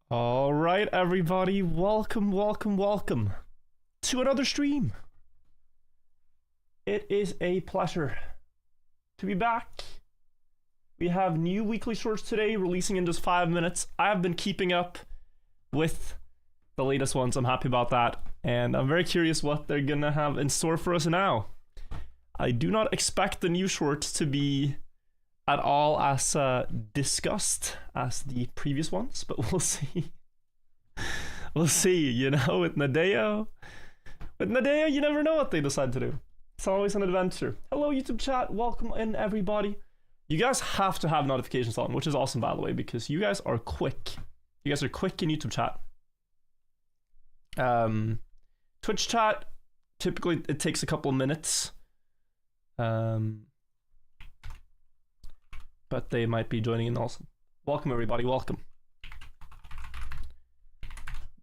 All right, everybody, welcome to another stream. It is a pleasure to be back. We have new weekly shorts today, releasing in just 5 minutes. I have been keeping up with the latest ones. I'm happy about that, and I'm very curious what they're gonna have in store for us now. I do not expect the new shorts to be at all as discussed as the previous ones, but we'll see. We'll see, you know, with Nadeo, you never know what they decide to do. It's always an adventure. Hello, YouTube chat. Welcome in, everybody. You guys have to have notifications on, which is awesome, by the way, because you guys are quick. You guys are quick in YouTube chat. Twitch chat, typically it takes a couple of minutes. But they might be joining in also. Welcome, everybody. Welcome.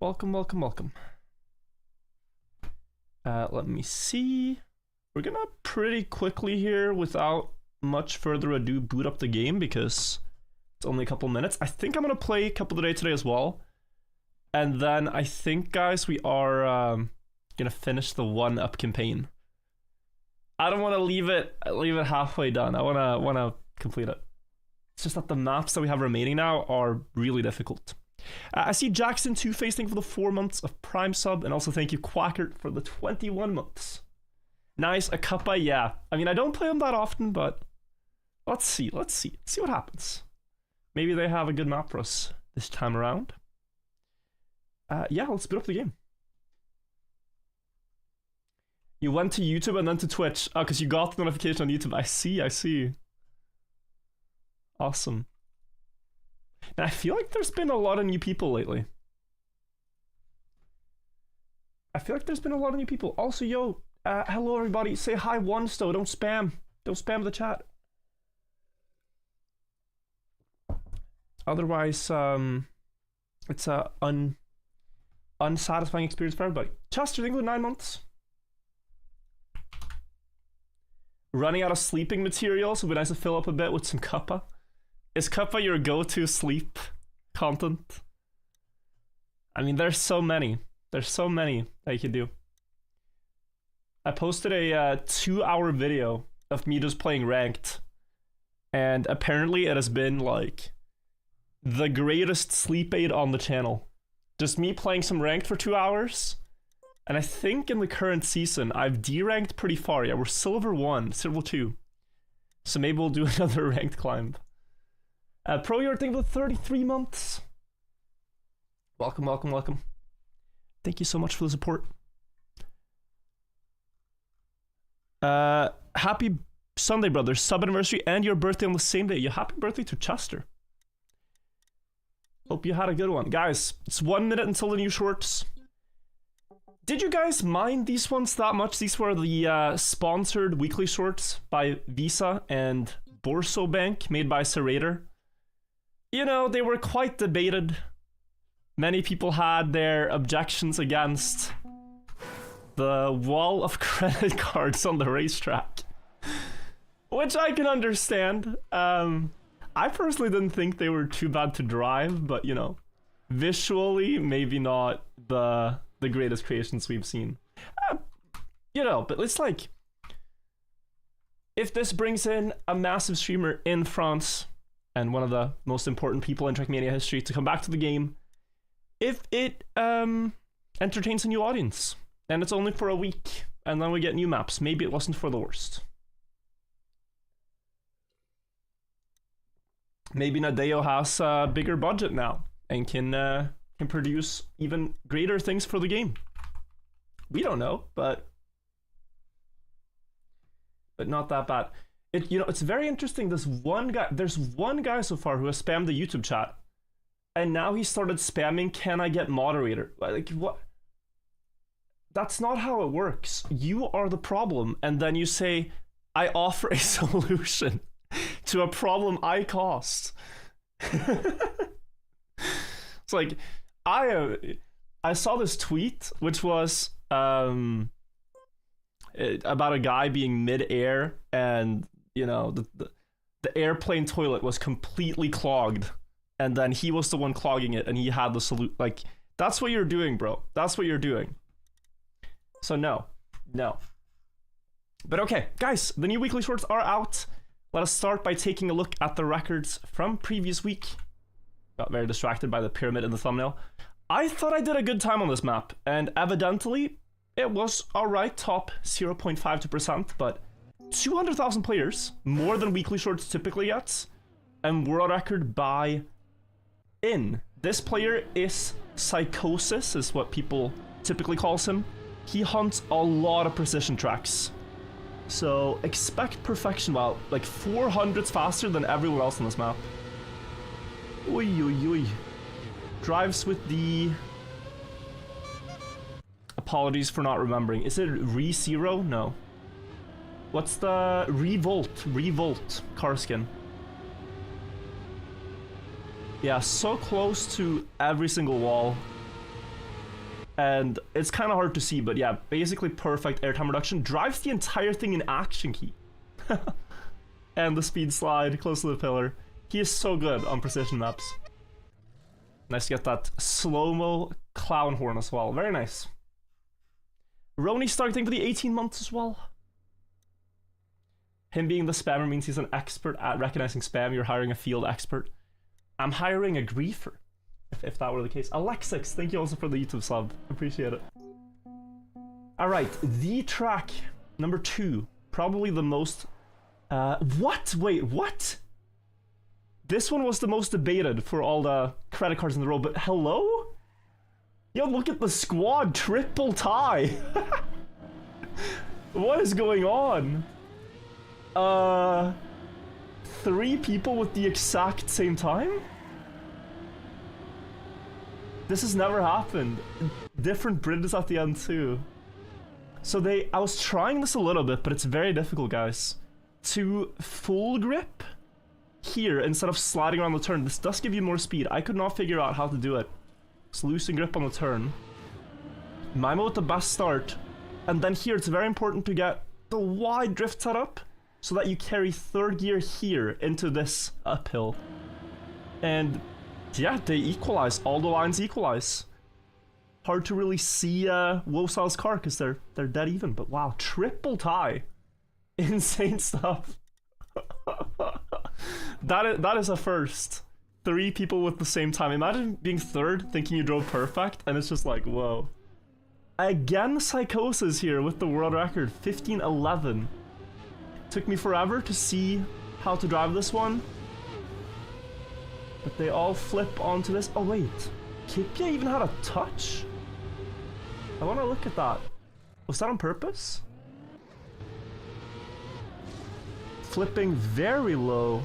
Welcome. Let me see. We're gonna pretty quickly here, without much further ado, boot up the game because it's only a couple minutes. I think I'm gonna play a couple of the day today as well. And then I think, guys, we are gonna finish the 1-up campaign. I don't want to leave it halfway done. I wanna complete it. It's just that the maps that we have remaining now are really difficult. I see Jackson Two-Face, thank you for the 4 months of Prime sub, and also thank you Quackert for the 21 months. Nice, a Kappa, yeah. I mean, I don't play them that often, but let's see what happens. Maybe they have a good map for us this time around. Yeah, let's boot up the game. You went to YouTube and then to Twitch. Oh, because you got the notification on YouTube. I see. Awesome. And I feel like there's been a lot of new people lately. Also, yo, hello everybody. Say hi once though. Don't spam the chat. Otherwise, it's a unsatisfying experience for everybody. Chester, thank you for 9 months. Running out of sleeping material, so it'd be nice to fill up a bit with some Kappa. Is Kappa your go-to sleep content? I mean, there's so many that you can do. I posted a 2-hour video of me just playing ranked, and apparently it has been like the greatest sleep aid on the channel. Just me playing some ranked for 2 hours, and I think in the current season I've deranked pretty far. Yeah, we're silver 1, silver 2, so maybe we'll do another ranked climb. Pro, you're thinking about 33 months. Welcome. Thank you so much for the support. Happy Sunday, brother. Sub anniversary and your birthday on the same day. Happy birthday to Chester. Hope you had a good one. Guys, it's 1 minute until the new shorts. Did you guys mind these ones that much? These were the sponsored weekly shorts by Visa and Borso Bank, made by Zerator. You know, they were quite debated. Many people had their objections against the wall of credit cards on the racetrack, which I can understand. I personally didn't think they were too bad to drive, but you know, visually, maybe not the greatest creations we've seen. You know, but it's like, if this brings in a massive streamer in France, and one of the most important people in Trackmania history, to come back to the game, if it entertains a new audience, and it's only for a week, and then we get new maps, maybe it wasn't for the worst. Maybe Nadeo has a bigger budget now, and can produce even greater things for the game. We don't know, but not that bad. You know, it's very interesting. There's one guy so far who has spammed the YouTube chat, and now he started spamming, "Can I get moderator?" Like, what? That's not how it works. You are the problem, and then you say, "I offer a solution to a problem I caused." It's like, I saw this tweet, which was about a guy being mid-air, and you know, the airplane toilet was completely clogged and then he was the one clogging it, and he had the salute. Like, that's what you're doing, bro. That's what you're doing. So no. But okay, guys, the new weekly shorts are out. Let us start by taking a look at the records from previous week. Got very distracted by the pyramid in the thumbnail. I thought I did a good time on this map, and evidently it was alright, top 0.52%, but 200,000 players, more than weekly shorts typically gets, and world record by in. This player is Psychosis, is what people typically calls him. He hunts a lot of precision tracks. So expect perfection. Wow, like 400s faster than everyone else on this map. Oi, oi, oi. Drives with the... Apologies for not remembering. Is it Re-Zero? No. What's the... Revolt car skin. Yeah, so close to every single wall. And it's kind of hard to see, but yeah, basically perfect airtime reduction. Drives the entire thing in action key. And the speed slide close to the pillar. He is so good on precision maps. Nice to get that slow-mo clown horn as well. Very nice. Roni's targeting for the 18 months as well. Him being the spammer means he's an expert at recognizing spam. You're hiring a field expert. I'm hiring a griefer, if that were the case. Alexix, thank you also for the YouTube sub. Appreciate it. Alright, the track number 2. Probably the most... what? Wait, what? This one was the most debated for all the credit cards in the row, but hello? Yo, look at the squad, triple tie. What is going on? 3 people with the exact same time? This has never happened. Different bridges at the end too. So I was trying this a little bit, but it's very difficult, guys. To full grip here instead of sliding around the turn. This does give you more speed. I could not figure out how to do it. Just loosen grip on the turn. Mimo with the best start. And then here, it's very important to get the wide drift setup so that you carry third gear here into this uphill. And yeah, they equalize. All the lines equalize. Hard to really see Wosal's car because they're dead even. But wow, triple tie. Insane stuff. That is a first. 3 people with the same time. Imagine being third, thinking you drove perfect, and it's just like, whoa. Again, Psychosis here with the world record, 15:11. Took me forever to see how to drive this one. But they all flip onto this. Oh wait, Kipia even had a touch? I want to look at that. Was that on purpose? Flipping very low.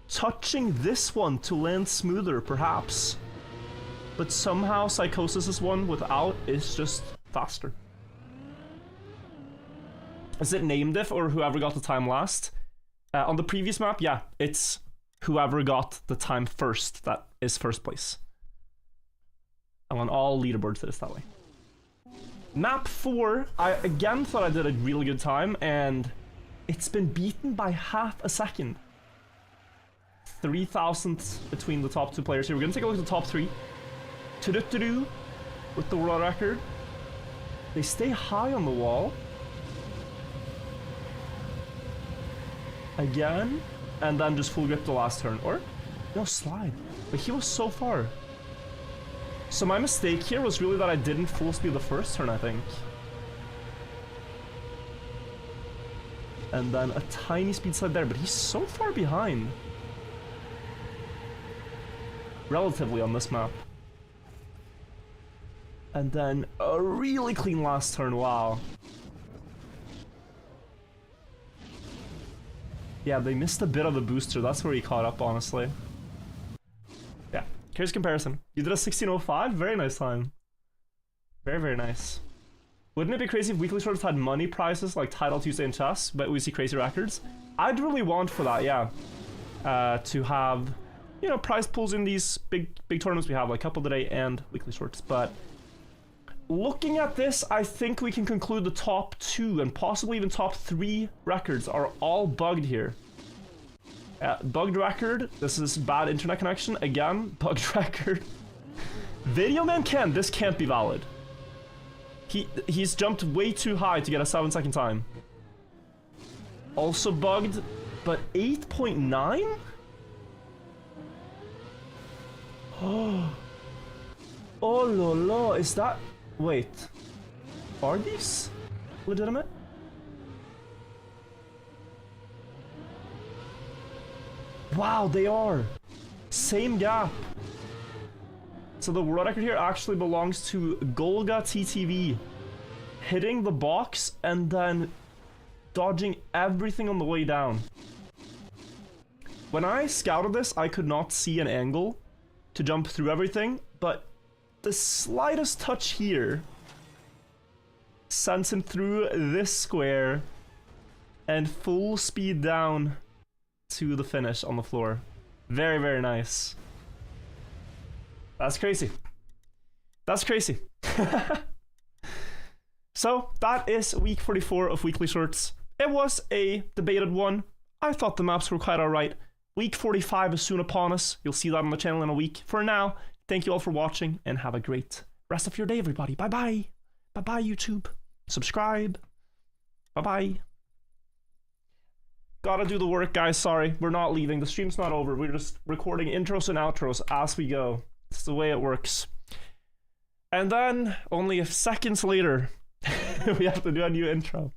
Touching this one to land smoother, perhaps. But somehow Psychosis's one without is just faster. Is it name diff or whoever got the time last? On the previous map, yeah, it's whoever got the time first that is first place. I want all leaderboards that is that way. Map 4, I again thought I did a really good time, and it's been beaten by half a second. 3,000 between the top 2 players here. We're gonna take a look at the top 3. Tudutudu with the world record. They stay high on the wall. Again, and then just full grip the last turn. Or, no, slide. But he was so far. So my mistake here was really that I didn't full speed the first turn, I think. And then a tiny speed slide there, but he's so far behind. Relatively on this map. And then a really clean last turn, wow. Yeah, they missed a bit of the booster, that's where he caught up, honestly. Yeah, here's comparison. You did a 16:05, very nice time. Very, very nice. Wouldn't it be crazy if weekly shorts had money prizes like Title Tuesday and Chess, but we see crazy records? I'd really want for that, yeah. To have, you know, prize pools in these big tournaments we have, like Couple Today and weekly shorts, but looking at this, I think we can conclude the top 2 and possibly even top 3 records are all bugged here. Bugged record. This is bad internet connection. Again, bugged record. Video man Ken, this can't be valid. He's jumped way too high to get a 7-second time. Also bugged, but 8.9? Oh. Oh la la, is that... Wait. Are these legitimate? Wow, they are. Same gap. So the world record here actually belongs to Golga TTV. Hitting the box and then dodging everything on the way down. When I scouted this, I could not see an angle to jump through everything, but the slightest touch here sends him through this square and full speed down to the finish on the floor. Very, very nice. That's crazy. That's crazy. So, that is week 44 of Weekly Shorts. It was a debated one. I thought the maps were quite alright. Week 45 is soon upon us. You'll see that on the channel in a week. For now, thank you all for watching and have a great rest of your day, everybody. Bye-bye. Bye-bye, YouTube. Subscribe. Bye-bye. Gotta do the work, guys. Sorry, we're not leaving. The stream's not over. We're just recording intros and outros as we go. It's the way it works. And then, only seconds later, we have to do a new intro.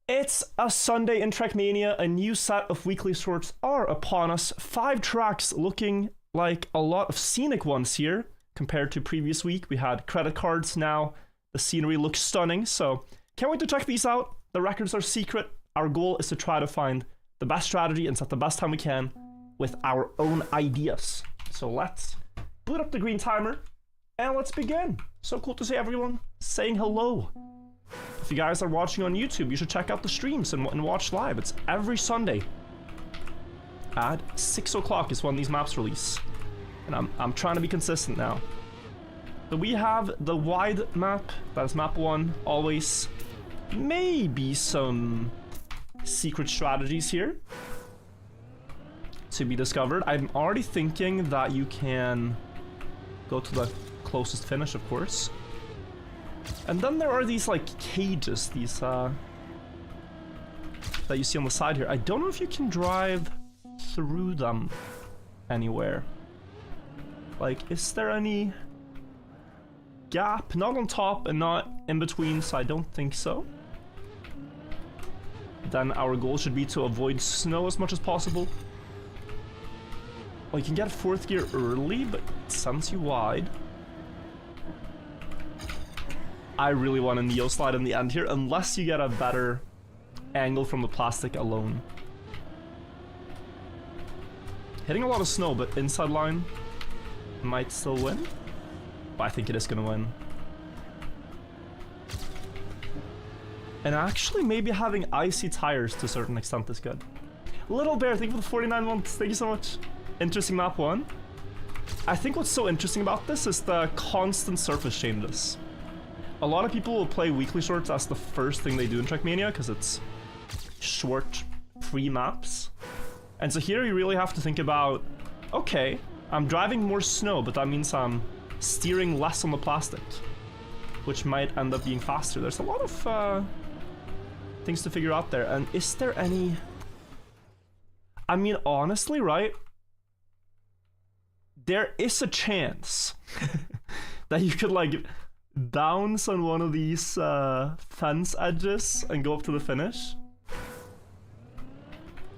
It's a Sunday in Trackmania. A new set of weekly shorts are upon us. 5 tracks looking like a lot of scenic ones here. Compared to previous week, we had credit cards. Now the scenery looks stunning, so can't wait to check these out. The records are secret. Our goal is to try to find the best strategy and set the best time we can with our own ideas. So let's boot up the green timer and let's begin. So cool to see everyone saying hello. If you guys are watching on YouTube, you should check out the streams and watch live. It's every Sunday at 6 o'clock is when these maps release. And I'm trying to be consistent now. But we have the wide map, that is map 1, always. Maybe some secret strategies here to be discovered. I'm already thinking that you can go to the closest finish, of course. And then there are these like cages, these that you see on the side here. I don't know if you can drive through them anywhere. Like, is there any gap? Not on top and not in between, so I don't think so. Then our goal should be to avoid snow as much as possible. Well, you can get 4th gear early, but it sends you wide. I really want a Neo slide in the end here, unless you get a better angle from the plastic alone. Hitting a lot of snow, but inside line might still win. But I think it is gonna win. And actually, maybe having icy tires to a certain extent is good. Little Bear, thank you for the 49 months. Thank you so much. Interesting map 1. I think what's so interesting about this is the constant surface changes. A lot of people will play weekly shorts as the first thing they do in Trackmania because it's short, free maps. And so here you really have to think about, okay, I'm driving more snow, but that means I'm steering less on the plastic, which might end up being faster. There's a lot of things to figure out there. And is there any... I mean, honestly, right? There is a chance that you could, like, bounce on one of these fence edges and go up to the finish.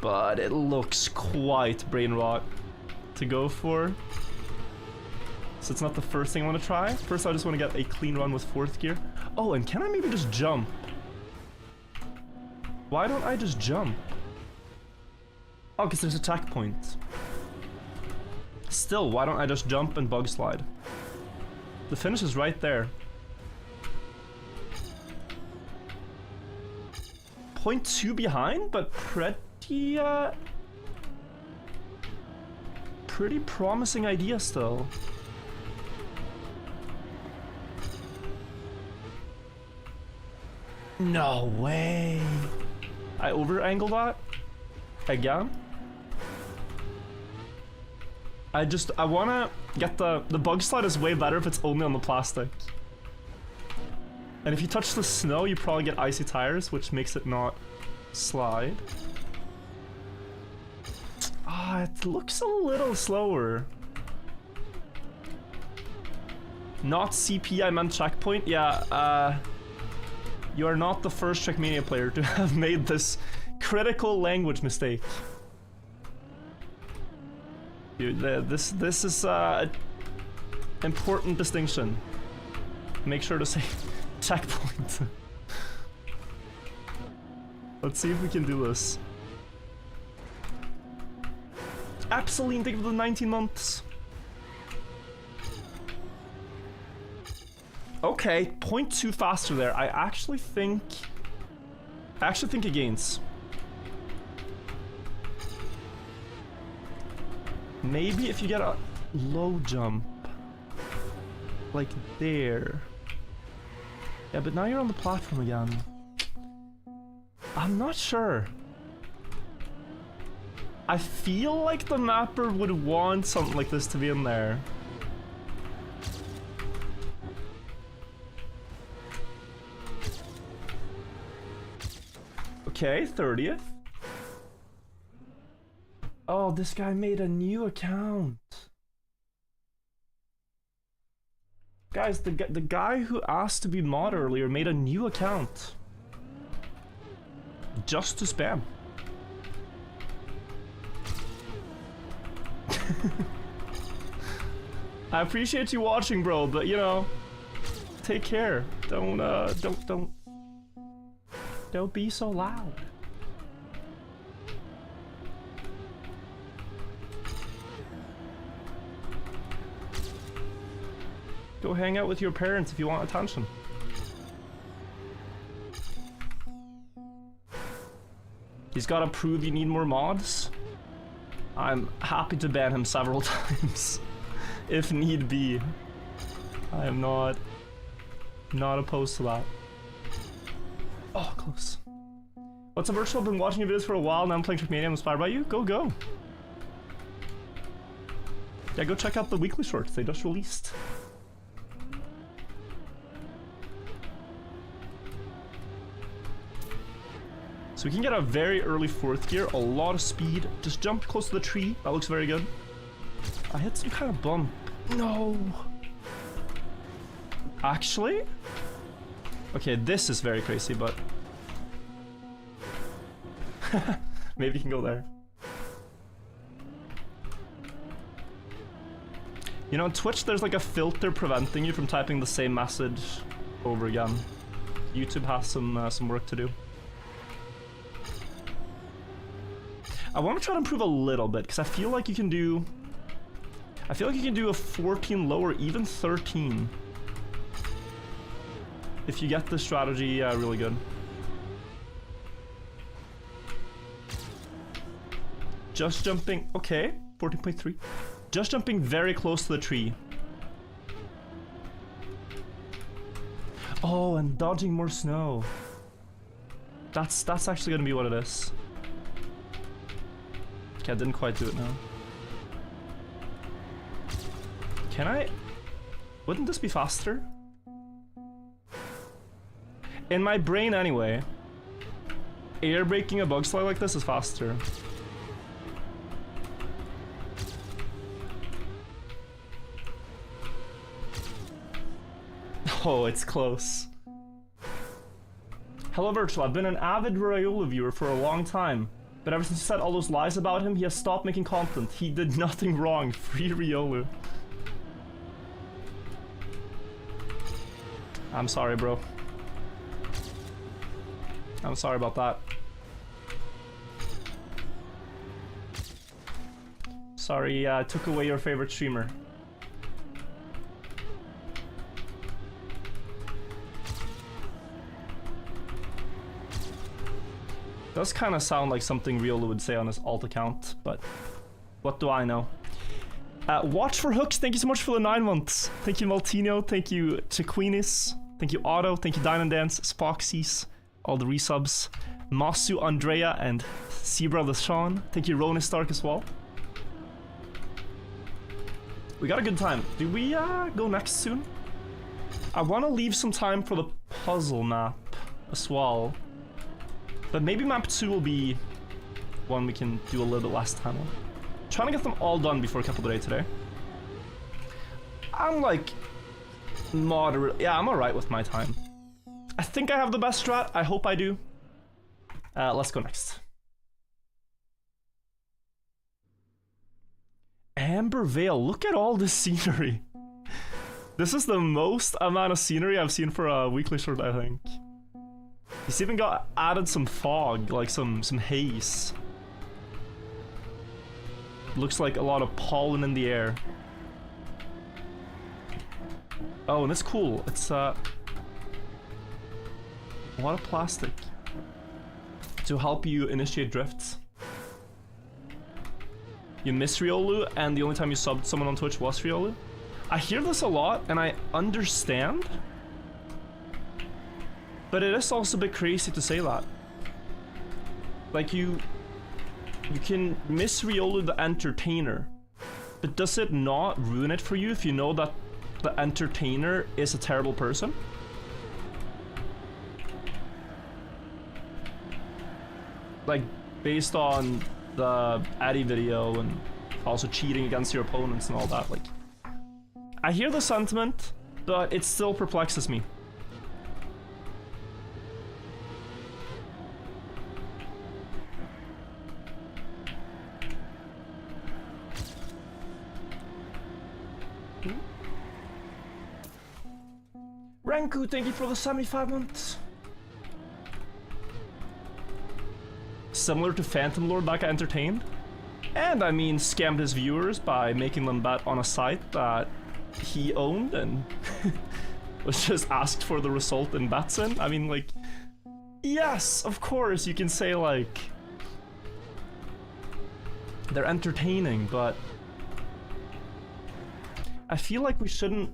But it looks quite brain rot to go for. So it's not the first thing I want to try. First, I just want to get a clean run with 4th gear. Oh, and can I maybe just jump? Why don't I just jump? Oh, because there's a checkpoint. Still, why don't I just jump and bug slide? The finish is right there. 0.2 behind, but pretty promising idea still. No way. I over-angled that? again. I wanna get the bug slide is way better if it's only on the plastic. And if you touch the snow, you probably get icy tires, which makes it not slide. Ah, it looks a little slower. Not CP, I meant checkpoint. Yeah, you are not the first Trackmania player to have made this critical language mistake. Dude, this is important distinction. Make sure to say checkpoint. Let's see if we can do this. Absoline, thank you for the 19 months. Okay, 0.2 faster there. I actually think it gains. Maybe if you get a low jump, like there. Yeah, but now you're on the platform again. I'm not sure. I feel like the mapper would want something like this to be in there. Okay, 30th. Oh, this guy made a new account. Guys, the guy who asked to be mod earlier made a new account. Just to spam. I appreciate you watching, bro, but you know, take care. Don't be so loud. Go hang out with your parents if you want attention. He's gotta prove you need more mods. I'm happy to ban him several times, if need be. I am not opposed to that. Oh, close. What's up, Virtual? I've been watching your videos for a while, now I'm playing Trackmania. I'm inspired by you. Go. Yeah, go check out the weekly shorts. They just released. So we can get a very early 4th gear, a lot of speed. Just jump close to the tree. That looks very good. I hit some kind of bump. No. Actually? Okay, this is very crazy, but... maybe you can go there. You know, on Twitch, there's like a filter preventing you from typing the same message over again. YouTube has some work to do. I want to try to improve a little bit because I feel like you can do a 14 lower, even 13. If you get the strategy really good. Just jumping, okay, 14.3. Just jumping very close to the tree. Oh, and dodging more snow. That's actually gonna be what it is. Okay, I didn't quite do it now. Can I? Wouldn't this be faster? In my brain anyway, air braking a bug slide like this is faster. Oh, it's close. Hello, Virtual. I've been an avid Raiola viewer for a long time. But ever since you said all those lies about him, he has stopped making content. He did nothing wrong. Free Riolu. I'm sorry, bro. I'm sorry about that. Sorry, I took away your favorite streamer. Does kind of sound like something Riolu would say on his alt account, but what do I know? Watch for Hooks, thank you so much for the 9 months. Thank you, Maltino. Thank you, Chiquinis. Thank you, Otto. Thank you, Dine and Dance, Spoxies, all the resubs. Masu, Andrea, and See brother Sean. Thank you, Rona Stark as well. We got a good time. Do we go next soon? I want to leave some time for the puzzle map as well. But maybe map 2 will be one we can do a little bit less time on. Trying to get them all done before a couple of days today. I'm like moderate. Yeah, I'm alright with my time. I think I have the best strat. I hope I do. Let's go next. Amber Vale. Look at all this scenery. This is the most amount of scenery I've seen for a weekly short, I think. He's even got added some fog, like some haze. Looks like a lot of pollen in the air. Oh, and it's cool. It's a lot of plastic to help you initiate drifts. You miss Riolu, and the only time you subbed someone on Twitch was Riolu. I hear this a lot, and I understand. But it is also a bit crazy to say that. Like, you can miss Riolu the entertainer, but does it not ruin it for you if you know that the entertainer is a terrible person? Like, based on the Addy video and also cheating against your opponents and all that, like, I hear the sentiment, but it still perplexes me. Ranku, thank you for the 75 months. Similar to Phantom Lord, that guy entertained. And I mean, scammed his viewers by making them bet on a site that he owned and was just asked for the result and bets in. I mean, like, yes, of course, you can say, like, they're entertaining, but I feel like we shouldn't.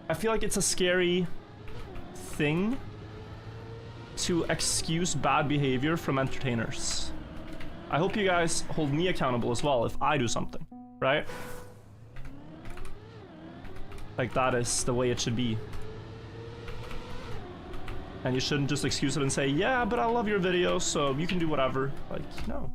I feel like it's a scary thing to excuse bad behavior from entertainers. I hope you guys hold me accountable as well if I do something, right? Like, that is the way it should be. And you shouldn't just excuse it and say, yeah, but I love your video, so you can do whatever. Like, no.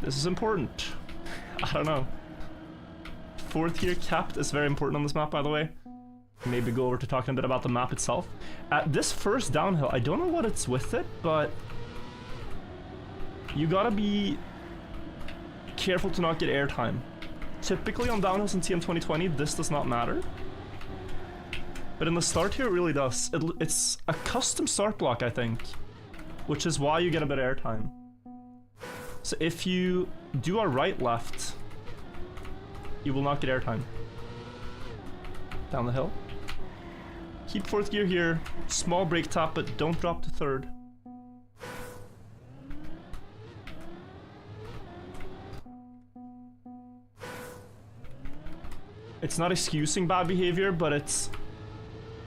This is important. I don't know. 4th year capped is very important on this map, by the way. Maybe go over to talking a bit about the map itself. This first downhill, I don't know what it's with it, but you gotta be careful to not get airtime. Typically on downhills in TM 2020, this does not matter. But in the start here, it really does. It's a custom start block, I think, which is why you get a bit of airtime. So if you do a right-left, you will not get airtime. Down the hill. Keep 4th gear here. Small brake tap, but don't drop to 3rd. It's not excusing bad behavior, but it's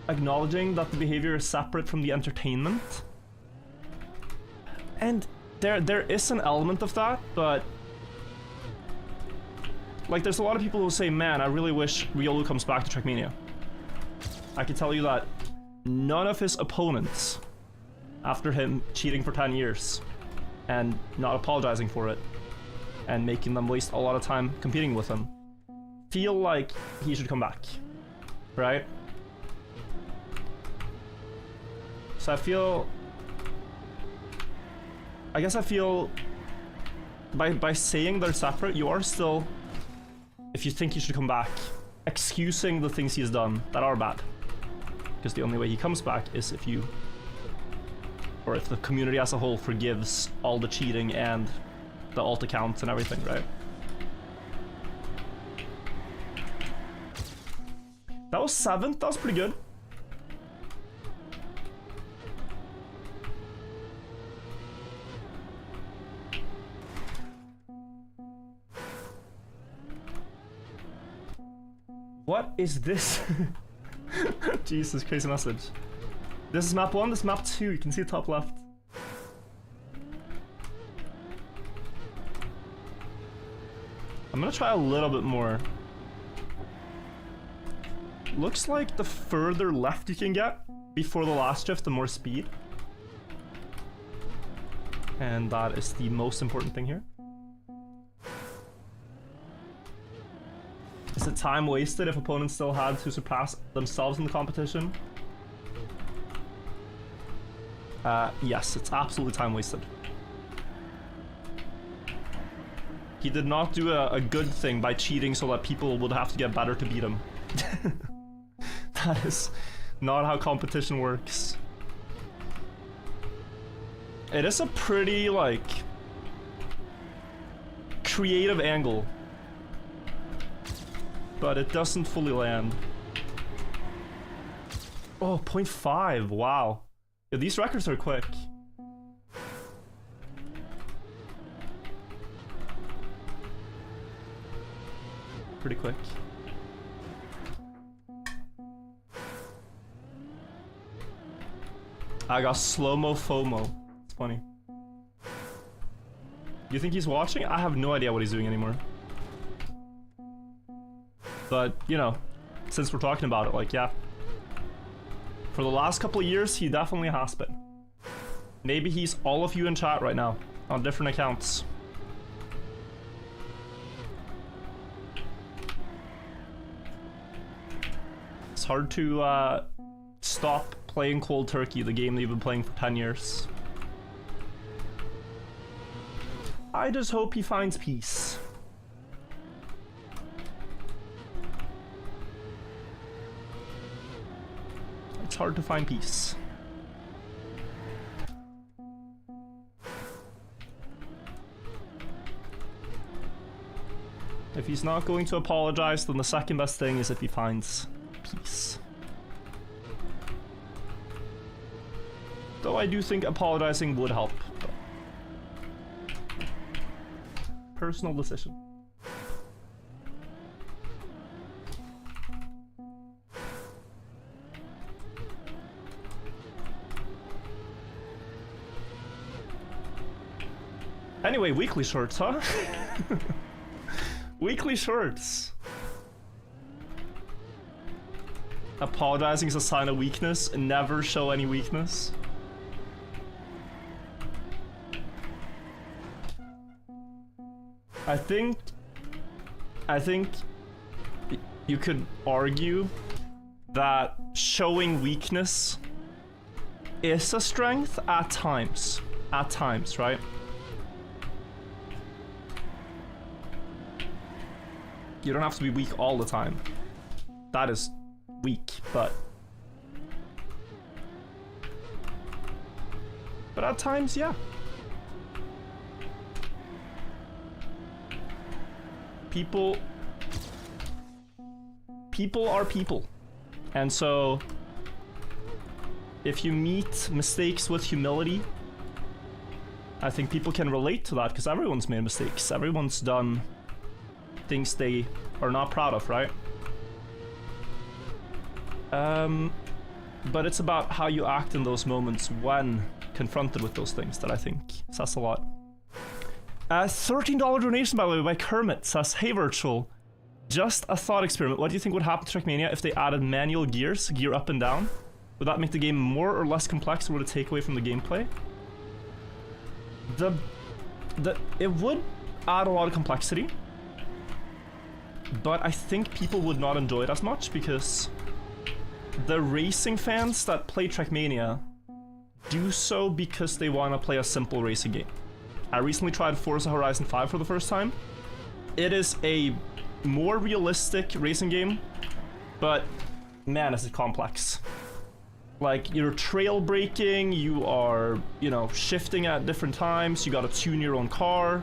acknowledging that the behavior is separate from the entertainment. And there is an element of that, but like, there's a lot of people who say, man, I really wish Riolu comes back to Trackmania. I can tell you that none of his opponents, after him cheating for 10 years and not apologizing for it and making them waste a lot of time competing with him, feel like he should come back, right? So I guess I feel by saying they're separate, you are still, if you think he should come back, excusing the things he's done that are bad. Because the only way he comes back is if you, or if the community as a whole forgives all the cheating and the alt accounts and everything, right? That was 7th, that was pretty good. What is this? Jesus, crazy message. This is map 1, this is map 2. You can see the top left. I'm gonna try a little bit more. Looks like the further left you can get before the last drift, the more speed. And that is the most important thing here. Is it time wasted if opponents still had to surpass themselves in the competition? Yes, it's absolutely time wasted. He did not do a good thing by cheating so that people would have to get better to beat him. That is not how competition works. It is a pretty, like, creative angle. But it doesn't fully land. Oh, 0.5, wow. Yeah, these records are quick. Pretty quick. I got slow-mo FOMO. It's funny. You think he's watching? I have no idea what he's doing anymore. But, you know, since we're talking about it, like, yeah. For the last couple of years, he definitely has been. Maybe he's all of you in chat right now, on different accounts. It's hard to, stop playing cold turkey, the game that you've been playing for 10 years. I just hope he finds peace. It's hard to find peace. If he's not going to apologize, then the second best thing is if he finds peace. Though I do think apologizing would help. Personal decision. Anyway, weekly shorts, huh? Weekly shorts. Apologizing is a sign of weakness. Never show any weakness. I think you could argue that showing weakness is a strength at times. At times, right? You don't have to be weak all the time. That is weak, but at times, yeah. People are people. And so if you meet mistakes with humility, I think people can relate to that because everyone's made mistakes. Everyone's done things they are not proud of, right? But it's about how you act in those moments when confronted with those things that I think says a lot. $13 donation, by the way, by Kermit says, "Hey Virtual, just a thought experiment. What do you think would happen to Trackmania if they added manual gears, gear up and down? Would that make the game more or less complex, or would it take away from the gameplay?" It would add a lot of complexity, but I think people would not enjoy it as much because the racing fans that play Trackmania do so because they want to play a simple racing game. I recently tried Forza Horizon 5 for the first time. It is a more realistic racing game, but man, is it complex. Like, you're trail braking, you are, you know, shifting at different times, you gotta tune your own car.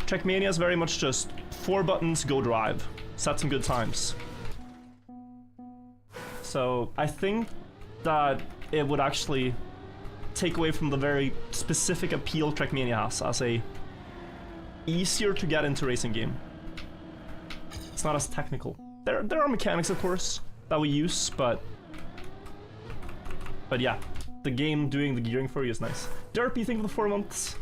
Trackmania is very much just 4 buttons, go drive. Set some good times. So I think that it would actually take away from the very specific appeal Trackmania has as a easier to get into racing game. It's not as technical. There are mechanics, of course, that we use, but yeah, the game doing the gearing for you is nice. Derpy, thank you for the 4 months.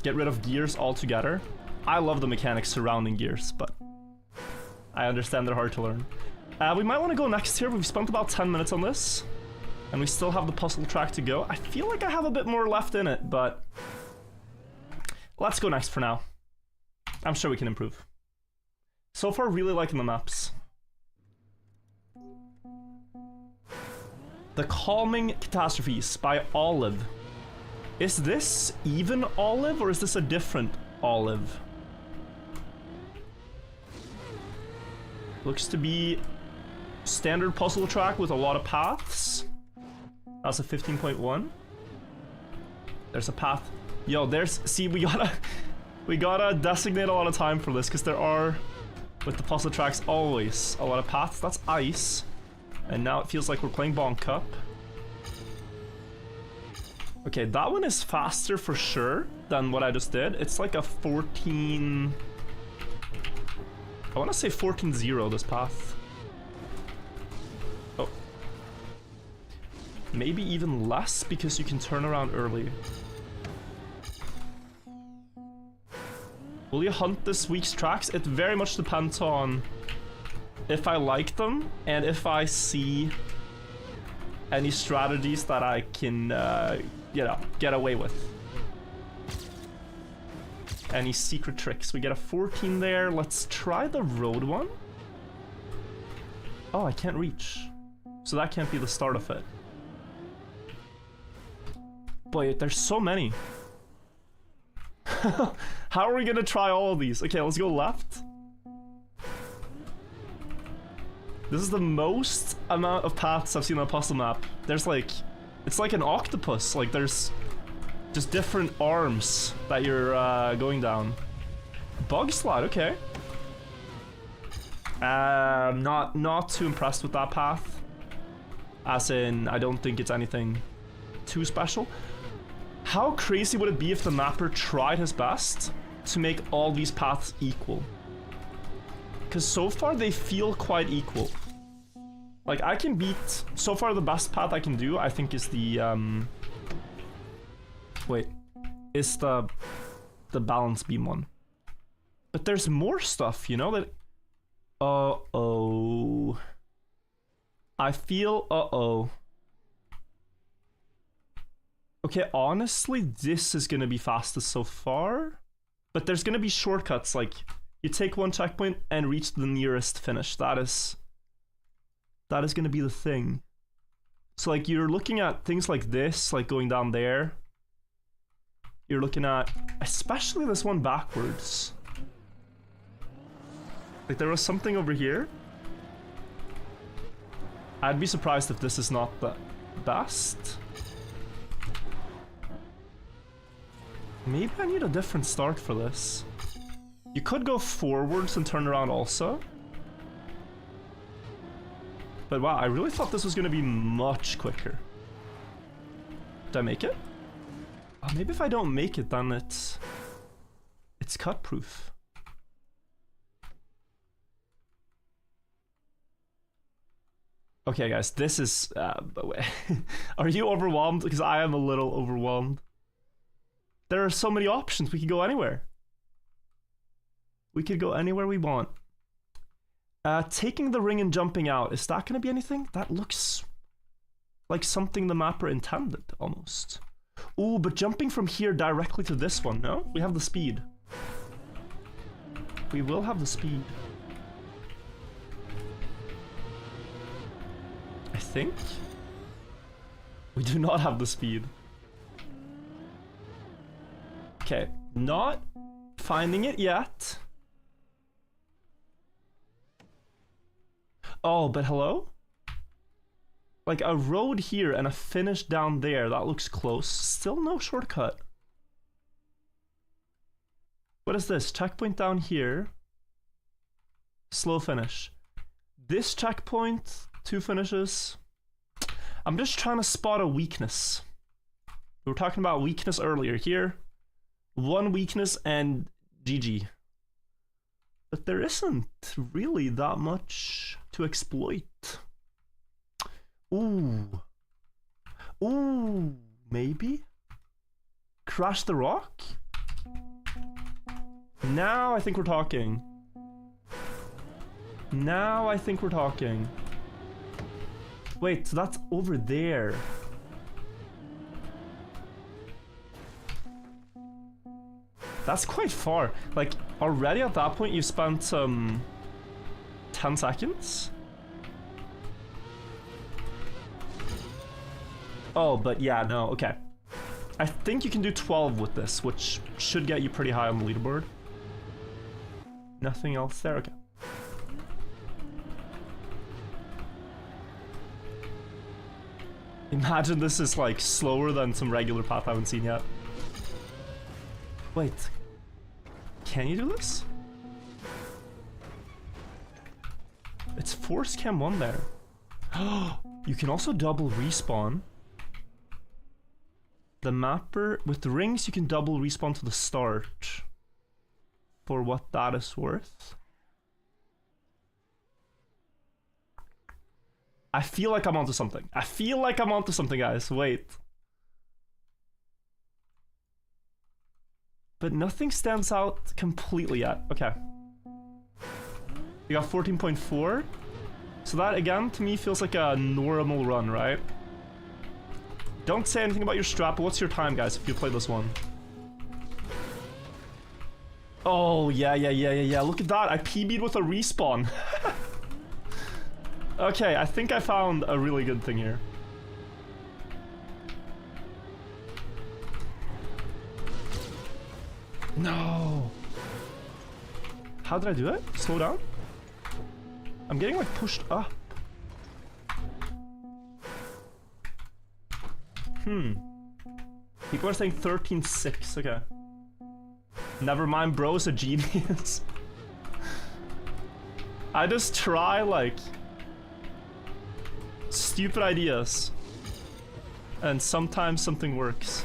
Get rid of gears altogether. I love the mechanics surrounding gears, but I understand they're hard to learn. We might want to go next here. We've spent about 10 minutes on this, and we still have the puzzle track to go. I feel like I have a bit more left in it, but let's go next for now. I'm sure we can improve. So far, really liking the maps. The Calming Catastrophes by Olive. Is this even Olive, or is this a different Olive? Looks to be standard puzzle track with a lot of paths. That's a 15.1. There's a path. Yo, there's... See, we gotta designate a lot of time for this, because there are, with the puzzle tracks, always a lot of paths. That's ice. And now it feels like we're playing Bonk Cup. Okay, that one is faster for sure than what I just did. It's like a 14... I want to say 14-0 this path. Oh. Maybe even less because you can turn around early. Will you hunt this week's tracks? It very much depends on if I like them and if I see any strategies that I can, you know, get away with. Any secret tricks. We get a 14 there. Let's try the road one. Oh, I can't reach. So that can't be the start of it. Boy, there's so many. How are we gonna try all of these? Okay, let's go left. This is the most amount of paths I've seen on a puzzle map. There's like... It's like an octopus. Like, there's just different arms that you're going down. Bug slide, okay. Not too impressed with that path. As in, I don't think it's anything too special. How crazy would it be if the mapper tried his best to make all these paths equal? Because so far they feel quite equal. Like, I can beat... So far the best path I can do, I think, is the... Wait. Is the balance beam one. But there's more stuff, you know, that... Uh-oh. I feel... Uh-oh. Okay, honestly, this is gonna be fastest so far. But there's gonna be shortcuts, like... You take one checkpoint and reach the nearest finish. That is gonna be the thing. So like you're looking at things like this, like going down there. You're looking at, especially this one backwards. Like there was something over here. I'd be surprised if this is not the best. Maybe I need a different start for this. You could go forwards and turn around also. But wow, I really thought this was going to be much quicker. Did I make it? Oh, maybe if I don't make it, then it's cut proof. Okay, guys, this is... Are you overwhelmed? Because I am a little overwhelmed. There are so many options. We could go anywhere. We could go anywhere we want. Taking the ring and jumping out. Is that going to be anything? That looks like something the mapper intended, almost. Ooh, but jumping from here directly to this one, no? We have the speed. We will have the speed. I think. We do not have the speed. Okay, not finding it yet. Oh, but hello? Like a road here and a finish down there. That looks close. Still no shortcut. What is this? Checkpoint down here. Slow finish. This checkpoint, 2 finishes. I'm just trying to spot a weakness. We were talking about weakness earlier. Here, 1 weakness and GG. But there isn't really that much to exploit. Ooh. Ooh, maybe? Crash the rock? Now I think we're talking. Now I think we're talking. Wait, so that's over there. That's quite far. Like, already at that point, you've spent 10 seconds? Oh, but yeah, no, okay. I think you can do 12 with this, which should get you pretty high on the leaderboard. Nothing else there? Okay. Imagine this is like slower than some regular path I haven't seen yet. Wait. Can you do this? It's force cam 1 there. You can also double respawn. The mapper, with the rings you can double respawn to the start. For what that is worth. I feel like I'm onto something. I feel like I'm onto something, guys. Wait. But nothing stands out completely yet. Okay. You got 14.4. So that, again, to me feels like a normal run, right? Don't say anything about your strat, but what's your time, guys, if you play this one? Oh, yeah. Look at that. I PB'd with a respawn. Okay, I think I found a really good thing here. No. How did I do it? Slow down? I'm getting like pushed up. People are saying 13.6. Okay. Never mind, bro is a genius. I just try like stupid ideas. And sometimes something works.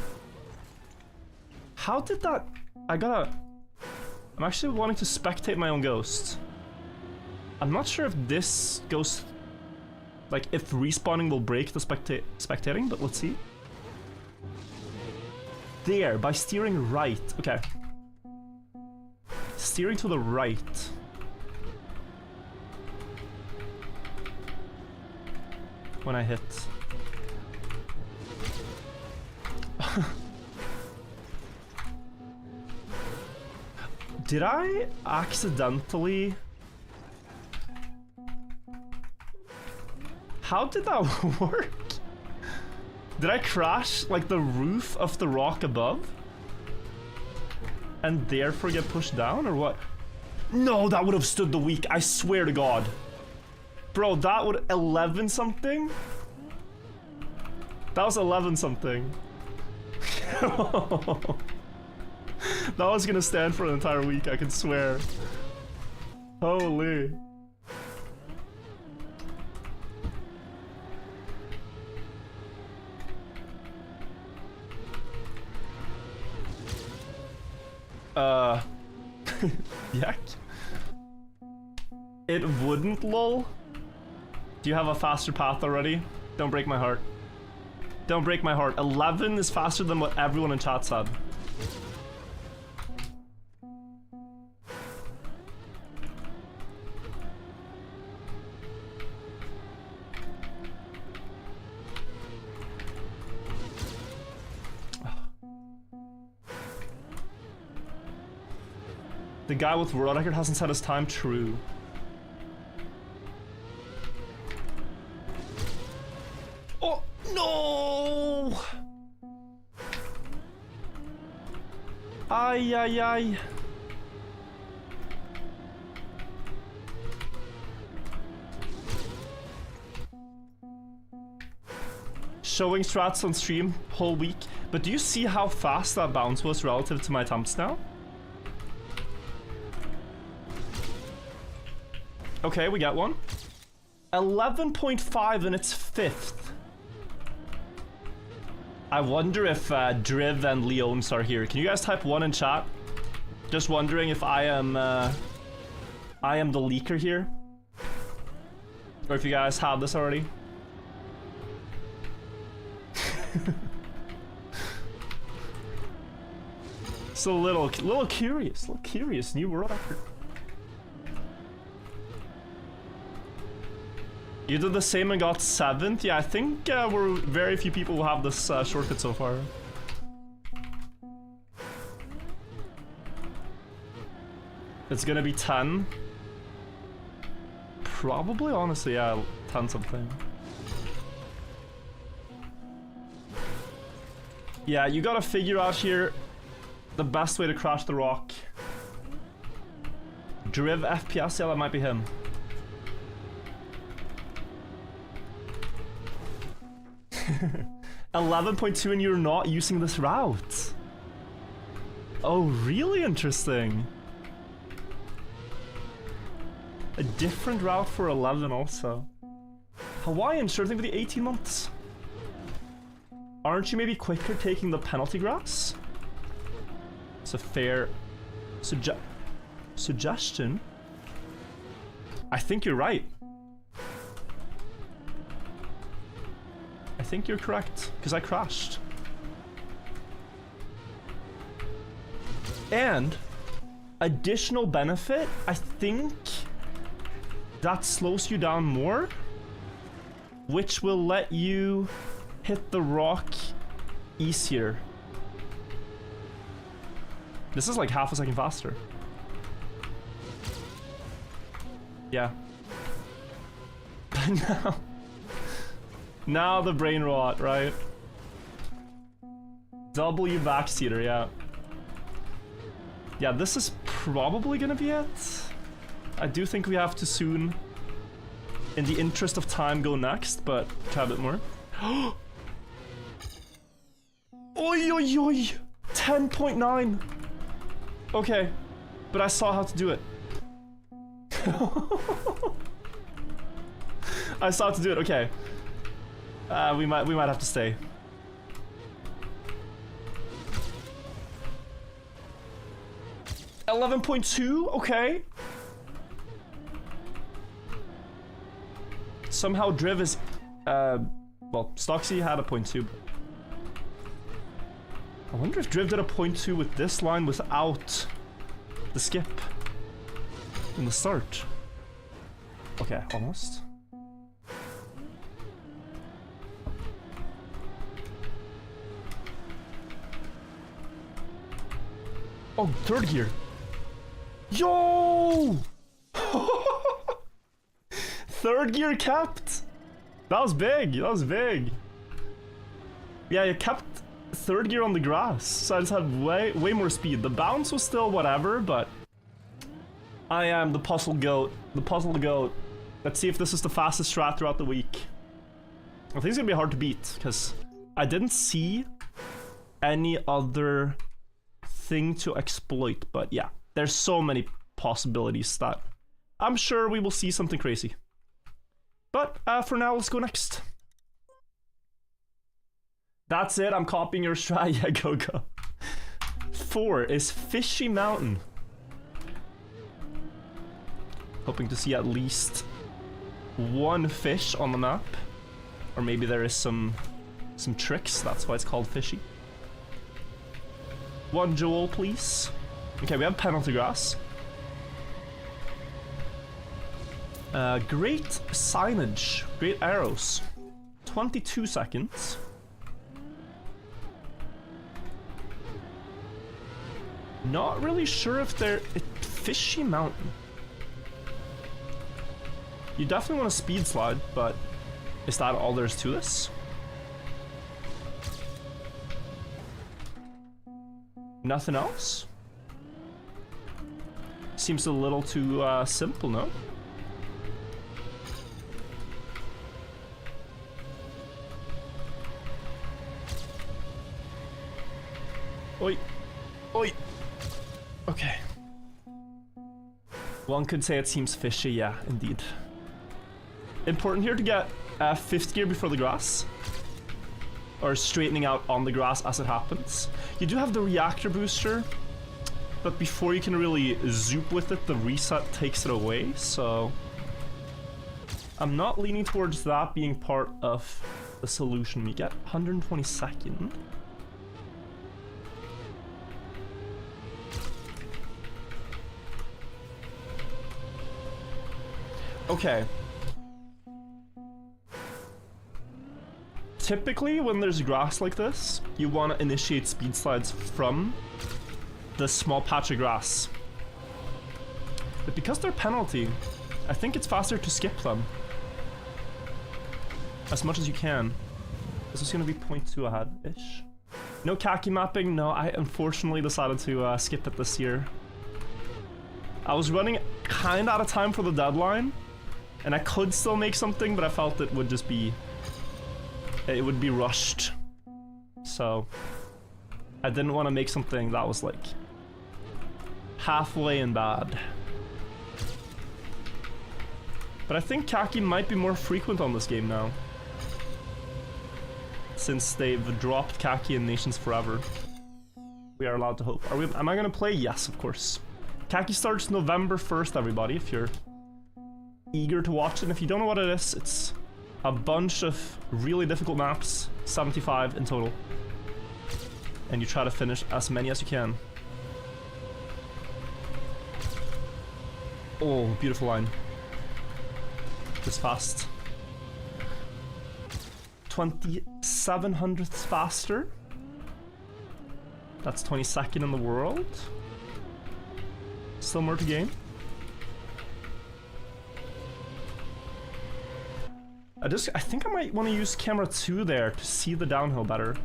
How did that... I'm actually wanting to spectate my own ghost. I'm not sure if this ghost... Like, if respawning will break the spectating, but let's see. There, by steering right. Okay. Steering to the right. When I hit. Did I accidentally... How did that work? Did I crash like the roof of the rock above? And therefore get pushed down or what? No, that would have stood the week. I swear to God. Bro, that would 11 something? That was 11 something. That was gonna stand for an entire week, I can swear. Holy. Yak? It wouldn't, lol. Do you have a faster path already? Don't break my heart. Don't break my heart. 11 is faster than what everyone in chat said. The guy with world record hasn't set his time. True. Oh, no! Ay, ay, ay. Showing strats on stream whole week. But do you see how fast that bounce was relative to my attempts now? Okay, we got one. 11.5 in its 5th. I wonder if Driv and Leones are here. Can you guys type 1 in chat? Just wondering if I am the leaker here, or if you guys have this already. So a little curious, new world record. You did the same and got 7th? Yeah, I think we're very few people who have this shortcut so far. It's gonna be 10. Probably, honestly, yeah, 10 something. Yeah, you gotta figure out here the best way to crash the rock. Driv FPS, yeah, that might be him. $11.2 and you're not using this route. Oh, really interesting. A different route for 11 also. Hawaiian, sure thing for the 18 months. Aren't you maybe quicker taking the penalty grass? It's a fair suggestion. I think you're right. I think you're correct, because I crashed. And additional benefit, I think that slows you down more, which will let you hit the rock easier. This is like half a second faster. Yeah. But now the brain rot, right? W backseater, yeah. Yeah, this is probably gonna be it. I do think we have to soon, in the interest of time, go next, but try a bit more. Oi, oi, oi! 10.9! Okay, but I saw how to do it. I saw how to do it, okay. We might have to stay. $11.2, okay. Somehow Driv is, well, Stocksy had a 0.2. I wonder if Driv did a 0.2 with this line without the skip in the start. Okay, almost. Oh, third gear. Yo! Third gear kept. That was big. That was big. Yeah, you kept third gear on the grass, so I just had way more speed. The bounce was still whatever, but I am the puzzle goat. The puzzle goat. Let's see if this is the fastest strat throughout the week. I think it's gonna be hard to beat because I didn't see any other thing to exploit, but yeah, there's so many possibilities that I'm sure we will see something crazy. But for now, let's go next. That's it, I'm copying your strat. Yeah, go. 4 is Fishy Mountain. Hoping to see at least one fish on the map. Or maybe there is some tricks, that's why it's called Fishy. 1 jewel, please. Okay, we have penalty grass. Great signage, great arrows. 22 seconds. Not really sure if they're Fishy Mountain. You definitely want a speed slide, but is that all there's to this? Nothing else? Seems a little too simple, no? Oi. Oi. Okay. One could say it seems fishy, yeah, indeed. Important here to get 5th gear before the grass. Or straightening out on the grass as it happens. You do have the reactor booster. but before you can really zoop with it, the reset takes it away, so... I'm not leaning towards that being part of the solution. We get 122nd. Okay. Typically, when there's grass like this, you want to initiate speed slides from the small patch of grass. But because they're penalty, I think it's faster to skip them. As much as you can. This is going to be 0.2 ahead-ish. No khaki mapping? No, I unfortunately decided to skip it this year. I was running kind of out of time for the deadline, and I could still make something, but I felt it would just be... it would be rushed. So, I didn't want to make something that was like halfway in bad. But I think khaki might be more frequent on this game now, since they've dropped khaki in Nations Forever. We are allowed to hope. Am I gonna play? Yes, of course. Khaki starts November 1st, everybody, if you're eager to watch it. And if you don't know what it is, it's a bunch of really difficult maps, 75 in total. And you try to finish as many as you can. Oh, beautiful line. This fast. 2700ths faster. That's 22nd in the world. Still more to gain. I think I might want to use camera 2 there to see the downhill better.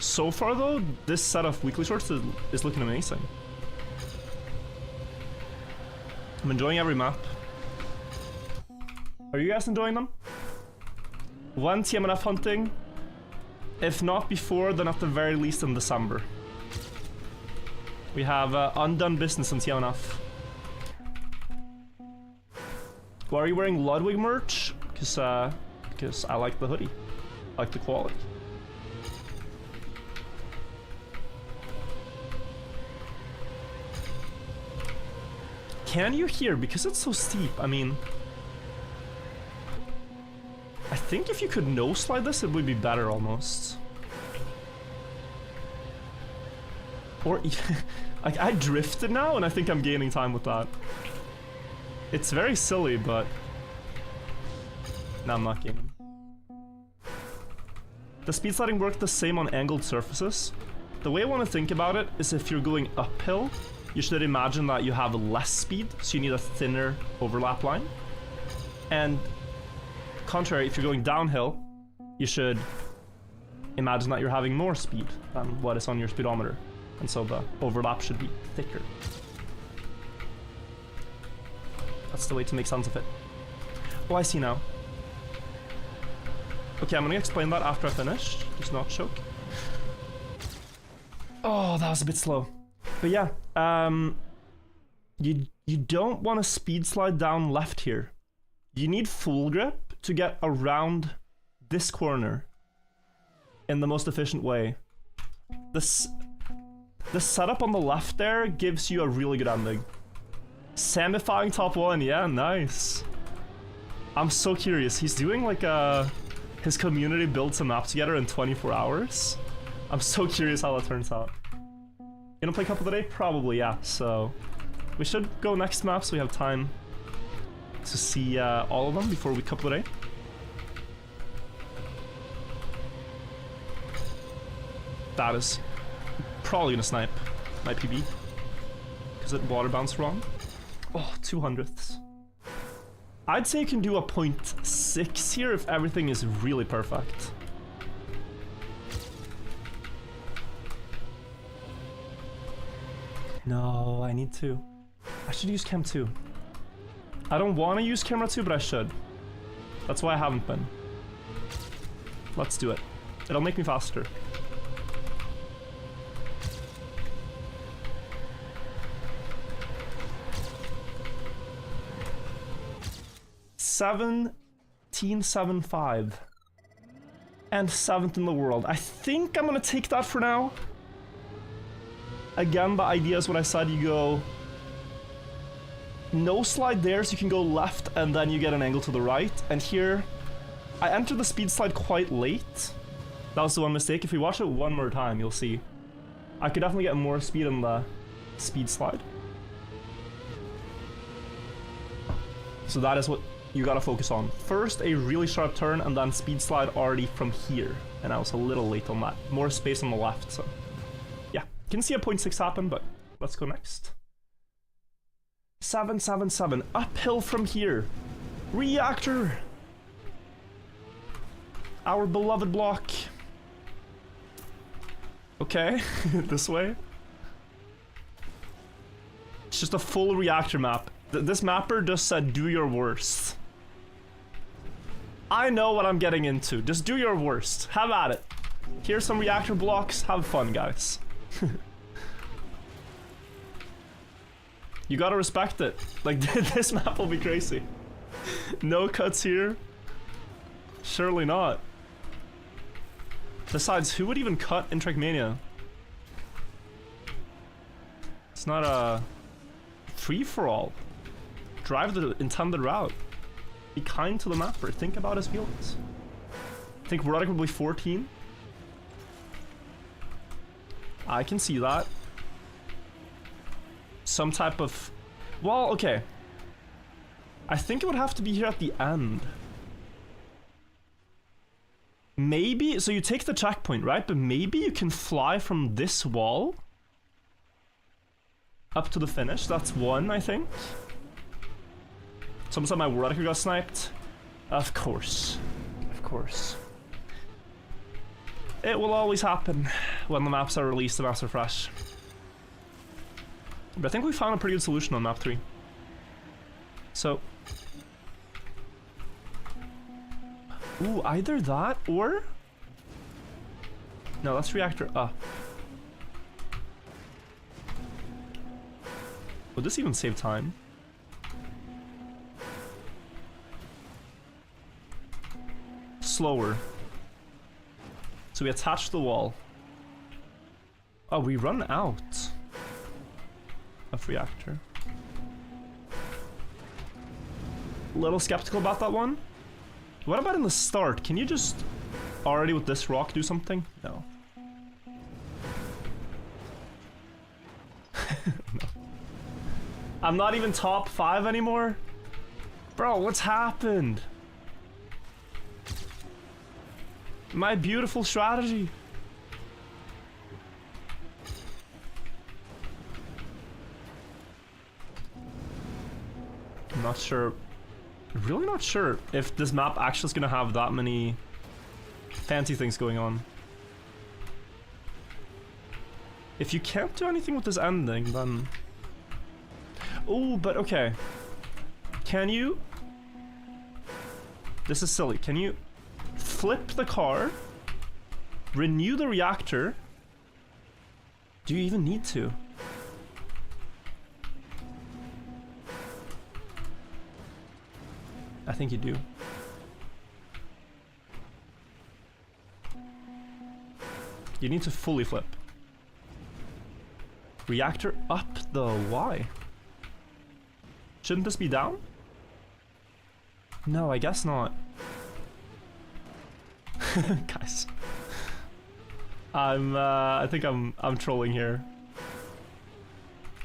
So far though, this set of weekly shorts is looking amazing. I'm enjoying every map. Are you guys enjoying them? When TMNF hunting? If not before, then at the very least in December. We have undone business in TMNF. Why are you wearing Ludwig merch? Because I like the hoodie. I like the quality. Can you hear? Because it's so steep, I mean... I think if you could no-slide this, it would be better almost. Or... like, I drifted now, and I think I'm gaining time with that. It's very silly, but... no, I'm not gaining. Does speed sliding work the same on angled surfaces? The way I want to think about it is if you're going uphill, you should imagine that you have less speed, so you need a thinner overlap line. And contrary, if you're going downhill, you should imagine that you're having more speed than what is on your speedometer. And so the overlap should be thicker. That's the way to make sense of it. Oh, I see now. Okay, I'm gonna explain that after I finish. Just not choke. Oh, that was a bit slow. But yeah, you don't want to speed slide down left here. You need full grip to get around this corner in the most efficient way. The setup on the left there gives you a really good ending. Samifying top 1, yeah, nice. I'm so curious. He's doing like his community builds a map together in 24 hours. I'm so curious how that turns out. Gonna play Cup of the Day? Probably, yeah. So we should go next map so we have time to see all of them before we Cup of the Day. That is probably gonna snipe my PB because it water bounced wrong. Oh, 200ths. I'd say you can do a 0.6 here if everything is really perfect. No, I need to. I should use cam 2. I don't want to use camera 2, but I should. That's why I haven't been. Let's do it. It'll make me faster. $17.75. and 7th in the world. I think I'm gonna take that for now. Again, the idea is what I said, you go no slide there, so you can go left and then you get an angle to the right. And here, I entered the speed slide quite late. That was the one mistake. If we watch it one more time, you'll see. I could definitely get more speed in the speed slide. So that is what you gotta focus on. First, a really sharp turn, and then speed slide already from here. And I was a little late on that. More space on the left, so... yeah, you can see a 0.6 happen, but let's go next. 777, uphill from here. Reactor! Our beloved block. Okay, this way. It's just a full reactor map. This mapper just said, do your worst. I know what I'm getting into. Just do your worst. Have at it. Here's some reactor blocks. Have fun, guys. You gotta respect it. Like, this map will be crazy. No cuts here. Surely not. Besides, who would even cut in Trackmania? It's not a free-for-all. Drive the intended route. Be kind to the mapper. Think about his feelings. I think Roderick will be 14. I can see that. Some type of... well, okay. I think it would have to be here at the end. Maybe... so you take the checkpoint, right? But maybe you can fly from this wall up to the finish. That's one, I think. Someone said my Roderick got sniped. Of course. Of course. It will always happen when the maps are released, the maps are fresh. But I think we found a pretty good solution on map 3. So... ooh, either that or... no, that's reactor up. Would this even save time? Slower. So we attach the wall. Oh, we run out of reactor. A little skeptical about that one. What about in the start? Can you just already with this rock do something? No. No. I'm not even top 5 anymore? Bro, what's happened? My beautiful strategy. I'm not sure. Really not sure if this map actually is gonna have that many fancy things going on. If you can't do anything with this ending, then... oh, but okay. Can you... this is silly. Can you flip the car, renew the reactor? Do you even need to? I think you do. You need to fully flip. Reactor up though, why? Shouldn't this be down? No, I guess not. Guys. I think I'm trolling here.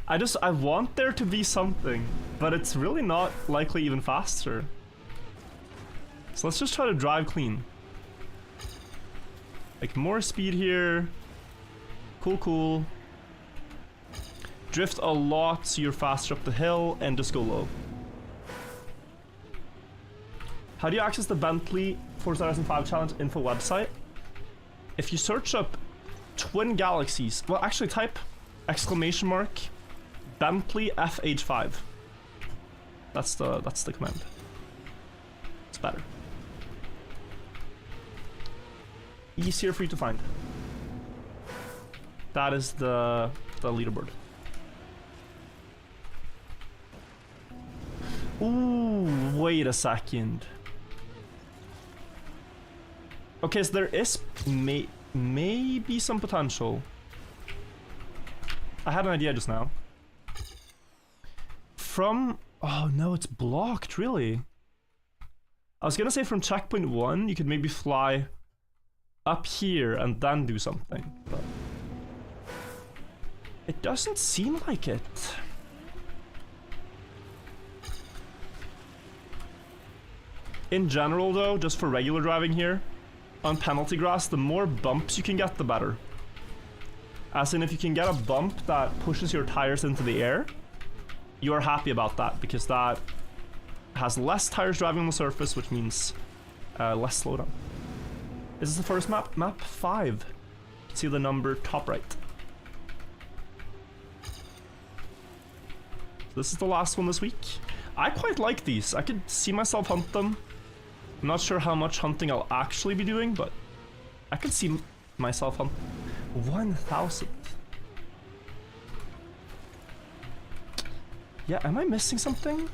I want there to be something, but it's really not likely even faster. So let's just try to drive clean. Like more speed here. Cool, cool. Drift a lot so you're faster up the hill and just go low. How do you access the Bentley 4005 challenge info website? If you search up Twin Galaxies, well actually type exclamation mark Bentley FH5. That's the command. It's better. Easier for you to find. That is the leaderboard. Ooh, wait a second. Okay, so there is maybe some potential. I had an idea just now. From... Oh no, it's blocked, really. I was gonna say from checkpoint 1, you could maybe fly up here and then do something, but... It doesn't seem like it. In general though, just for regular driving here, on penalty grass, the more bumps you can get, the better. As in, if you can get a bump that pushes your tires into the air, you are happy about that, because that has less tires driving on the surface, which means less slowdown. Is this the first map? Map 5. You can see the number top right. This is the last one this week. I quite like these. I could see myself hunt them. I'm not sure how much hunting I'll actually be doing, but I could see myself hunt 1,000. Yeah, am I missing something?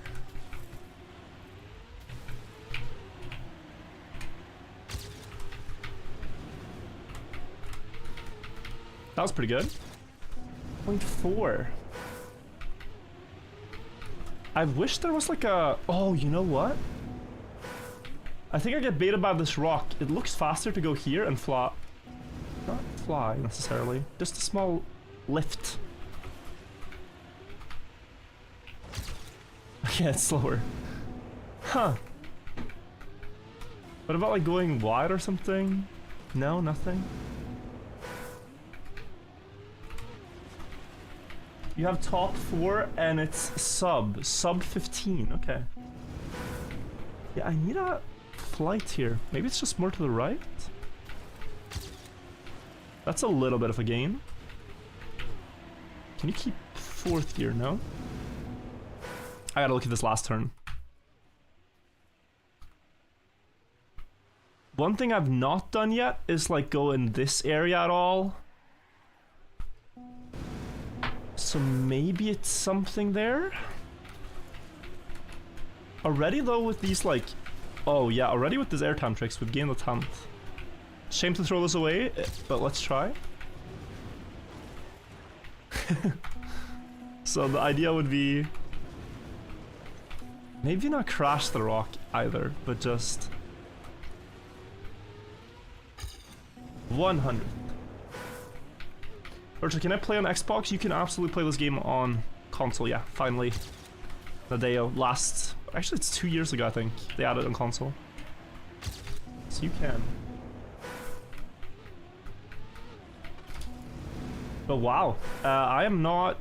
That was pretty good. 0.4. I wish there was like a... Oh, you know what? I think I get baited by this rock. It looks faster to go here and fly. Not fly, necessarily. Just a small lift. Yeah, it's slower. Huh. What about like going wide or something? No, nothing. You have top 4 and it's sub 15, okay. Yeah, I need a flight here. Maybe it's just more to the right? That's a little bit of a gain. Can you keep 4th gear? No? I gotta look at this last turn. One thing I've not done yet is like go in this area at all. So maybe it's something there? Already though with these like... Oh yeah, already with these airtime tricks we've gained a 10th. Shame to throw this away, but let's try. So the idea would be... Maybe not crash the rock either, but just... 100. Virtual, can I play on Xbox? You can absolutely play this game on console, yeah, finally. Nadeo, last... Actually, it's 2 years ago, I think. They added it on console. So you can. But wow, I am not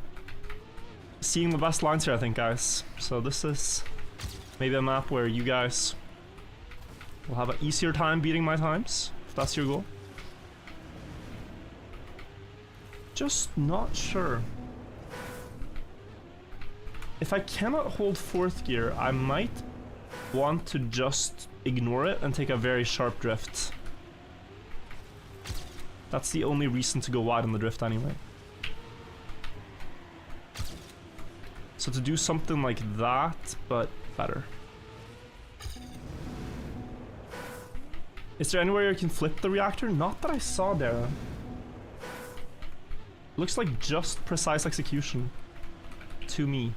seeing the best lines here, I think, guys. So this is maybe a map where you guys will have an easier time beating my times, if that's your goal. Just not sure. If I cannot hold 4th gear, I might want to just ignore it and take a very sharp drift. That's the only reason to go wide on the drift anyway. So to do something like that, but better. Is there anywhere you can flip the reactor? Not that I saw there. Looks like just precise execution. To me.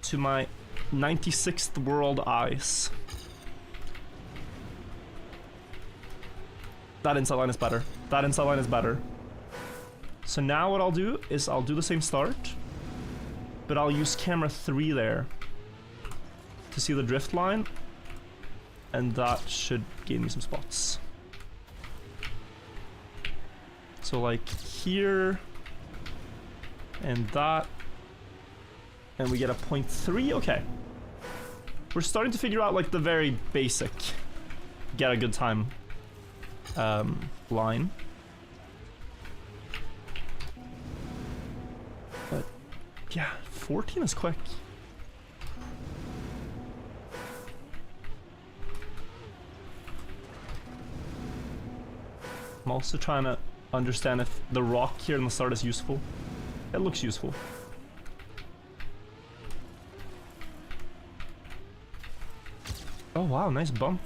To my 96th world eyes. That inside line is better. That inside line is better. So now what I'll do is I'll do the same start, but I'll use camera 3 there to see the drift line, and that should gain me some spots. So like here, and that, and we get a 0.3, okay. We're starting to figure out like the very basic, get a good time line. But yeah, 14 is quick. I'm also trying to understand if the rock here in the start is useful. It looks useful. Oh wow, nice bump.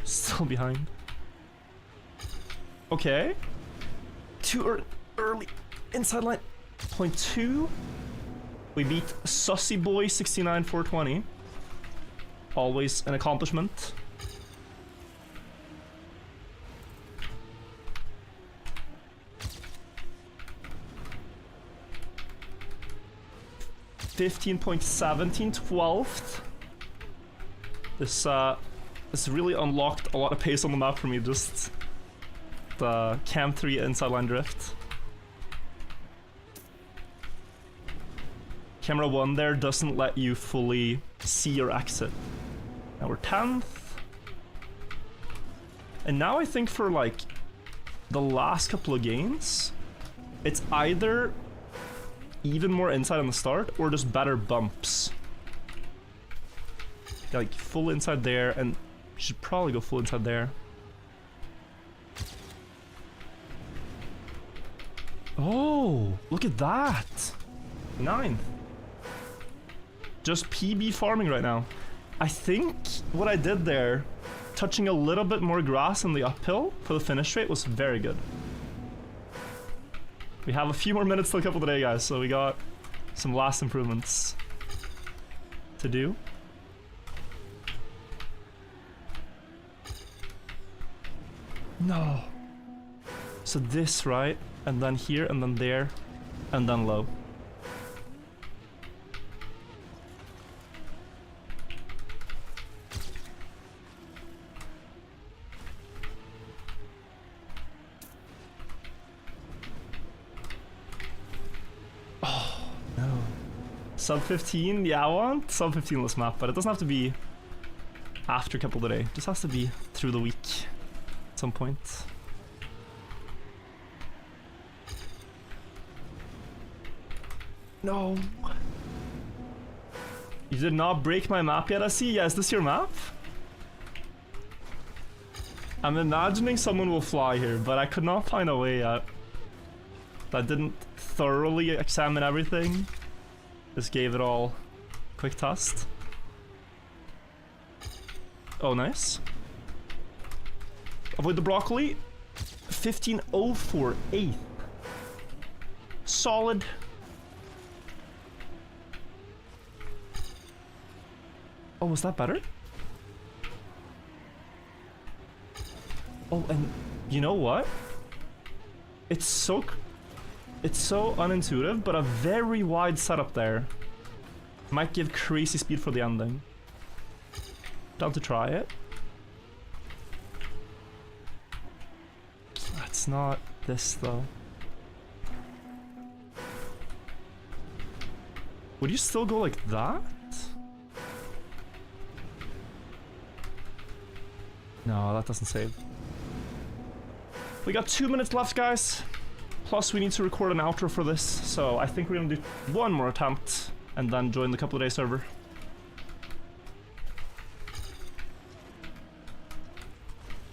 Still behind. Okay. Too early. Inside line. 0.2. We beat Sussy Boy 69-420. Always an accomplishment. (15.17) 12th. This really unlocked a lot of pace on the map for me. Just the Cam 3 inside line drift. Camera 1 there doesn't let you fully see your exit. Now we're 10th. And now I think for like the last couple of games, it's either even more inside on the start or just better bumps. Like full inside there, and you should probably go full inside there. Oh, look at that. 9th. Just PB farming right now. I think what I did there, touching a little bit more grass in the uphill for the finish rate, was very good. We have a few more minutes till couple today, guys, so we got some last improvements to do. No. So this, right? And then here, and then there, and then low. Sub 15, yeah, I want sub 15 less map, but it doesn't have to be after couple today. It just has to be through the week at some point. No. You did not break my map yet, I see. Yeah, is this your map? I'm imagining someone will fly here, but I could not find a way yet. I didn't thoroughly examine everything. Just gave it all a quick test. Oh, nice. Avoid the broccoli. 15.04, 8th. Solid. Oh, was that better? Oh, and you know what? It's so unintuitive, but a very wide setup there might give crazy speed for the ending. Down to try it. It's not this though. Would you still go like that? No, that doesn't save. We got 2 minutes left, guys. Plus, we need to record an outro for this, so I think we're gonna do one more attempt and then join the couple of day server.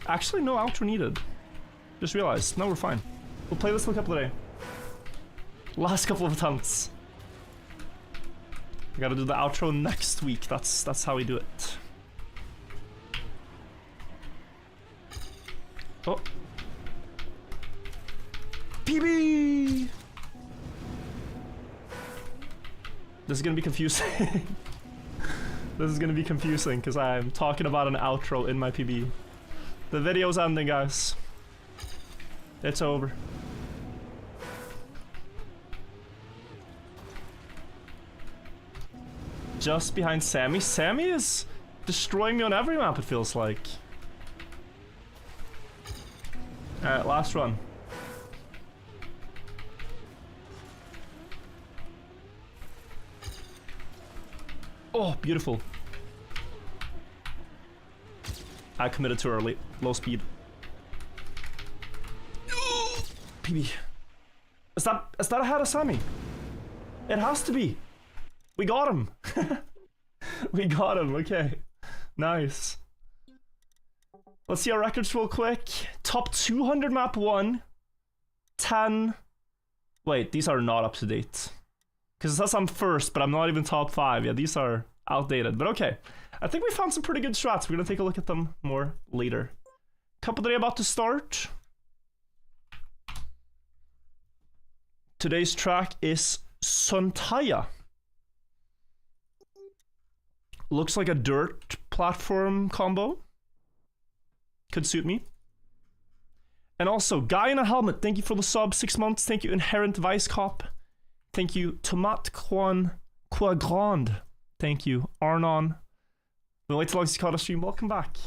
Actually, no outro needed. Just realized. No, we're fine. We'll play this in a couple of days. Last couple of attempts. I gotta do the outro next week. That's how we do it. Oh. PB! This is gonna be confusing. This is gonna be confusing because I'm talking about an outro in my PB. The video's ending, guys. It's over. Just behind Sammy. Sammy is destroying me on every map, it feels like. Alright, last run. Oh, beautiful. I committed too early. Low speed. PB. Is that ahead of Sammy? It has to be. We got him. We got him, okay. Nice. Let's see our records real quick. Top 200 map 1. 10. Wait, these are not up to date. Because it says I'm first, but I'm not even top 5. Yeah, these are outdated, but okay. I think we found some pretty good strats. We're gonna take a look at them more later. Cup of the day about to start. Today's track is Suntaya. Looks like a dirt platform combo. Could suit me. And also, Guy in a Helmet, thank you for the sub, 6 months. Thank you, Inherent Vice Cop. Thank you, Tomat Quagrand. Thank you, Arnon. Been waiting too long since you caught a stream. Welcome back.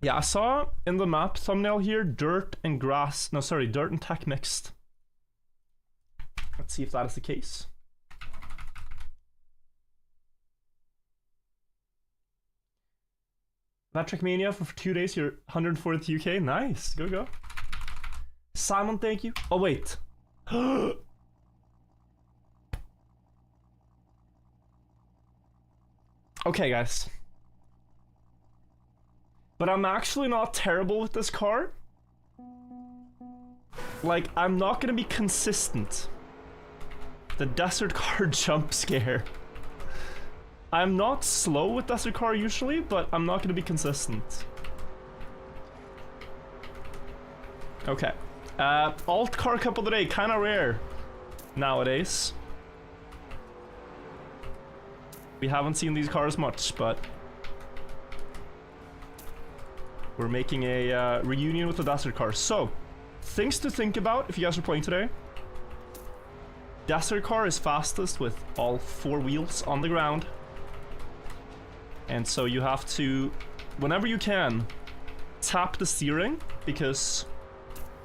Yeah, I saw in the map thumbnail here, dirt and grass. No, sorry, dirt and tech mixed. Let's see if that is the case. Metric Mania for 2 days, you're 140th UK. Nice, go. Simon, thank you. Oh, wait. Okay, guys. But I'm actually not terrible with this car. Like, I'm not gonna be consistent. The Desert Car jump scare. I'm not slow with Desert Car usually, but I'm not gonna be consistent. Okay. Alt car cup of the day, kinda rare nowadays. We haven't seen these cars much, but we're making a reunion with the Desert Car. So, things to think about if you guys are playing today. Desert Car is fastest with all 4 wheels on the ground. And so you have to, whenever you can, tap the steering, because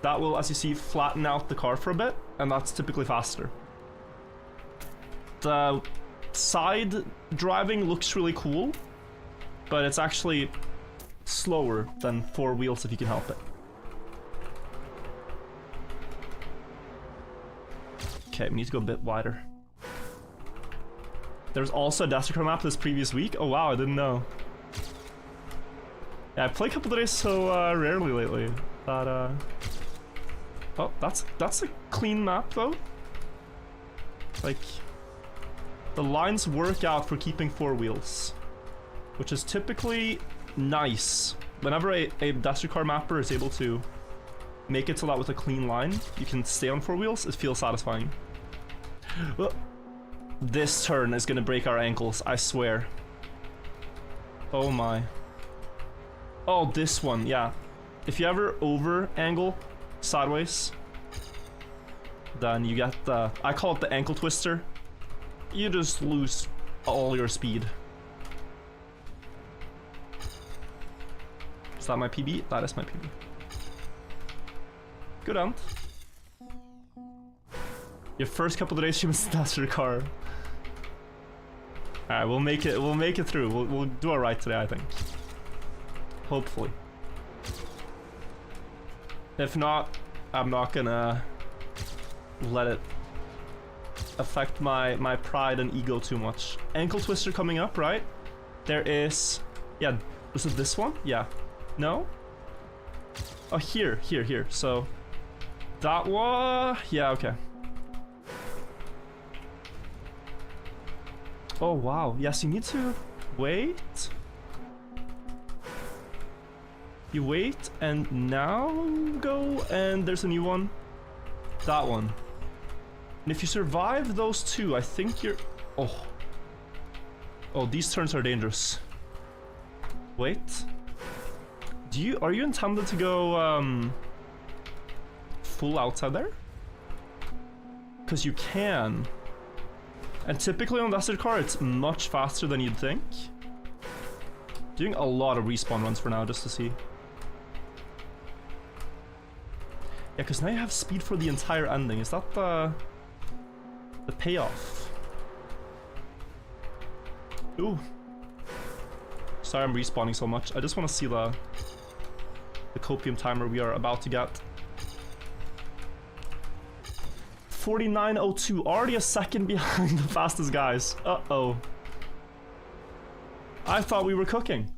that will, as you see, flatten out the car for a bit, and that's typically faster. The side driving looks really cool, but it's actually slower than 4 wheels if you can help it. Okay, we need to go a bit wider. There's also a Desert Car map this previous week. Oh wow, I didn't know. Yeah, I play a couple of days so rarely lately. But oh, that's a clean map though. Like, the lines work out for keeping 4 wheels, which is typically nice. Whenever a Desert Car mapper is able to make it so that with a clean line you can stay on 4 wheels, it feels satisfying. This turn is gonna break our ankles, I swear. Oh my. Oh, this one, yeah. If you ever over angle sideways, then you get the, I call it the ankle twister. You just lose all your speed. Is that my PB? That is my PB. Good on. Your first couple of days stream is Desert Car. Alright, we'll make it through. We'll do alright today, I think. Hopefully. If not, I'm not gonna let it affect my pride and ego too much. Ankle twister coming up, right? There is, yeah, was it this one? Yeah. No? Oh, here. So that was, yeah, okay. Oh wow, yes, you need to wait. You wait and now go, and there's a new one. That one. And if you survive those 2, I think you're, oh. Oh, these turns are dangerous. Wait. Are you intended to go full outside there? Because you can. And typically on Desert Car, it's much faster than you'd think. Doing a lot of respawn runs for now, just to see. Yeah, because now you have speed for the entire ending. Is that the payoff? Ooh. Sorry I'm respawning so much. I just want to see the copium timer we are about to get. 49.02, already a second behind the fastest guys. Uh-oh. I thought we were cooking.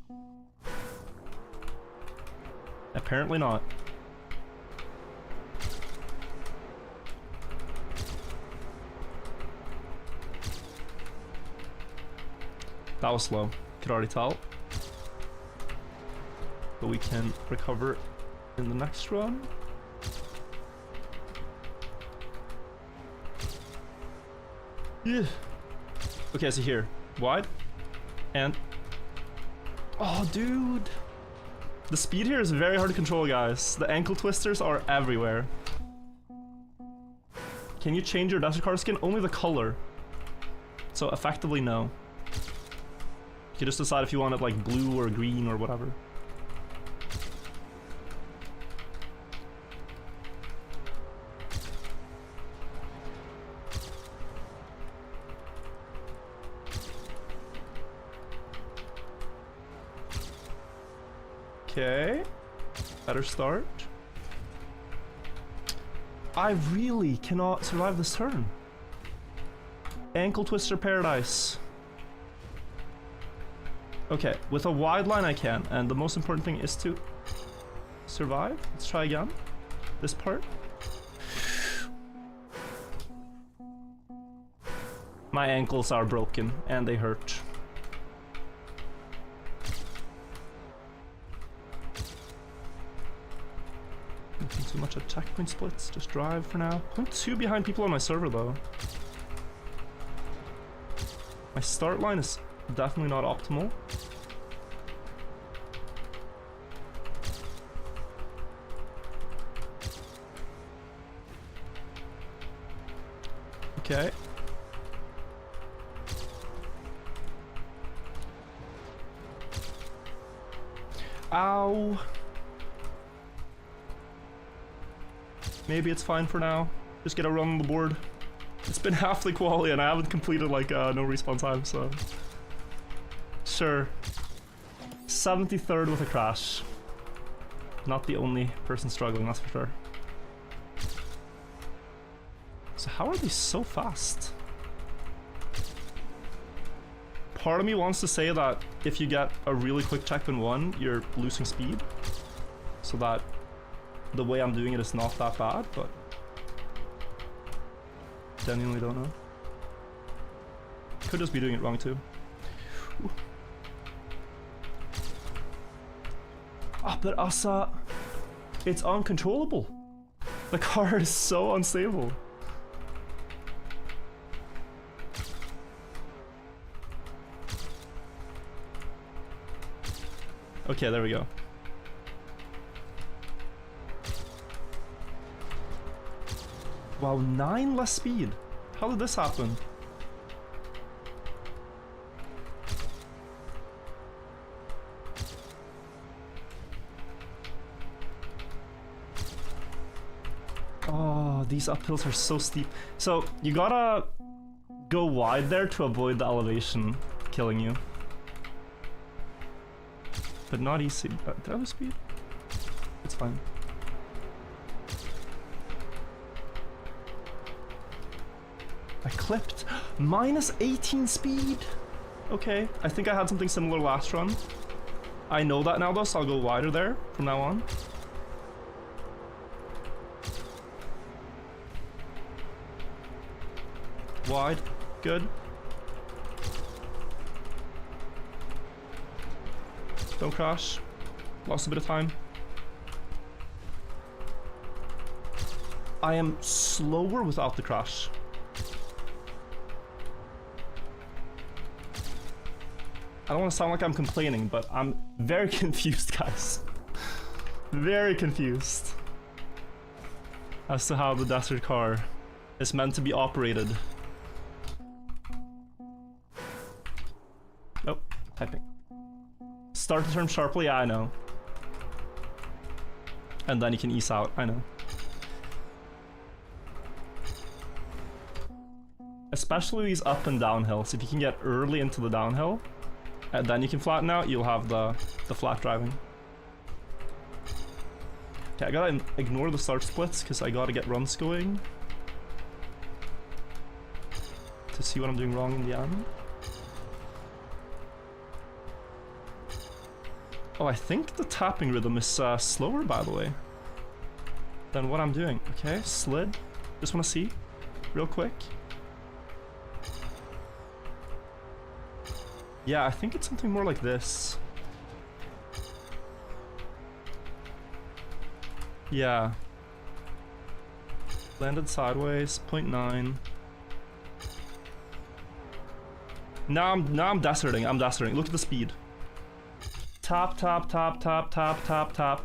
Apparently not. That was slow. Could already tell. But we can recover in the next run. Yeah. Okay, so here. Wide. And... Oh, dude. The speed here is very hard to control, guys. The ankle twisters are everywhere. Can you change your Desert car skin? Only the color. So effectively, no. You can just decide if you want it like blue or green or whatever. Okay. Better start. I really cannot survive this turn. Ankle twister paradise. Okay, with a wide line I can, and the most important thing is to survive. Let's try again. This part. My ankles are broken, and they hurt. Nothing too much at checkpoint splits, just drive for now. I'm 2 behind people on my server though. My start line is definitely not optimal. Okay. Ow. Maybe it's fine for now. Just get a run on the board. It's been half the quality and I haven't completed like no respawn time, so... Sure. 73rd with a crash. Not the only person struggling, that's for sure. So how are these so fast? Part of me wants to say that if you get a really quick checkpoint 1, you're losing speed. So that the way I'm doing it is not that bad, but... Genuinely don't know. Could just be doing it wrong too. Ah, but Asa... It's uncontrollable. The car is so unstable. Okay, there we go. Wow, 9 less speed. How did this happen? Oh, these uphills are so steep. So, you gotta go wide there to avoid the elevation killing you. But not easy. Did I lose speed? It's fine. I clipped. Minus 18 speed. Okay, I think I had something similar last run. I know that now though, so I'll go wider there from now on. Wide. Good. Don't crash. Lost a bit of time. I am slower without the crash. I don't want to sound like I'm complaining, but I'm very confused, guys. Very confused as to how the desert car is meant to be operated. Nope, typing. Start the turn sharply, yeah, I know. And then you can ease out, I know. Especially these up and down hills. If you can get early into the downhill, and then you can flatten out, you'll have the flat driving. Okay, I gotta ignore the start splits because I gotta get runs going to see what I'm doing wrong in the end. Oh, I think the tapping rhythm is slower, by the way, than what I'm doing. Okay, slid. Just wanna see, real quick. Yeah, I think it's something more like this. Yeah. Landed sideways, 0.9. Now I'm deserting. I'm deserting. Look at the speed. Tap, tap, tap, tap, tap, tap, tap.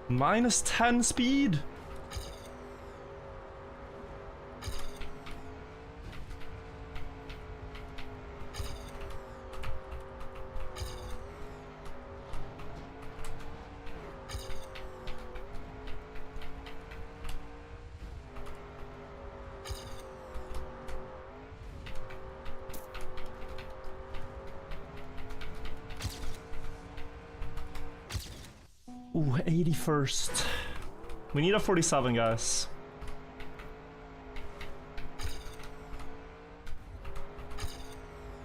Minus 10 speed. Ooh, 81st. We need a 47, guys.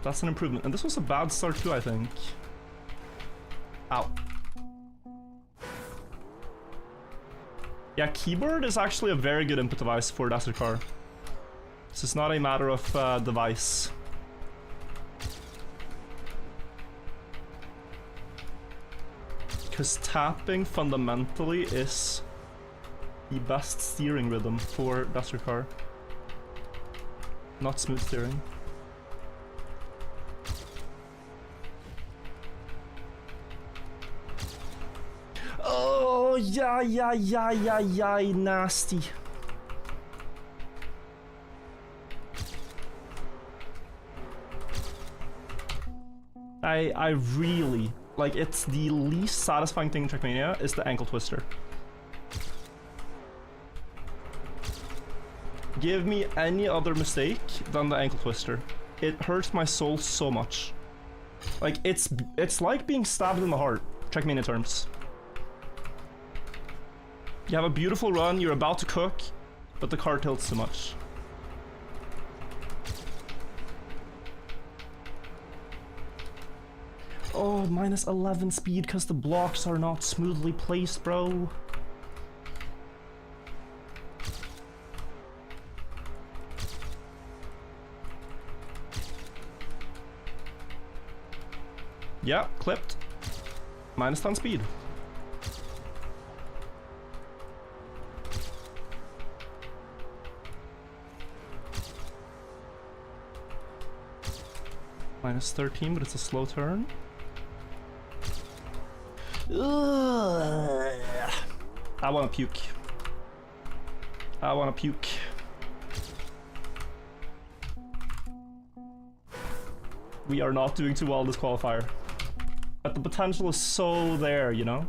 That's an improvement. And this was a bad start too, I think. Ow. Yeah, keyboard is actually a very good input device for Desert Car. This is not a matter of device. Because tapping fundamentally is the best steering rhythm for Desert Car. Not smooth steering. Oh, yeah, nasty. I really... Like, it's the least satisfying thing in Trackmania is the ankle twister. Give me any other mistake than the ankle twister. It hurts my soul so much. Like, it's like being stabbed in the heart, Trackmania terms. You have a beautiful run, you're about to cook, but the car tilts too much. Oh, minus 11 speed because the blocks are not smoothly placed, bro. Yeah, clipped. Minus 10 speed. Minus 13, but it's a slow turn. Ugh. I wanna puke. I wanna puke. We are not doing too well this qualifier. But the potential is so there, you know?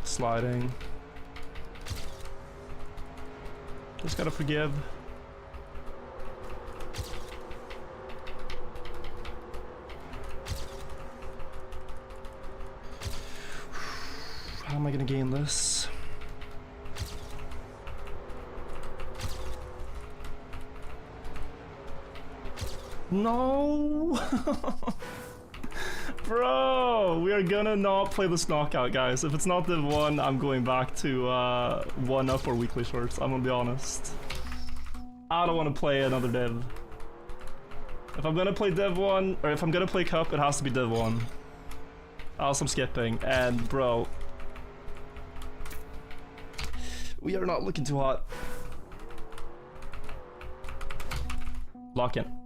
Sliding. Just gotta forgive. How am I gonna gain this? No! Bro, we are gonna not play this knockout, guys. If it's not Div 1, I'm going back to 1-up or weekly shorts, I'm gonna be honest. I don't want to play another Div. If I'm gonna play Div 1, or if I'm gonna play Cup, it has to be Div 1. Else I'm skipping, and bro... We are not looking too hot. Lock in.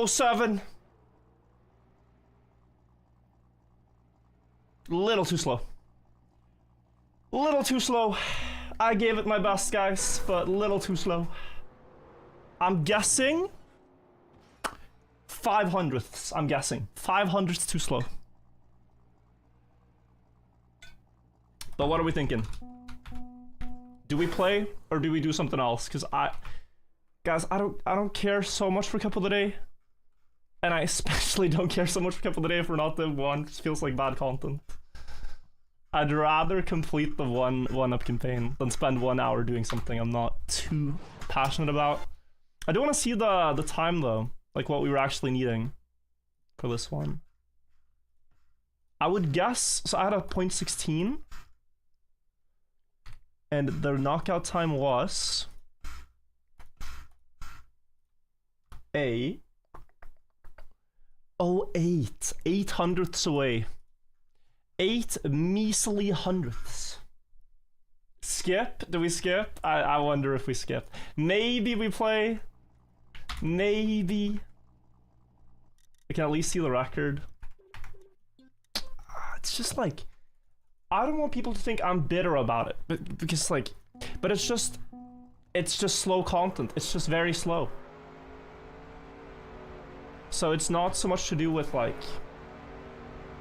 Oh, 7. Little too slow. Little too slow. I gave it my best, guys, but little too slow. I'm guessing 500ths. I'm guessing 500ths too slow. But what are we thinking? Do we play or do we do something else? Because guys, I don't care so much for Cup of the Day, and I especially don't care so much for Cup of the Day if we're not the one. It feels like bad content. I'd rather complete the one-up campaign than spend 1 hour doing something I'm not too passionate about. I do want to see the time though, like what we were actually needing for this one. I would guess, so I had a 0.16, and their knockout time was a 08, 800ths away. 8 measly hundredths. Skip? Do we skip? I wonder if we skip. Maybe we play. Maybe. We can at least see the record. It's just like, I don't want people to think I'm bitter about it, because like, but it's just slow content. It's just very slow. So it's not so much to do with like,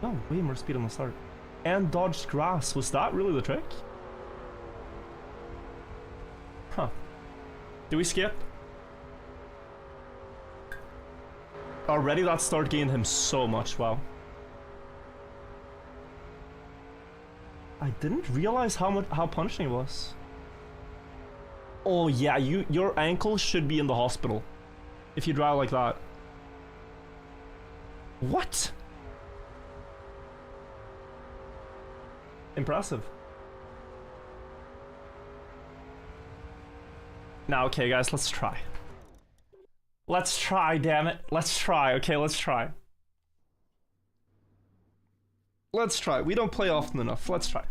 oh, way more speed on the start. And dodged grass. Was that really the trick? Huh. Do we skip? Already that start gained him so much, wow. I didn't realize how punishing it was. Oh yeah, your ankle should be in the hospital if you drive like that. What? Impressive. Now, okay, guys, let's try. Let's try, damn it. Let's try. Okay, let's try. Let's try. We don't play often enough. Let's try.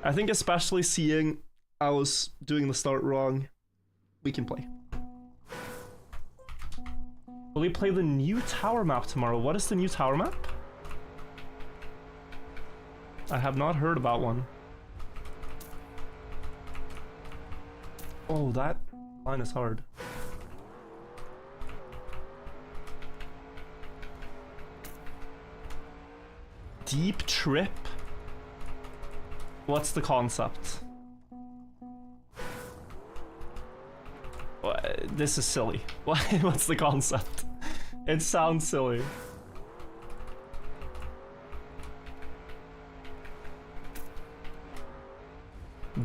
I think especially seeing I was doing the start wrong, we can play. Will we play the new tower map tomorrow? What is the new tower map? I have not heard about one. Oh, that line is hard. Deep trip? What's the concept? This is silly. What's the concept? It sounds silly.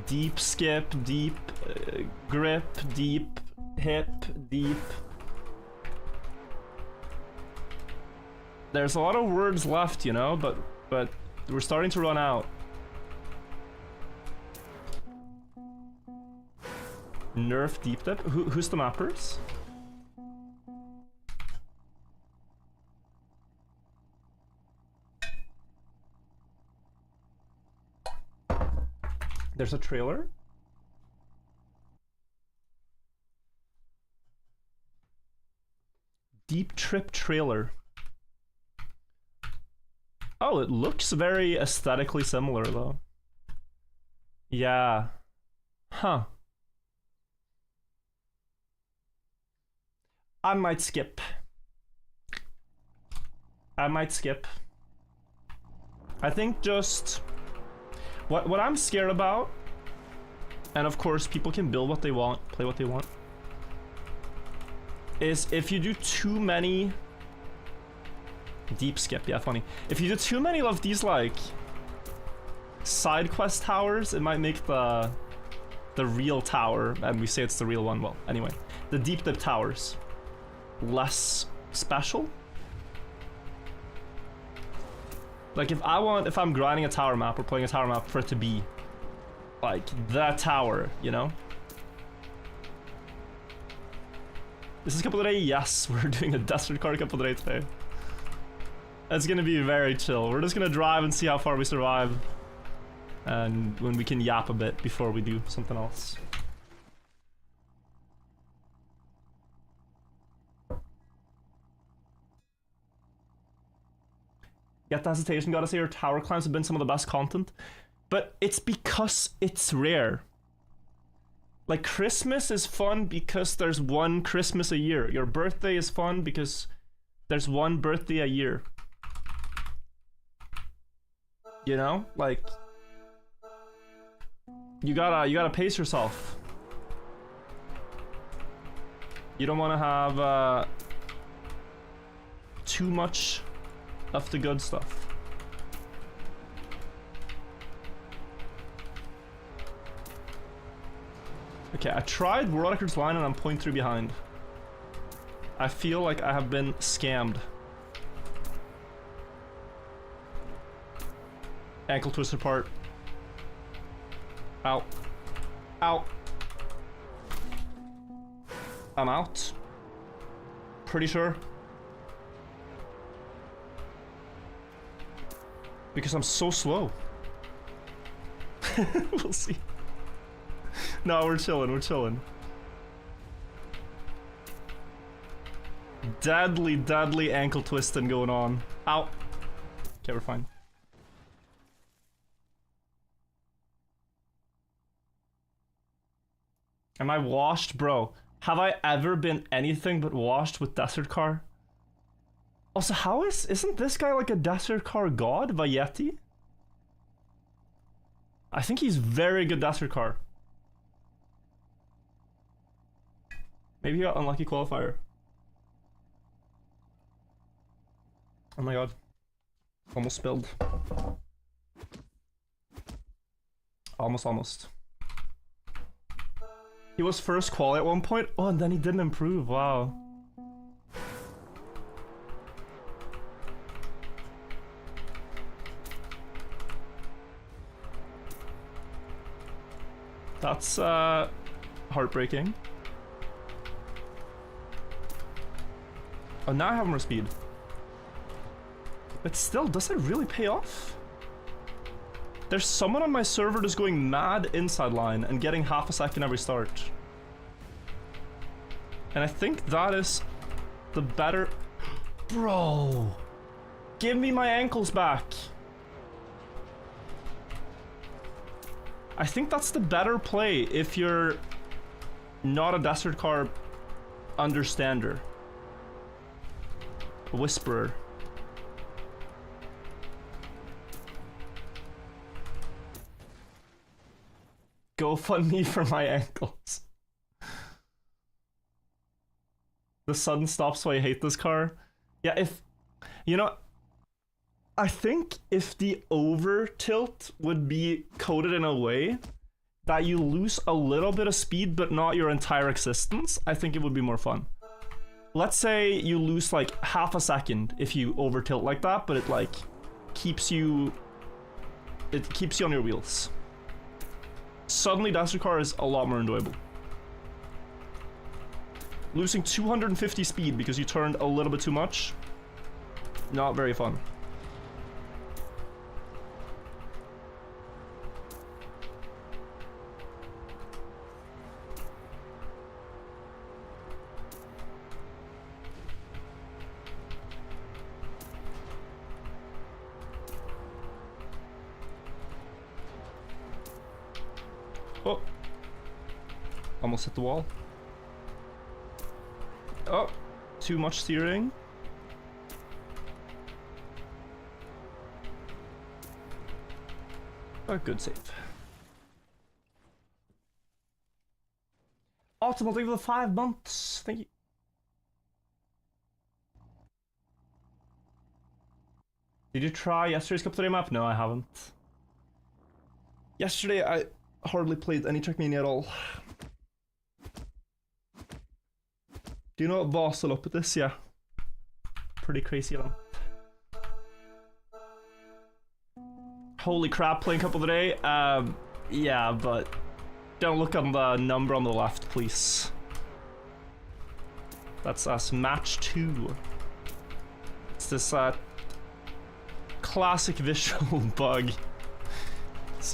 Deep skip, deep grip, deep hip, deep. There's a lot of words left, you know, but we're starting to run out. Nerf deep dip? Who's the mappers? There's a trailer? Deep trip trailer. Oh, it looks very aesthetically similar though. Yeah. Huh. I might skip. I might skip. I think just what I'm scared about, and of course people can build what they want, play what they want, is if you do too many deep skip, yeah, funny. If you do too many of these like side quest towers, it might make the real tower, and we say it's the real one, well, anyway, the deep dip towers less special. Like if I'm grinding a tower map or playing a tower map for it to be like the tower, you know? This is Cup of the Day? Yes, we're doing a desert card Cup of the Day today. It's gonna be very chill. We're just gonna drive and see how far we survive, and when we can yap a bit before we do something else. Get the hesitation, gotta say your tower climbs have been some of the best content. But it's because it's rare. Like, Christmas is fun because there's one Christmas a year. Your birthday is fun because there's one birthday a year. You know? Like, you gotta pace yourself. You don't want to have too much of the good stuff. Okay, I tried World Records line and I'm 0.3 behind. I feel like I have been scammed. Ankle twist apart. Ow. Ow. I'm out. Pretty sure. Because I'm so slow. We'll see. No, we're chilling, we're chilling. Deadly, deadly ankle twisting going on. Ow. Okay, we're fine. Am I washed? Bro, have I ever been anything but washed with Desert Car? Also, isn't this guy like a Desert Car god, Vayeti? I think he's very good Desert Car. Maybe he got unlucky qualifier. Oh my god. Almost spilled. Almost. He was first quali at one point. Oh, and then he didn't improve. Wow. That's heartbreaking. Oh, now I have more speed. But still, does it really pay off? There's someone on my server just going mad inside line and getting half a second every start. And I think that is the better... Bro! Give me my ankles back! I think that's the better play if you're not a Desert Car understander. A whisperer. Go fund me for my ankles. The sun stops, so I hate this car. Yeah, if... You know... I think if the over tilt would be coded in a way that you lose a little bit of speed but not your entire existence, I think it would be more fun. Let's say you lose like half a second if you over tilt like that, but it like keeps you... It keeps you on your wheels. Suddenly Desert Car is a lot more enjoyable. Losing 250 speed because you turned a little bit too much, not very fun. Oh. Almost hit the wall. Oh. Too much steering. A good save. Ultimately for the 5 months. Thank you. Did you try yesterday's Cup 3 map? No, I haven't. Yesterday I hardly played any Trackmania at all. Do you know what Vasaloppet is? Yeah. Pretty crazy event. Holy crap, playing Cup of the Day? Yeah, but don't look on the number on the left, please. That's us, match 2. It's this classic visual bug.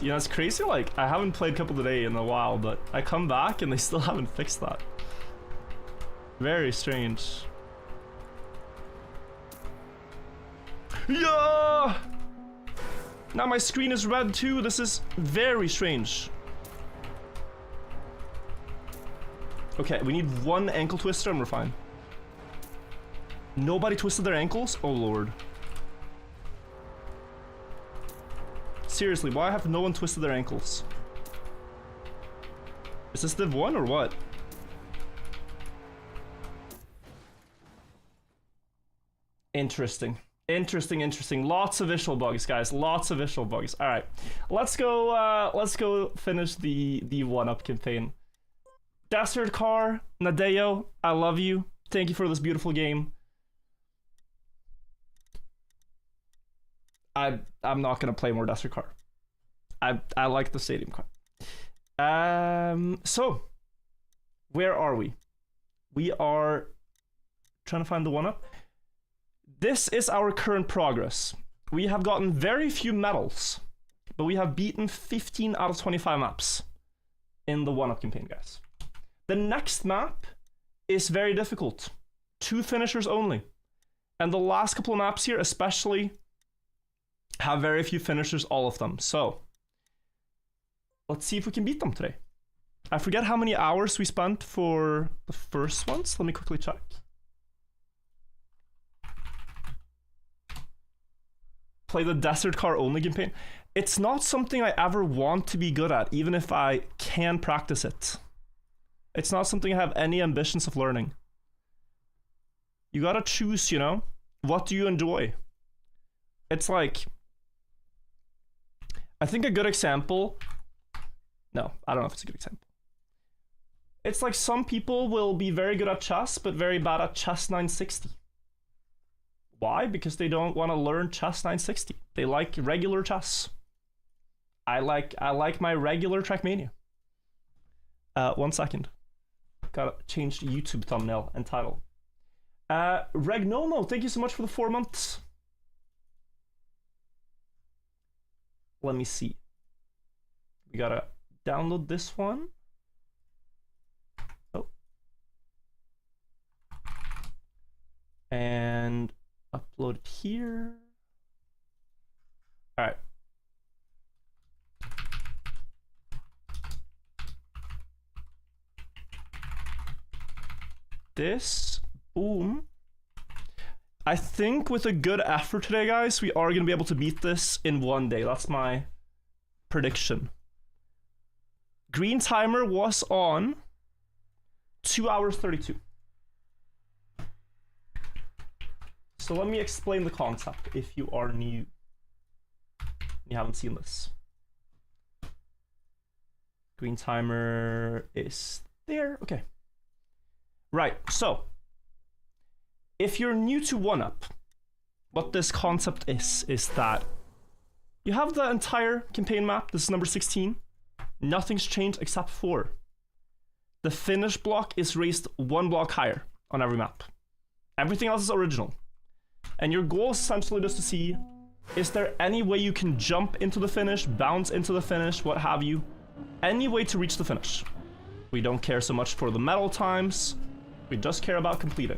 You know, it's crazy, like, I haven't played Cup of the Day in a while, but I come back and they still haven't fixed that. Very strange. Yeah! Now my screen is red too. This is very strange. Okay, we need one ankle twister and we're fine. Nobody twisted their ankles? Oh lord. Seriously, why have no one twisted their ankles? Is this Div 1 or what? Interesting. Interesting. Lots of visual bugs, guys. Lots of visual bugs. Alright. Let's go finish the 1-up campaign. Desert Car, Nadeo, I love you. Thank you for this beautiful game. I'm not gonna play more Desert Car. I like the stadium car. So where are we? We are trying to find the 1-up. This is our current progress. We have gotten very few medals, but we have beaten 15 out of 25 maps in the 1-up campaign, guys. The next map is very difficult. 2 finishers only. And the last couple of maps here especially have very few finishers, all of them. So let's see if we can beat them today. I forget how many hours we spent for the first ones. Let me quickly check. Play the Desert Car only campaign. It's not something I ever want to be good at, even if I can practice it. It's not something I have any ambitions of learning. You gotta choose, you know? What do you enjoy? It's like, I think a good example, no, I don't know if it's a good example. It's like some people will be very good at chess, but very bad at chess 960. Why? Because they don't want to learn chess 960. They like regular chess. I like my regular Trackmania. 1 second. Gotta change the YouTube thumbnail and title. Regnomo, thank you so much for the 4 months. Let me see. We gotta download this one. Oh. And upload it here. All right. This, boom. I think with a good effort today, guys, we are gonna be able to beat this in 1 day. That's my prediction. Green timer was on 2 hours 32. So let me explain the concept if you are new. You haven't seen this. Green timer is there. Okay. Right, so if you're new to 1-up, what this concept is that you have the entire campaign map. This is number 16. Nothing's changed except for the finish block is raised 1 block higher on every map. Everything else is original. And your goal is essentially just to see, is there any way you can jump into the finish, bounce into the finish, what have you? Any way to reach the finish. We don't care so much for the medal times. We just care about completing.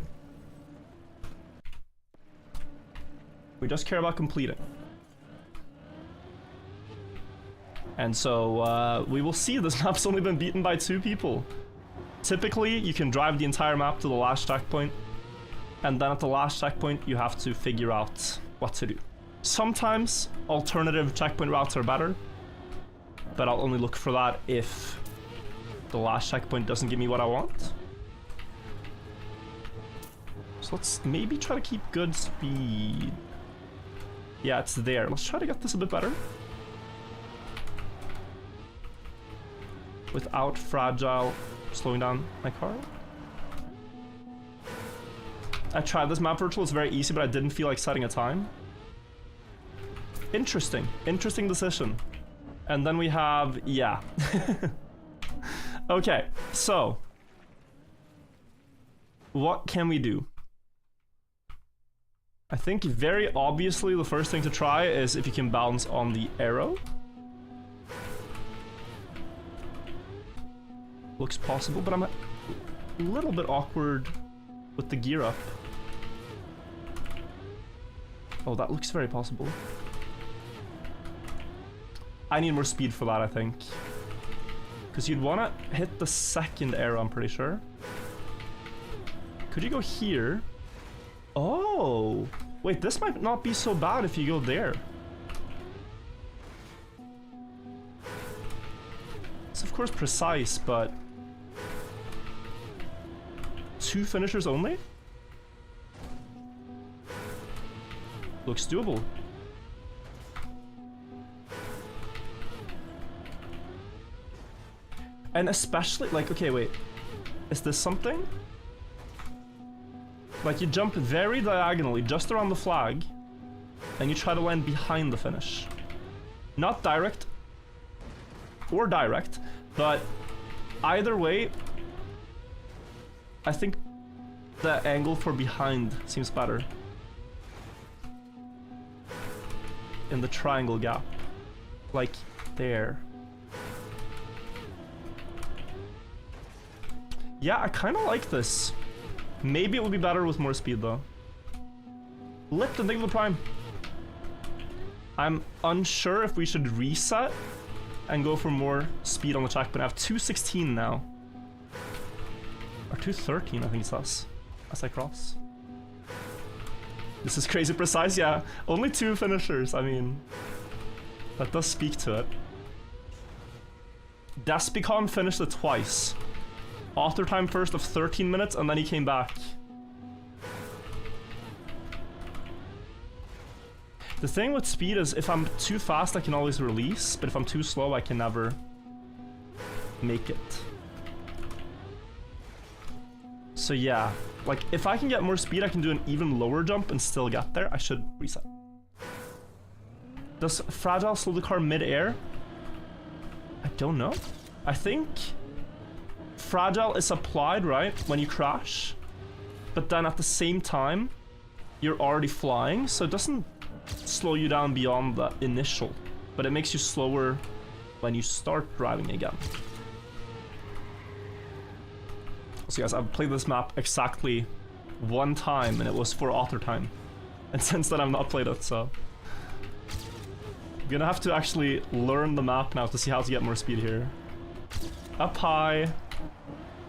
We just care about completing. And so we will see. This map's only been beaten by 2 people. Typically, you can drive the entire map to the last checkpoint, and then at the last checkpoint, you have to figure out what to do. Sometimes alternative checkpoint routes are better, but I'll only look for that if the last checkpoint doesn't give me what I want. So let's maybe try to keep good speed. Yeah, it's there. Let's try to get this a bit better. Without fragile slowing down my car. I tried this map virtual, it's very easy, but I didn't feel like setting a time. Interesting. Interesting decision. And then we have, yeah. Okay, so what can we do? I think very obviously the first thing to try is if you can bounce on the arrow. Looks possible, but I'm a little bit awkward with the gear up. Oh, that looks very possible. I need more speed for that, I think. Because you'd want to hit the second arrow, I'm pretty sure. Could you go here? Oh! Wait, this might not be so bad if you go there. It's of course precise, but... 2 finishers only? Looks doable. And especially, like, okay, wait. Is this something? Like, you jump very diagonally, just around the flag, and you try to land behind the finish. Not direct, or direct, but either way, I think the angle for behind seems better. In the triangle gap. Like, there. Yeah, I kind of like this. Maybe it would be better with more speed, though. Lipton, thank you for the prime. I'm unsure if we should reset and go for more speed on the track, but I have 216 now. Or 213, I think it says, as I cross. This is crazy precise, yeah. Only 2 finishers, I mean... That does speak to it. Despicon finished it twice. Author time first of 13 minutes, and then he came back. The thing with speed is, if I'm too fast, I can always release, but if I'm too slow, I can never make it. So yeah, like, if I can get more speed, I can do an even lower jump and still get there. I should reset. Does Fragile slow the car mid-air? I don't know. I think Fragile is applied, right, when you crash, but then at the same time, you're already flying, so it doesn't slow you down beyond the initial, but it makes you slower when you start driving again. So guys, I've played this map exactly 1 time, and it was for author time. And since then I've not played it, so... I'm gonna have to actually learn the map now to see how to get more speed here. Up high.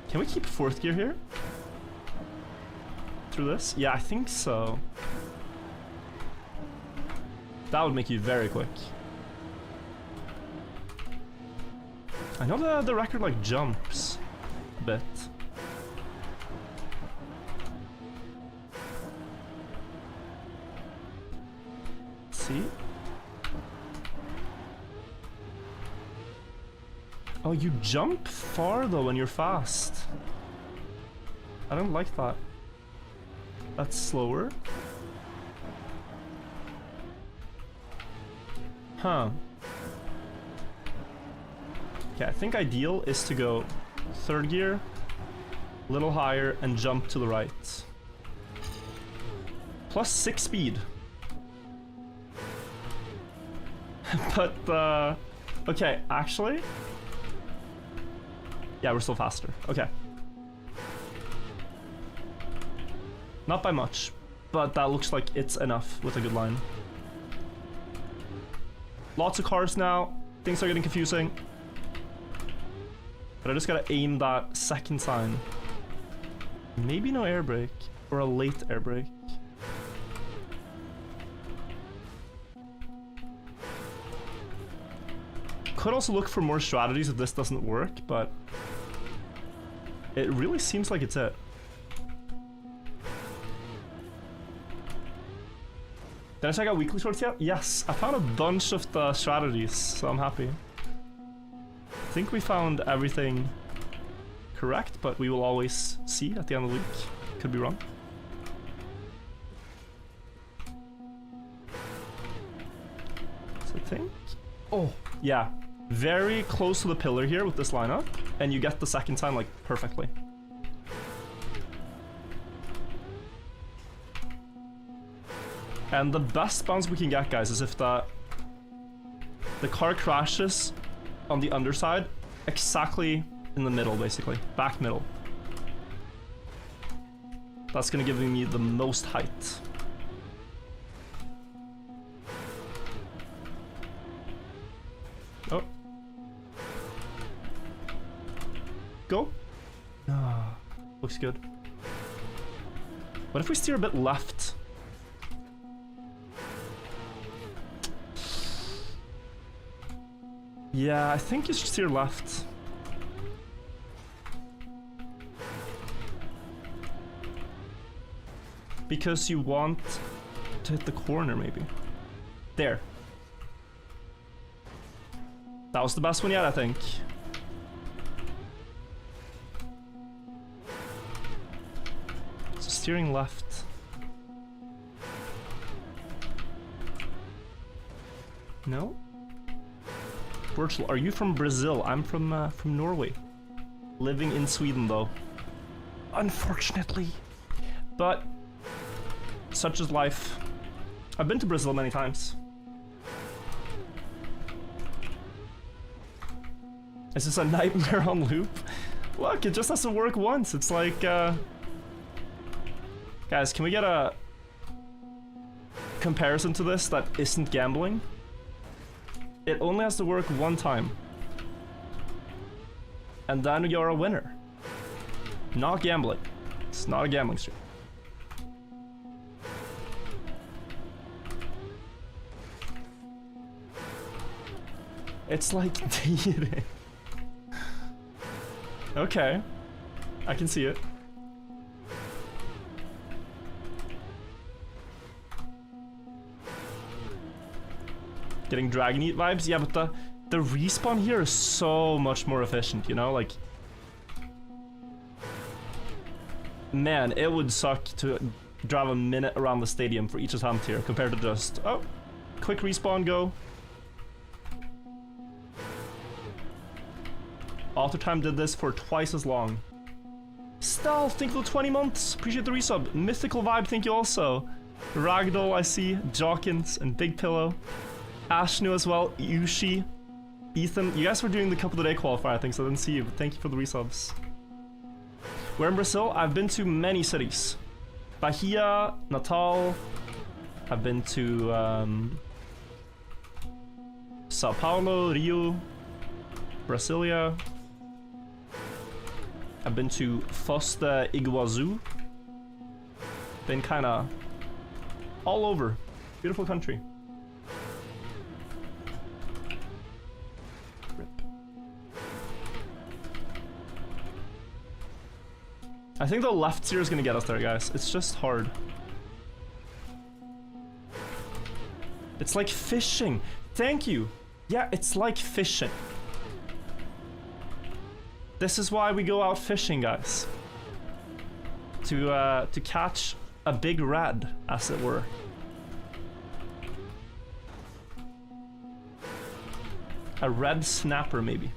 Can we keep 4th gear here? Through this? Yeah, I think so. That would make you very quick. I know the record, like, jumps a bit. See? Oh, you jump far though when you're fast. I don't like that. That's slower. Huh. Okay, I think ideal is to go 3rd gear, a little higher, and jump to the right. Plus 6 speed. But, okay, actually... Yeah, we're still faster. Okay. Not by much, but that looks like it's enough with a good line. Lots of cars now. Things are getting confusing. But I just gotta aim that second sign. Maybe no air brake, or a late air brake. Could also look for more strategies if this doesn't work, but it really seems like it's it. Did I check out weekly shorts yet? Yes, I found a bunch of the strategies, so I'm happy. I think we found everything correct, but we will always see at the end of the week. Could be wrong. So I think... Oh, yeah. Very close to the pillar here with this lineup, and you get the second time, like, perfectly. And the best bounce we can get, guys, is if the car crashes on the underside, exactly in the middle, basically. Back middle. That's gonna give me the most height. Oh. Go. Ah, looks good. What if we steer a bit left? Yeah, I think you should steer left. Because you want to hit the corner, maybe. There. That was the best one yet, I think. So steering left. No? Virtual, are you from Brazil? I'm from Norway. Living in Sweden, though. Unfortunately. But such is life. I've been to Brazil many times. Is this a nightmare on loop? Look, it just has to work once. It's like, guys, can we get a comparison to this that isn't gambling? It only has to work one time. And then you're a winner. Not gambling. It's not a gambling stream. It's like dating. Okay. I can see it. Getting Dragon Eat vibes? Yeah, but the respawn here is so much more efficient, you know? Like... Man, it would suck to drive a minute around the stadium for each attempt here compared to just, oh, quick respawn, go. Author Time did this for twice as long. Stealth, thank you for 20 months. Appreciate the resub. Mythical Vibe, thank you also. Ragdoll, I see. Jawkins and Big Pillow. Ashnu as well. Yushi. Ethan. You guys were doing the Cup of the Day qualifier, I think, so I didn't see you, but thank you for the resubs. Where in Brazil? I've been to many cities. Bahia, Natal. I've been to Sao Paulo, Rio, Brasilia. I've been to Foz do Iguazu. Been kinda all over. Beautiful country. Rip. I think the left steer is gonna get us there, guys. It's just hard. It's like fishing. Thank you. Yeah, it's like fishing. This is why we go out fishing, guys. To catch a big red, as it were. A red snapper, maybe.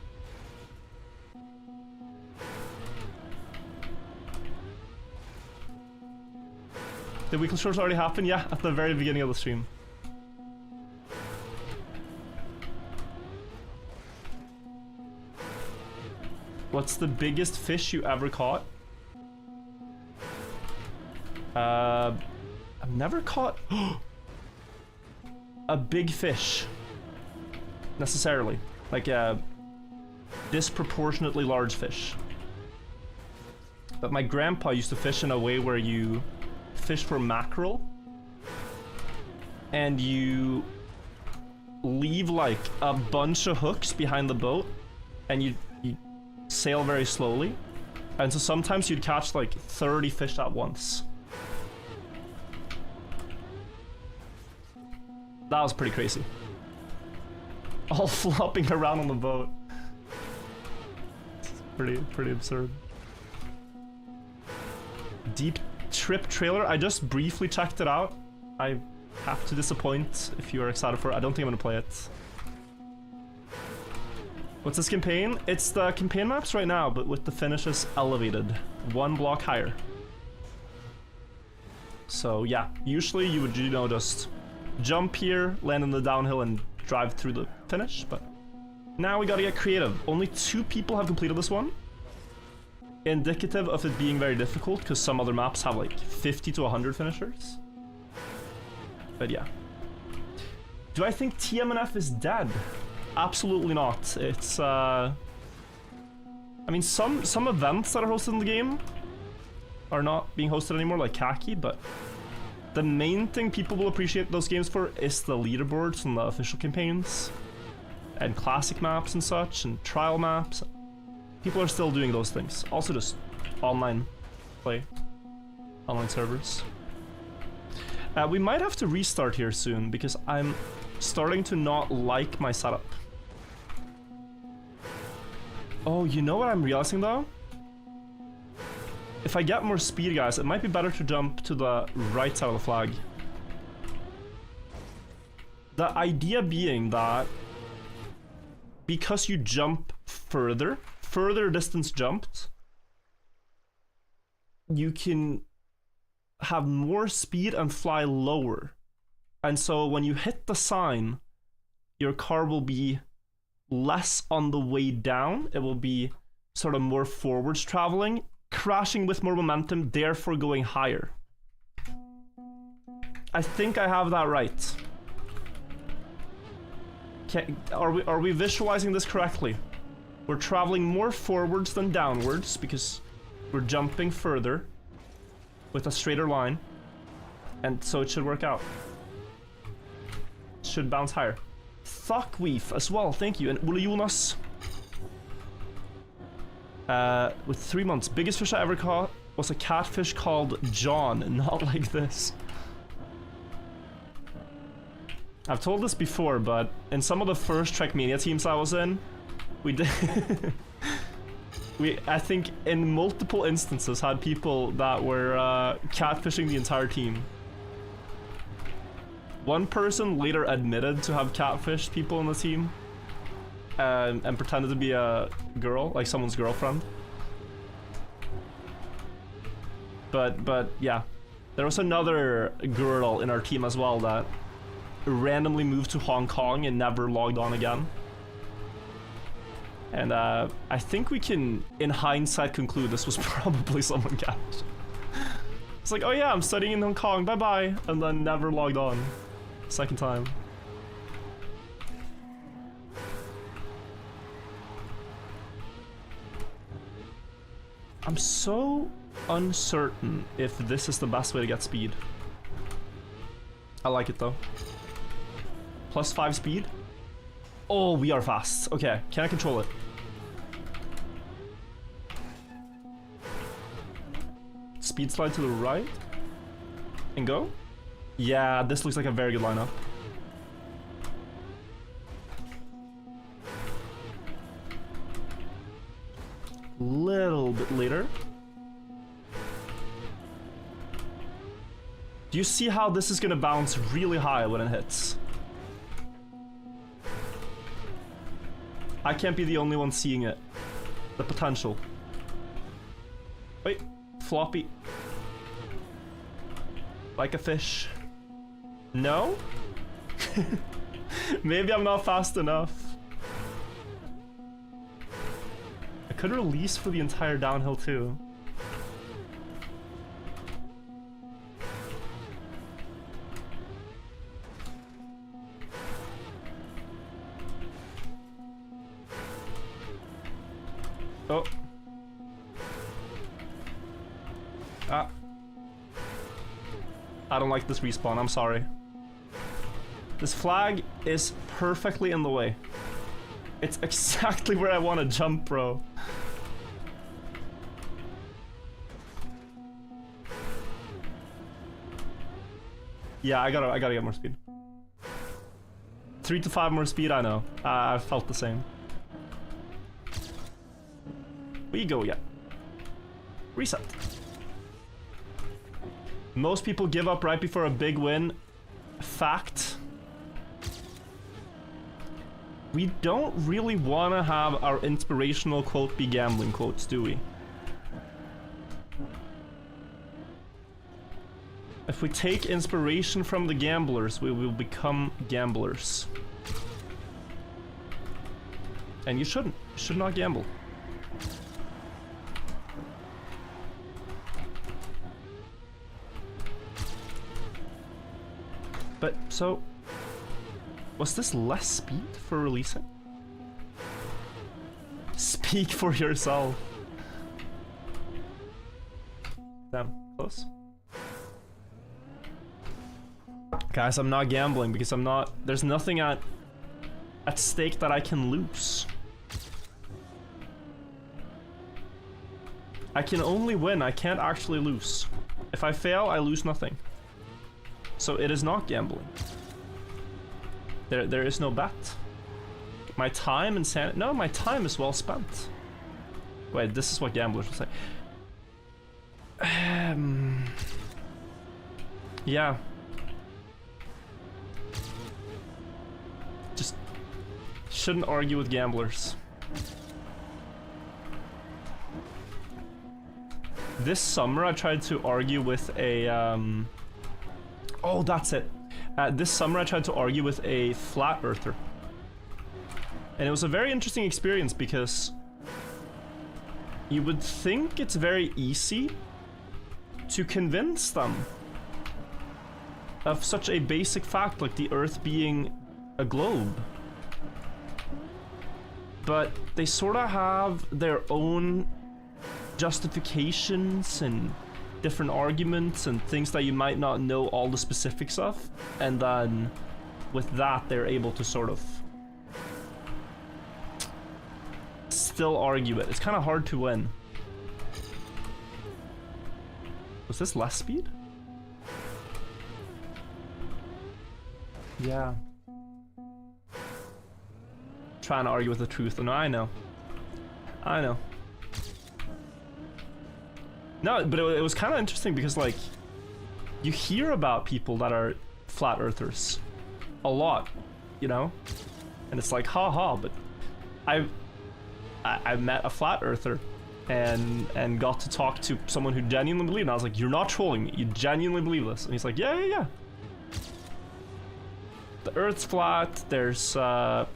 The weekly shorts already happened? Yeah, at the very beginning of the stream. What's the biggest fish you ever caught? I've never caught a big fish. Necessarily. Like a disproportionately large fish. But my grandpa used to fish in a way where you fish for mackerel. And you leave like a bunch of hooks behind the boat. And you sail very slowly, and so sometimes you'd catch like 30 fish at once. That was pretty crazy. All flopping around on the boat. It's pretty absurd. Deep Trip trailer, I just briefly checked it out. I have to disappoint if you are excited for it. I don't think I'm gonna play it. What's this campaign? It's the campaign maps right now, but with the finishes elevated. One block higher. So yeah, usually you would, you know, just jump here, land in the downhill, and drive through the finish, but now we gotta get creative. Only 2 people have completed this one. Indicative of it being very difficult, because some other maps have like 50 to 100 finishers. But yeah. Do I think TMNF is dead? Absolutely not. It's I mean, some events that are hosted in the game are not being hosted anymore, like Kaki, but the main thing people will appreciate those games for is the leaderboards and the official campaigns and classic maps and such and trial maps. People are still doing those things. Also just online play, online servers. We might have to restart here soon because I'm starting to not like my setup. Oh, you know what I'm realizing though? If I get more speed, guys, it might be better to jump to the right side of the flag. The idea being that because you jump further distance jumped, you can have more speed and fly lower. And so when you hit the sign, your car will be less on the way down. It will be sort of more forwards traveling, crashing with more momentum, therefore going higher. I think I have that right. Are we visualizing this correctly? We're traveling more forwards than downwards because we're jumping further with a straighter line, and so it should work out. It should bounce higher. Thuckweef as well, thank you. And Ole Jonas with 3 months. Biggest fish I ever caught was a catfish called John, not like this. I've told this before, but in some of the first Trackmania teams I was in, we did I think in multiple instances had people that were catfishing the entire team. One person later admitted to have catfished people in the team and pretended to be a girl, like someone's girlfriend. But yeah, there was another girl in our team as well that randomly moved to Hong Kong and never logged on again. And I think we can, in hindsight, conclude this was probably someone catfished. It's like, oh yeah, I'm studying in Hong Kong, bye-bye, and then never logged on. Second time. I'm so uncertain if this is the best way to get speed. I like it though. +5 speed. Oh, we are fast. Okay, can I control it? Speed slide to the right. And go? Yeah, this looks like a very good lineup. Little bit later. Do you see how this is gonna bounce really high when it hits? I can't be the only one seeing it. The potential. Wait, floppy. Like a fish. No? Maybe I'm not fast enough. I could release for the entire downhill too. Oh. Ah. I don't like this respawn, I'm sorry. This flag is perfectly in the way. It's exactly where I want to jump, bro. Yeah, I gotta get more speed. 3 to 5 more speed, I know. I felt the same. We go, yeah. Reset. Most people give up right before a big win. Fact. We don't really want to have our inspirational quote be gambling quotes, do we? If we take inspiration from the gamblers, we will become gamblers. And you shouldn't. You should not gamble. But, so... was this less speed for releasing? Speak for yourself. Damn, close. Guys, I'm not gambling because I'm not... There's nothing at stake that I can lose. I can only win, I can't actually lose. If I fail, I lose nothing. So it is not gambling. There is no bet. My time and sanity... No, my time is well spent. Wait, this is what gamblers will say. Yeah. Just shouldn't argue with gamblers. This summer I tried to argue with a oh, that's it. This summer I tried to argue with a flat earther. And it was a very interesting experience because you would think it's very easy to convince them of such a basic fact like the Earth being a globe. But they sort of have their own justifications and different arguments and things that you might not know all the specifics of, and then with that they're able to sort of still argue it. It's kind of hard to win. Was this less speed? Yeah. Trying to argue with the truth. No, I know. I know. No, but it was kind of interesting because, like, you hear about people that are flat earthers a lot, you know? And it's like, haha, but I met a flat earther and got to talk to someone who genuinely believed, and I was like, you're not trolling me, you genuinely believe this. And he's like, yeah. The Earth's flat, there's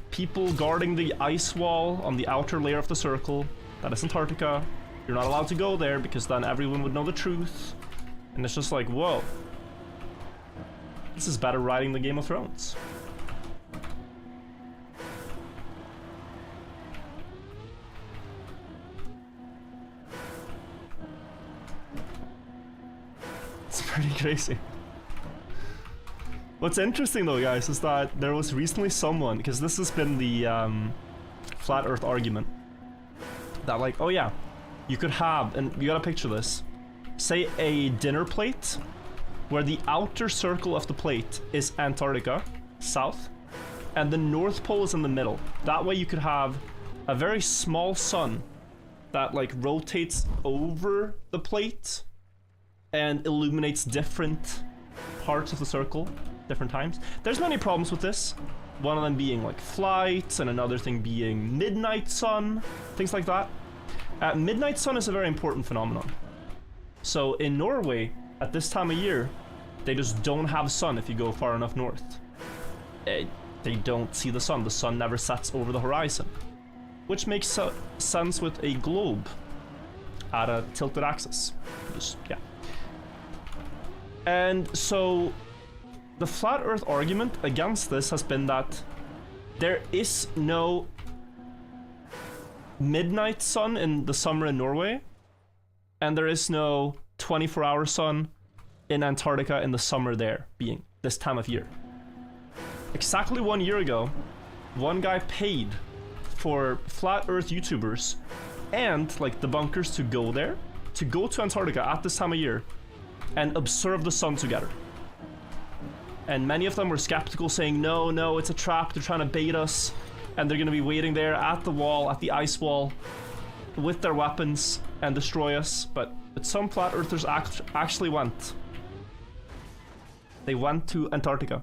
people guarding the ice wall on the outer layer of the circle. That is Antarctica. You're not allowed to go there because then everyone would know the truth. And it's just like, whoa. This is better writing the Game of Thrones. It's pretty crazy. What's interesting though, guys, is that there was recently someone, because this has been the flat earth argument, that like, oh yeah, you could have, and you gotta picture this, say a dinner plate where the outer circle of the plate is Antarctica, south, and the North Pole is in the middle. That way you could have a very small sun that like rotates over the plate and illuminates different parts of the circle, different times. There's many problems with this. One of them being like flights, and another thing being midnight sun, things like that. Midnight sun is a very important phenomenon. So in Norway, at this time of year, they just don't have sun if you go far enough north. They don't see the sun. The sun never sets over the horizon. Which makes sense with a globe at a tilted axis. Just, yeah. And so the flat earth argument against this has been that there is no midnight sun in the summer in Norway, and there is no 24-hour sun in Antarctica in the summer there, being this time of year. Exactly 1 year ago, one guy paid for flat earth YouTubers and like debunkers to go there, to go to Antarctica at this time of year and observe the sun together. And many of them were skeptical, saying, no, it's a trap, they're trying to bait us, and they're gonna be waiting there at the wall, at the ice wall, with their weapons and destroy us. But some flat earthers actually went. They went to Antarctica.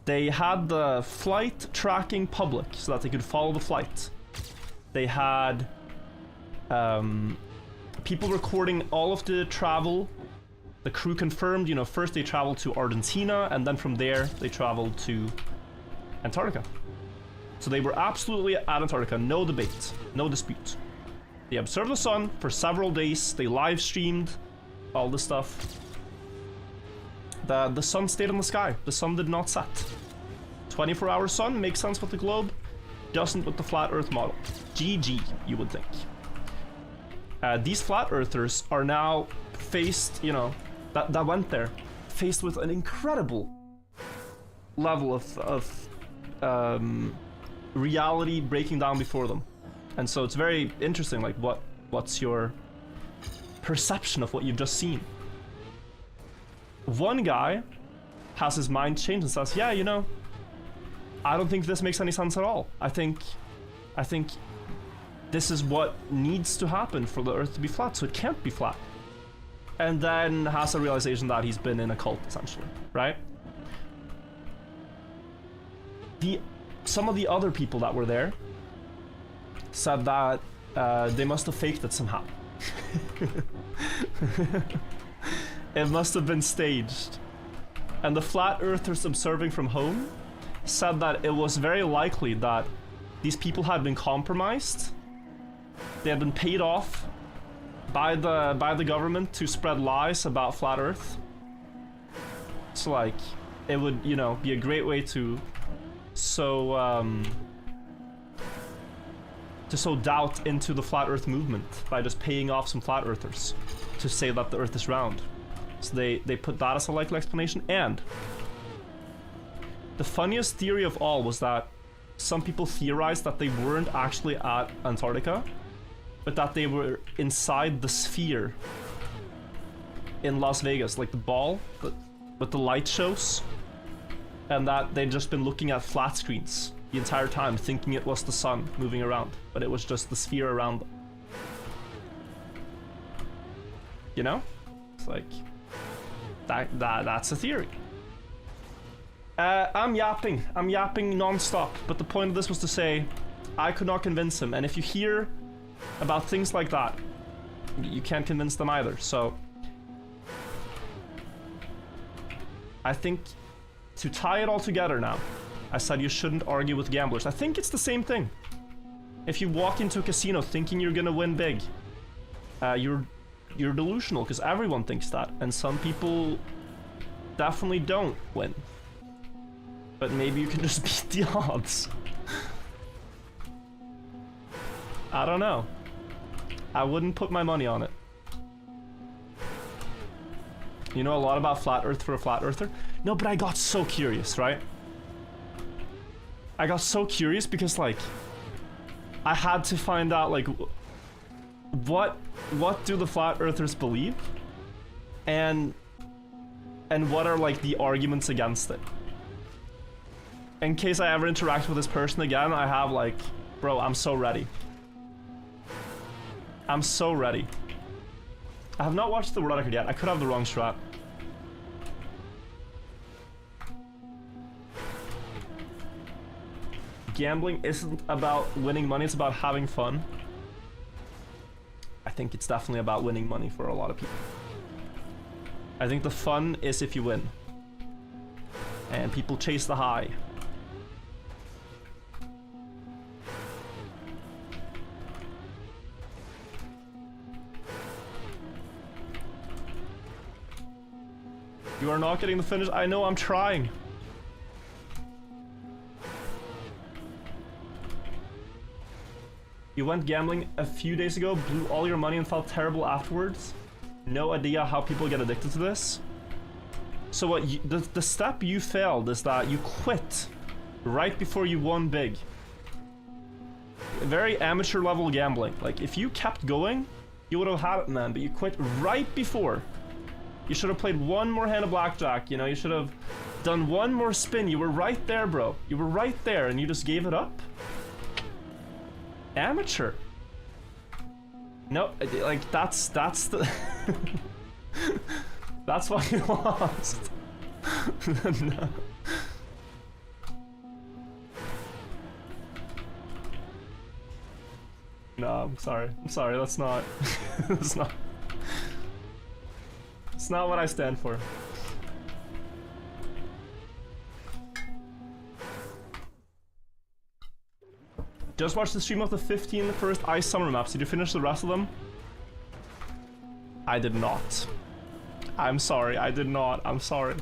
They had the flight tracking public so that they could follow the flight. They had people recording all of the travel. The crew confirmed, you know, first they traveled to Argentina, and then from there they traveled to Antarctica. So they were absolutely at Antarctica, no debate, no dispute. They observed the sun for several days, they live streamed all this stuff. The sun stayed in the sky, the sun did not set. 24-hour sun makes sense with the globe. Doesn't with the flat Earth model. GG, you would think. These flat earthers are now faced, you know, that went there, faced with an incredible level of reality breaking down before them. And so it's very interesting, like, what's your perception of what you've just seen? One guy has his mind changed and says, yeah, you know, I don't think this makes any sense at all. I think this is what needs to happen for the Earth to be flat, so it can't be flat. And then has a realization that he's been in a cult, essentially, right? Some of the other people that were there said that they must have faked it somehow. It must have been staged. And the flat earthers observing from home said that it was very likely that these people had been compromised. They had been paid off by the government to spread lies about flat Earth. So like, it would, you know, be a great way to sow doubt into the flat Earth movement by just paying off some flat earthers to say that the Earth is round. So they put that as a likely explanation. And the funniest theory of all was that some people theorized that they weren't actually at Antarctica, but that they were inside the sphere in Las Vegas, like the ball with the light shows, and that they'd just been looking at flat screens the entire time, thinking it was the sun moving around, but it was just the sphere around them. You know? It's like, that's a theory. I'm yapping non-stop, but the point of this was to say I could not convince him, and if you hear about things like that, you can't convince them either. So I think to tie it all together now, I said you shouldn't argue with gamblers. I think it's the same thing. If you walk into a casino thinking you're gonna win big, you're delusional, because everyone thinks that, and some people definitely don't win. But maybe you can just beat the odds. I don't know. I wouldn't put my money on it. You know a lot about flat Earth for a flat earther? No, but I got so curious, right? I got so curious because, like, I had to find out, like, what do the flat earthers believe? And what are, like, the arguments against it? In case I ever interact with this person again, I have, like, bro, I'm so ready. I'm so ready. I have not watched the World Record yet. I could have the wrong strat. Gambling isn't about winning money, it's about having fun. I think it's definitely about winning money for a lot of people. I think the fun is if you win. And people chase the high. You are not getting the finish. I know, I'm trying. You went gambling a few days ago, blew all your money and felt terrible afterwards. No idea how people get addicted to this. So what the step you failed is that you quit right before you won big. Very amateur level gambling. Like, if you kept going, you would have had it, man, but you quit right before. You should have played one more hand of blackjack, you know, you should have done one more spin. You were right there, bro. You were right there and you just gave it up? Amateur. No, like, that's the... That's why you lost. No. No, I'm sorry. I'm sorry, that's not... That's not... It's not what I stand for. Just watched the stream of the 15 first Ice Summer maps. Did you finish the rest of them? I did not. I'm sorry, I did not. I'm sorry.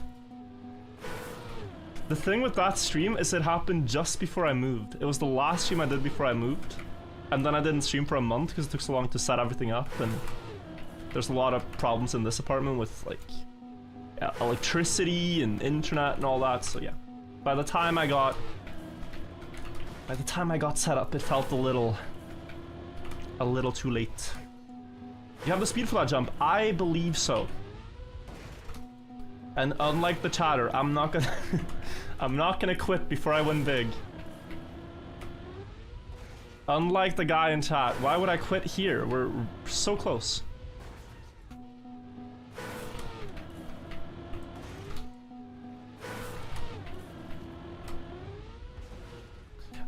The thing with that stream is it happened just before I moved. It was the last stream I did before I moved. And then I didn't stream for a month because it took so long to set everything up, and there's a lot of problems in this apartment with like electricity and internet and all that, so yeah. By the time I got set up, it felt a little too late. You have the speed for that jump? I believe so. And unlike the chatter, I'm not gonna I'm not gonna quit before I win big. Unlike the guy in chat, why would I quit here? We're so close.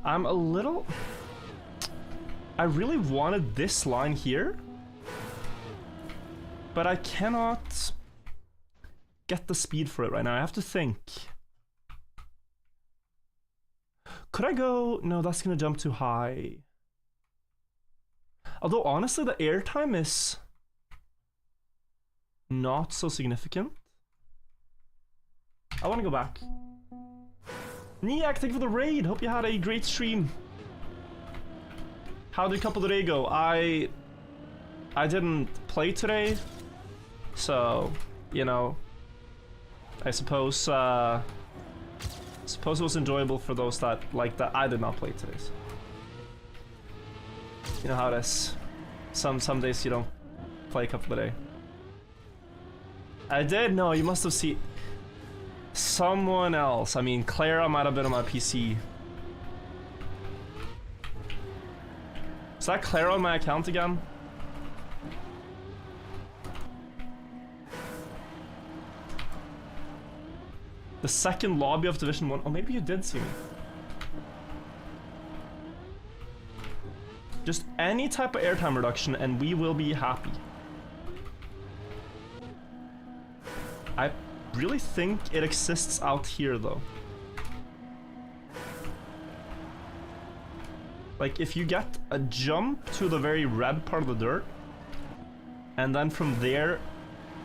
I'm a little... I really wanted this line here, but I cannot get the speed for it right now. I have to think. Could I go... No, that's gonna jump too high. Although, honestly, the airtime is not so significant. I want to go back. Niak, thank you for the raid. Hope you had a great stream. How did Couple Today go? I didn't play today, so, you know, I suppose it was enjoyable for those that like that. I did not play today. So. You know how it is. Some days you don't play a Couple Today. I did? No, you must have seen someone else. I mean, Clara might have been on my PC. Is that Clara on my account again? The second lobby of Division 1. Oh, maybe you did see me. Just any type of airtime reduction and we will be happy. I really think it exists out here though. Like if you get a jump to the very red part of the dirt, and then from there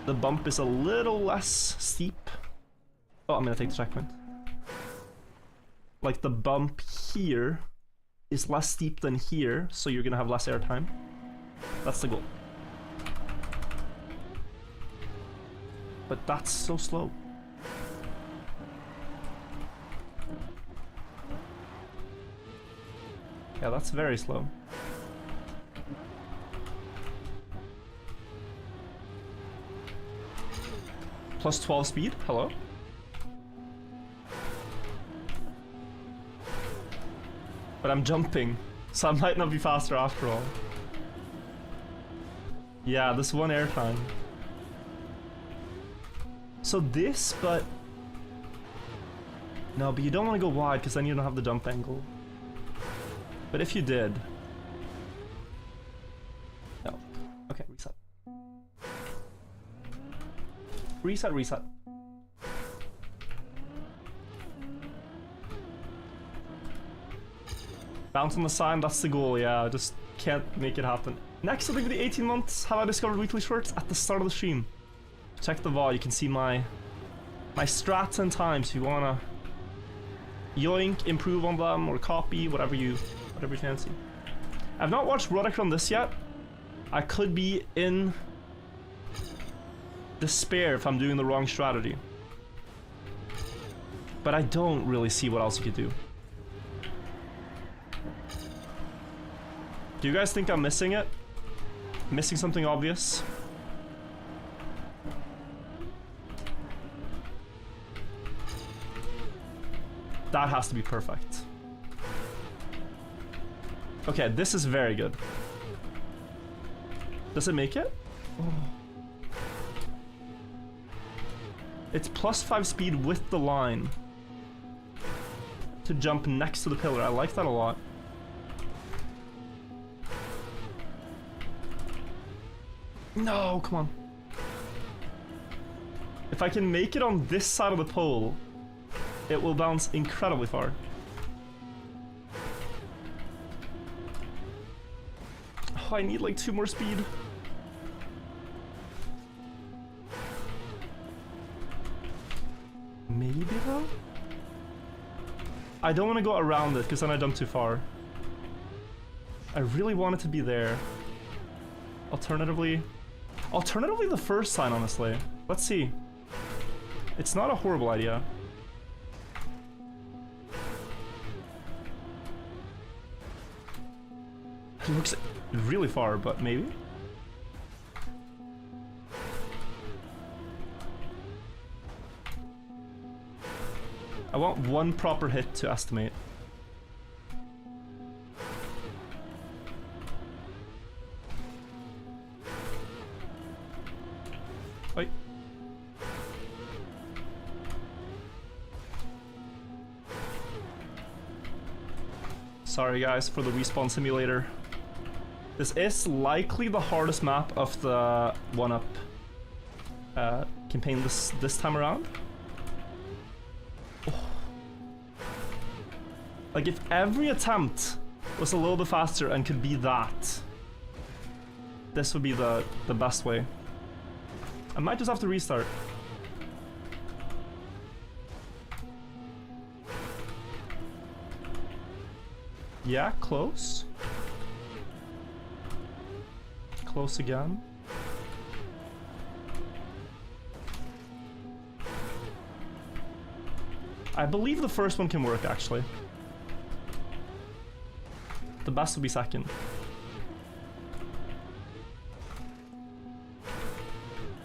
the bump is a little less steep. Oh, I'm gonna take the checkpoint. Like the bump here is less steep than here, so you're gonna have less airtime. That's the goal. But that's so slow. Yeah, that's very slow. Plus 12 speed? Hello? But I'm jumping, so I might not be faster after all. Yeah, this one airtime. So this, but... No, but you don't want to go wide because then you don't have the jump angle. But if you did... No. Okay, reset. Reset, reset. Bounce on the sign, that's the goal, yeah. I just can't make it happen. Next, I think for the 18 months, have I discovered weekly shorts? At the start of the stream. Check the VOD, you can see my strats and times if you wanna yoink, improve on them, or copy, whatever you fancy. I've not watched Roderick on this yet. I could be in despair if I'm doing the wrong strategy. But I don't really see what else you could do. Do you guys think I'm missing it? Missing something obvious? That has to be perfect. Okay, this is very good. Does it make it? Oh. It's plus 5 speed with the line to jump next to the pillar. I like that a lot. No, come on. If I can make it on this side of the pole, it will bounce incredibly far. Oh, I need like 2 more speed. Maybe though? I don't want to go around it, because then I jump too far. I really want it to be there. Alternatively the first sign, honestly. Let's see. It's not a horrible idea. It looks really far, but maybe? I want one proper hit to estimate. Wait. Sorry guys for the respawn simulator. This is likely the hardest map of the 1-up campaign this time around. Oh. Like if every attempt was a little bit faster and could be that, this would be the best way. I might just have to restart. Yeah, close. Close again. I believe the first one can work, actually. The best would be second.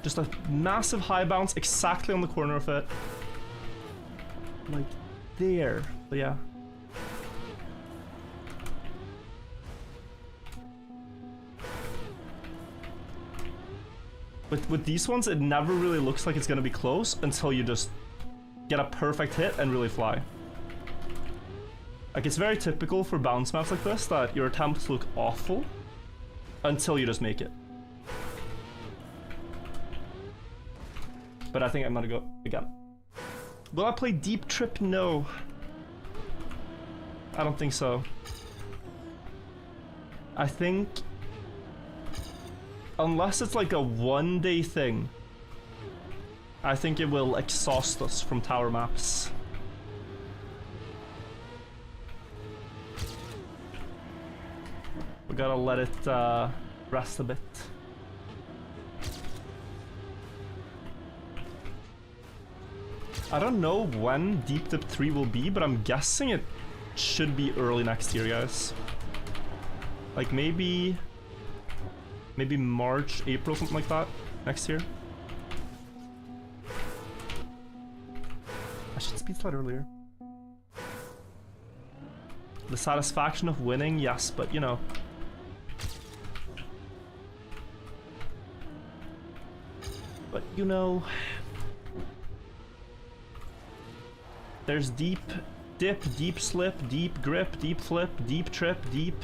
Just a massive high bounce exactly on the corner of it. Like there. But yeah. With these ones, it never really looks like it's gonna be close until you just get a perfect hit and really fly. Like, it's very typical for bounce maps like this that your attempts look awful until you just make it. But I think I'm gonna go again. Will I play Deep Trip? No. I don't think so. I think... unless it's like a one-day thing, I think it will exhaust us from tower maps. We gotta let it rest a bit. I don't know when Deep Dip 3 will be, but I'm guessing it should be early next year, guys. Like maybe March, April, something like that, next year. I should speed slide earlier. The satisfaction of winning, yes, but you know. But you know. There's deep dip, deep slip, deep grip, deep flip, deep trip, deep.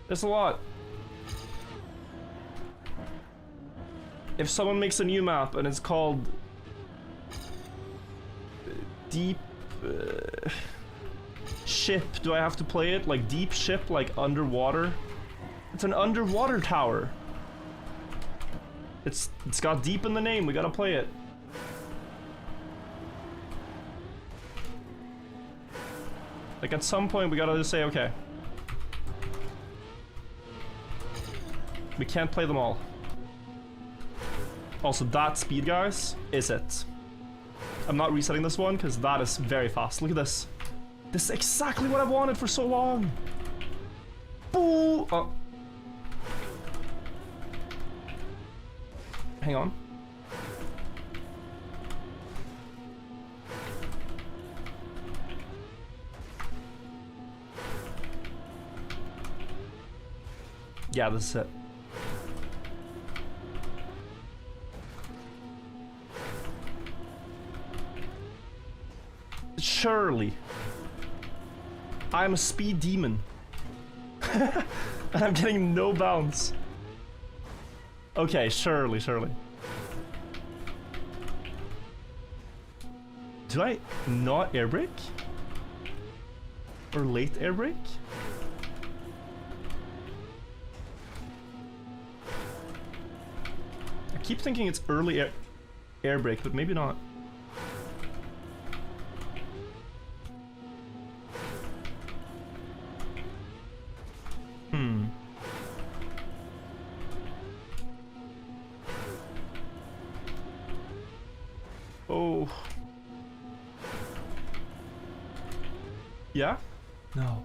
There's a lot. If someone makes a new map and it's called Deep Ship, do I have to play it? Like Deep Ship, like underwater? It's an underwater tower. It's got deep in the name, we gotta play it. Like at some point we gotta just say, okay. We can't play them all. Also, that speed, guys, is it. I'm not resetting this one because that is very fast. Look at this. This is exactly what I've wanted for so long. Boo! Oh. Hang on. Yeah, this is it. Surely. I'm a speed demon. And I'm getting no bounce. Okay, surely. Do I not air brake? Or late air brake? I keep thinking it's early air brake, but maybe not. Yeah? No.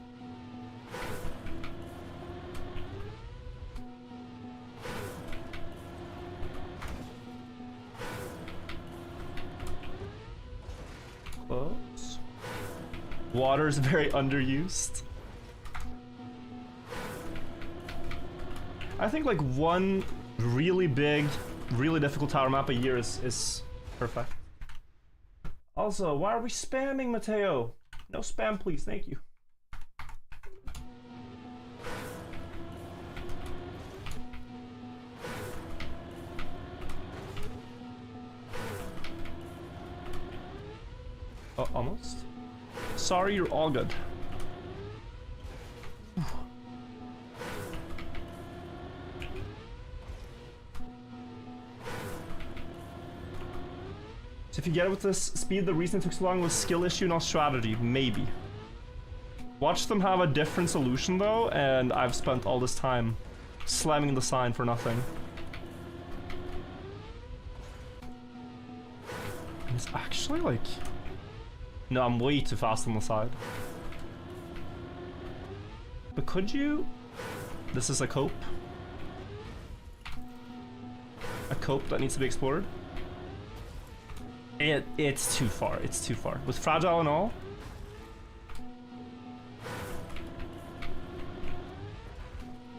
Close. Water's very underused. I think like one really big, really difficult tower map a year is perfect. Also, why are we spamming, Mateo? No spam, please. Thank you. Oh, almost. Sorry, you're all good. So if you get it with this speed, the reason it took so long was skill issue, not strategy. Maybe. Watch them have a different solution though, and I've spent all this time slamming the sign for nothing. And it's actually like... No, I'm way too fast on the side. But could you... This is a cope. A cope that needs to be explored. It's too far. It's too far. With fragile and all.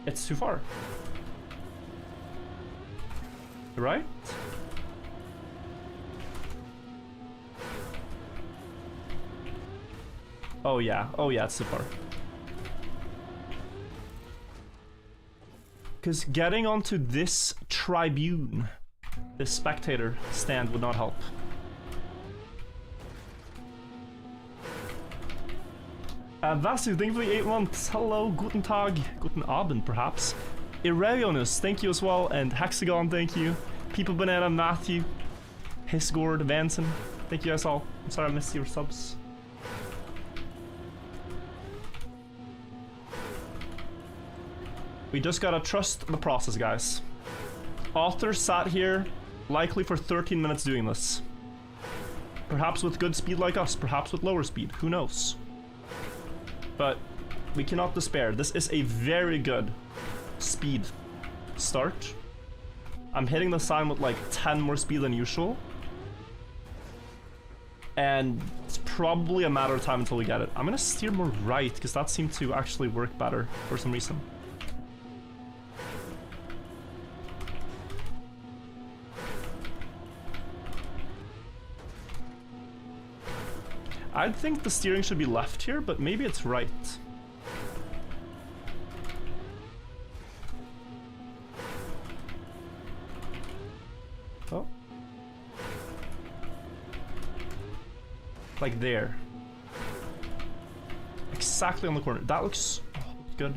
It's too far. Right? Oh yeah. Oh yeah, it's too far. Because getting onto this tribune, this spectator stand would not help. Vasu, thank you for the 8 months. Hello, guten Tag, guten Abend, perhaps. Irelionus, thank you as well, and Hexagon, thank you. People Banana, Matthew, Hisgord, Vanson, thank you guys all. I'm sorry I missed your subs. We just gotta trust the process, guys. Author sat here, likely for 13 minutes doing this. Perhaps with good speed like us, perhaps with lower speed, who knows? But we cannot despair. This is a very good speed start. I'm hitting the sign with like 10 more speed than usual. And it's probably a matter of time until we get it. I'm gonna steer more right because that seemed to actually work better for some reason. I'd think the steering should be left here, but maybe it's right. Oh. Like there. Exactly on the corner. That looks good.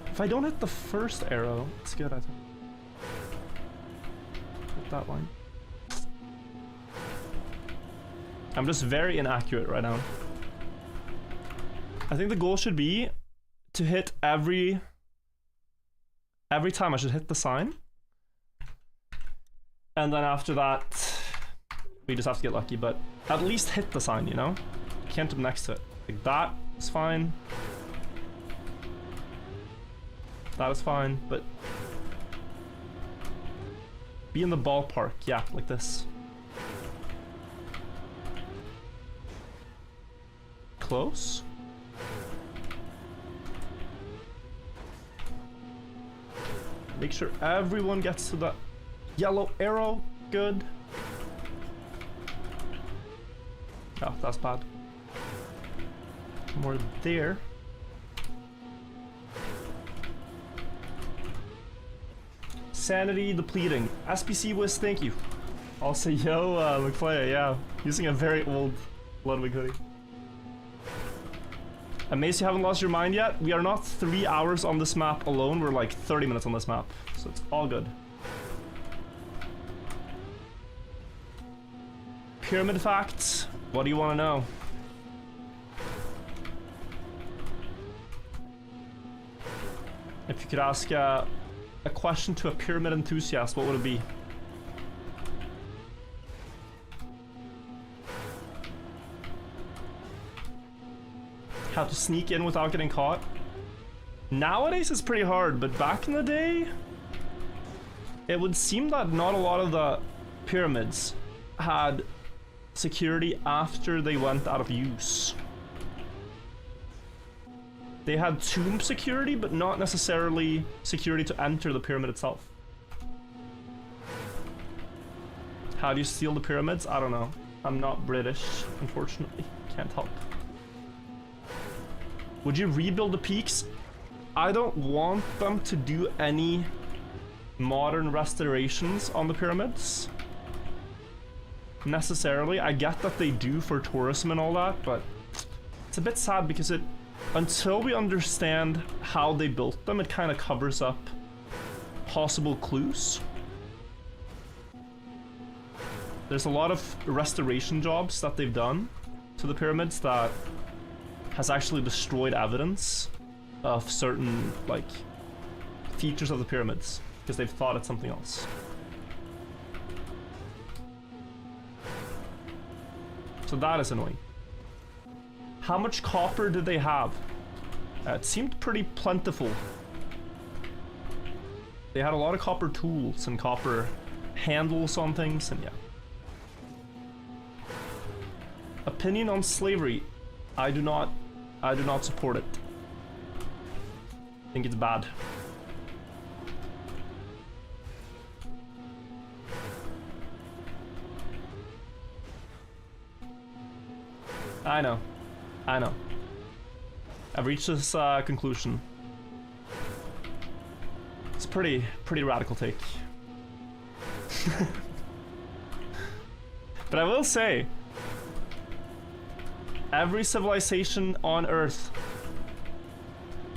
If I don't hit the first arrow, it's good, I think. Hit that line. I'm just very inaccurate right now. I think the goal should be to hit every time I should hit the sign. And then after that, we just have to get lucky, but at least hit the sign, you know? Can't jump next to it. Like that is fine. That is fine, but be in the ballpark, yeah, like this. Close. Make sure everyone gets to the yellow arrow. Good. Oh, that's bad. More there. Sanity depleting. SPC Wiz, thank you. Also, yo, McFlay, yeah. Using a very old Ludwig hoodie. Amazed you haven't lost your mind yet. We are not 3 hours on this map alone. We're like 30 minutes on this map. So it's all good. Pyramid facts. What do you want to know? If you could ask a question to a pyramid enthusiast, what would it be? How to sneak in without getting caught. Nowadays it's pretty hard, but back in the day, it would seem that not a lot of the pyramids had security after they went out of use. They had tomb security, but not necessarily security to enter the pyramid itself. How do you steal the pyramids? I don't know. I'm not British, unfortunately. Can't help. Would you rebuild the peaks? I don't want them to do any modern restorations on the pyramids. Necessarily. I get that they do for tourism and all that, but it's a bit sad because until we understand how they built them, it kind of covers up possible clues. There's a lot of restoration jobs that they've done to the pyramids that has actually destroyed evidence of certain, like, features of the pyramids because they've thought it's something else. So that is annoying. How much copper did they have? It seemed pretty plentiful. They had a lot of copper tools and copper handles on things, and yeah. Opinion on slavery. I do not support it. I think it's bad. I know. I've reached this conclusion. It's a pretty radical take. But I will say, every civilization on Earth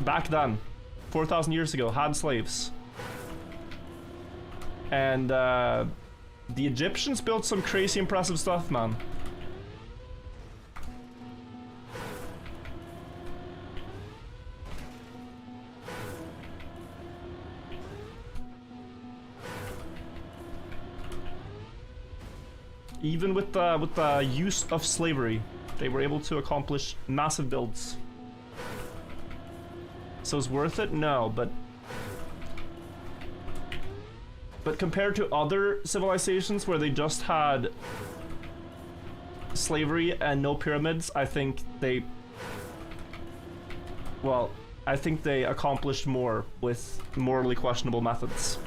back then, 4,000 years ago, had slaves. And the Egyptians built some crazy impressive stuff, man. Even with the use of slavery, they were able to accomplish massive builds. So it's worth it? No, but compared to other civilizations where they just had slavery and no pyramids, I think they accomplished more with morally questionable methods.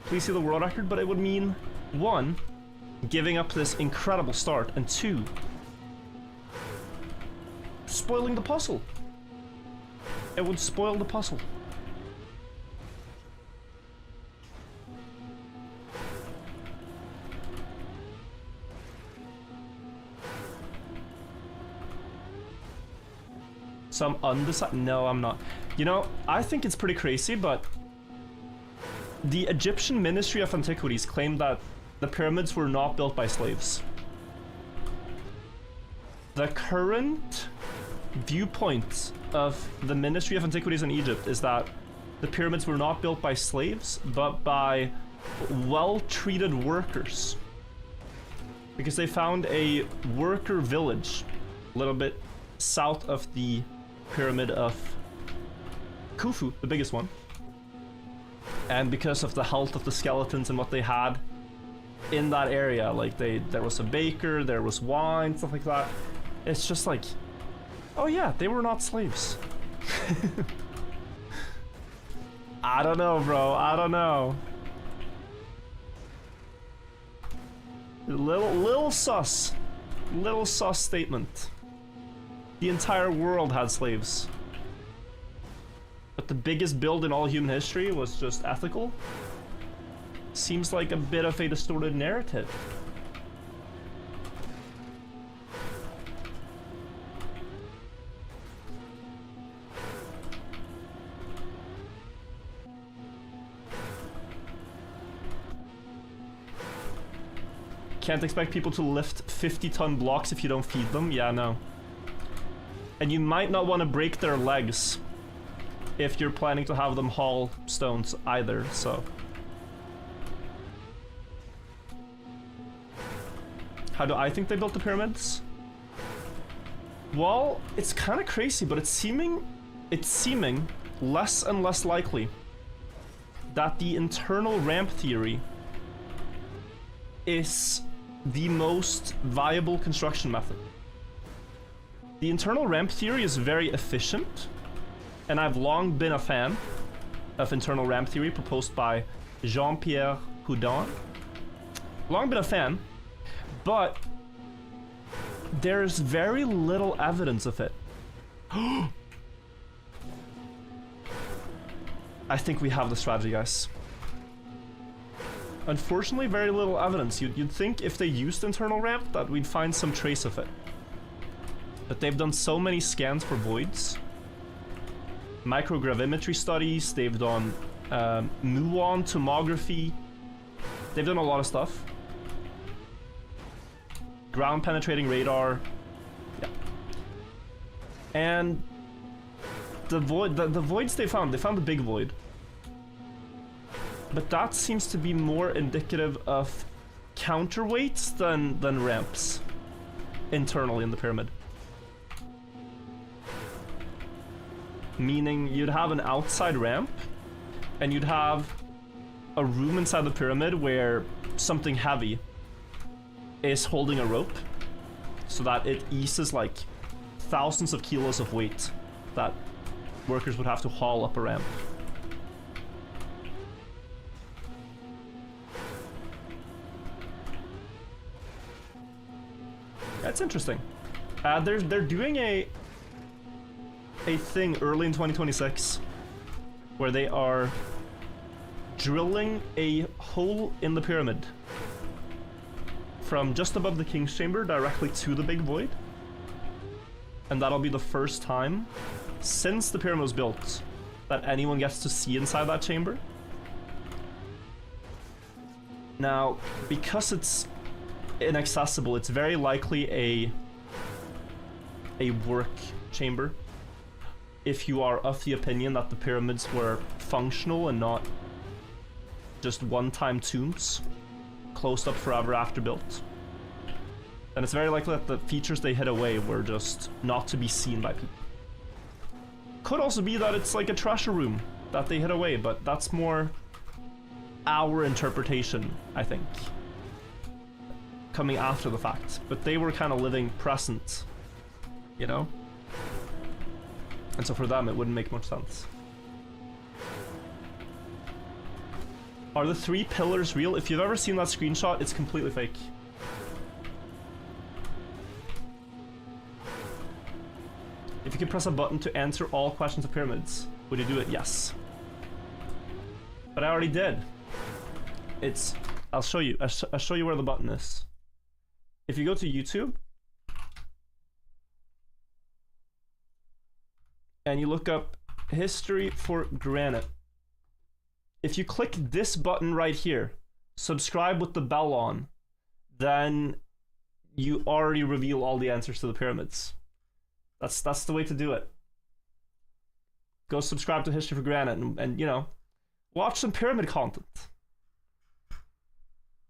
Please see the world record, but it would mean, 1, giving up this incredible start, and 2, spoiling the puzzle. It would spoil the puzzle. So I'm undecided. No, I'm not. You know, I think it's pretty crazy, but the Egyptian Ministry of Antiquities claimed that the pyramids were not built by slaves. The current viewpoint of the Ministry of Antiquities in Egypt is that the pyramids were not built by slaves, but by well-treated workers. Because they found a worker village a little bit south of the pyramid of Khufu, the biggest one. And because of the health of the skeletons and what they had in that area, like there was a baker, there was wine, stuff like that. It's just like, oh yeah, they were not slaves. I don't know, bro. I don't know. Little sus statement. The entire world had slaves. But the biggest build in all human history was just ethical. Seems like a bit of a distorted narrative. Can't expect people to lift 50-ton blocks if you don't feed them. Yeah, no. And you might not want to break their legs if you're planning to have them haul stones either, so. How do I think they built the pyramids? Well, it's kind of crazy, but it's seeming less and less likely that the internal ramp theory is the most viable construction method. The internal ramp theory is very efficient, and I've long been a fan of internal ramp theory proposed by Jean-Pierre Houdin. Long been a fan, but there's very little evidence of it. I think we have the strategy, guys. Unfortunately, very little evidence. You'd think if they used internal ramp that we'd find some trace of it. But they've done so many scans for voids. Microgravimetry studies, they've done muon tomography. They've done a lot of stuff. Ground penetrating radar. Yeah. And the voids they found the big void. But that seems to be more indicative of counterweights than ramps internally in the pyramid. Meaning you'd have an outside ramp and you'd have a room inside the pyramid where something heavy is holding a rope so that it eases like thousands of kilos of weight that workers would have to haul up a ramp. That's interesting. They're doing a thing early in 2026 where they are drilling a hole in the pyramid from just above the king's chamber directly to the big void, and that'll be the first time since the pyramid was built that anyone gets to see inside that chamber. Now, because it's inaccessible, it's very likely a work chamber. If you are of the opinion that the pyramids were functional and not just one-time tombs closed up forever after built, then it's very likely that the features they hid away were just not to be seen by people. Could also be that it's like a treasure room that they hid away, but that's more our interpretation, I think, coming after the fact. But they were kind of living present, you know? And so for them, it wouldn't make much sense. Are the 3 pillars real? If you've ever seen that screenshot, it's completely fake. If you could press a button to answer all questions of pyramids, would you do it? Yes. But I already did. I'll show you. I'll show you where the button is. If you go to YouTube, and you look up history for granite. If you click this button right here, subscribe with the bell on, then you already reveal all the answers to the pyramids. That's the way to do it. Go subscribe to History for Granite and you know, watch some pyramid content.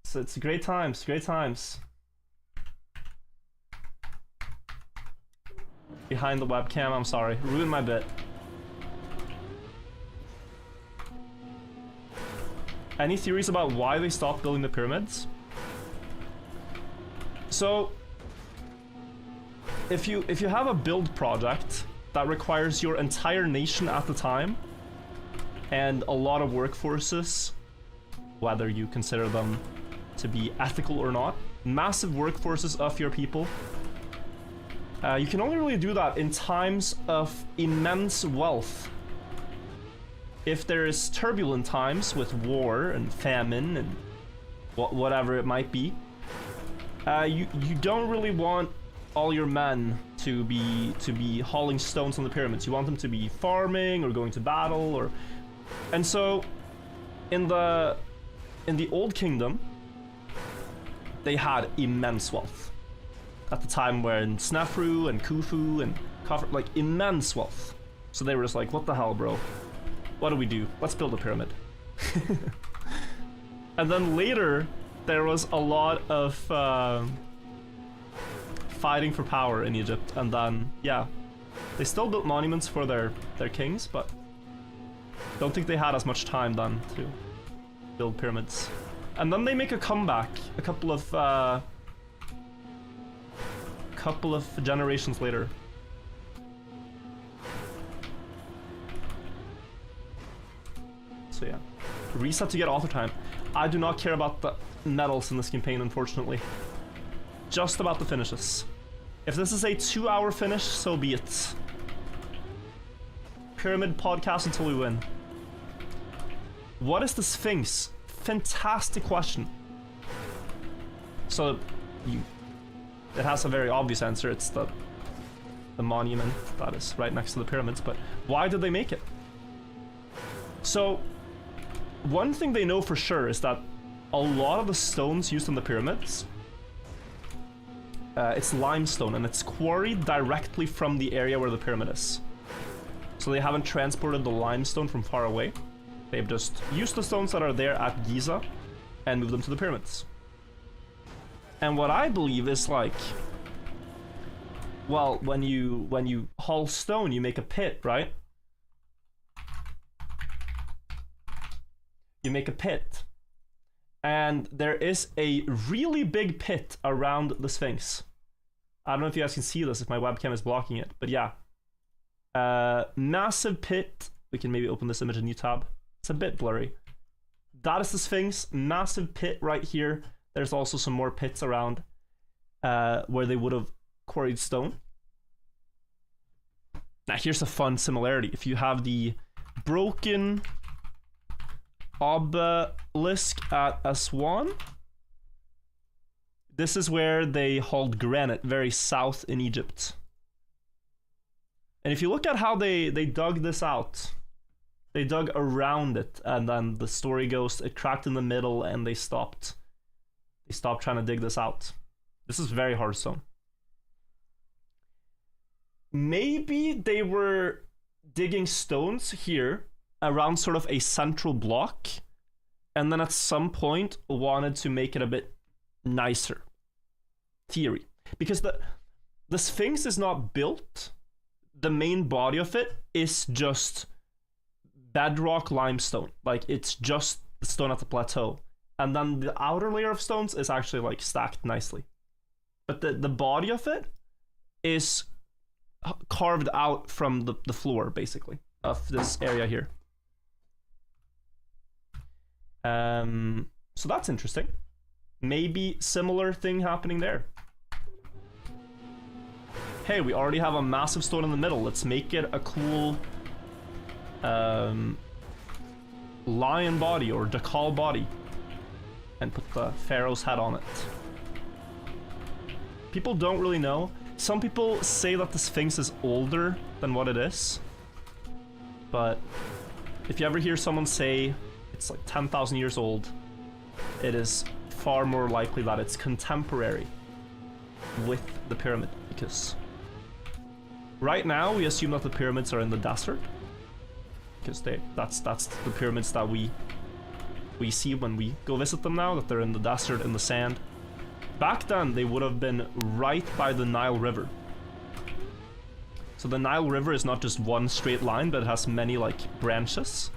So it's great times, great times. Behind the webcam, I'm sorry. Ruined my bit. Any theories about why they stopped building the pyramids? So, if you have a build project that requires your entire nation at the time, and a lot of workforces, whether you consider them to be ethical or not, massive workforces of your people, you can only really do that in times of immense wealth. If there is turbulent times with war and famine and whatever it might be, you don't really want all your men to be hauling stones on the pyramids. You want them to be farming or going to battle, or and so in the Old Kingdom they had immense wealth. At the time when Snefru and Khufu and Khafre, like immense wealth. So they were just like, what the hell, bro? What do we do? Let's build a pyramid. And then later, there was a lot of fighting for power in Egypt, and then, yeah, they still built monuments for their kings, but don't think they had as much time then to build pyramids. And then they make a comeback a couple of generations later. So yeah, reset to get author time. I do not care about the medals in this campaign, unfortunately. Just about the finishes. If this is a 2-hour finish, so be it. Pyramid podcast until we win. What is the Sphinx? Fantastic question. So, it has a very obvious answer. It's the monument that is right next to the pyramids, but why did they make it? So, one thing they know for sure is that a lot of the stones used in the pyramids, it's limestone, and it's quarried directly from the area where the pyramid is. So they haven't transported the limestone from far away. They've just used the stones that are there at Giza and moved them to the pyramids. And what I believe is like, well, when you haul stone, you make a pit, right? You make a pit. And there is a really big pit around the Sphinx. I don't know if you guys can see this, if my webcam is blocking it, but yeah. Massive pit. We can maybe open this image in a new tab. It's a bit blurry. That is the Sphinx. Massive pit right here. There's also some more pits around where they would have quarried stone. Now here's a fun similarity. If you have the broken obelisk at Aswan, this is where they hauled granite, very south in Egypt. And if you look at how they dug this out, they dug around it, and then the story goes it cracked in the middle and they stopped trying to dig this out. This is very hard stone. Maybe they were digging stones here around sort of a central block, and then at some point wanted to make it a bit nicer. Theory. Because the Sphinx is not built. The main body of it is just bedrock limestone. Like, it's just the stone at the plateau. And then the outer layer of stones is actually like stacked nicely. But the body of it is carved out from the floor, basically, of this area here. So that's interesting. Maybe similar thing happening there. Hey, we already have a massive stone in the middle. Let's make it a cool lion body or jackal body and put the pharaoh's head on it. People don't really know. Some people say that the Sphinx is older than what it is, but if you ever hear someone say it's like 10,000 years old, it is far more likely that it's contemporary with the pyramid, because right now we assume that the pyramids are in the desert, because that's the pyramids that we see when we go visit them now, that they're in the desert, in the sand. Back then they would have been right by the Nile River. So the Nile River is not just one straight line, but it has many like branches.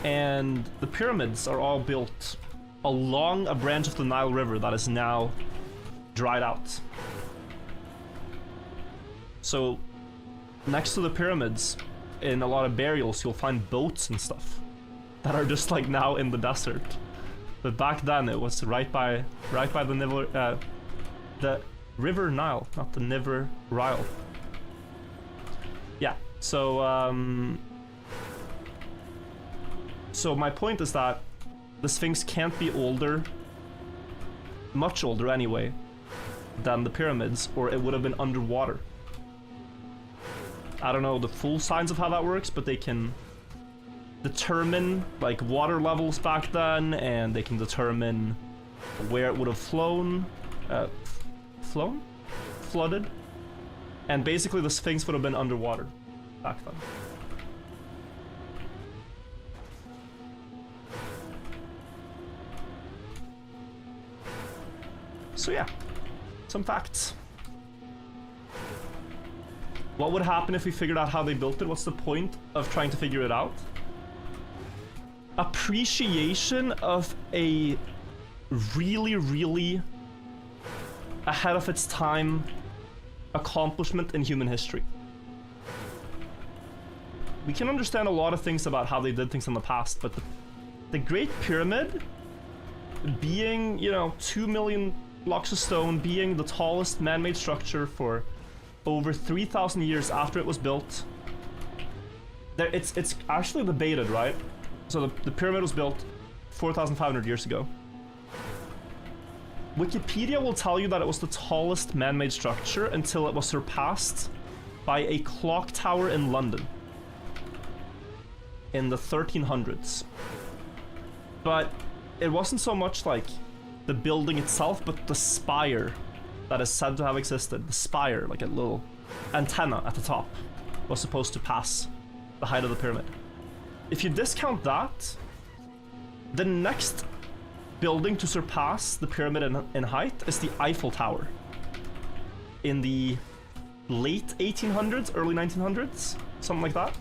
And the pyramids are all built along a branch of the Nile River that is now dried out. So next to the pyramids, in a lot of burials, you'll find boats and stuff that are just like now in the desert. But back then it was right by the River Nile, not the Niver Ryle. Yeah, so so my point is that the Sphinx can't be older, much older anyway, than the pyramids, or it would have been underwater. I don't know the full science of how that works, but they can determine like water levels back then, and they can determine where it would have flooded, and basically the Sphinx would have been underwater back then. So yeah, some facts. What would happen if we figured out how they built it? What's the point of trying to figure it out? Appreciation of a really, really ahead of its time accomplishment in human history. We can understand a lot of things about how they did things in the past, but the Great Pyramid being, you know, 2 million blocks of stone, being the tallest man-made structure for over 3,000 years after it was built. It's actually debated, right? So the pyramid was built 4,500 years ago. Wikipedia will tell you that it was the tallest man-made structure until it was surpassed by a clock tower in London in the 1300s. But it wasn't so much like the building itself, but the spire that is said to have existed. The spire, like a little antenna at the top, was supposed to pass the height of the pyramid. If you discount that, the next building to surpass the pyramid in height is the Eiffel Tower in the late 1800s, early 1900s, something like that.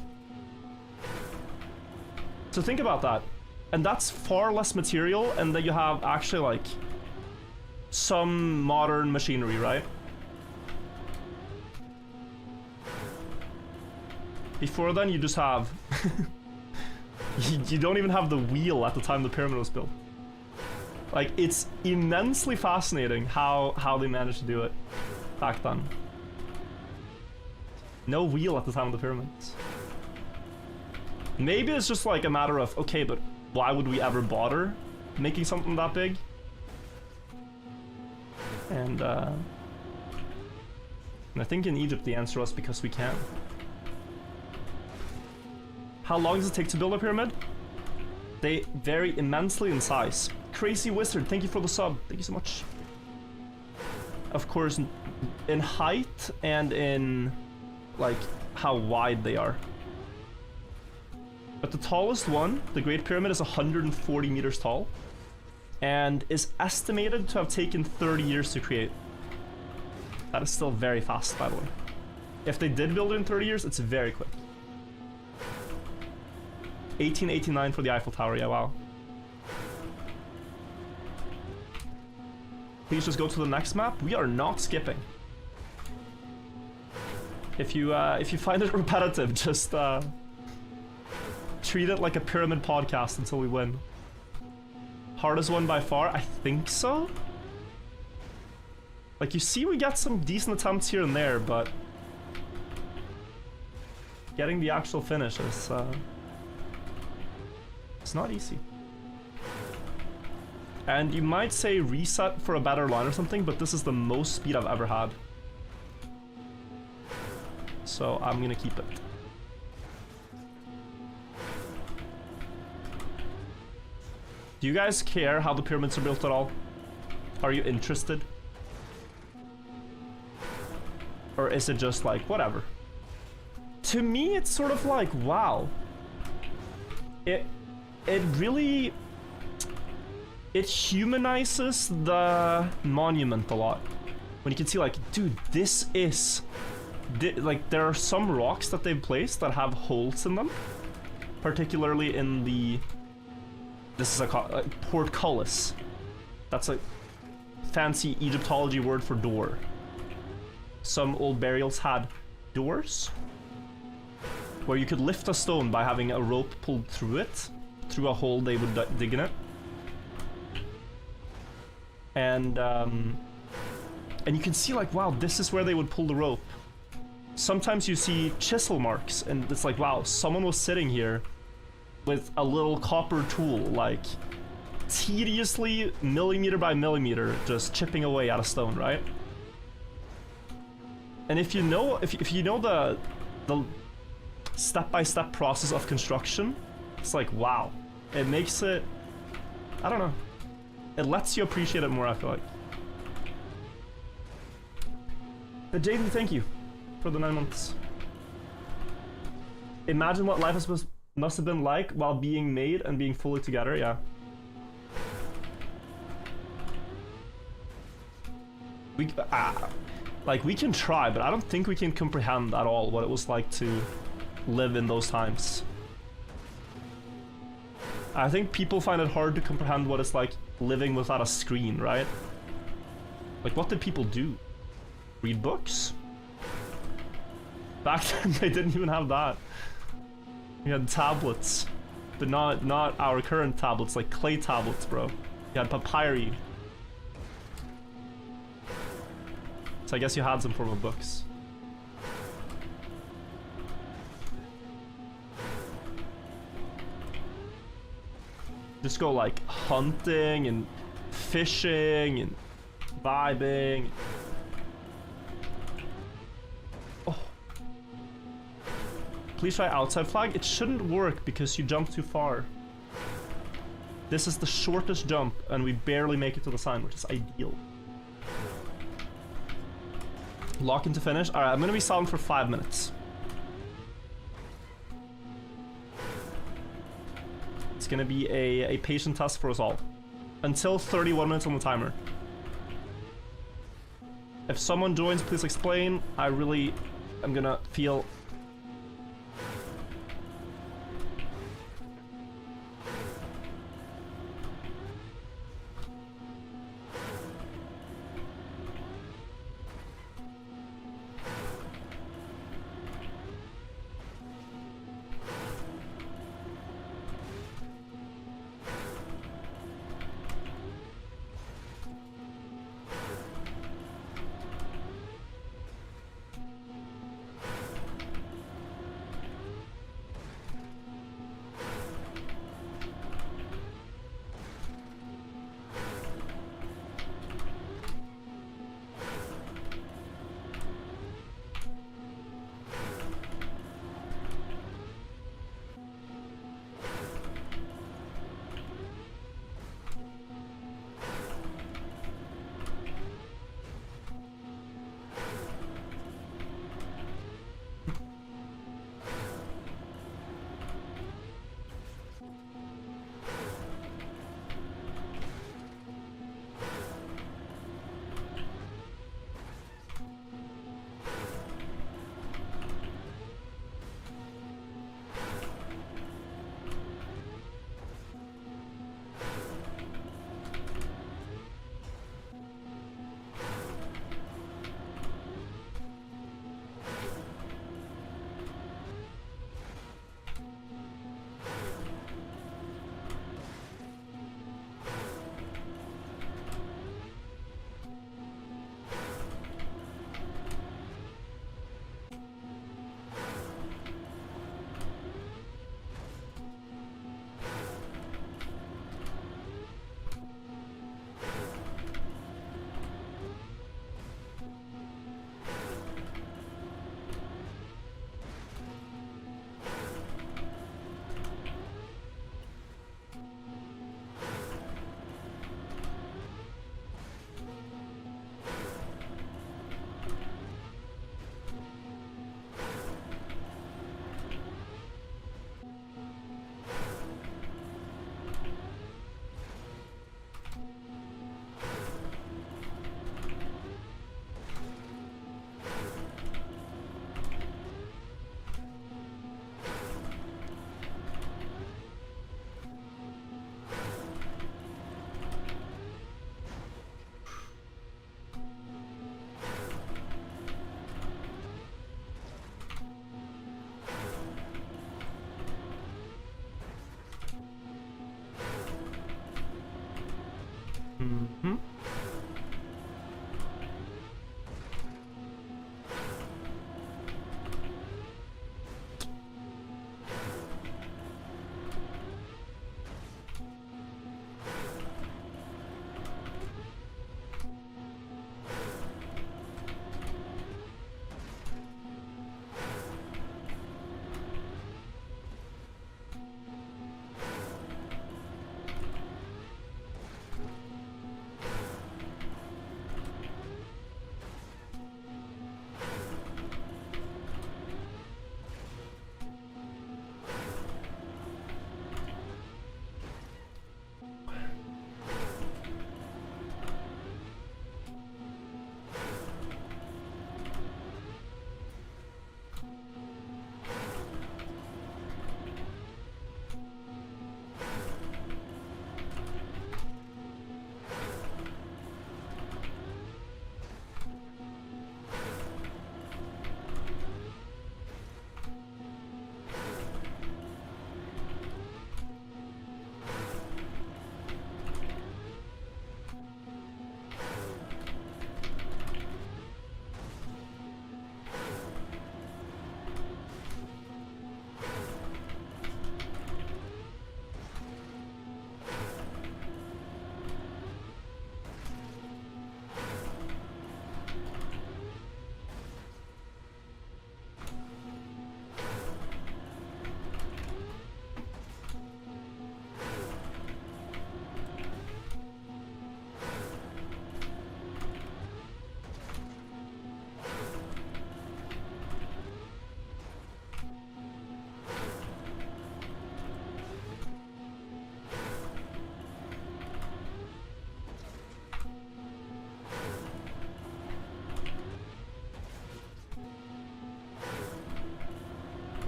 So think about that. And that's far less material, and then you have actually like some modern machinery, right? Before then, you just have you don't even have the wheel at the time the pyramid was built. Like, it's immensely fascinating how they managed to do it back then. No wheel at the time of the pyramids. Maybe it's just like a matter of, okay, but why would we ever bother making something that big? And I think in Egypt the answer was because we can. How long does it take to build a pyramid? They vary immensely in size. Crazy Wizard, thank you for the sub. Thank you so much. Of course, in height and in, like, how wide they are. But the tallest one, the Great Pyramid, is 140 meters tall and is estimated to have taken 30 years to create. That is still very fast, by the way. If they did build it in 30 years, it's very quick. 1889 for the Eiffel Tower, yeah, wow. Please just go to the next map. We are not skipping. If you find it repetitive, just treat it like a pyramid podcast until we win. Hardest one by far? I think so. Like, you see we get some decent attempts here and there, but getting the actual finish is it's not easy. And you might say reset for a better line or something, but this is the most speed I've ever had. So I'm gonna keep it. Do you guys care how the pyramids are built at all? Are you interested? Or is it just like, whatever? To me, it's sort of like, wow. It really... It humanizes the monument a lot. When you can see, like, dude, this is... like, there are some rocks that they've placed that have holes in them. Particularly in the... This is a portcullis. That's a fancy Egyptology word for door. Some old burials had doors where you could lift a stone by having a rope pulled through it, through a hole they would dig in it. And you can see, like, wow, this is where they would pull the rope. Sometimes you see chisel marks, and it's like, wow, someone was sitting here with a little copper tool, like, tediously, millimeter by millimeter, just chipping away at a stone, right? And if you know, if you know the step-by-step process of construction, it's like, wow. It makes it, I don't know. It lets you appreciate it more, I feel like. But JD, thank you for the 9 months. Imagine what life must have been like while being made and being fully together, yeah. Like, we can try, but I don't think we can comprehend at all what it was like to live in those times. I think people find it hard to comprehend what it's like living without a screen, right? Like, what did people do? Read books? Back then, they didn't even have that. We had tablets, but not our current tablets, like clay tablets, bro. You had papyri. So I guess you had some form of books. Just go like hunting and fishing and vibing. Oh. Please try outside flag. It shouldn't work because you jump too far. This is the shortest jump and we barely make it to the sign, which is ideal. Lock into finish. Alright, I'm gonna be silent for 5 minutes. It's gonna be a patient test for us all. Until 31 minutes on the timer. If someone joins, please explain. I really am gonna feel...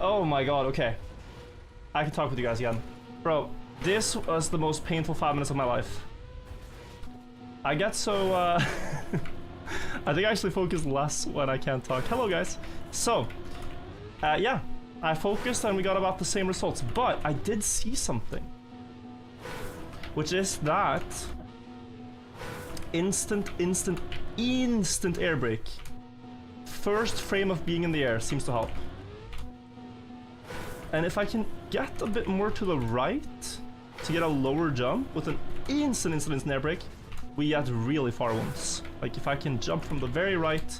Oh my god, okay. I can talk with you guys again. Bro, this was the most painful 5 minutes of my life. I get so, I think I actually focus less when I can't talk. Hello, guys. So, yeah. I focused and we got about the same results. But I did see something. Which is that... Instant air brake. First frame of being in the air seems to help. And if I can get a bit more to the right to get a lower jump with an instant air brake, we get really far ones. Like if I can jump from the very right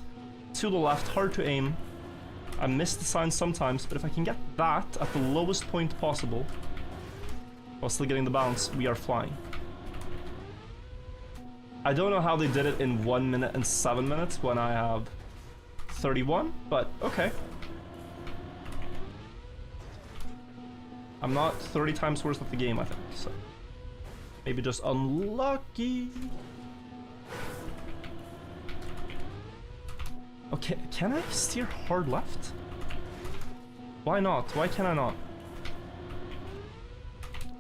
to the left, hard to aim. I miss the sign sometimes, but if I can get that at the lowest point possible, while still getting the bounce, we are flying. I don't know how they did it in 1 minute and 7 minutes when I have 31, but okay. I'm not 30 times worse at the game, I think, so. Maybe just unlucky. Okay, can I steer hard left? Why not? Why can I not?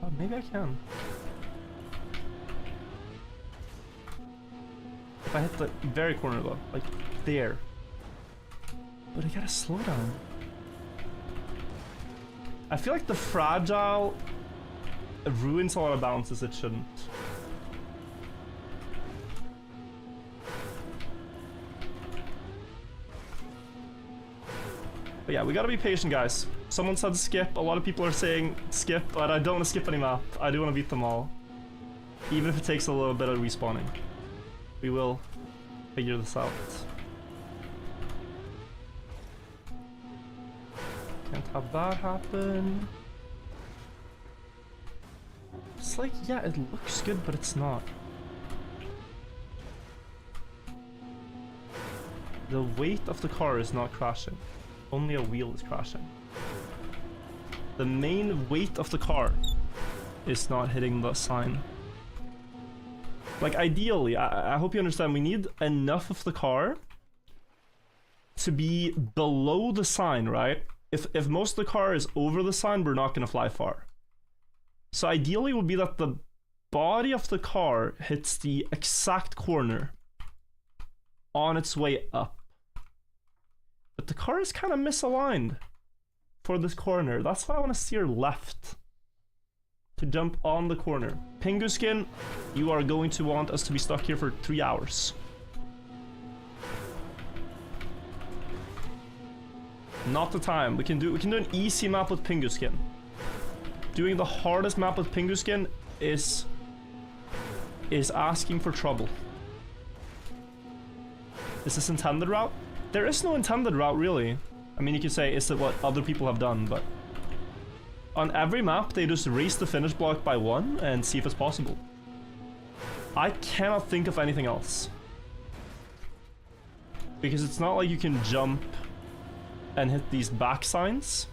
Oh, maybe I can. If I hit the very corner though, like there. But I gotta slow down. I feel like the fragile ruins a lot of bounces it shouldn't. But yeah, we gotta be patient, guys. Someone said skip. A lot of people are saying skip, but I don't want to skip any map. I do want to beat them all. Even if it takes a little bit of respawning. We will figure this out. Can't have that happen. It's like, yeah, it looks good, but it's not. The weight of the car is not crashing. Only a wheel is crashing. The main weight of the car is not hitting the sign. Like, ideally, I hope you understand, we need enough of the car to be below the sign, right? If most of the car is over the sign, we're not going to fly far. So ideally it would be that the body of the car hits the exact corner on its way up. But the car is kind of misaligned for this corner. That's why I want to steer left to jump on the corner. Pingu Skin, you are going to want us to be stuck here for 3 hours. Not the time. We can do an easy map with Pingu Skin. Doing the hardest map with Pingu Skin is asking for trouble. Is this intended route? There is no intended route, really. I mean, you could say, is it what other people have done, but... on every map, they just raise the finish block by 1 and see if it's possible. I cannot think of anything else. Because it's not like you can jump and hit these back signs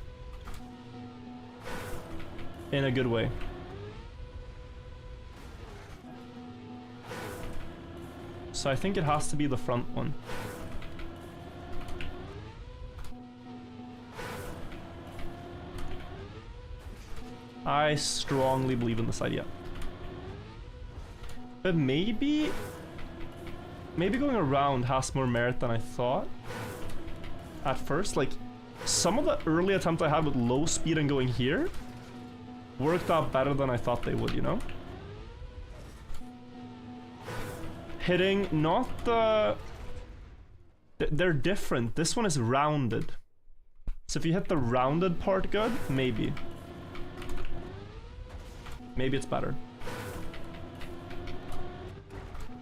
in a good way. So I think it has to be the front one. I strongly believe in this idea. But maybe going around has more merit than I thought at first. Like, some of the early attempts I had with low speed and going here worked out better than I thought they would, you know? Hitting not the... they're different. This one is rounded. So if you hit the rounded part good, maybe. Maybe it's better.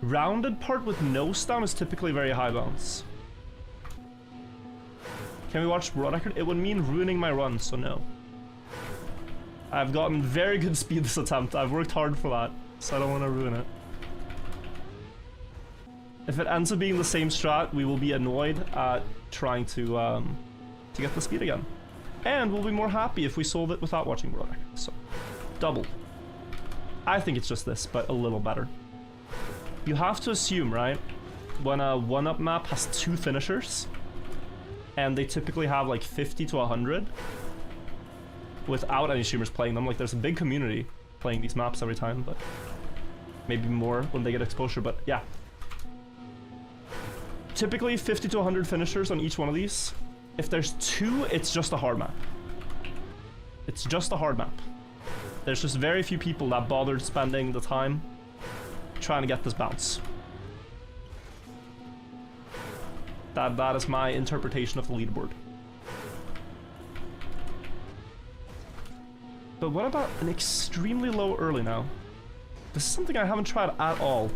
Rounded part with nose down is typically very high bounce. Can we watch world record? It would mean ruining my run, so no. I've gotten very good speed this attempt. I've worked hard for that, so I don't want to ruin it. If it ends up being the same strat, we will be annoyed at trying to get the speed again. And we'll be more happy if we solve it without watching world record. So, double. I think it's just this, but a little better. You have to assume, right, when a 1-up map has 2 finishers, and they typically have like 50 to 100, without any streamers playing them. Like, there's a big community playing these maps every time, but maybe more when they get exposure, but yeah. Typically 50 to 100 finishers on each one of these. If there's 2, it's just a hard map. It's just a hard map. There's just very few people that bothered spending the time trying to get this bounce. That is my interpretation of the leaderboard. But what about an extremely low early now? This is something I haven't tried at all.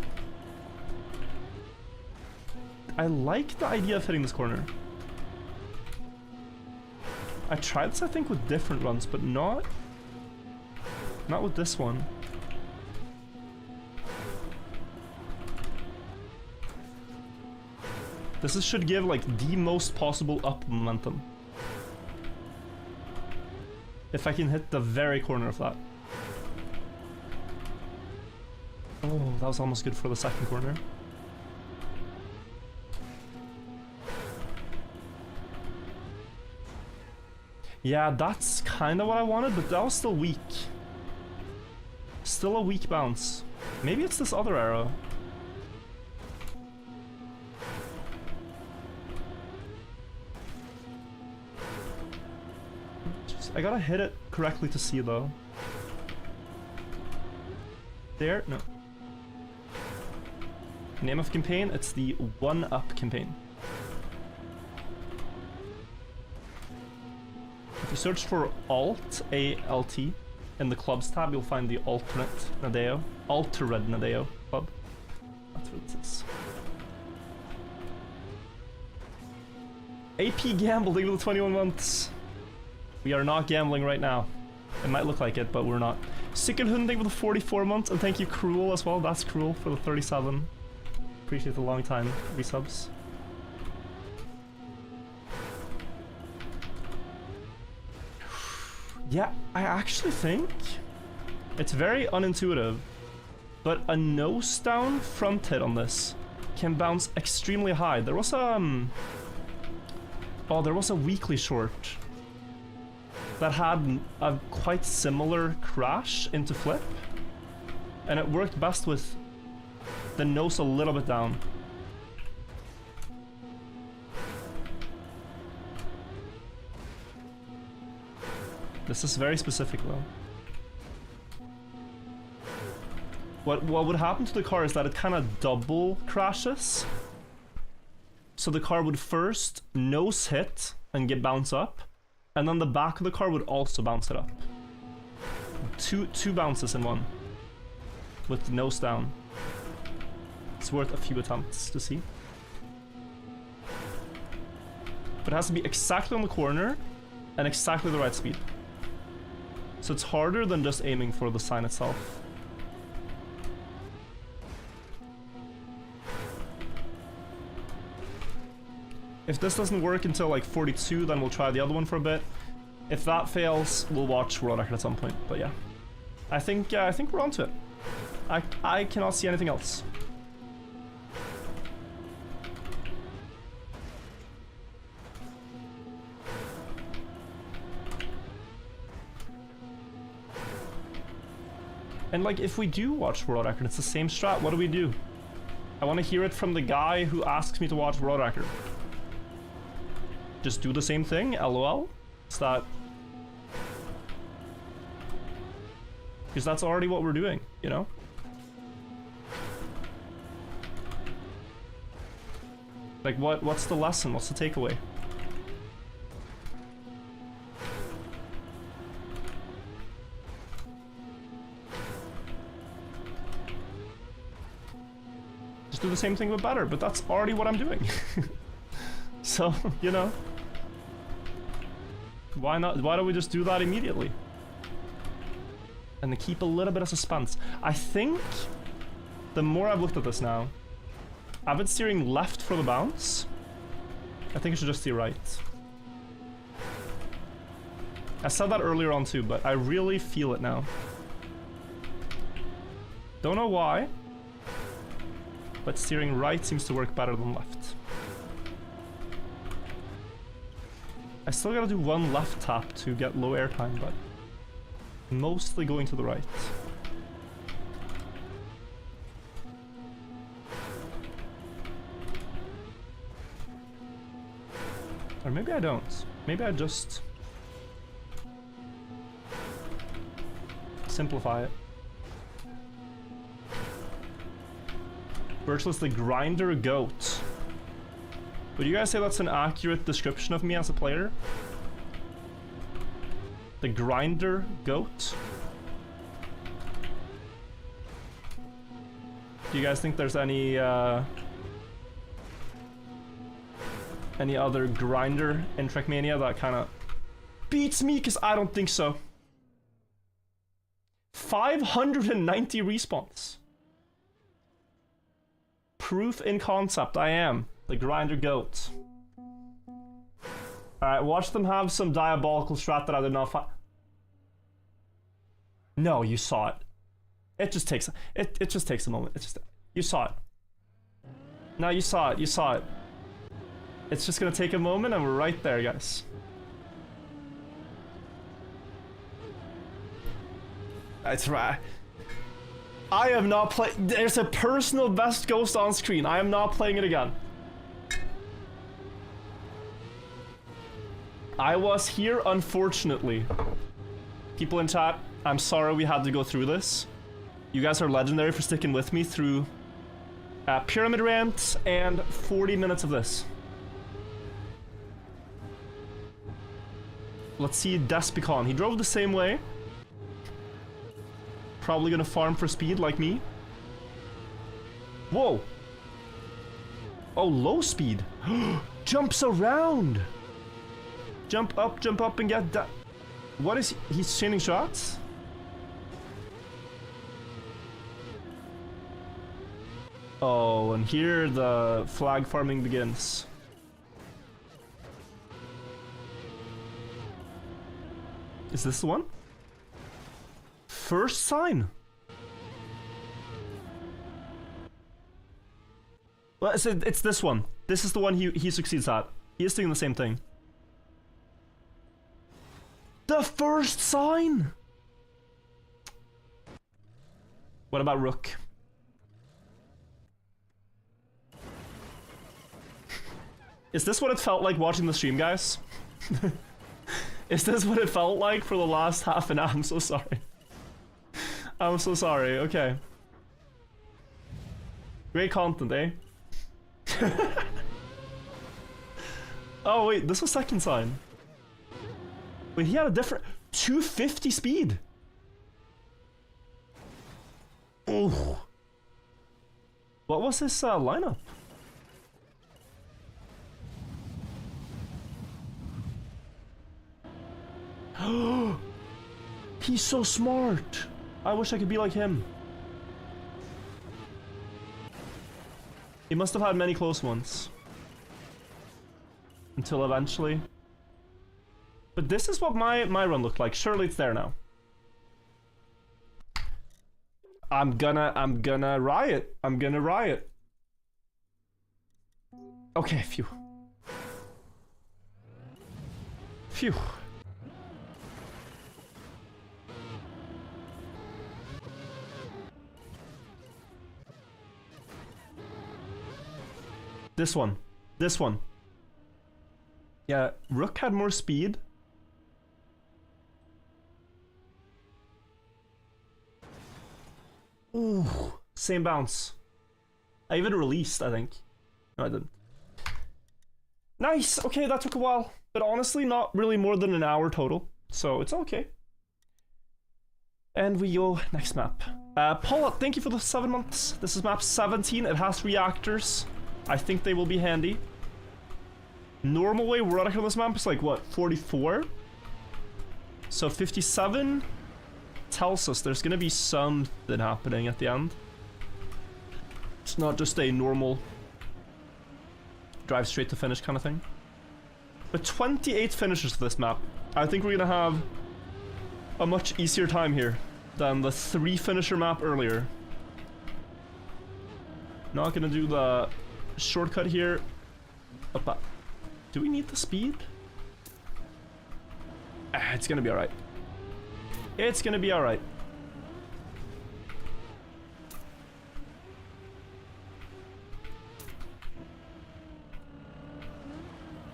I like the idea of hitting this corner. I tried this, I think, with different runs, but not with this one. This should give, like, the most possible up momentum. If I can hit the very corner of that. Oh, that was almost good for the second corner. Yeah, that's kind of what I wanted, but that was still weak. Still a weak bounce. Maybe it's this other arrow. I gotta hit it correctly to see, though. There? No. Name of campaign? It's the 1-Up campaign. If you search for Alt, A-L-T, in the clubs tab, you'll find the Altered Nadeo club. That's what it is. AP Gamble, leave it 21 months. We are not gambling right now. It might look like it, but we're not. Sickelhunding with the 44 months, and thank you Cruel as well. That's Cruel for the 37. Appreciate the long time resubs. Yeah, I actually think it's very unintuitive, but a nose down front hit on this can bounce extremely high. There was a weekly short that had a quite similar crash into flip, and it worked best with the nose a little bit down. This is very specific though. What would happen to the car is that it kind of double crashes. So the car would first nose hit and get bounce up, and then the back of the car would also bounce it up. Two bounces in one, with the nose down. It's worth a few attempts to see. But it has to be exactly on the corner and exactly the right speed. So it's harder than just aiming for the sign itself. If this doesn't work until like 42, then we'll try the other one for a bit. If that fails, we'll watch World Record at some point. But yeah, I think we're onto it. I cannot see anything else. And like, if we do watch World Record, it's the same strat. What do? I want to hear it from the guy who asks me to watch World Record. Just do the same thing, LOL? Is that... Because that's already what we're doing, you know? Like, what's the lesson? What's the takeaway? Just do the same thing but better, but that's already what I'm doing. So, you know. Why not? Why don't we just do that immediately? And to keep a little bit of suspense. I think the more I've looked at this now, I've been steering left for the bounce. I think I should just steer right. I said that earlier on too, but I really feel it now. Don't know why, but steering right seems to work better than left. I still gotta do one left tap to get low airtime, but Mostly going to the right. Or maybe I don't. Maybe I just simplify it. Virtualist the Grinder Goat. Would you guys say that's an accurate description of me as a player? The Grinder Goat? Do you guys think there's any other grinder in Trackmania that kind of beats me? Because I don't think so. 590 respawns. Proof in concept, I am the Grinder Goat. Alright, watch them have some diabolical strat that I did not find. No, you saw it. It just takes it just takes a moment. It's just you saw it. No, you saw it. You saw it. It's just gonna take a moment and we're right there, guys. That's right. I am not playing. There's a personal best ghost on screen. I am not playing it again. I was here, unfortunately. People in chat, I'm sorry we had to go through this. You guys are legendary for sticking with me through Pyramid Rant and 40 minutes of this. Let's see Despicon. He drove the same way. Probably gonna farm for speed like me. Whoa. Oh, low speed. Jumps around. Jump up and get that. What is he? He's chaining shots? Oh, and here the flag farming begins. Is this the one? First sign. Well, it's this one. This is the one he succeeds at. He is doing the same thing. The first sign! What about Rook? Is this what it felt like watching the stream, guys? Is this what it felt like for the last half an hour? I'm so sorry. I'm so sorry, okay. Great content, eh? Oh wait, this was second sign. Wait, he had a different 250 speed. Oh. What was his lineup? He's so smart. I wish I could be like him. He must have had many close ones. Until eventually. But this is what my run looked like. Surely it's there now. I'm gonna riot. I'm gonna riot. Okay, phew. Phew. This one. This one. Yeah, Rook had more speed. Ooh, same bounce. I even released, I think. No, I didn't. Nice! Okay, that took a while. But honestly, not really more than an hour total. So it's okay. And we go next map. Paula, thank you for the 7 months. This is map 17. It has reactors. I think they will be handy. Normal way we're on this map is like, what, 44? So 57 tells us there's gonna be something happening at the end. It's not just a normal drive straight to finish kind of thing. But 28 finishers to this map. I think we're gonna have a much easier time here than the 3 finisher map earlier. Not gonna do the shortcut here. Do we need the speed? It's gonna be alright. It's gonna be alright.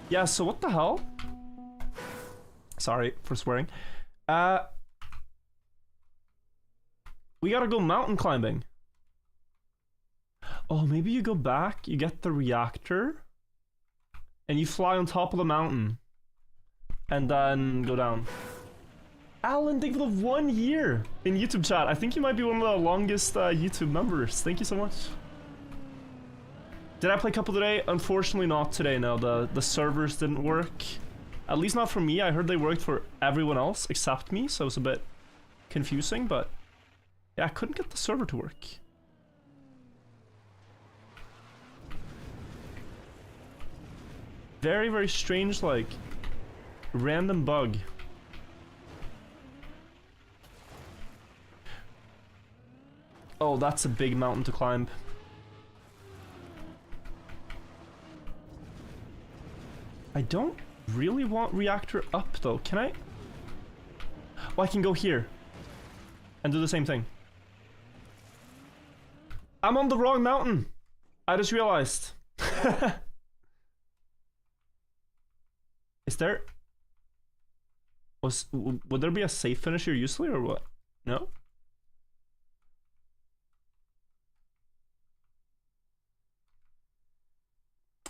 Yeah, so what the hell? Sorry for swearing. We gotta go mountain climbing. Oh, maybe you go back, you get the reactor, and you fly on top of the mountain. And then go down. Alan, thank you for the 1 year in YouTube chat. I think you might be one of the longest YouTube members. Thank you so much. Did I play couple today? Unfortunately not today, no. The servers didn't work. At least not for me. I heard they worked for everyone else except me, so it was a bit confusing, but yeah, I couldn't get the server to work. Very, very strange, like, random bug. Oh, that's a big mountain to climb. I don't really want reactor up though, can I? Oh, I can go here and do the same thing. I'm on the wrong mountain. I just realized. Is there... would there be a safe finish here usually or what? No?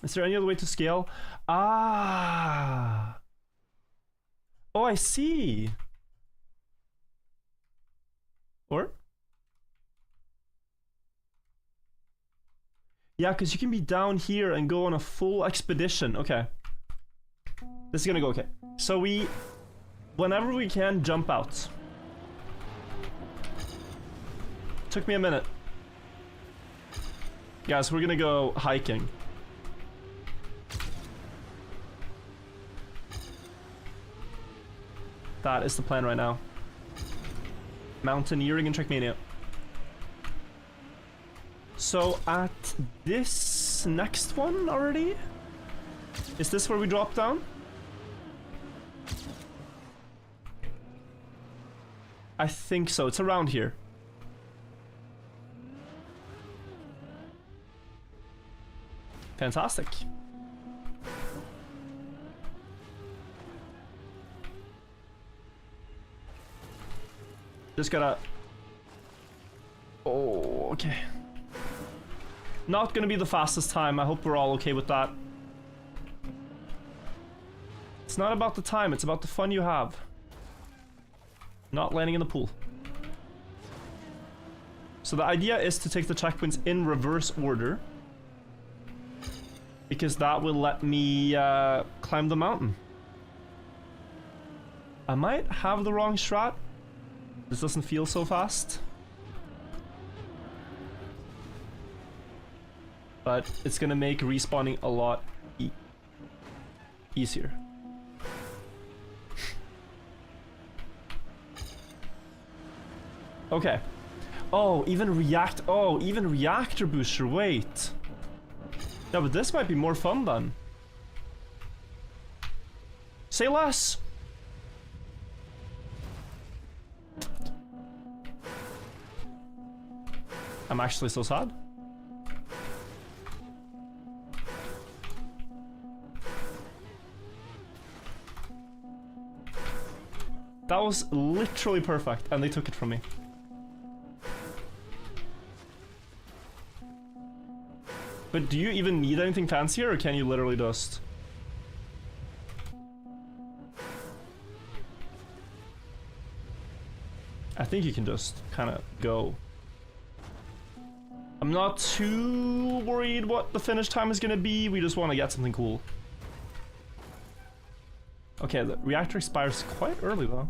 Is there any other way to scale? Ah! Oh, I see! Or? Yeah, because you can be down here and go on a full expedition. Okay. This is gonna go okay. So we... whenever we can, jump out. Took me a minute. Guys, we're gonna go hiking. That is the plan right now. Mountaineering and Trackmania. So at this next one already? Is this where we drop down? I think so. It's around here. Fantastic. Just gotta... oh, okay. Not gonna be the fastest time. I hope we're all okay with that. It's not about the time, it's about the fun you have. Not landing in the pool. So the idea is to take the checkpoints in reverse order, because that will let me climb the mountain. I might have the wrong strat. This doesn't feel so fast. But it's gonna make respawning a lot easier. Okay. Oh, even reactor booster, wait. Yeah, but this might be more fun then. Say less. I'm actually so sad. That was literally perfect, and they took it from me. But do you even need anything fancier, or can you literally just... I think you can just kind of go. I'm not too worried what the finish time is gonna be, we just want to get something cool. Okay, the reactor expires quite early though.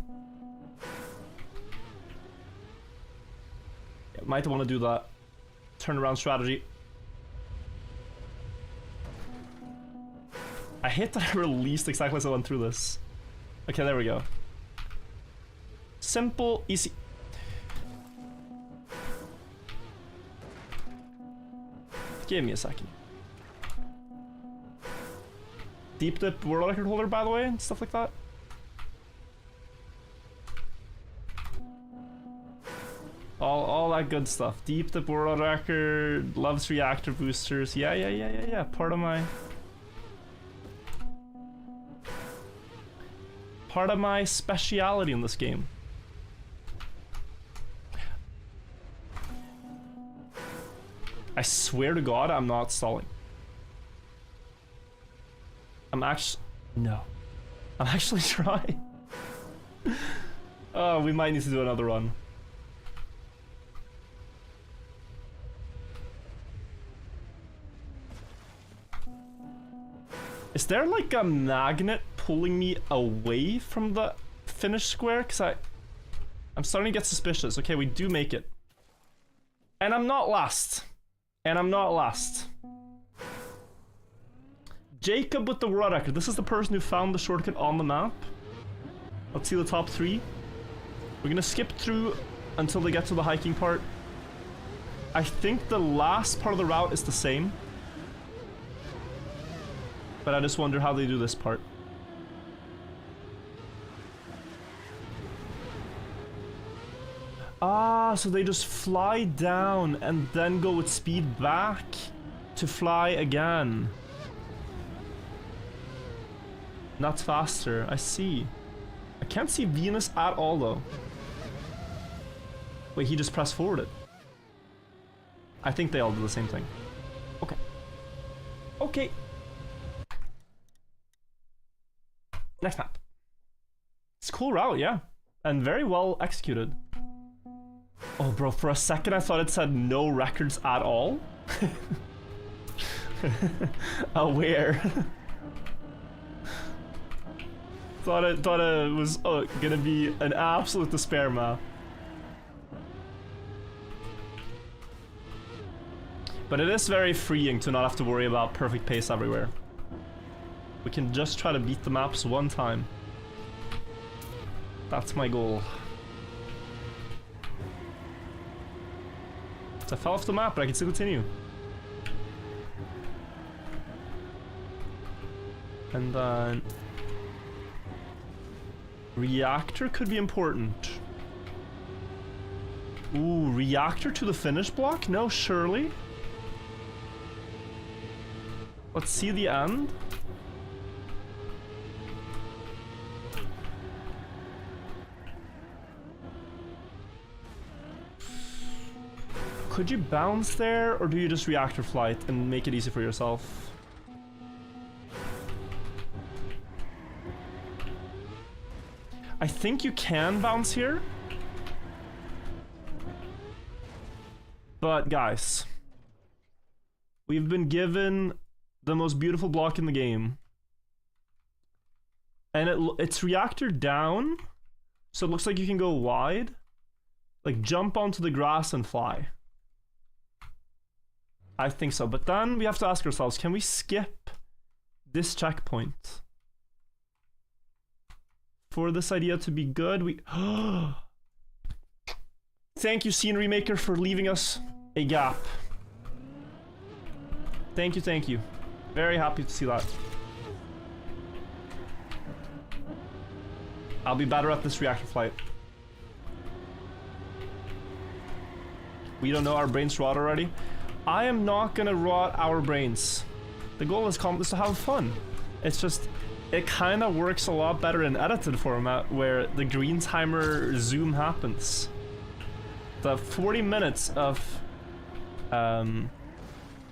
Yeah, might want to do that turnaround strategy. I hate that I released exactly as I went through this. Okay, there we go. Simple, easy. Give me a second. Deep dip world record holder, by the way, and stuff like that. All that good stuff. Deep the world record, loves reactor boosters. Yeah. Part of my speciality in this game. I swear to God, I'm not stalling. I'm actually trying. Oh, we might need to do another run. Is there like a magnet pulling me away from the finish square? Because I'm starting to get suspicious. Okay, we do make it. And I'm not last. Jacob with the world record. This is the person who found the shortcut on the map. Let's see the top 3. We're gonna skip through until they get to the hiking part. I think the last part of the route is the same. But I just wonder how they do this part. Ah, so they just fly down and then go with speed back to fly again. That's faster, I see. I can't see Venus at all though. Wait, he just pressed forwarded. I think they all do the same thing. Okay. Okay. Next map. It's a cool route, yeah. And very well executed. Oh, bro, for a second I thought it said no records at all. Aware. thought it was gonna be an absolute despair map. But it is very freeing to not have to worry about perfect pace everywhere. We can just try to beat the maps one time. That's my goal. So I fell off the map, but I can still continue. And then... reactor could be important. Ooh, reactor to the finish block? No, surely. Let's see the end. Could you bounce there, or do you just reactor flight and make it easy for yourself? I think you can bounce here. But guys, we've been given the most beautiful block in the game. And it's reactor down, so it looks like you can go wide. Like jump onto the grass and fly. I think so, but then we have to ask ourselves, can we skip this checkpoint? For this idea to be good, we... Thank you, Scenery Maker, for leaving us a gap. Thank you, thank you. Very happy to see that. I'll be better at this reactor flight. We don't know our brains rot already. I am not gonna rot our brains. The goal is to have fun. It's just, it kind of works a lot better in edited format where the green timer zoom happens. The 40 minutes of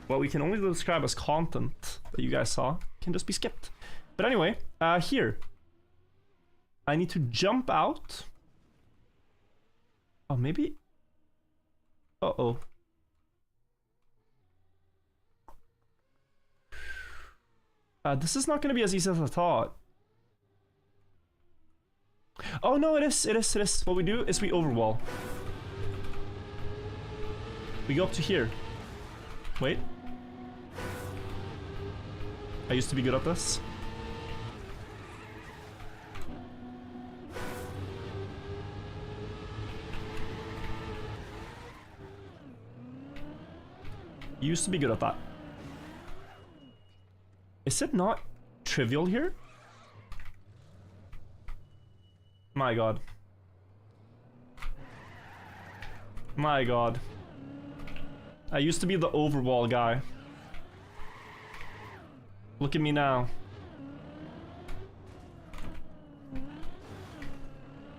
what we can only describe as content that you guys saw can just be skipped. But anyway, here. I need to jump out. Oh, maybe... Uh-oh. This is not going to be as easy as I thought. Oh no, it is. What we do is we overwall. We go up to here. Wait. I used to be good at this. You used to be good at that. Is it not trivial here? My god. My god. I used to be the overwall guy. Look at me now.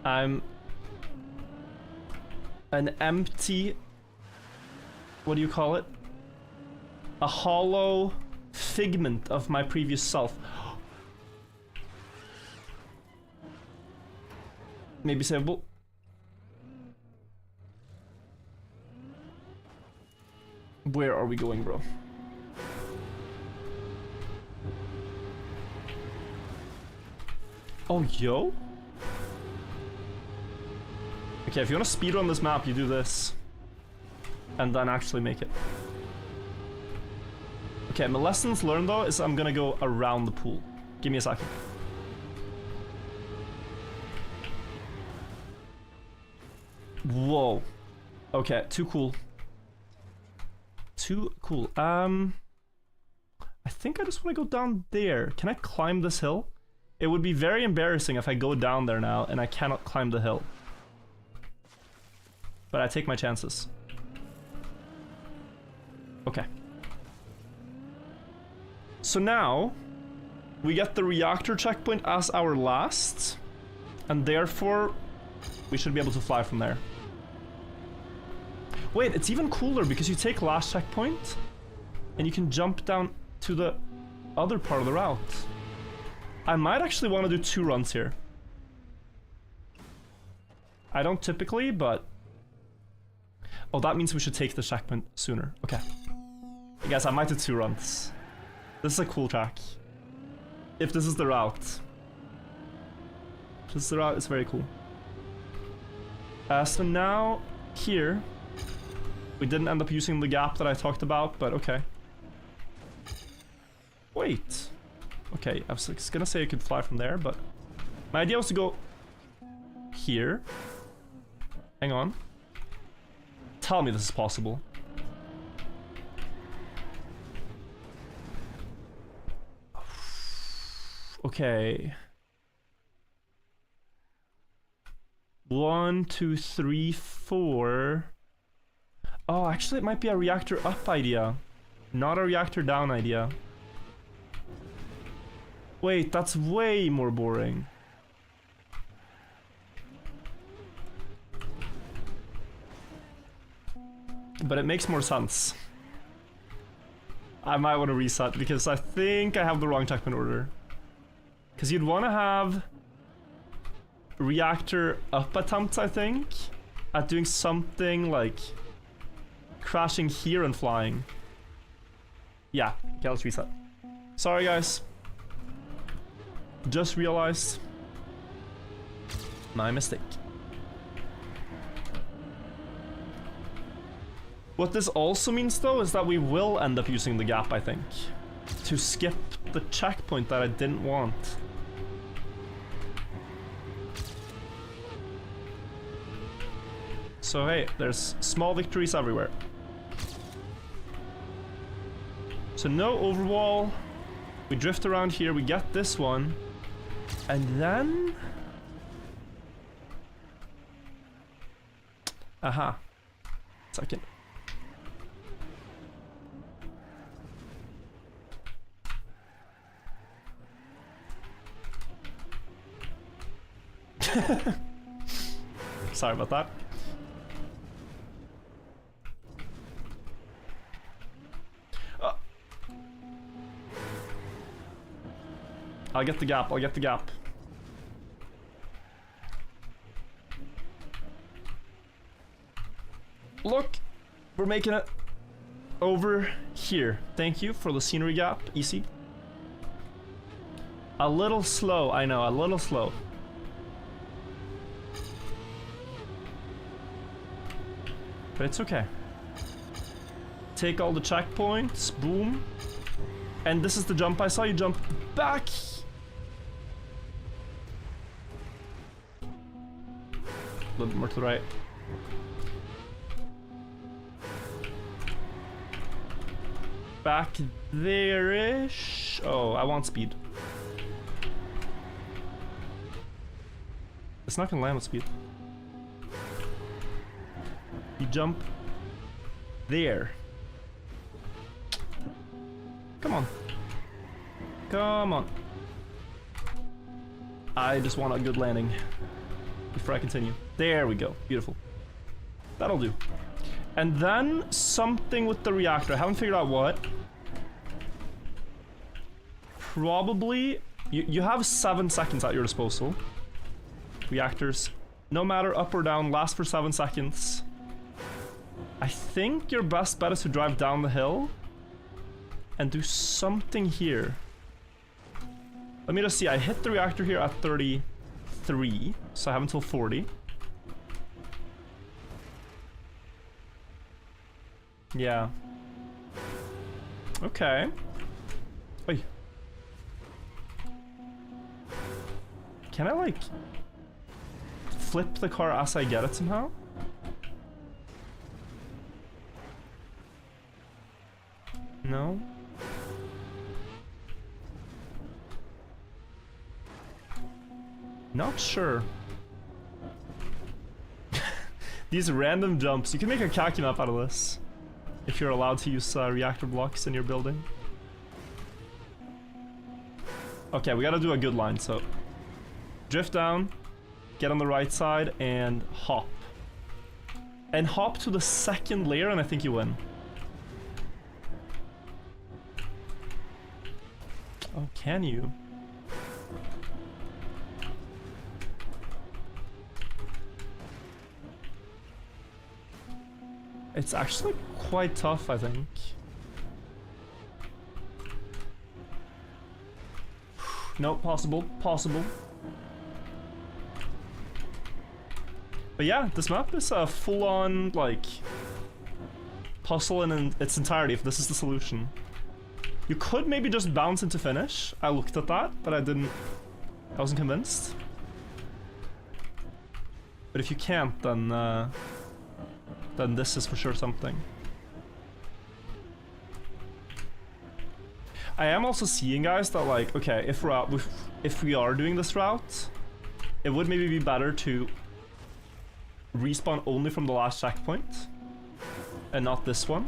I'm an empty... What do you call it? A hollow figment of my previous self. Maybe savable. Where are we going, bro? Oh, yo? Okay, if you want to speedrun this map, you do this. And then actually make it. Okay, my lessons learned though is I'm gonna go around the pool. Give me a second. Whoa. Okay, too cool. Too cool. I think I just want to go down there. Can I climb this hill? It would be very embarrassing if I go down there now and I cannot climb the hill. But I take my chances. Okay. So now, we get the reactor checkpoint as our last, and therefore, we should be able to fly from there. Wait, it's even cooler because you take last checkpoint, and you can jump down to the other part of the route. I might actually want to do 2 runs here. I don't typically, but... Oh, that means we should take the checkpoint sooner. Okay. I guess I might do 2 runs. This is a cool track. If this is the route. If this is the route, it's very cool. So now, here, we didn't end up using the gap that I talked about, but okay. Wait. Okay, I was gonna say I could fly from there, but... My idea was to go... here. Hang on. Tell me this is possible. Okay. 1, 2, 3, 4. Oh, actually it might be a reactor up idea. Not a reactor down idea. Wait, that's way more boring. But it makes more sense. I might want to reset because I think I have the wrong checkpoint order. Because you'd want to have reactor up attempts, I think, at doing something like crashing here and flying. Yeah, okay, let's reset. Sorry guys. Just realized my mistake. What this also means though is that we will end up using the gap, I think, to skip the checkpoint that I didn't want. So hey, there's small victories everywhere. So no overwall. We drift around here, we get this one. And then... Aha. Second. Sorry about that. I'll get the gap, I'll get the gap. Look, we're making it over here. Thank you for the scenery gap, easy. A little slow, I know, a little slow. But it's okay. Take all the checkpoints, boom. And this is the jump I saw, you jump back. A little bit more to the right. Back there-ish. Oh, I want speed. It's not gonna land with speed. You jump there. Come on. Come on. I just want a good landing before I continue. There we go. Beautiful. That'll do. And then something with the reactor. I haven't figured out what. Probably... You have 7 seconds at your disposal. Reactors, no matter up or down, last for 7 seconds. I think your best bet is to drive down the hill and do something here. Let me just see. I hit the reactor here at 33, so I have until 40. Yeah. Okay. Oi. Can I, like, flip the car as I get it somehow? No? Not sure. These random jumps. You can make a khaki map out of this. If you're allowed to use reactor blocks in your building. Okay, we gotta do a good line, so... drift down, get on the right side, and hop. And hop to the second layer, and I think you win. Oh, can you? It's actually quite tough, I think. No, possible, possible. But yeah, this map is a full-on, like, puzzle in its entirety, if this is the solution. You could maybe just bounce into finish. I looked at that, but I wasn't convinced. But if you can't, then this is for sure something. I am also seeing, guys, that, like, okay, if we are doing this route, it would maybe be better to respawn only from the last checkpoint and not this one.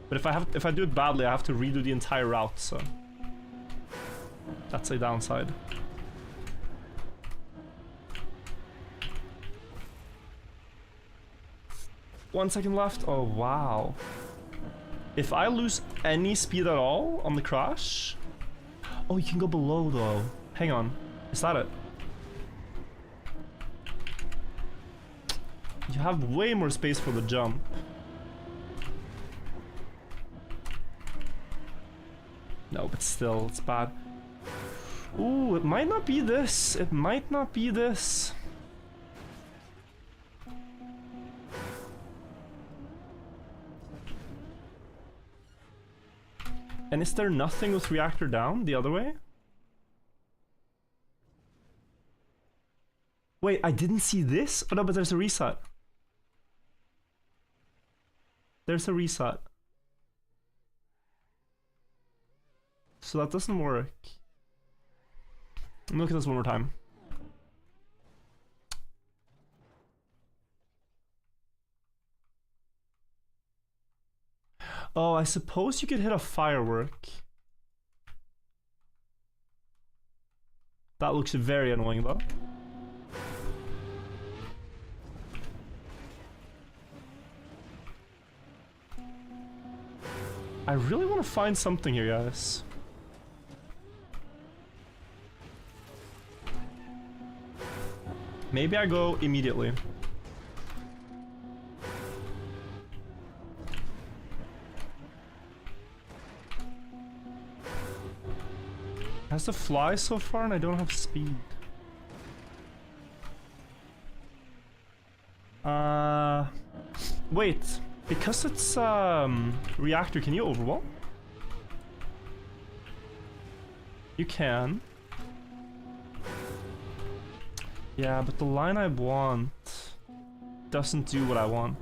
But if I do it badly, I have to redo the entire route, so that's a downside. One second left. Oh wow. If I lose any speed at all on the crash... Oh, you can go below though. Hang on. Is that it? You have way more space for the jump. No, but still, it's bad. Ooh, it might not be this. It might not be this. And is there nothing with reactor down the other way? Wait, I didn't see this? Oh no, but there's a reset. There's a reset. So that doesn't work. Look at this one more time. Oh, I suppose you could hit a firework. That looks very annoying though. I really want to find something here, guys. Maybe I go immediately. Has to fly so far and I don't have speed. Wait. Because it's reactor, can you overwhelm? You can. Yeah, but the line I want doesn't do what I want.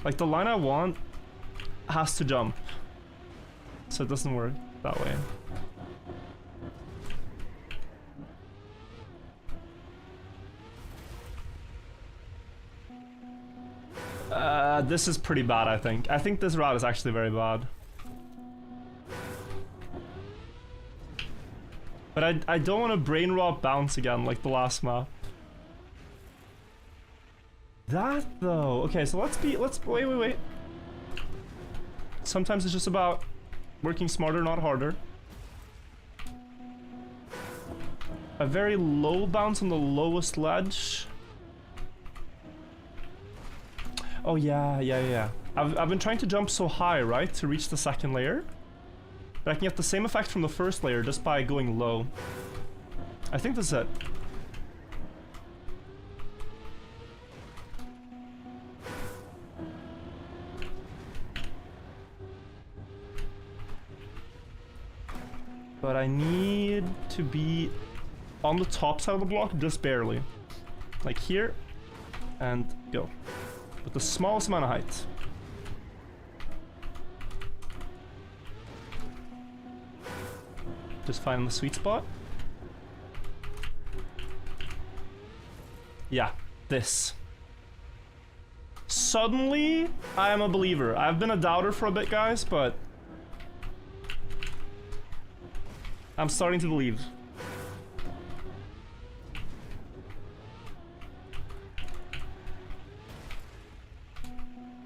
Like, the line I want has to jump. So it doesn't work that way. This is pretty bad, I think. I think this route is actually very bad. But I don't want to brain rot bounce again like the last map. That though. Okay, so wait. Sometimes it's just about working smarter, not harder. A very low bounce on the lowest ledge. Oh yeah. I've been trying to jump so high, right, to reach the second layer. But I can get the same effect from the first layer just by going low. I think that's it. But I need to be on the top side of the block, just barely. Like here, and go. With the smallest amount of height. Just find the sweet spot. Yeah, this. Suddenly, I am a believer. I've been a doubter for a bit, guys, but I'm starting to believe.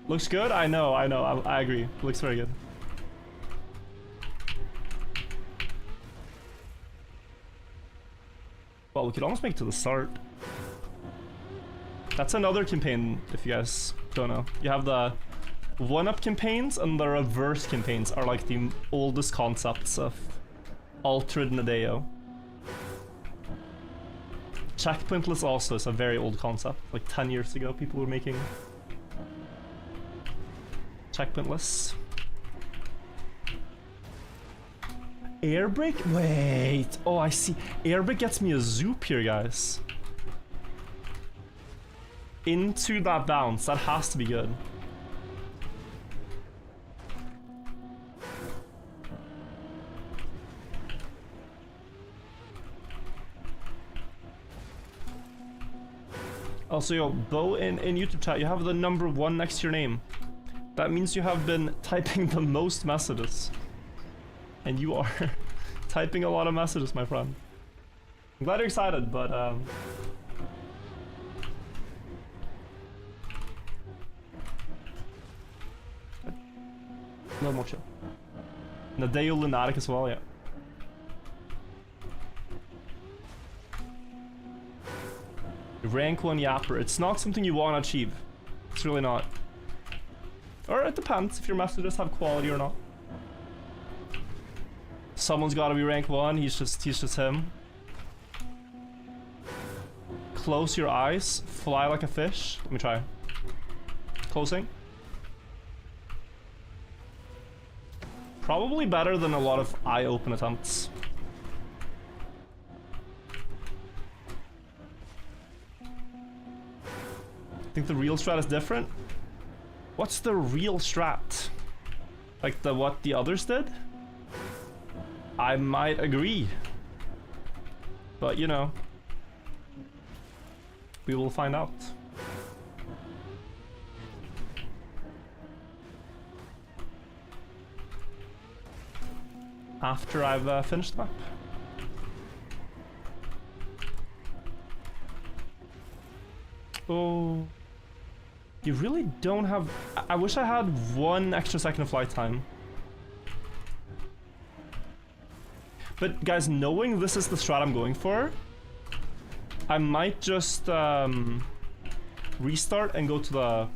Looks good? I know, I agree. Looks very good. Well, we could almost make it to the start. That's another campaign, if you guys don't know. You have the one-up campaigns and the reverse campaigns are like the oldest concepts of Altered Nadeo. Checkpointless also is a very old concept. Like 10 years ago, people were making checkpointless. Air brake? Wait. Oh, I see. Air brake gets me a zoop here, guys. Into that bounce. That has to be good. Also, yo, Bo in YouTube chat, you have the number 1 next to your name. That means you have been typing the most messages. And you are typing a lot of messages, my friend. I'm glad you're excited, but a little more chill. Nadeo Lunatic as well, yeah. Rank 1 Yapper. It's not something you want to achieve. It's really not. Or it depends if your messages have quality or not. Someone's got to be rank 1. He's just him. Close your eyes. Fly like a fish. Let me try. Closing. Probably better than a lot of eye-open attempts. Think the real strat is different? What's the real strat? Like what the others did? I might agree. But you know, we will find out. After I've finished the map. Oh, you really don't have... I wish I had 1 extra second of flight time. But guys, knowing this is the strat I'm going for, I might just restart and go to the...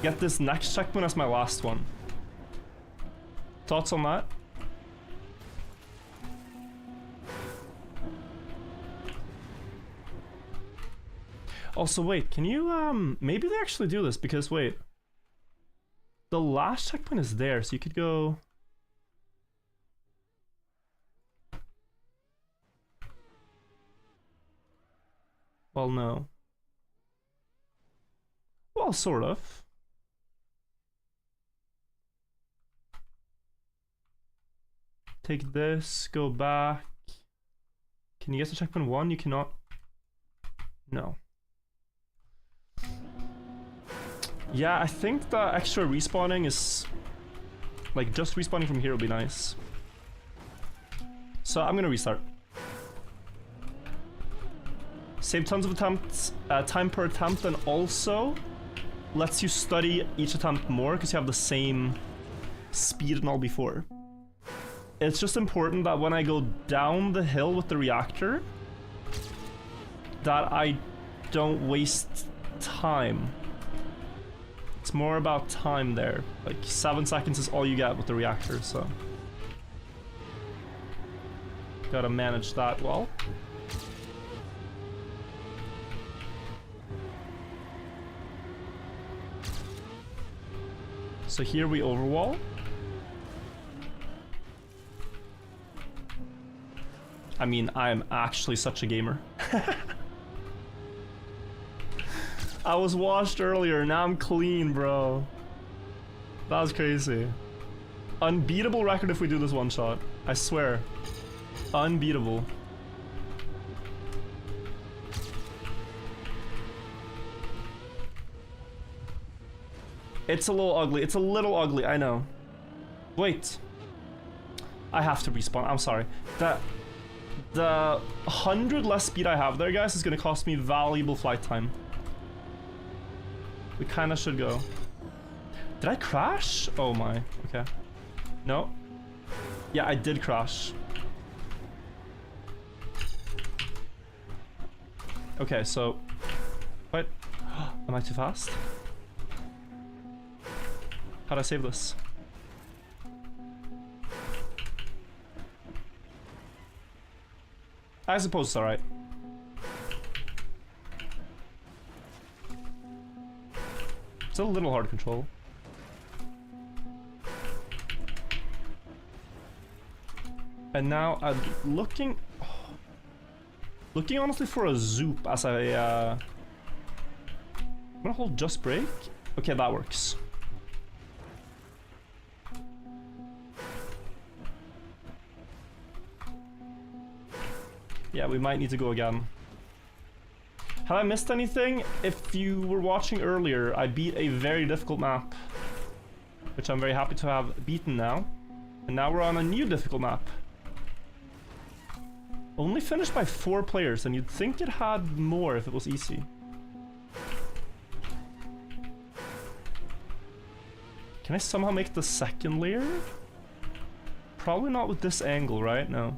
get this next checkpoint as my last one. Thoughts on that? Also, wait, can you, maybe they actually do this, because, wait. The last checkpoint is there, so you could go... Well, no. Well, sort of. Take this, go back. Can you get to checkpoint 1? You cannot. No. Yeah, I think the extra respawning is... Like, just respawning from here would be nice. So I'm gonna restart. Save tons of attempts, time per attempt, and also lets you study each attempt more because you have the same speed and all before. It's just important that when I go down the hill with the reactor, that I don't waste time. It's more about time there. Like 7 seconds is all you get with the reactor, so gotta manage that well. So here we overwall. I mean, I am actually such a gamer. I was washed earlier, now I'm clean, bro. That was crazy. Unbeatable record if we do this one shot. I swear. Unbeatable. It's a little ugly. It's a little ugly, I know. Wait. I have to respawn. I'm sorry. The 100 less speed I have there, guys, is gonna cost me valuable flight time. We kinda should go. Did I crash? Oh my. Okay. No. Yeah, I did crash. Okay, so... What? Am I too fast? How'd I save this? I suppose it's alright. It's a little hard to control. And now I'm looking honestly for a zoop as I'm gonna hold just break. Okay, that works. Yeah, we might need to go again. Have I missed anything? If you were watching earlier, I beat a very difficult map, which I'm very happy to have beaten now. And now we're on a new difficult map. Only finished by 4 players, and you'd think it had more if it was easy. Can I somehow make the second layer? Probably not with this angle, right? No.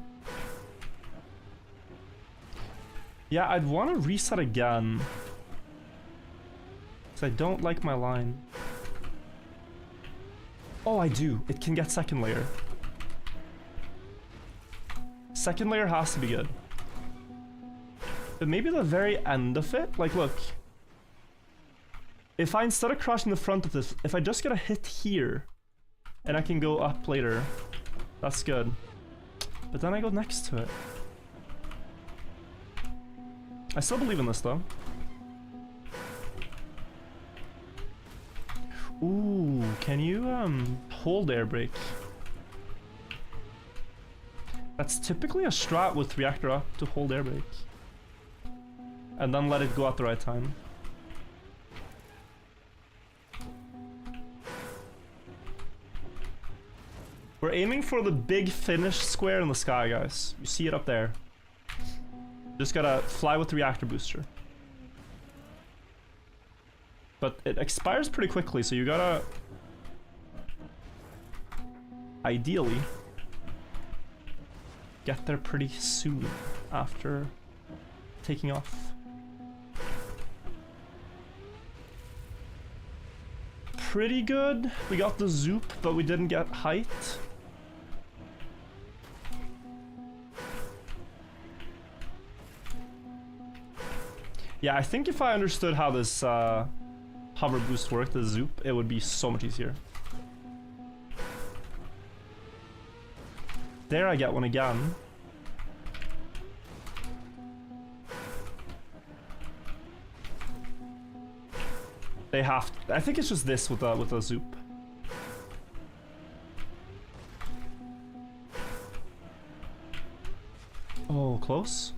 Yeah, I'd want to reset again. Because I don't like my line. Oh, I do. It can get second layer. Second layer has to be good. But maybe the very end of it? Like, look. If I, instead of crashing the front of this, if I just get a hit here, and I can go up later, that's good. But then I go next to it. I still believe in this, though. Ooh, can you, hold air brake? That's typically a strat with reactor up to hold air brake. And then let it go at the right time. We're aiming for the big finished square in the sky, guys. You see it up there. Just gotta fly with the reactor booster. But it expires pretty quickly, so you gotta... Ideally... get there pretty soon after taking off. Pretty good. We got the zoop, but we didn't get height. Yeah, I think if I understood how this hover boost worked, the zoop, it would be so much easier. There I get one again. They have to, I think it's just this with a zoop. Oh, close.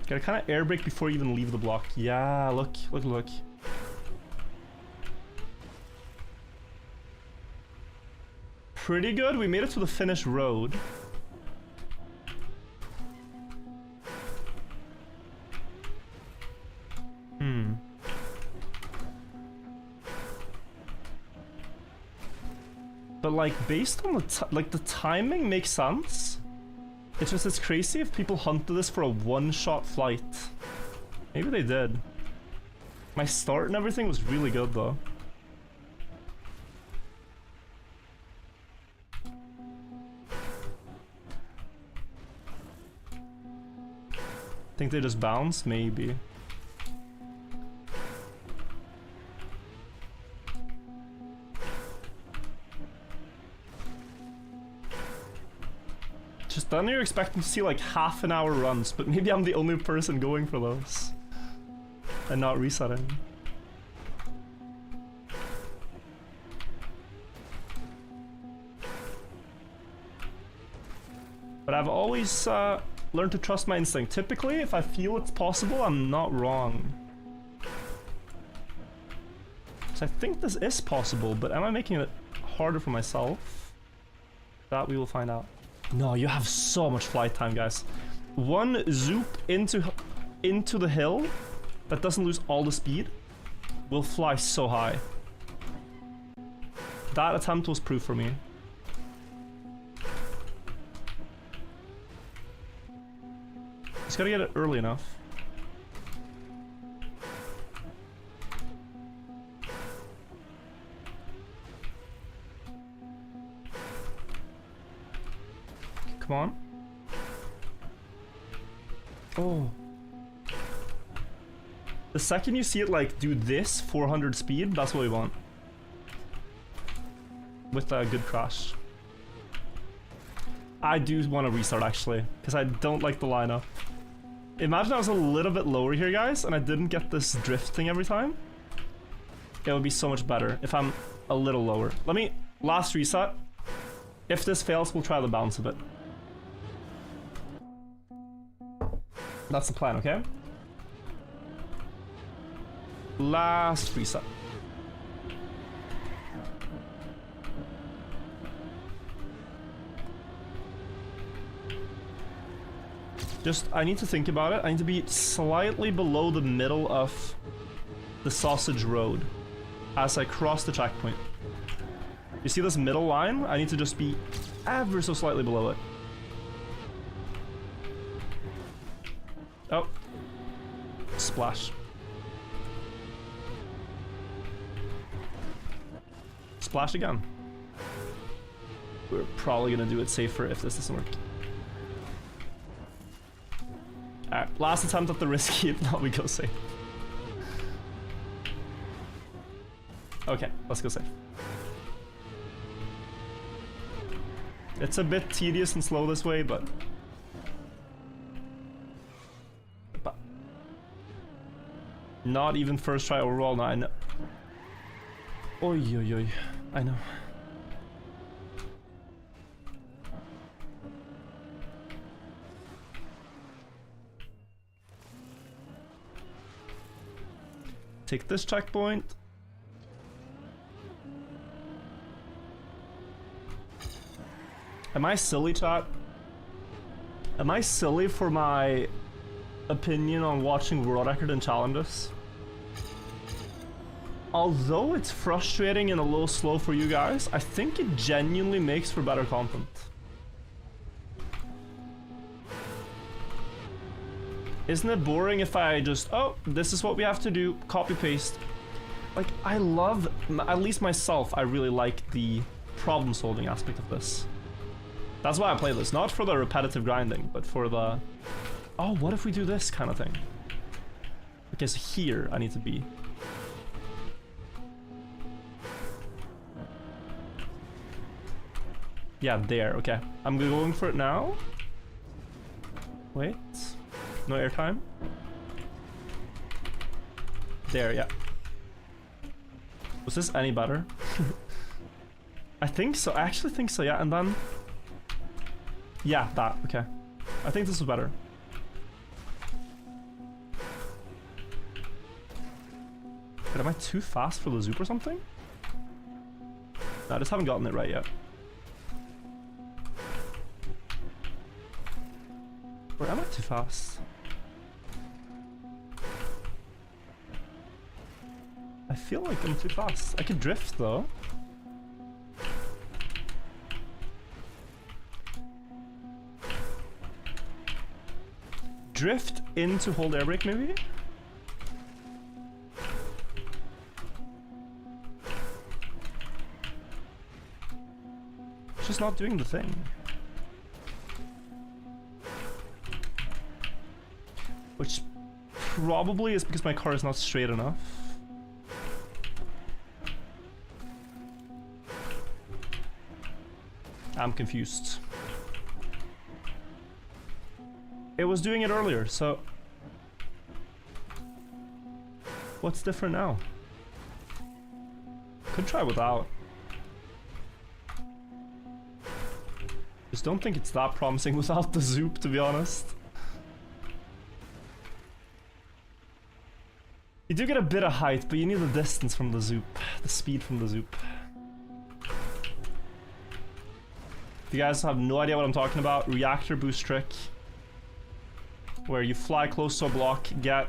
Gotta kind of air brake before you even leave the block. Yeah, look, look, look. Pretty good. We made it to the finish road. But like, based on the timing makes sense. It's just, it's crazy if people hunted this for a one-shot flight. Maybe they did. My start and everything was really good though. Think they just bounced? Maybe. Just then you're expecting to see like half-an-hour runs, but maybe I'm the only person going for those. And not resetting. But I've always learned to trust my instinct. Typically, if I feel it's possible, I'm not wrong. So I think this is possible, but am I making it harder for myself? That we will find out. No, you have so much flight time, guys. One zoop into the hill that doesn't lose all the speed will fly so high. That attempt was proof for me. Just gotta get it early enough. Come on. Oh. The second you see it like do this 400 speed, that's what we want. With a good crash. I do want to restart actually, because I don't like the lineup. Imagine I was a little bit lower here, guys, and I didn't get this drifting every time. It would be so much better if I'm a little lower. Let me last reset. If this fails, we'll try the bounce a bit. That's the plan, okay? Last reset. Just, I need to think about it. I need to be slightly below the middle of the sausage road as I cross the checkpoint. You see this middle line? I need to just be ever so slightly below it. Oh. Splash. Splash again. We're probably gonna do it safer if this doesn't work. Alright, last attempt at the risky, if not we go safe. Okay, let's go safe. It's a bit tedious and slow this way, but not even first try overall, no, I know. Oy, oy, oy. I know. Take this checkpoint. Am I silly, chat? Am I silly for my opinion on watching world record and challenges? Although it's frustrating and a little slow for you guys, I think it genuinely makes for better content. Isn't it boring if I just, oh, this is what we have to do, copy paste? Like, I love, at least myself, I really like the problem solving aspect of this. That's why I play this, not for the repetitive grinding, but for the, oh, what if we do this kind of thing? Okay, so here I need to be. Yeah, there, okay. I'm going for it now. Wait. No airtime. There, yeah. Was this any better? I think so. I actually think so, yeah. And then... yeah, that. Okay. I think this was better. But am I too fast for the zoop or something? No, I just haven't gotten it right yet. Or am I too fast? I feel like I'm too fast. I could drift though. Drift into hold air brake maybe? It's just not doing the thing. Which probably is because my car is not straight enough. I'm confused. It was doing it earlier, so... What's different now? Could try without. Just don't think it's that promising without the zoop, to be honest. You do get a bit of height, but you need the distance from the zoop. The speed from the zoop. If you guys have no idea what I'm talking about, reactor boost trick. Where you fly close to a block, get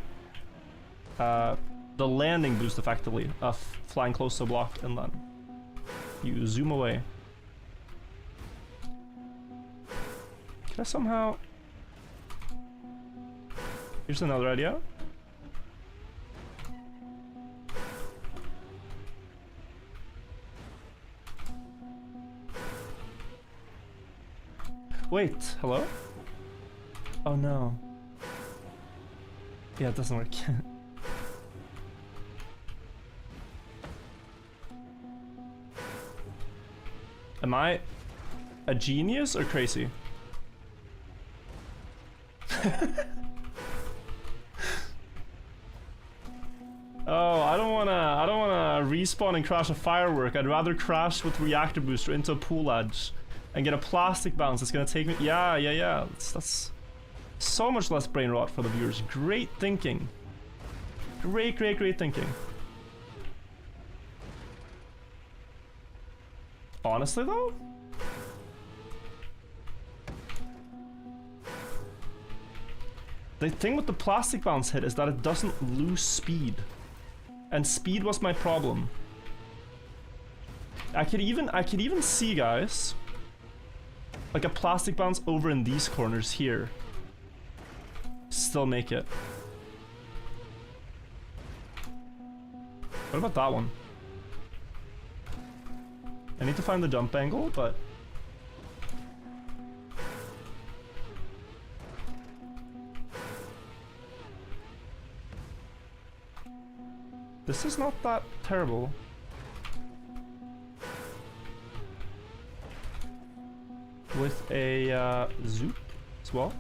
the landing boost effectively of flying close to a block, and then you zoom away. Can I somehow... Here's another idea. Wait, hello? Oh no. Yeah, it doesn't work. Am I a genius or crazy? Oh, I don't wanna respawn and crash a firework. I'd rather crash with reactor booster into a pool edge and get a plastic bounce. It's gonna take me. Yeah. That's so much less brain rot for the viewers. Great thinking. Great thinking. Honestly though? The thing with the plastic bounce hit is that it doesn't lose speed. And speed was my problem. I could even see, guys, like a plastic bounce over in these corners here. Still make it. What about that one? I need to find the jump angle, but... This is not that terrible. With a zoop as well.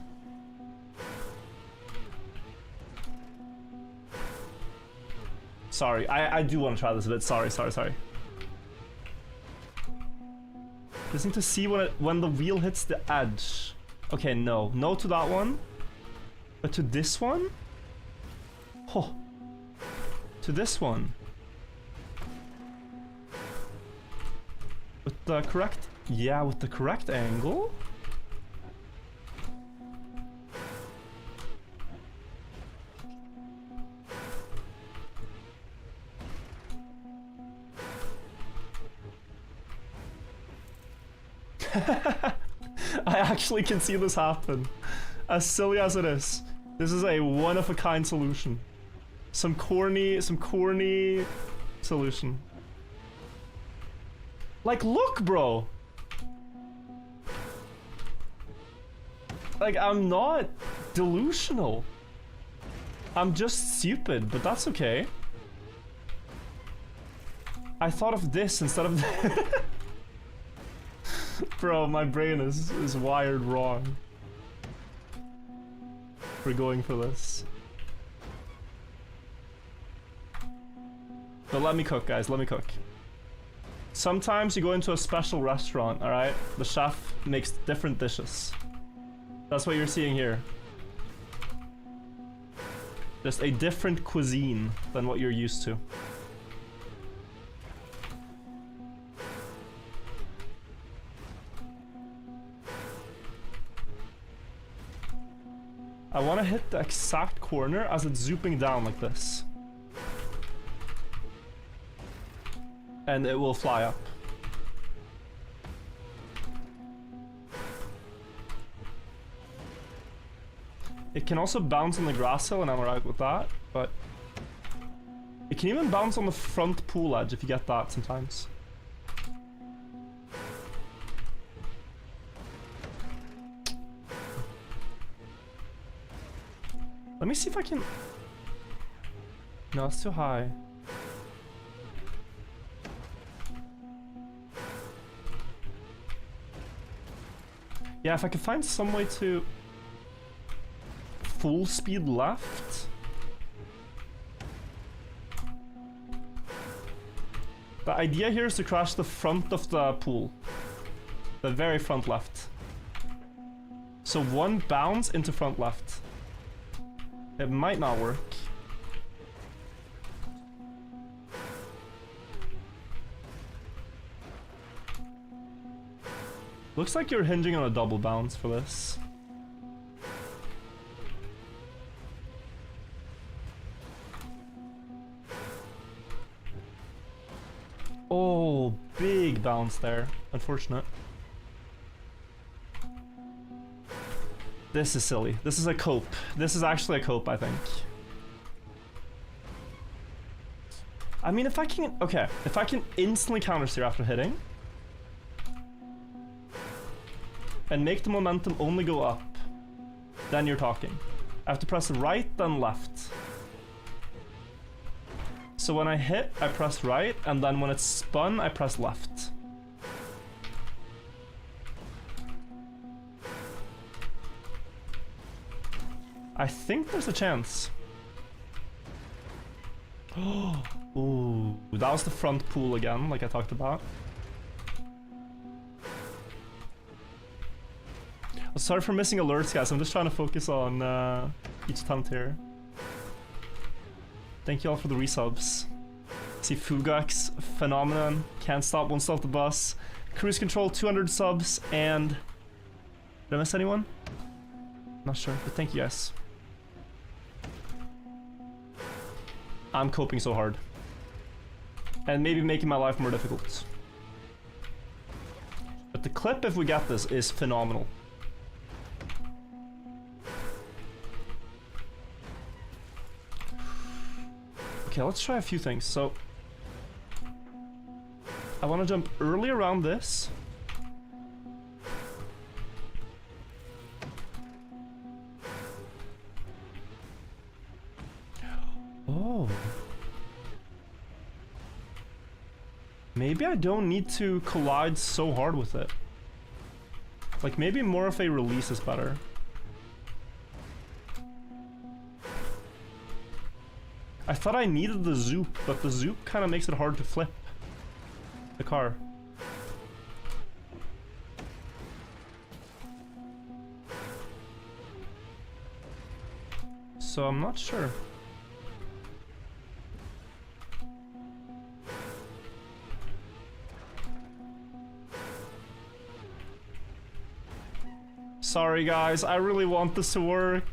Sorry, I do want to try this a bit. Sorry. Just need to see when the wheel hits the edge. Okay, no to that one, but to this one. Oh, to this one. With the correct, yeah, with the correct angle. I actually can see this happen. As silly as it is, this is a one-of-a-kind solution. Some corny solution. Like, look, bro! Like, I'm not delusional. I'm just stupid, but that's okay. I thought of this instead of Bro, my brain is wired wrong. We're going for this. But let me cook, guys, let me cook. Sometimes you go into a special restaurant, alright? The chef makes different dishes. That's what you're seeing here. Just a different cuisine than what you're used to. I want to hit the exact corner as it's zooping down like this. And it will fly up. It can also bounce on the grass hill, and I'm alright with that, but it can even bounce on the front pool edge if you get that sometimes. Let me see if I can... No, it's too high. Yeah, if I could find some way to... full speed left. The idea here is to crash the front of the pool. The very front left. So one bounce into front left. It might not work. Looks like you're hinging on a double bounce for this. Oh, big bounce there. Unfortunate. This is silly. This is a cope. This is actually a cope, I think. I mean, if I can... Okay, if I can instantly countersteer after hitting... and make the momentum only go up, then you're talking. I have to press right, then left. So when I hit, I press right, and then when it's spun, I press left. I think there's a chance. Oh, ooh, that was the front pool again, like I talked about. Sorry for missing alerts, guys. I'm just trying to focus on each attempt here. Thank you all for the resubs. See Fugax, Phenomenon, Can't Stop, Won't Stop the Bus, Cruise Control, 200 subs, and... Did I miss anyone? Not sure, but thank you guys. I'm coping so hard. And maybe making my life more difficult. But the clip, if we get this, is phenomenal. Okay, let's try a few things. So, I want to jump early around this. Oh. Maybe I don't need to collide so hard with it. Like, maybe more of a release is better. I thought I needed the zoop, but the zoop kind of makes it hard to flip the car. So I'm not sure. Sorry guys, I really want this to work.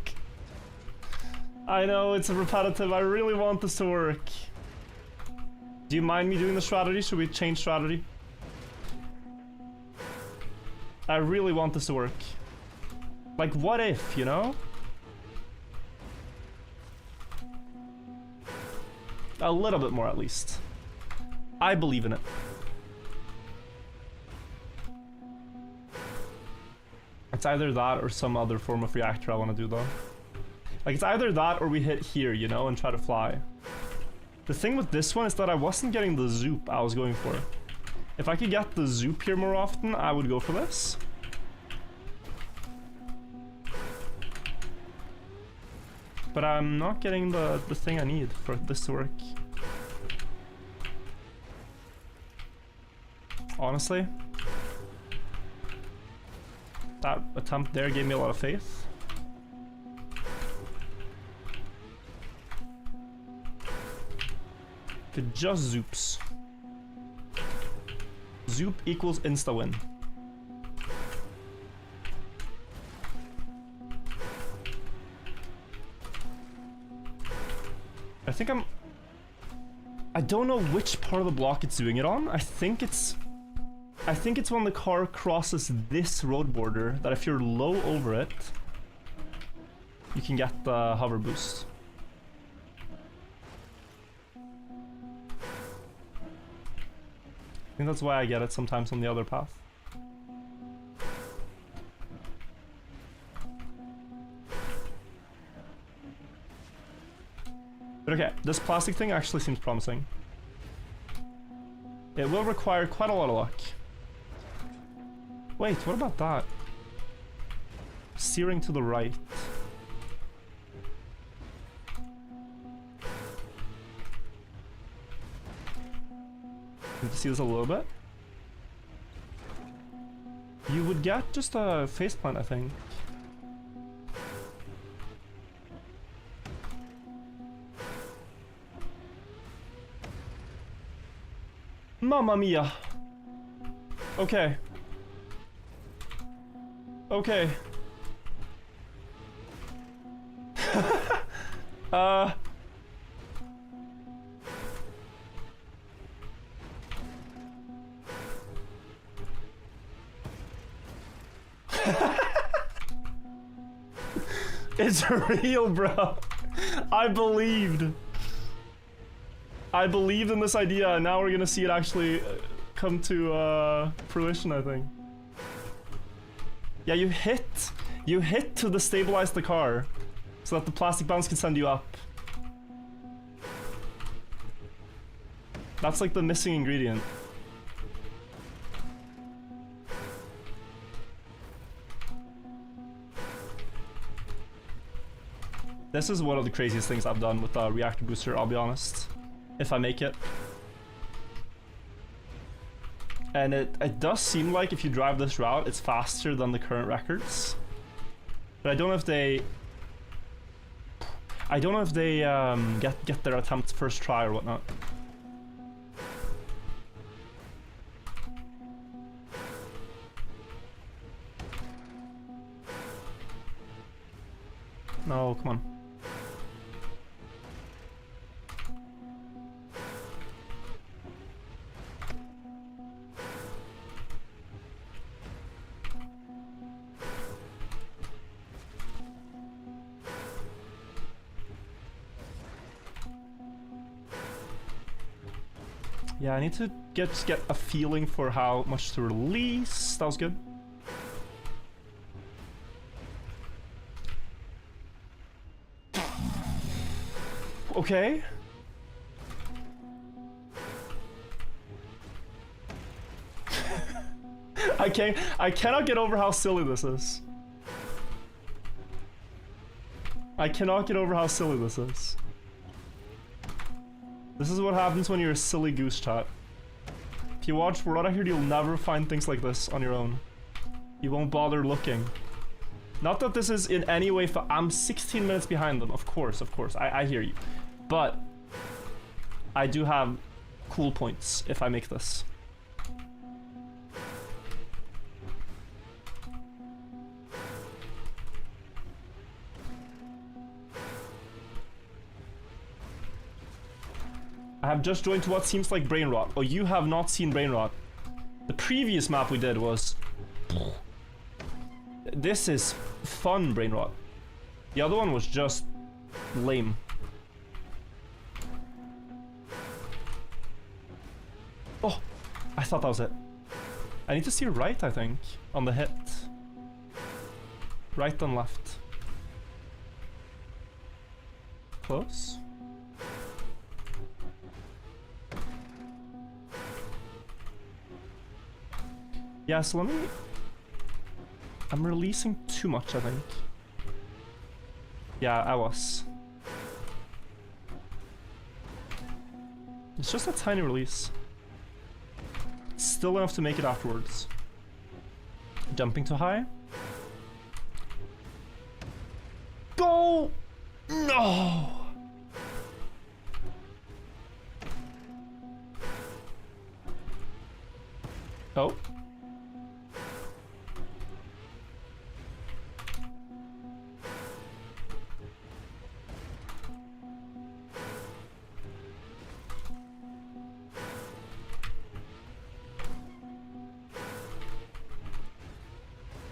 I know it's repetitive, I really want this to work. Do you mind me doing the strategy? Should we change strategy? I really want this to work. Like, what if, you know? A little bit more at least. I believe in it. It's either that or some other form of reactor I want to do though. Like, it's either that or we hit here, you know, and try to fly. The thing with this one is that I wasn't getting the zoop I was going for. If I could get the zoop here more often, I would go for this. But I'm not getting the thing I need for this to work. Honestly, that attempt there gave me a lot of faith. If it just zoops. Zoop equals insta-win. I think I don't know which part of the block it's doing it on. I think it's when the car crosses this road border that if you're low over it, you can get the hover boost. I think that's why I get it sometimes on the other path. But okay, this plastic thing actually seems promising. It will require quite a lot of luck. Wait, what about that? Steering to the right. Need to see this a little bit. You would get just a faceplant, I think. Mamma mia. Okay. Okay. It's real, bro. I believed in this idea, and now we're gonna see it actually come to fruition, I think. Yeah, you hit to destabilize the car so that the plastic bounce can send you up. That's like the missing ingredient. This is one of the craziest things I've done with the reactor booster, I'll be honest. If I make it. And it does seem like if you drive this route, it's faster than the current records. But I don't know if they... get their attempt first try or whatnot. No, come on. Yeah, I need to just get a feeling for how much to release. That was good. Okay. I cannot get over how silly this is. I cannot get over how silly this is. This is what happens when you're a silly goose, chat. If you watch World Out Here, you'll never find things like this on your own. You won't bother looking. Not that this is in any way... I'm 16 minutes behind them, of course. I hear you. But I do have cool points if I make this. I have just joined to what seems like brain rot. Oh, you have not seen brain rot. The previous map we did was... This is fun brain rot. The other one was just lame. Oh, I thought that was it. I need to see right, I think, on the hit. Right and left. Close. Yeah, so let me... I'm releasing too much, I think. Yeah, I was. It's just a tiny release. Still enough to make it afterwards. Jumping too high. Go! No! Oh.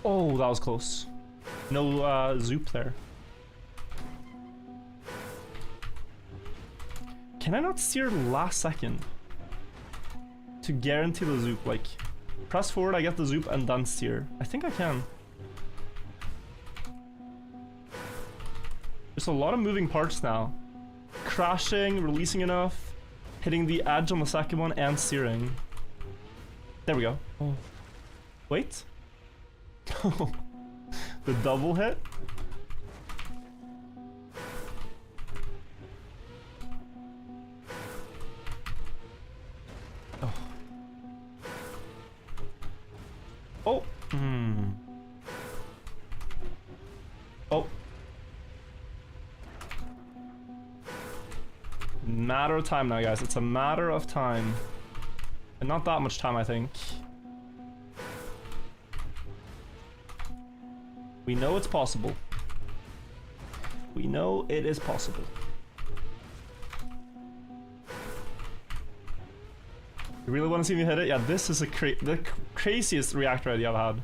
Oh, that was close. No zoop there. Can I not steer last second to guarantee the zoop? Like, press forward, I get the zoop, and then steer. I think I can. There's a lot of moving parts now. Crashing, releasing enough, hitting the edge on the second one, and steering. There we go. Oh. Wait. The double hit? Oh. Oh. Oh. Matter of time now, guys. It's a matter of time. And not that much time, I think. We know it's possible. We know it is possible. You really want to see me hit it? Yeah, this is the craziest reactor idea I've had.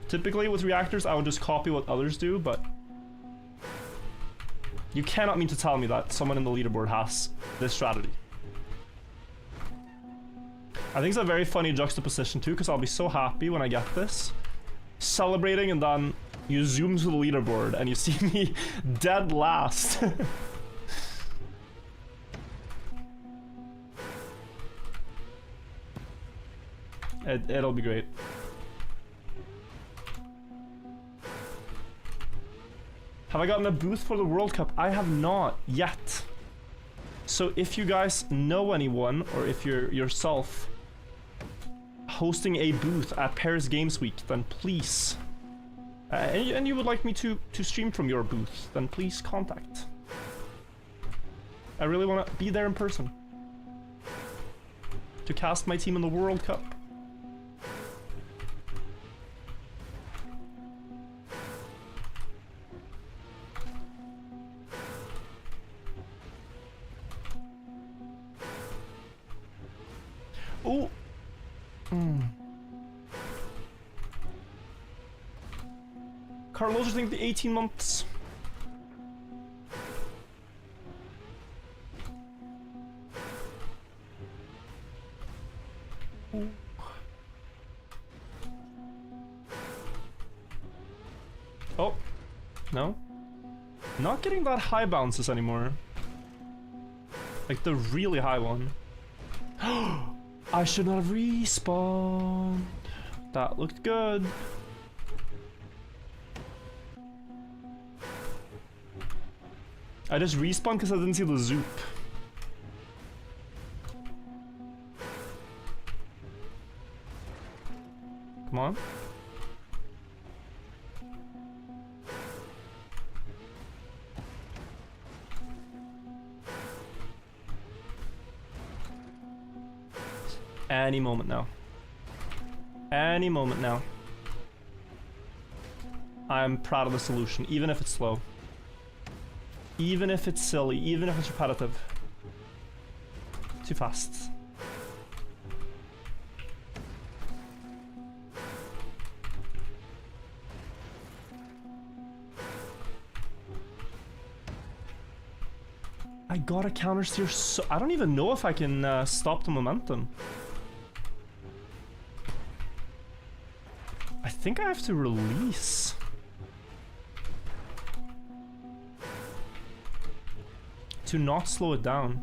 Typically with reactors, I would just copy what others do, but you cannot mean to tell me that someone in the leaderboard has this strategy. I think it's a very funny juxtaposition too, because I'll be so happy when I get this. Celebrating, and then you zoom to the leaderboard and you see me dead last. It'll be great. Have I gotten a booth for the World Cup? I have not yet. So if you guys know anyone, or if you're yourself hosting a booth at Paris Games Week, then please, and you would like me to stream from your booth, then please contact. I really want to be there in person to cast my team in the World Cup. Oh. Carlos, I think the 18 months. Ooh. Oh, no. Not getting that high bounces anymore. Like the really high one. I should not have respawned. That looked good. I just respawned because I didn't see the zoop. Come on. Any moment now. Any moment now. I'm proud of the solution, even if it's slow. Even if it's silly, even if it's repetitive. Too fast. I gotta counter steer so... I don't even know if I can stop the momentum. I think I have to release. To not slow it down.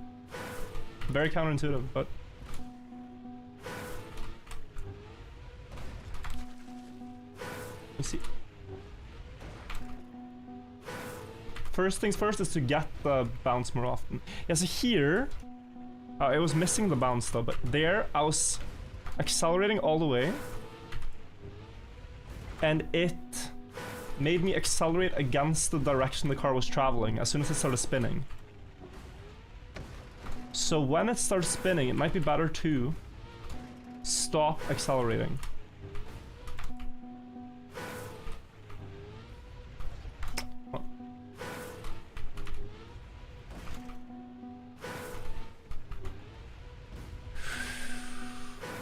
Very counterintuitive, but... Let's see. First things first is to get the bounce more often. Yeah, so here... it was missing the bounce though, but there I was accelerating all the way. And it made me accelerate against the direction the car was traveling as soon as it started spinning. So when it starts spinning, it might be better to stop accelerating.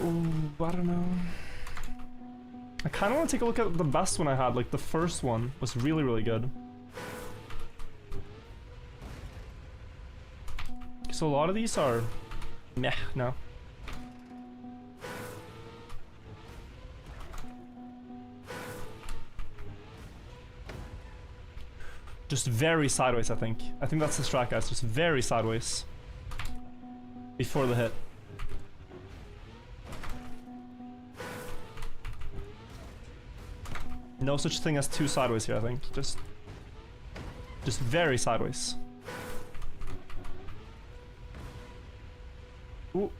Ooh, I don't know. I kind of want to take a look at the best one I had. Like, the first one was really, really good. So a lot of these are... meh, no. Just very sideways, I think. I think that's the strat, guys. Just very sideways. Before the hit. No such thing as too sideways here, I think. Just very sideways. Ooh.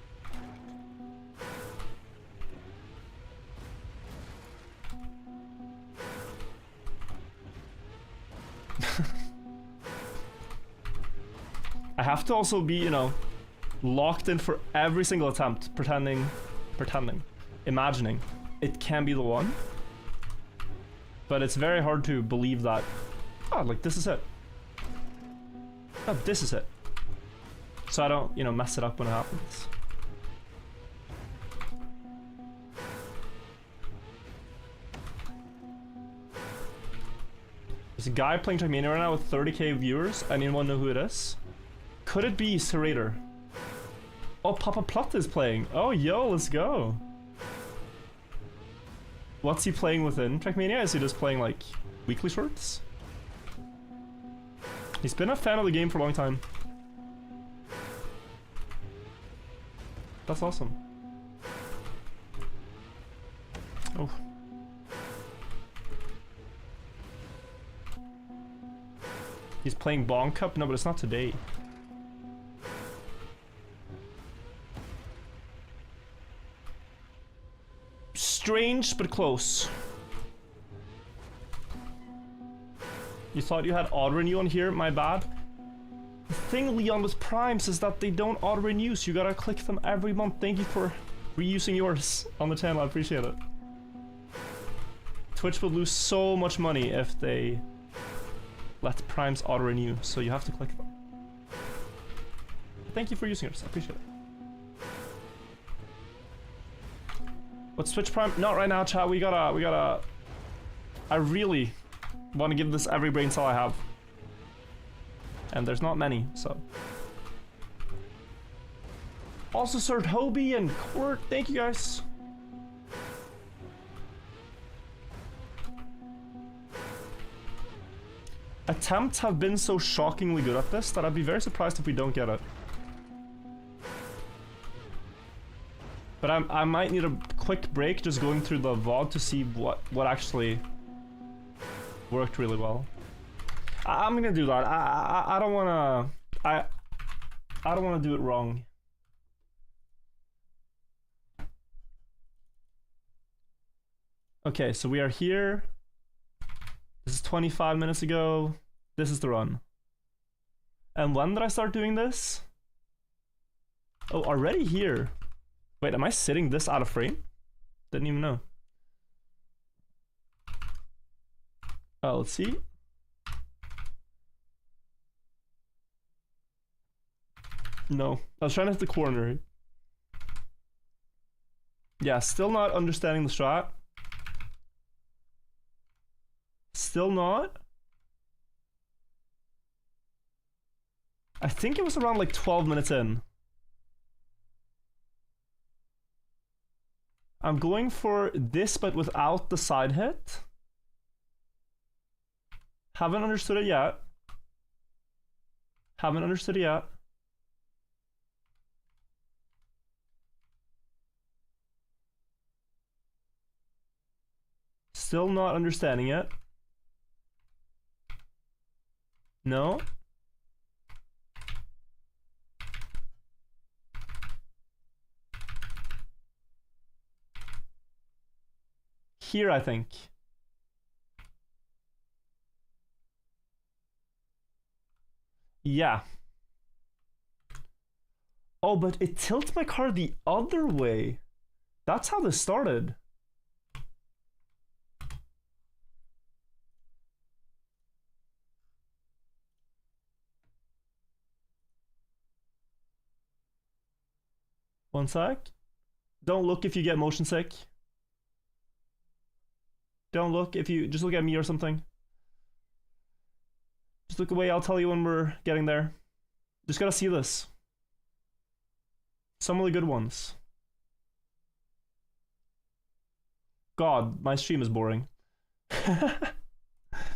I have to also be, you know, locked in for every single attempt, pretending, imagining it can be the one. But it's very hard to believe that, oh, like, this is it. Oh, this is it. So I don't, you know, mess it up when it happens. There's a guy playing Trackmania right now with 30k viewers. Anyone know who it is? Could it be Zerator? Oh, Papa Plot is playing. Oh, yo, let's go. What's he playing within Trackmania? Is he just playing, like, weekly shorts? He's been a fan of the game for a long time. That's awesome. Oh. He's playing Bong Cup? No, but it's not today. Strange, but close. You thought you had auto-renew on here? My bad. The thing, Leon, with Primes is that they don't auto-renew, so you gotta click them every month. Thank you for reusing yours on the channel, I appreciate it. Twitch will lose so much money if they let Primes auto-renew, so you have to click them. Thank you for using yours, I appreciate it. What's Twitch Prime? Not right now, chat. We gotta... I really want to give this every brain cell I have. And there's not many, so... Also, Sir Toby and Court, thank you guys. Attempts have been so shockingly good at this that I'd be very surprised if we don't get it. But I might need a quick break just going through the VOD to see what actually worked really well. I'm gonna do that. I don't wanna... I don't wanna do it wrong. Okay, so we are here. This is 25 minutes ago. This is the run. And when did I start doing this? Oh, already here. Wait, am I sitting this out of frame? Didn't even know. Oh, let's see. No, I was trying to hit the corner. Yeah, still not understanding the strat. Still not. I think it was around like 12 minutes in. I'm going for this, but without the side hit. Haven't understood it yet. Haven't understood it yet. Still not understanding it. No. Here, I think. Yeah. Oh, but it tilts my card the other way. That's how this started. One sec. Don't look if you get motion sick. Don't look if you... Just look at me or something. Just look away, I'll tell you when we're getting there. Just gotta see this. Some of the good ones. God, my stream is boring.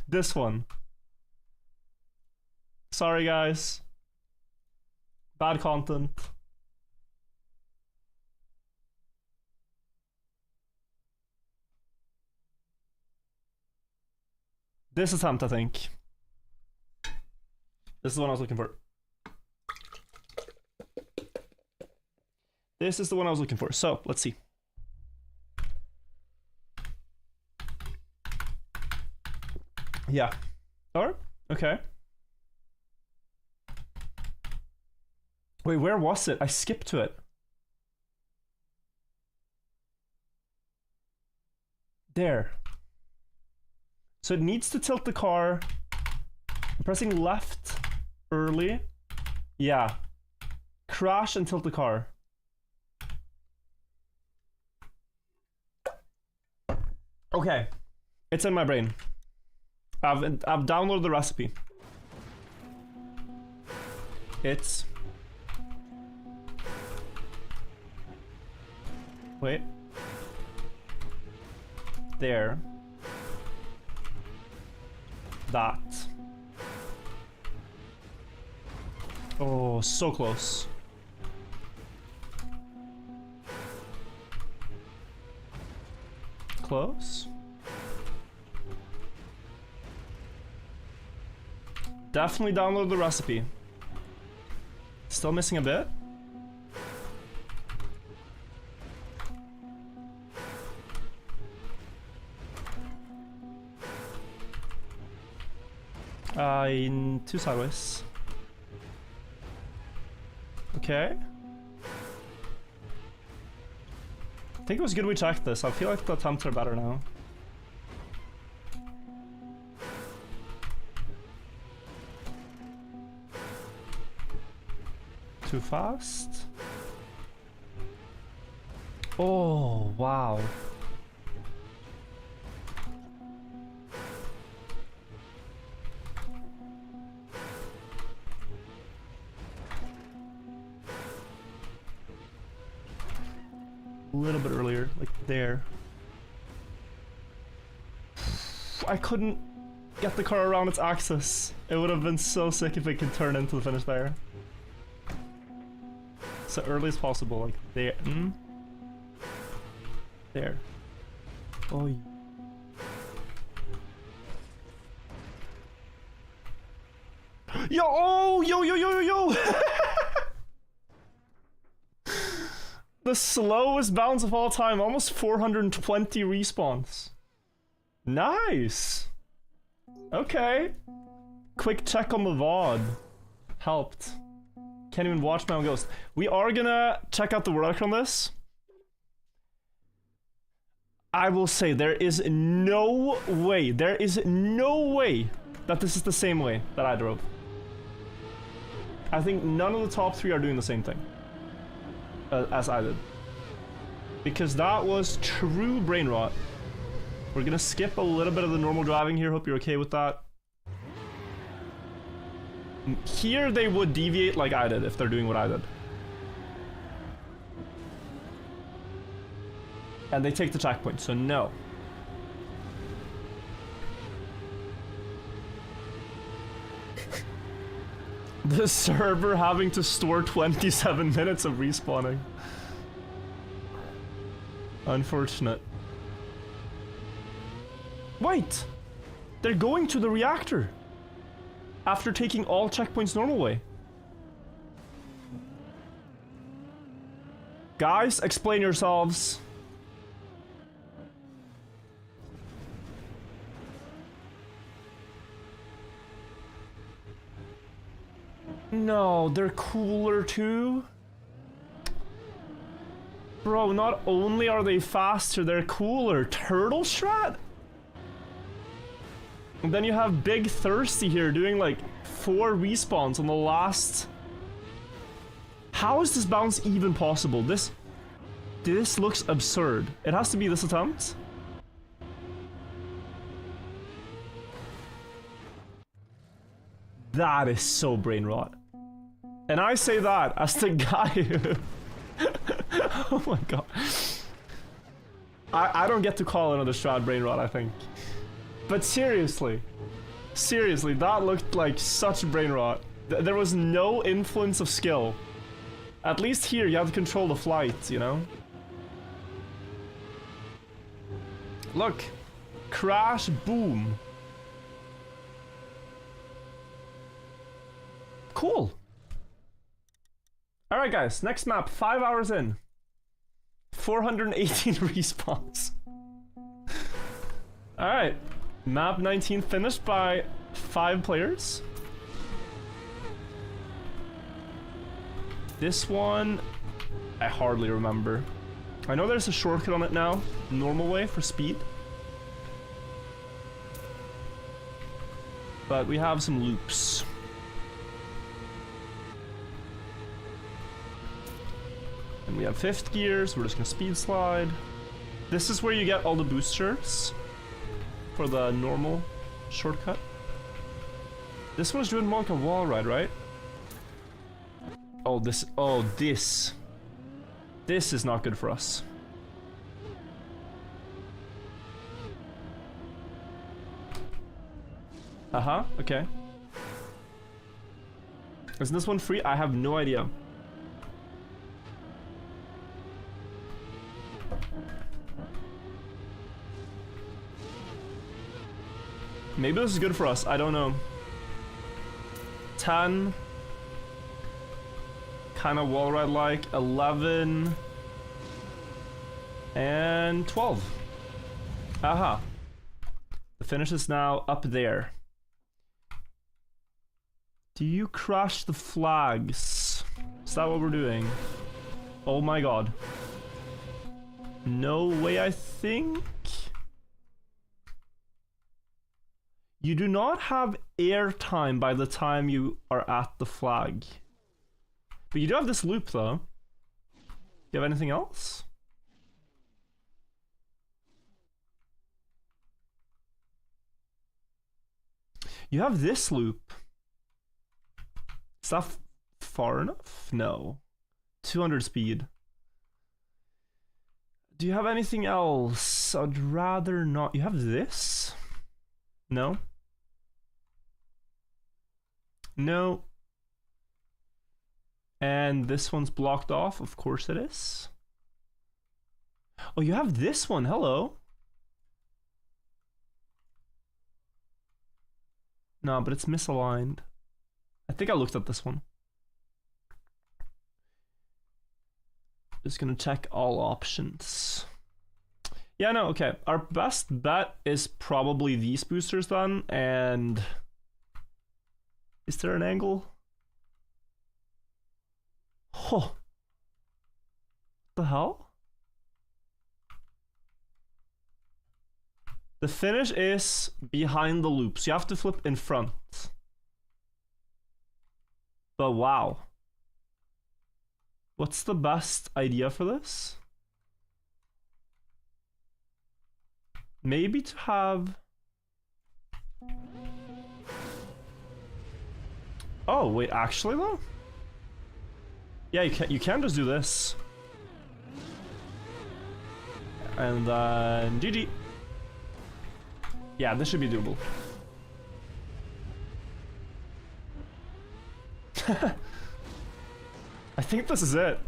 This one. Sorry guys. Bad content. This attempt, I think. This is the one I was looking for. This is the one I was looking for. So, let's see. Yeah. Or? Okay. Wait, where was it? I skipped to it. There. So it needs to tilt the car. I'm pressing left early. Yeah. Crash and tilt the car. Okay. It's in my brain. I've downloaded the recipe. It's... Wait. There. That. Oh, so close. Close. Definitely download the recipe. Still missing a bit. In two sideways. Okay. I think it was good we checked this. I feel like the attempts are better now. Too fast. Oh, wow. A little bit earlier, like there. I couldn't get the car around its axis. It would have been so sick if it could turn into the finish there. So early as possible, like there. There. Oh. Yo! Oh! Yo! Yo! Yo! Yo! The slowest bounce of all time, almost 420 respawns. Nice. Okay. Quick check on the VOD. Helped. Can't even watch my own ghost. We are gonna check out the work on this. I will say there is no way that this is the same way that I drove. I think none of the top three are doing the same thing as I did. Because that was true brain rot. We're gonna skip a little bit of the normal driving here. Hope you're okay with that. Here they would deviate like I did if they're doing what I did. And they take the checkpoint, so no. The server having to store 27 minutes of respawning. Unfortunate. Wait! They're going to the reactor! After taking all checkpoints normal way. Guys, explain yourselves. No, they're cooler too? Bro, not only are they faster, they're cooler. Turtle Strat? And then you have Big Thirsty here doing like 4 respawns on the last... How is this bounce even possible? This... This looks absurd. It has to be this attempt. That is so brain rot. And I say that as the guy who... Oh my god. I don't get to call another strat brain rot, I think. But seriously. Seriously, that looked like such brain rot. There was no influence of skill. At least here you have to control the flight, you know? Look. Crash, boom. Cool. Alright guys, next map, 5 hours in. 418 respawns. Alright. Map 19 finished by 5 players. This one, I hardly remember. I know there's a shortcut on it now. Normal way for speed. But we have some loops. And we have 5th gears, we're just gonna speed slide. This is where you get all the boosters for the normal shortcut. This one's doing more like a wall ride, right? Oh, this is not good for us. Okay. Isn't this one free? I have no idea. Maybe this is good for us, I don't know. 10. Kinda wall ride like. 11. And 12. Aha. The finish is now up there. Do you crash the flags? Is that what we're doing? Oh my god. No way, I think. You do not have airtime by the time you are at the flag. But you do have this loop though. Do you have anything else? You have this loop. Is that far enough? No. 200 speed. Do you have anything else? I'd rather not. You have this? No? No. And this one's blocked off. Of course it is. Oh, you have this one. Hello. No, but it's misaligned. I think I looked at this one. Just gonna check all options. Yeah, no, okay. Our best bet is probably these boosters then, and... Is there an angle? Oh. What the hell? The finish is behind the loop, so you have to flip in front. But wow. What's the best idea for this? Maybe to have... Oh, wait, actually though? Yeah, you can just do this. And then GG. Yeah, this should be doable. I think this is it.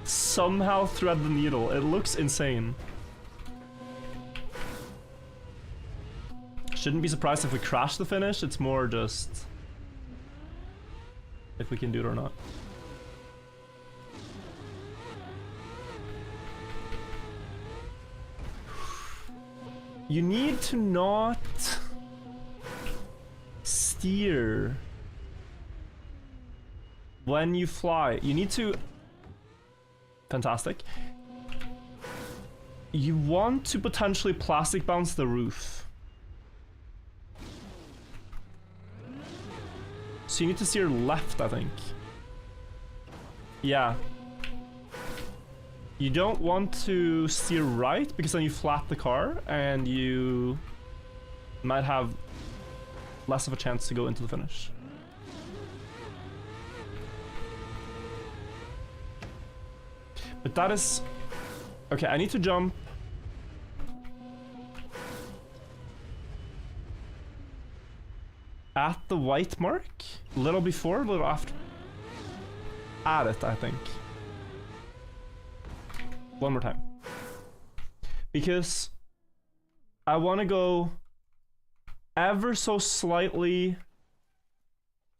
Somehow thread the needle. It looks insane. Shouldn't be surprised if we crash the finish. It's more just if we can do it or not. You need to not steer when you fly. You need to... Fantastic. You want to potentially plastic bounce the roof. So you need to steer left, I think. Yeah. You don't want to steer right because then you flat the car and you might have less of a chance to go into the finish. But that is... Okay, I need to jump. At the white mark? A little before, a little after? At it, I think. One more time. Because I want to go ever so slightly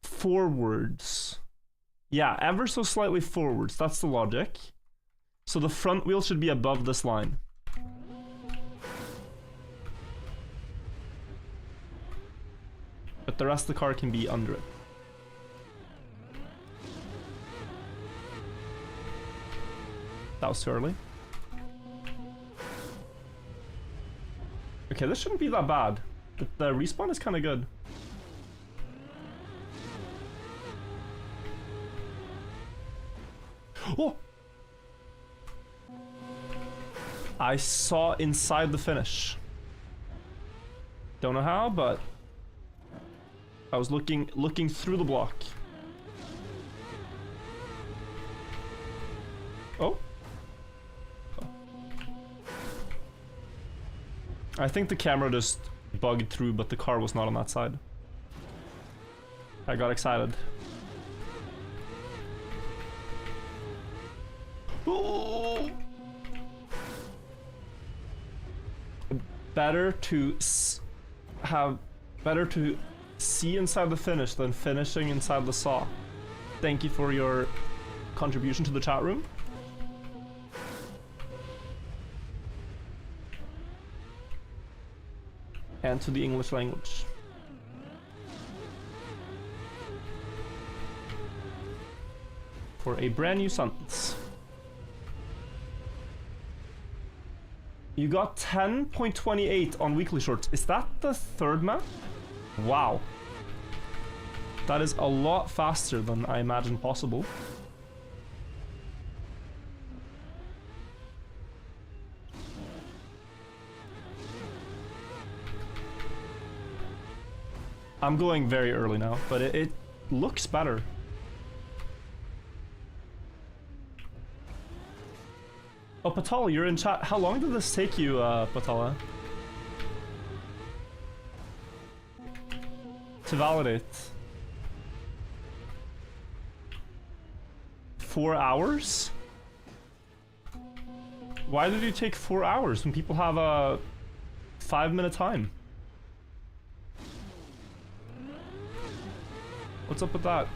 forwards. Yeah, ever so slightly forwards. That's the logic. So the front wheel should be above this line. But the rest of the car can be under it. That was too early. Okay, this shouldn't be that bad. The respawn is kind of good. Oh! I saw inside the finish. Don't know how, but I was looking through the block. Oh. I think the camera just bugged through, but the car was not on that side. I got excited. Oh! Better to see inside the finish than finishing inside the saw. Thank you for your contribution to the chat room. And to the English language. For a brand new sentence. You got 10.28 on weekly shorts. Is that the third map? Wow. That is a lot faster than I imagined possible. I'm going very early now, but it looks better. Oh, Patala, you're in chat. How long did this take you, Patala? To validate? 4 hours? Why did you take 4 hours when people have a 5-minute time? What's up with that?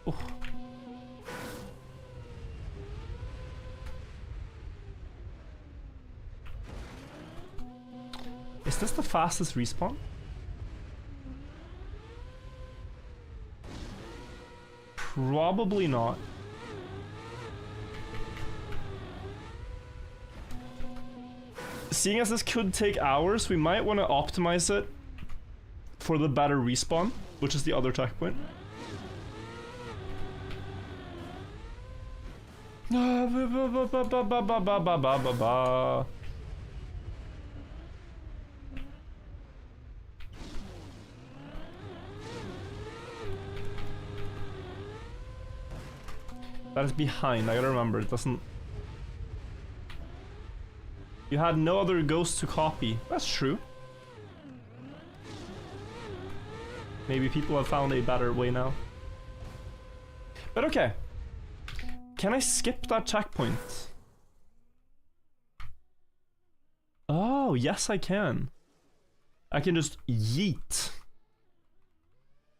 Oh. Is this the fastest respawn? Probably not. Seeing as this could take hours, we might want to optimize it for the better respawn, which is the other checkpoint. That is behind, I gotta remember, it doesn't... You had no other ghost to copy. That's true. Maybe people have found a better way now. But okay. Can I skip that checkpoint? Oh, yes I can. I can just yeet.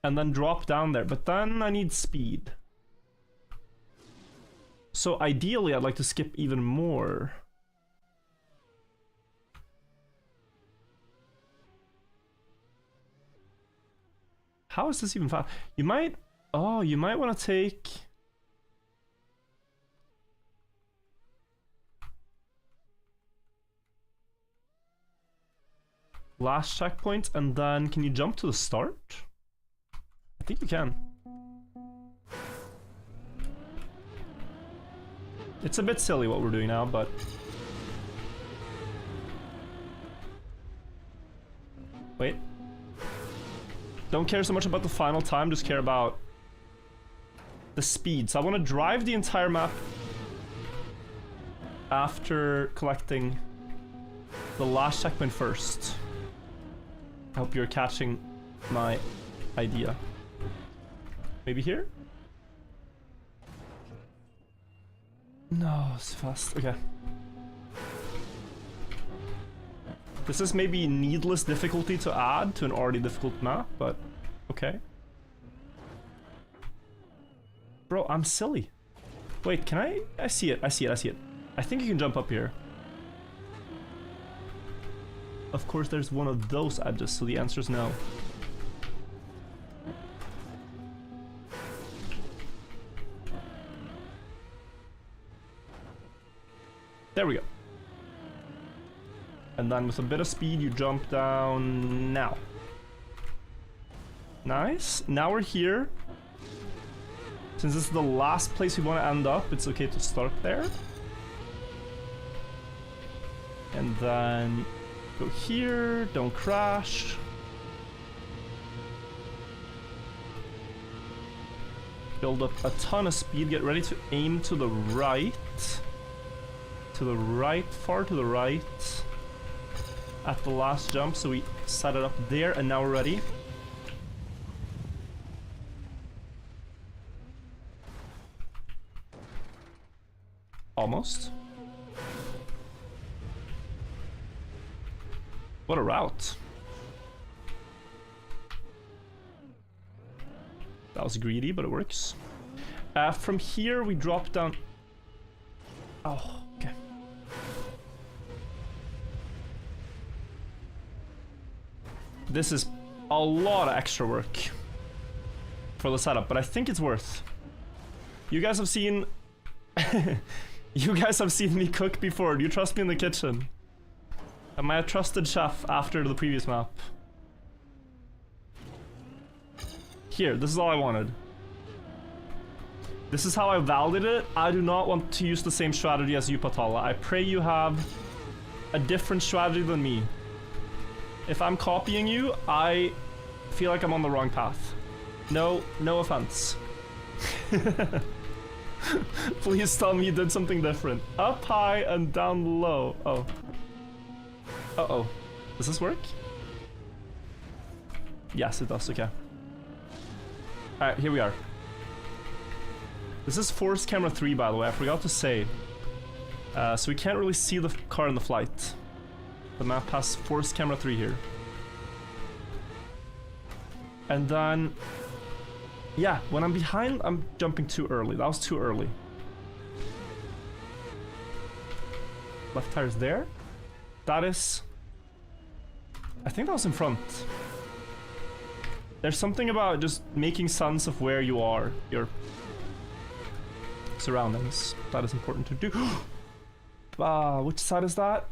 And then drop down there, but then I need speed. So ideally I'd like to skip even more. How is this even fast? You might... Oh, you might want to take... Last checkpoint, and then can you jump to the start? I think you can. It's a bit silly what we're doing now, but... Wait. Don't care so much about the final time, just care about the speed. So I want to drive the entire map after collecting the last checkpoint first. I hope you're catching my idea. Maybe here? No, it's fast. Okay. This is maybe needless difficulty to add to an already difficult map, but okay. Bro, I'm silly. Wait, can I? I see it, I see it, I see it. I think you can jump up here. Of course, there's one of those edges, so the answer is no. There we go. And then with a bit of speed, you jump down now. Nice. Now we're here. Since this is the last place we want to end up, it's okay to start there. And then go here, don't crash. Build up a ton of speed, get ready to aim to the right. To the right, far to the right. At the last jump, so we set it up there, and now we're ready. Almost. What a route. That was greedy, but it works. From here, we drop down... Oh, okay. This is a lot of extra work for the setup, but I think it's worth. You guys have seen... You guys have seen me cook before. Do you trust me in the kitchen? Am I a trusted chef after the previous map? Here, this is all I wanted. This is how I validated it. I do not want to use the same strategy as you, Patala. I pray you have a different strategy than me. If I'm copying you, I feel like I'm on the wrong path. No offense. Please tell me you did something different. Up high and down low. Oh. Uh-oh. Does this work? Yes, it does. Okay. Alright, here we are. This is force camera 3, by the way. I forgot to say. So we can't really see the car in the flight. The map has force camera 3 here. And then... Yeah, when I'm behind, I'm jumping too early. That was too early. Left tire's there. That is... I think that was in front. There's something about just making sense of where you are, your surroundings. That is important to do. Which side is that?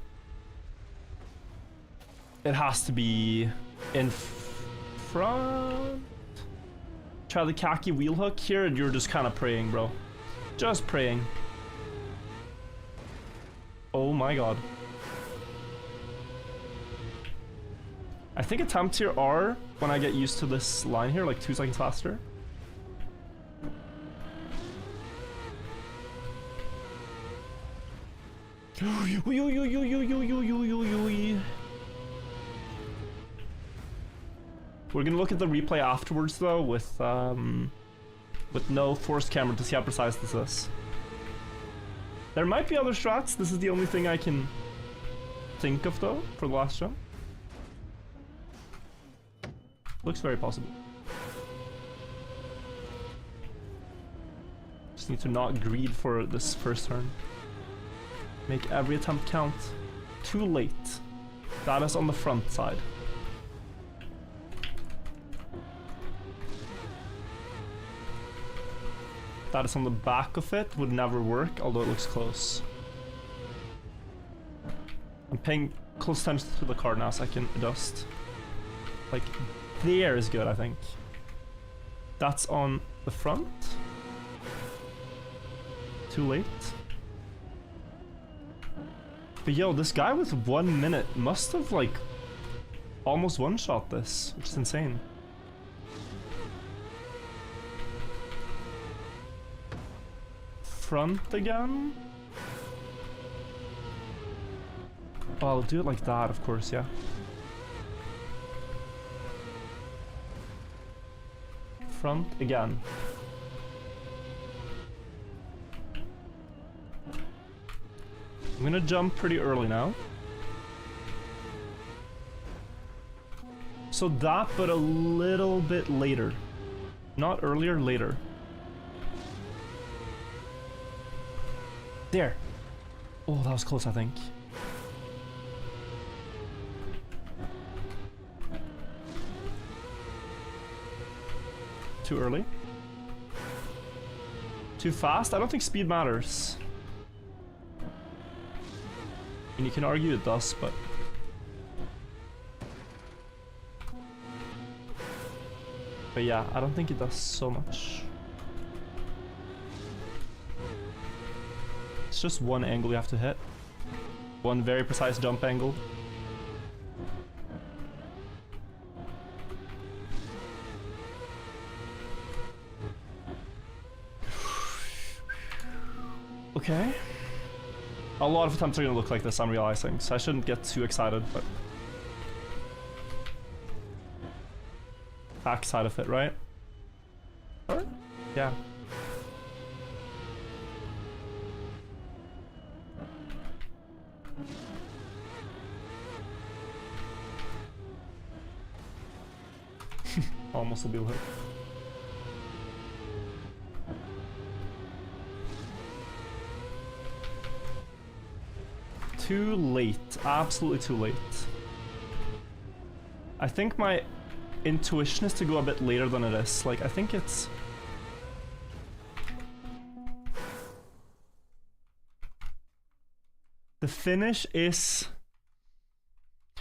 It has to be in front. Try the khaki wheel hook here, and you're just kind of praying, bro. Just praying. Oh my god. I think attempts here are, when I get used to this line here, like 2 seconds faster. We're gonna look at the replay afterwards though with no forced camera to see how precise this is. There might be other strats. This is the only thing I can think of though for the last jump. Looks very possible. Just need to not greed for this first turn. Make every attempt count. Too late. That is on the front side. That is on the back of it. Would never work, although it looks close. I'm paying close attention to the car now so I can adjust. Like, there is good, I think. That's on the front. Too late. But yo, this guy with 1 minute must have like almost one-shot this, which is insane. Front again? Oh, I'll do it like that, of course, yeah. Front again. I'm gonna jump pretty early now. So that, but a little bit later. Not earlier, later. There. Oh, that was close, I think. Too early. Too fast? I don't think speed matters. And you can argue it does, but... But yeah, I don't think it does so much. It's just one angle you have to hit. One very precise jump angle. Okay. A lot of attempts are gonna look like this, I'm realizing, so I shouldn't get too excited, but... Back side of it, right? Or? Yeah. Almost a bill hit. Too late. Absolutely too late. I think my intuition is to go a bit later than it is. Like, I think it's... The finish is...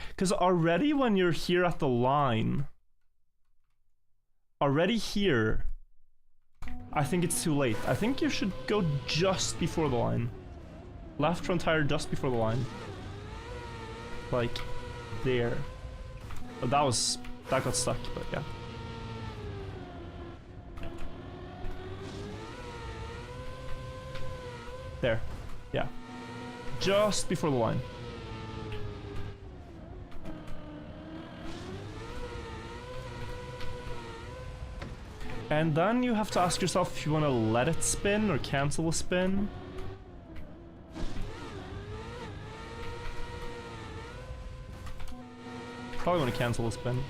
Because already when you're here at the line... Already here... I think it's too late. I think you should go just before the line. Left front tire just before the line. Like, there. But that got stuck, but yeah. There. Yeah. Just before the line. And then you have to ask yourself if you want to let it spin or cancel a spin. Probably want to cancel a spin.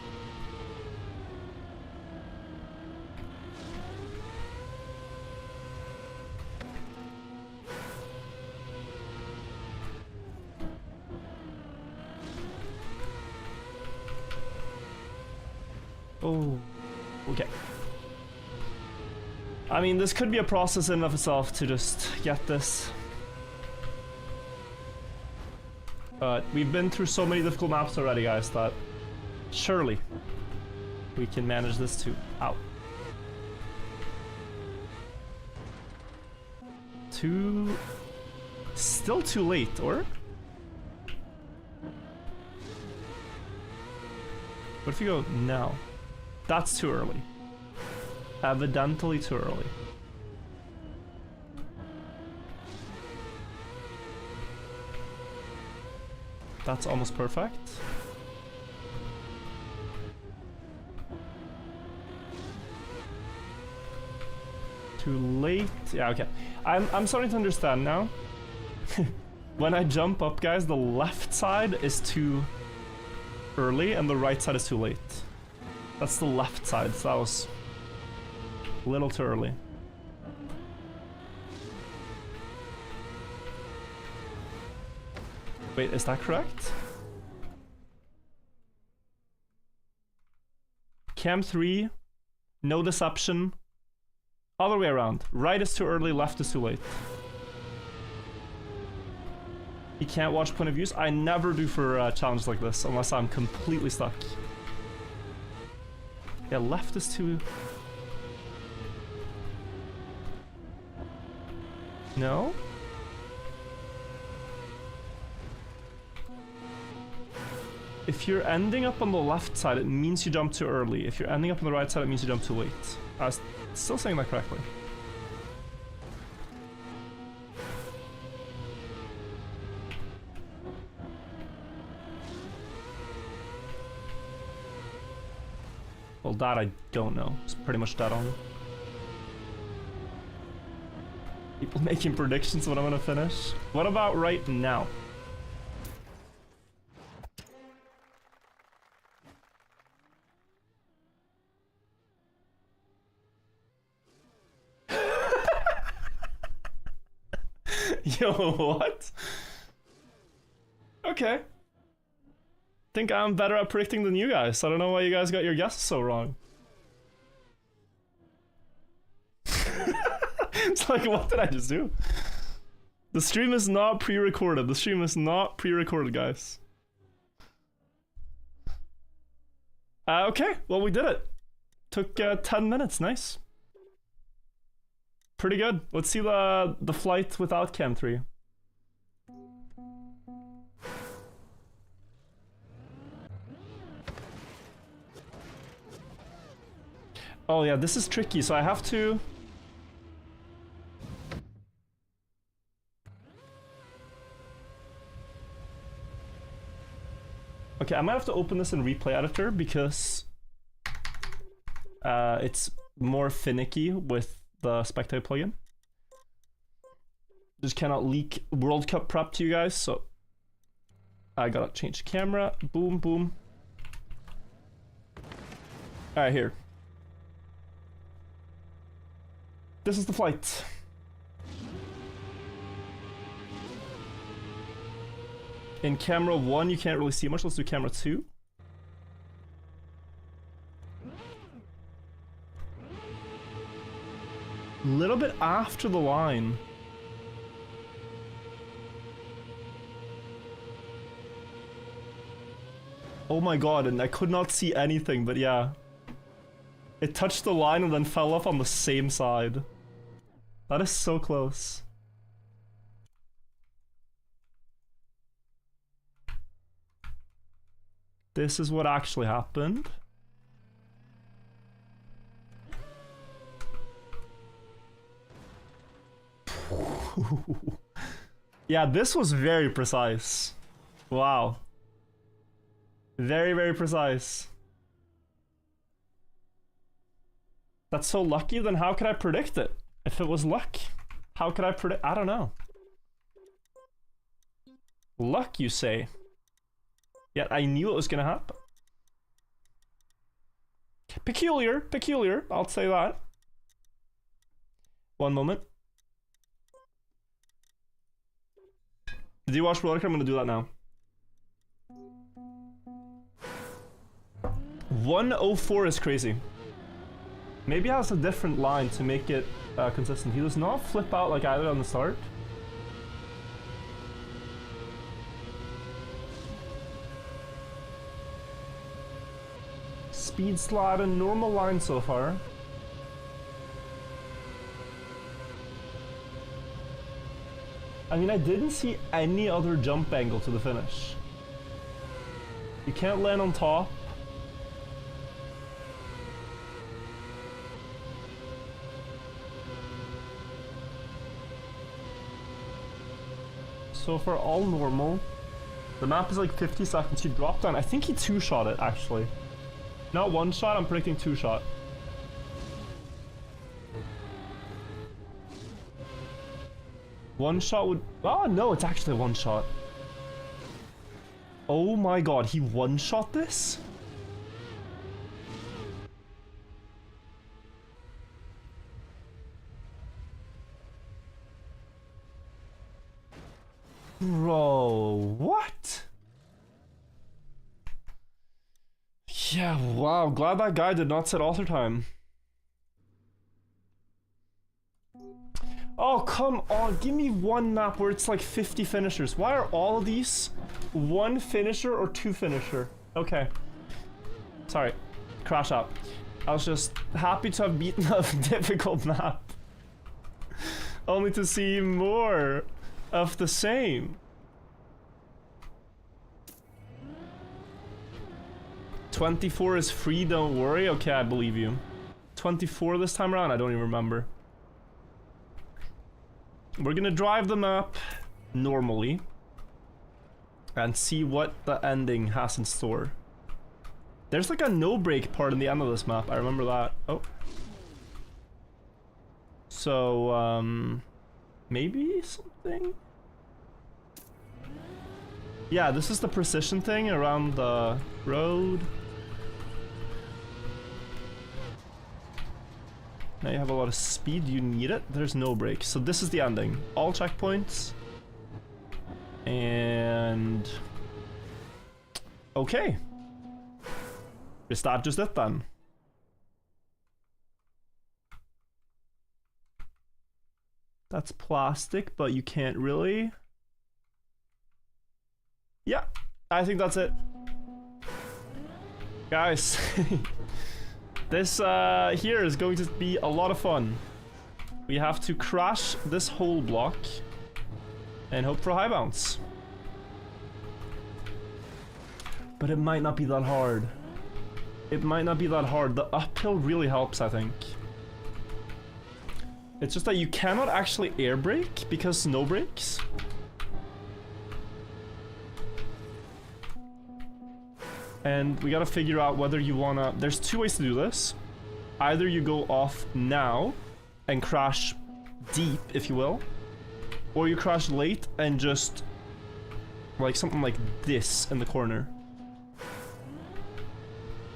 Oh, okay. I mean, this could be a process in and of itself to just get this. But we've been through so many difficult maps already, guys, that surely we can manage this too. Ow. Still too late, or? What if you go now? That's too early. Evidently too early. That's almost perfect. Too late. Yeah, okay. I'm starting to understand now. When I jump up, guys, the left side is too early and the right side is too late. That's the left side, so that was a little too early. Wait, is that correct? Cam 3, no deception. Other way around. Right is too early, left is too late. You can't watch point of views? I never do for challenges like this, unless I'm completely stuck. Yeah, left is too... No? If you're ending up on the left side, it means you jump too early. If you're ending up on the right side, it means you jump too late. I was still saying that correctly. Well, that I don't know. It's pretty much dead on. People making predictions when I'm gonna finish. What about right now? Yo, what? Okay. Think I'm better at predicting than you guys. I don't know why you guys got your guesses so wrong. It's like, what did I just do? The stream is not pre-recorded. The stream is not pre-recorded, guys. Okay, well, we did it. Took 10 minutes, nice. Pretty good. Let's see the flight without Cam 3. Oh yeah, this is tricky, so I have to... Okay, I might have to open this in Replay Editor because it's more finicky with the Spectate plugin. Just cannot leak World Cup prep to you guys, so I gotta change camera. Boom, boom. Alright, here. This is the flight. In camera 1, you can't really see much. Let's do camera 2. A little bit after the line. Oh my god, and I could not see anything, but yeah. It touched the line and then fell off on the same side. That is so close. This is what actually happened. Yeah, this was very precise. Wow. Very, very precise. That's so lucky, then how could I predict it? If it was luck, how could I predict? I don't know. Luck, you say? Yet I knew it was gonna happen. Peculiar, peculiar, I'll say that. One moment. Did you watch Roller Coaster? I'm gonna do that now. 104 is crazy. Maybe it has a different line to make it consistent. He does not flip out like I did on the start. Speed slide and normal line so far. I mean, I didn't see any other jump angle to the finish. You can't land on top. So far, all normal. The map is like 50 seconds. He dropped down. I think he two-shot it, actually. Not one shot, I'm predicting two shot. One shot would... Oh no, it's actually one shot. Oh my god, he one-shot this? Bro, what? Yeah, wow, glad that guy did not set alter time. Oh, come on, give me one map where it's like 50 finishers. Why are all of these one finisher or two finisher? Okay. Sorry, crash out. I was just happy to have beaten a difficult map. Only to see more of the same. 24 is free, don't worry. Okay, I believe you. 24 this time around? I don't even remember. We're gonna drive the map normally and see what the ending has in store. There's like a no-break part in the end of this map. I remember that. Oh. So, maybe something? Yeah, this is the precision thing around the road. Now you have a lot of speed. You need it. There's no break. So this is the ending. All checkpoints. And... okay. Is that just it then? That's plastic, but you can't really... yeah, I think that's it. Guys, this here is going to be a lot of fun. We have to crash this whole block and hope for a high bounce. But it might not be that hard. It might not be that hard. The uphill really helps, I think. It's just that you cannot actually air brake because no brakes. And we gotta figure out whether you wanna... there's two ways to do this. Either you go off now and crash deep, if you will, or you crash late and just like something like this in the corner.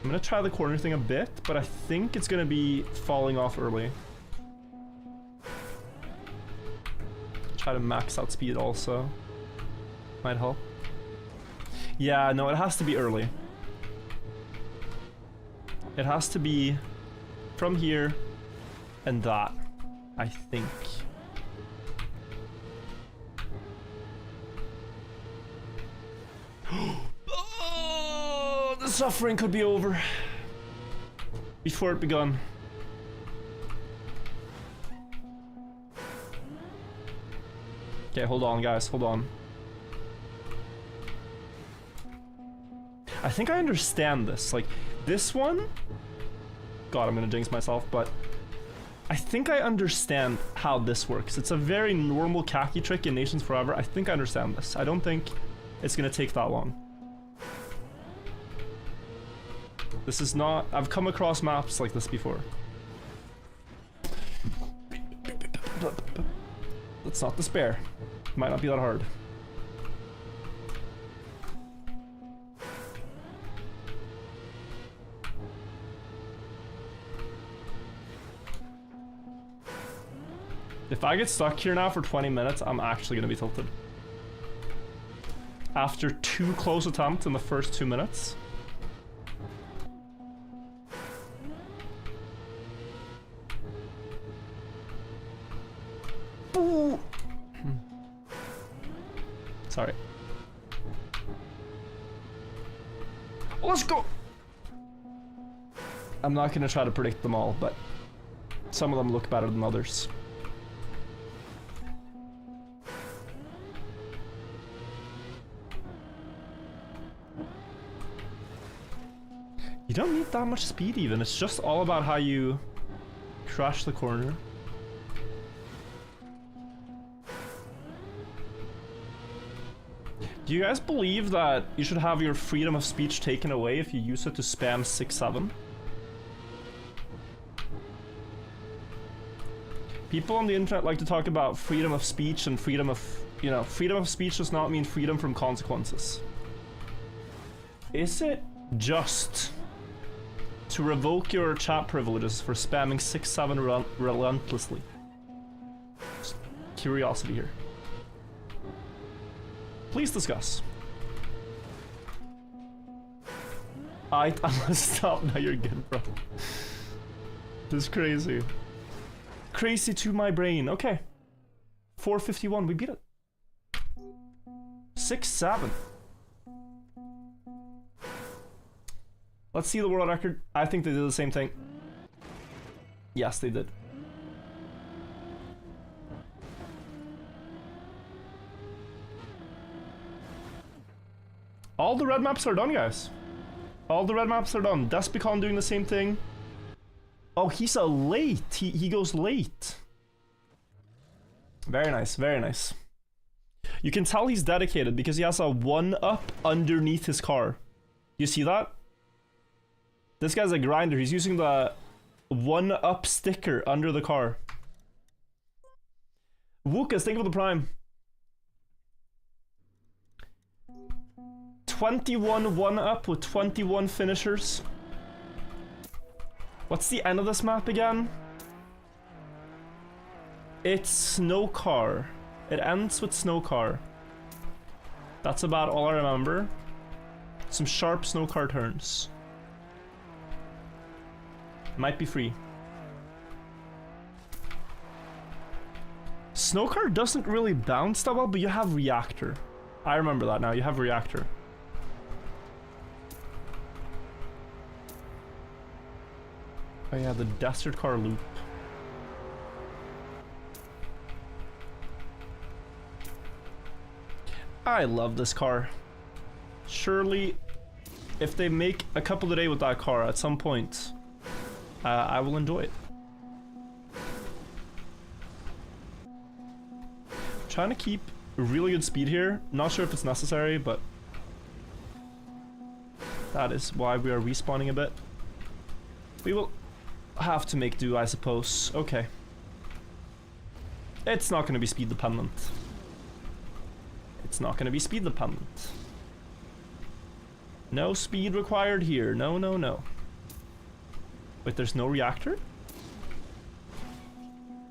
I'm gonna try the corner thing a bit, but I think it's gonna be falling off early. Try to max out speed also. Might help. Yeah, no, it has to be early. It has to be from here and that, I think. Oh, the suffering could be over before it begun. Okay, hold on, guys, hold on. I think I understand this. Like, this one... God, I'm gonna jinx myself, but... I think I understand how this works. It's a very normal khaki trick in Nations Forever. I think I understand this. I don't think it's gonna take that long. This is not... I've come across maps like this before. Let's not despair. Might not be that hard. If I get stuck here now for 20 minutes, I'm actually gonna be tilted. After 2 close attempts in the first 2 minutes. Ooh. Sorry. Let's go! I'm not gonna try to predict them all, but some of them look better than others. You don't need that much speed even, it's just all about how you crash the corner. Do you guys believe that you should have your freedom of speech taken away if you use it to spam 6-7? People on the internet like to talk about freedom of speech and freedom of... you know, freedom of speech does not mean freedom from consequences. Is it just to revoke your chat privileges for spamming 6-7 relentlessly? Just curiosity here. Please discuss. I'm gonna stop now, you're good, bro. This is crazy. Crazy to my brain. Okay. 451, we beat it. 6-7. Let's see the world record. I think they did the same thing. Yes, they did. All the red maps are done, guys. All the red maps are done. Despicon doing the same thing. Oh, he's a late. He goes late. Very nice, very nice. You can tell he's dedicated because he has a 1-up underneath his car. You see that? This guy's a grinder. He's using the 1-up sticker under the car. Wukas, think of the prime. 21 1-up with 21 finishers. What's the end of this map again? It's Snow Car. It ends with Snow Car. That's about all I remember. Some sharp Snow Car turns. Might be free. Snow Car doesn't really bounce that well, but you have Reactor. I remember that now. You have Reactor. Oh yeah, the Desert Car loop. I love this car. Surely, if they make a couple a day with that car at some point, I will enjoy it. Trying to keep really good speed here. Not sure if it's necessary, but that is why we are respawning a bit. We will have to make do, I suppose. Okay. It's not going to be speed dependent. It's not going to be speed dependent. No speed required here. No, no, no. Wait, there's no reactor?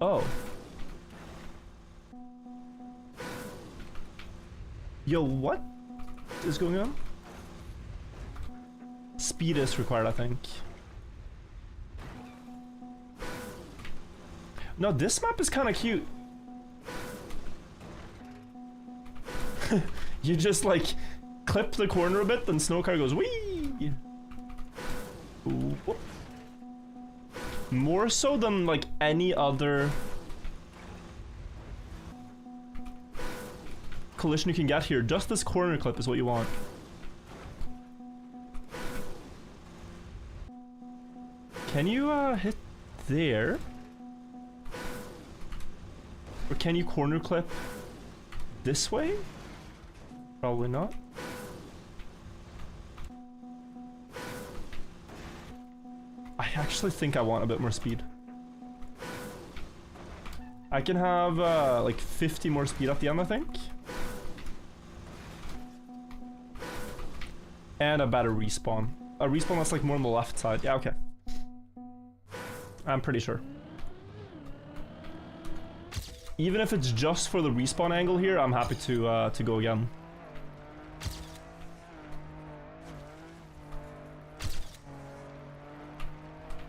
Oh. Yo, what is going on? Speed is required, I think. No, this map is kind of cute. You just like clip the corner a bit, then Snowcar goes wee. Ooh. More so than like any other collision you can get here. Just this corner clip is what you want. Can you hit there? Or can you corner clip this way? Probably not. I actually think I want a bit more speed. I can have like 50 more speed at the end, I think. And a better respawn. A respawn that's like more on the left side. Yeah, okay. I'm pretty sure. Even if it's just for the respawn angle here, I'm happy to go again.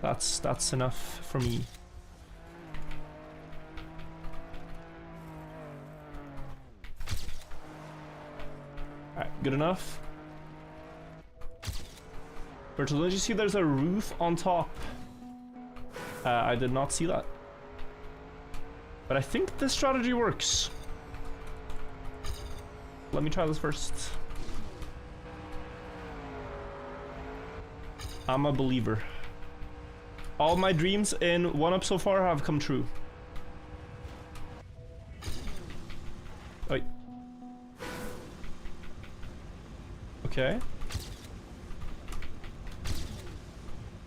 That's enough for me. Alright, good enough. Virtual, did you see there's a roof on top? I did not see that. But I think this strategy works. Let me try this first. I'm a believer. All my dreams in 1-up so far have come true. Oi. Okay.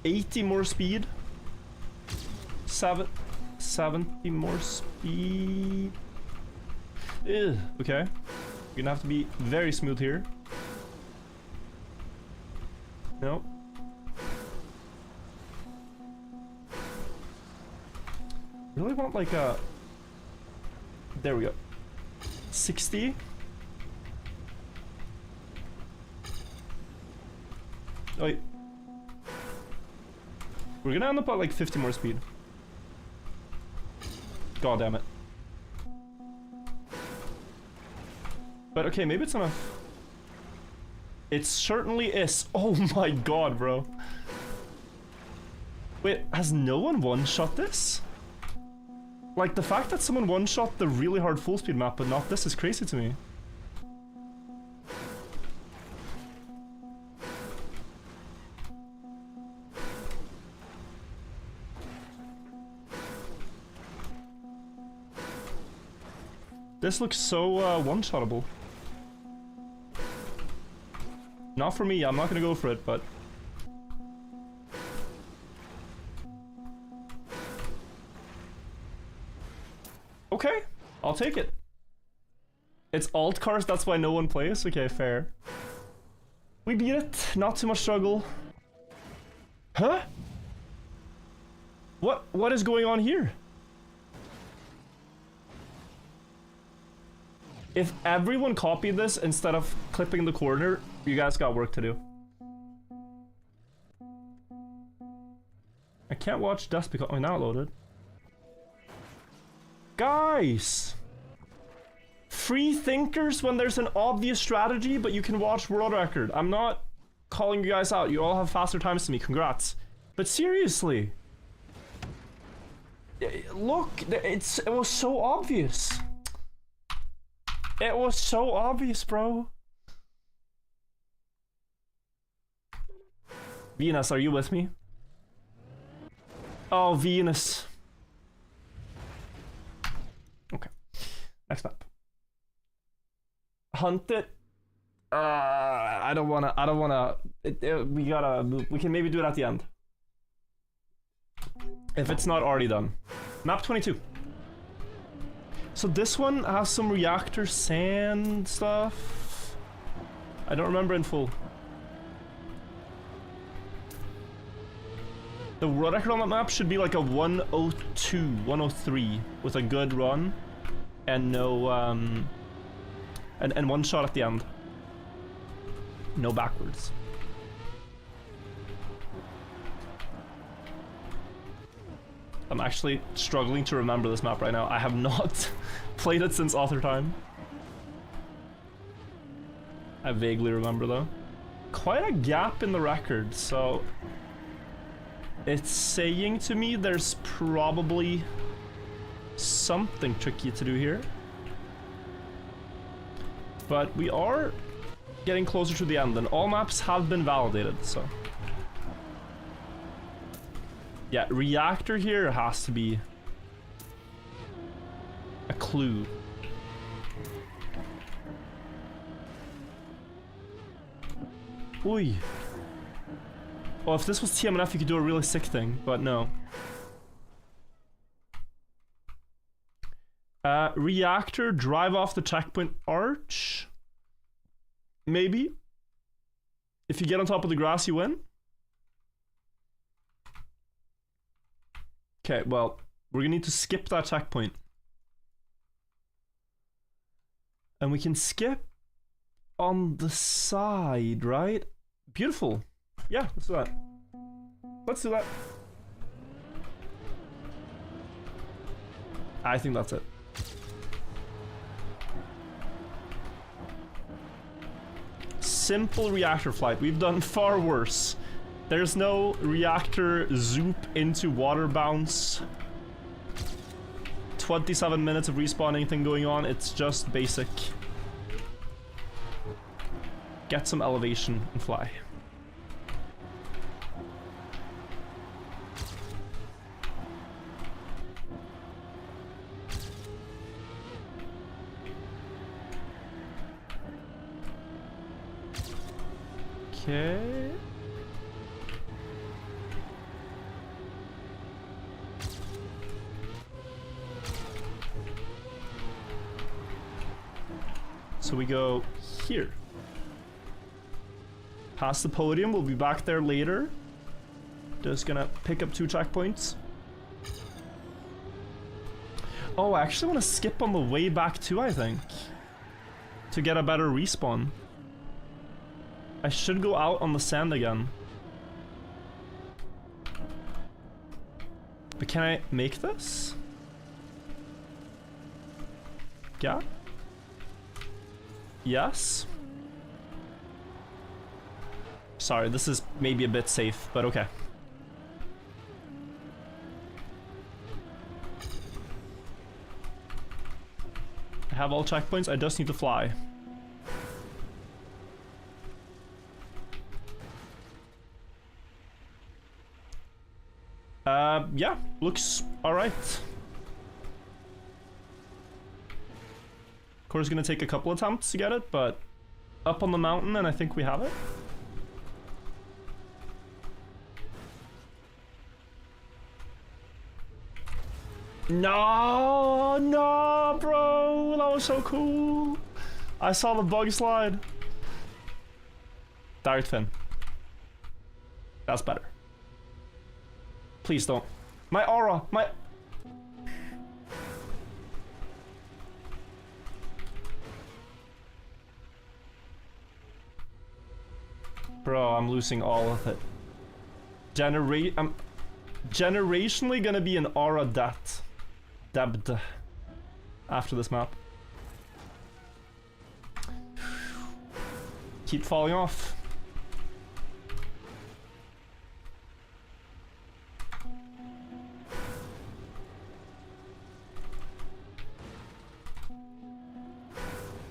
80 more speed. 70 more speed. Ugh, okay. We're gonna have to be very smooth here. No. Really want like a... There we go. 60. Oh, wait. We're gonna end up at like 50 more speed. God damn it. But okay, maybe it's enough. It certainly is. Oh my god, bro. Wait, has no one one-shot this? Like, the fact that someone one-shot the really hard full speed map but not this is crazy to me. This looks so one-shottable. Not for me, I'm not gonna go for it, but... Okay, I'll take it. It's alt cars, that's why no one plays? Okay, fair. We beat it, not too much struggle. Huh? What is going on here? If everyone copied this instead of clipping the corner, you guys got work to do. I can't watch Dust because... Oh, now it loaded. Guys! Free thinkers when there's an obvious strategy, but you can watch world record. I'm not calling you guys out. You all have faster times than me. Congrats. But seriously. Look, it was so obvious. It was so obvious, bro. Venus, are you with me? Oh, Venus. Okay. Next map. Hunt it. I don't wanna. We gotta move. We can maybe do it at the end. If it's not already done. Map 22. So this one has some reactor sand stuff. I don't remember in full. The world record on that map should be like a 102, 103 with a good run and no and one shot at the end. No backwards. I'm actually struggling to remember this map right now. I have not played it since author time. I vaguely remember though. Quite a gap in the record, so it's saying to me there's probably something tricky to do here. But we are getting closer to the end, and all maps have been validated, so... Yeah, reactor here has to be a clue. Oi. Well, if this was TMNF, you could do a really sick thing, but no. Reactor, drive off the checkpoint arch. Maybe. If you get on top of the grass, you win. Okay, well, we're gonna need to skip that checkpoint. And we can skip on the side, right? Beautiful. Yeah, let's do that. Let's do that. I think that's it. Simple reactor flight. We've done far worse. There's no reactor zoop into water bounce. 27 minutes of respawning thing going on. It's just basic. Get some elevation and fly. Okay. So we go here. Past the podium, we'll be back there later. Just gonna pick up 2 checkpoints. Oh, I actually want to skip on the way back too, I think. To get a better respawn. I should go out on the sand again. But can I make this? Yeah? Yes? Sorry, this is maybe a bit safe, but okay. I have all checkpoints, I just need to fly. Yeah, looks alright. Of course, it's gonna take a couple attempts to get it, but up on the mountain, and I think we have it. No, no, bro, that was so cool. I saw the bug slide. Direct fin. That's better. Please don't. My aura, my... Bro, I'm losing all of it. I'm generationally gonna be an aura debbed after this map. Keep falling off.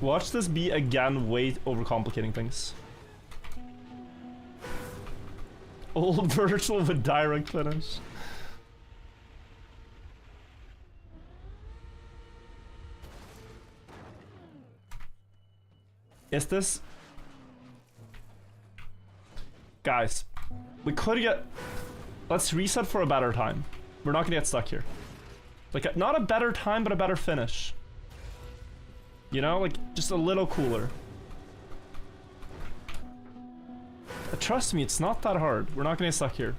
Watch this be again way overcomplicating things. Old virtual with direct finish. Is this... Guys, we could get... Let's reset for a better time. We're not gonna get stuck here. Like, not a better time, but a better finish. You know, like, just a little cooler. Trust me, it's not that hard. We're not gonna get stuck here.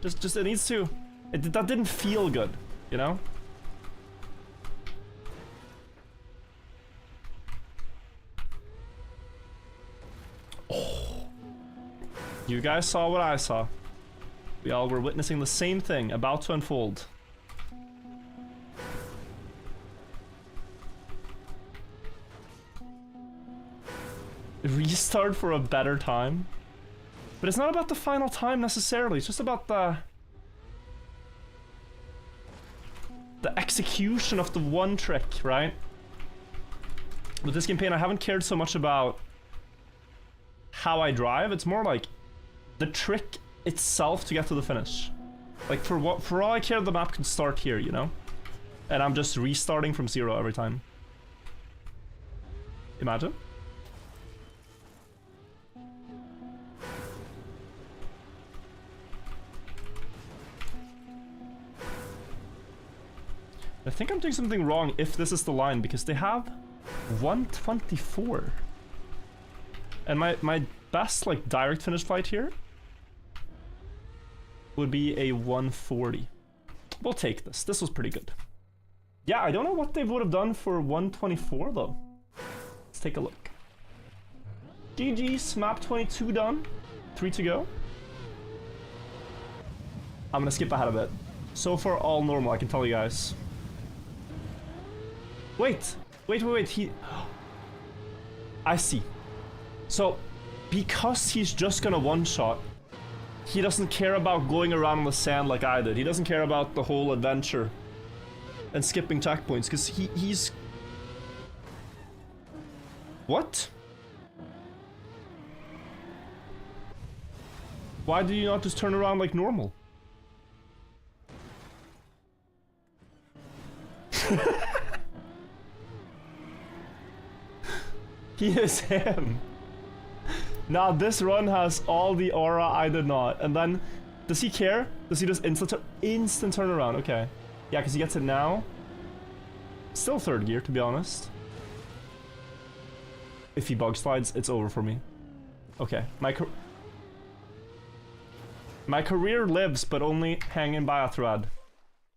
Just it needs to... that didn't feel good, you know? Oh. You guys saw what I saw. We all were witnessing the same thing about to unfold. Restart for a better time? But it's not about the final time necessarily, it's just about the execution of the one trick, right? With this campaign, I haven't cared so much about how I drive, it's more like the trick itself to get to the finish. Like, for all I care, the map can start here, you know? And I'm just restarting from 0 every time. Imagine. I think I'm doing something wrong if this is the line, because they have 124. And my best, like, direct finish fight here would be a 140. We'll take this. This was pretty good. Yeah, I don't know what they would have done for 124, though. Let's take a look. GG's, map 22 done. 3 to go. I'm gonna skip ahead a bit. So far, all normal, I can tell you guys. Wait, he... I see. So, because he's just gonna one-shot, he doesn't care about going around on the sand like I did. He doesn't care about the whole adventure and skipping checkpoints, because he's... What? Why do you not just turn around like normal? He is him. Now this run has all the aura I did not. And then, does he care? Does he just instant turn around? Okay. Yeah, because he gets it now. Still third gear, to be honest. If he bug slides, it's over for me. Okay, my career lives, but only hanging by a thread.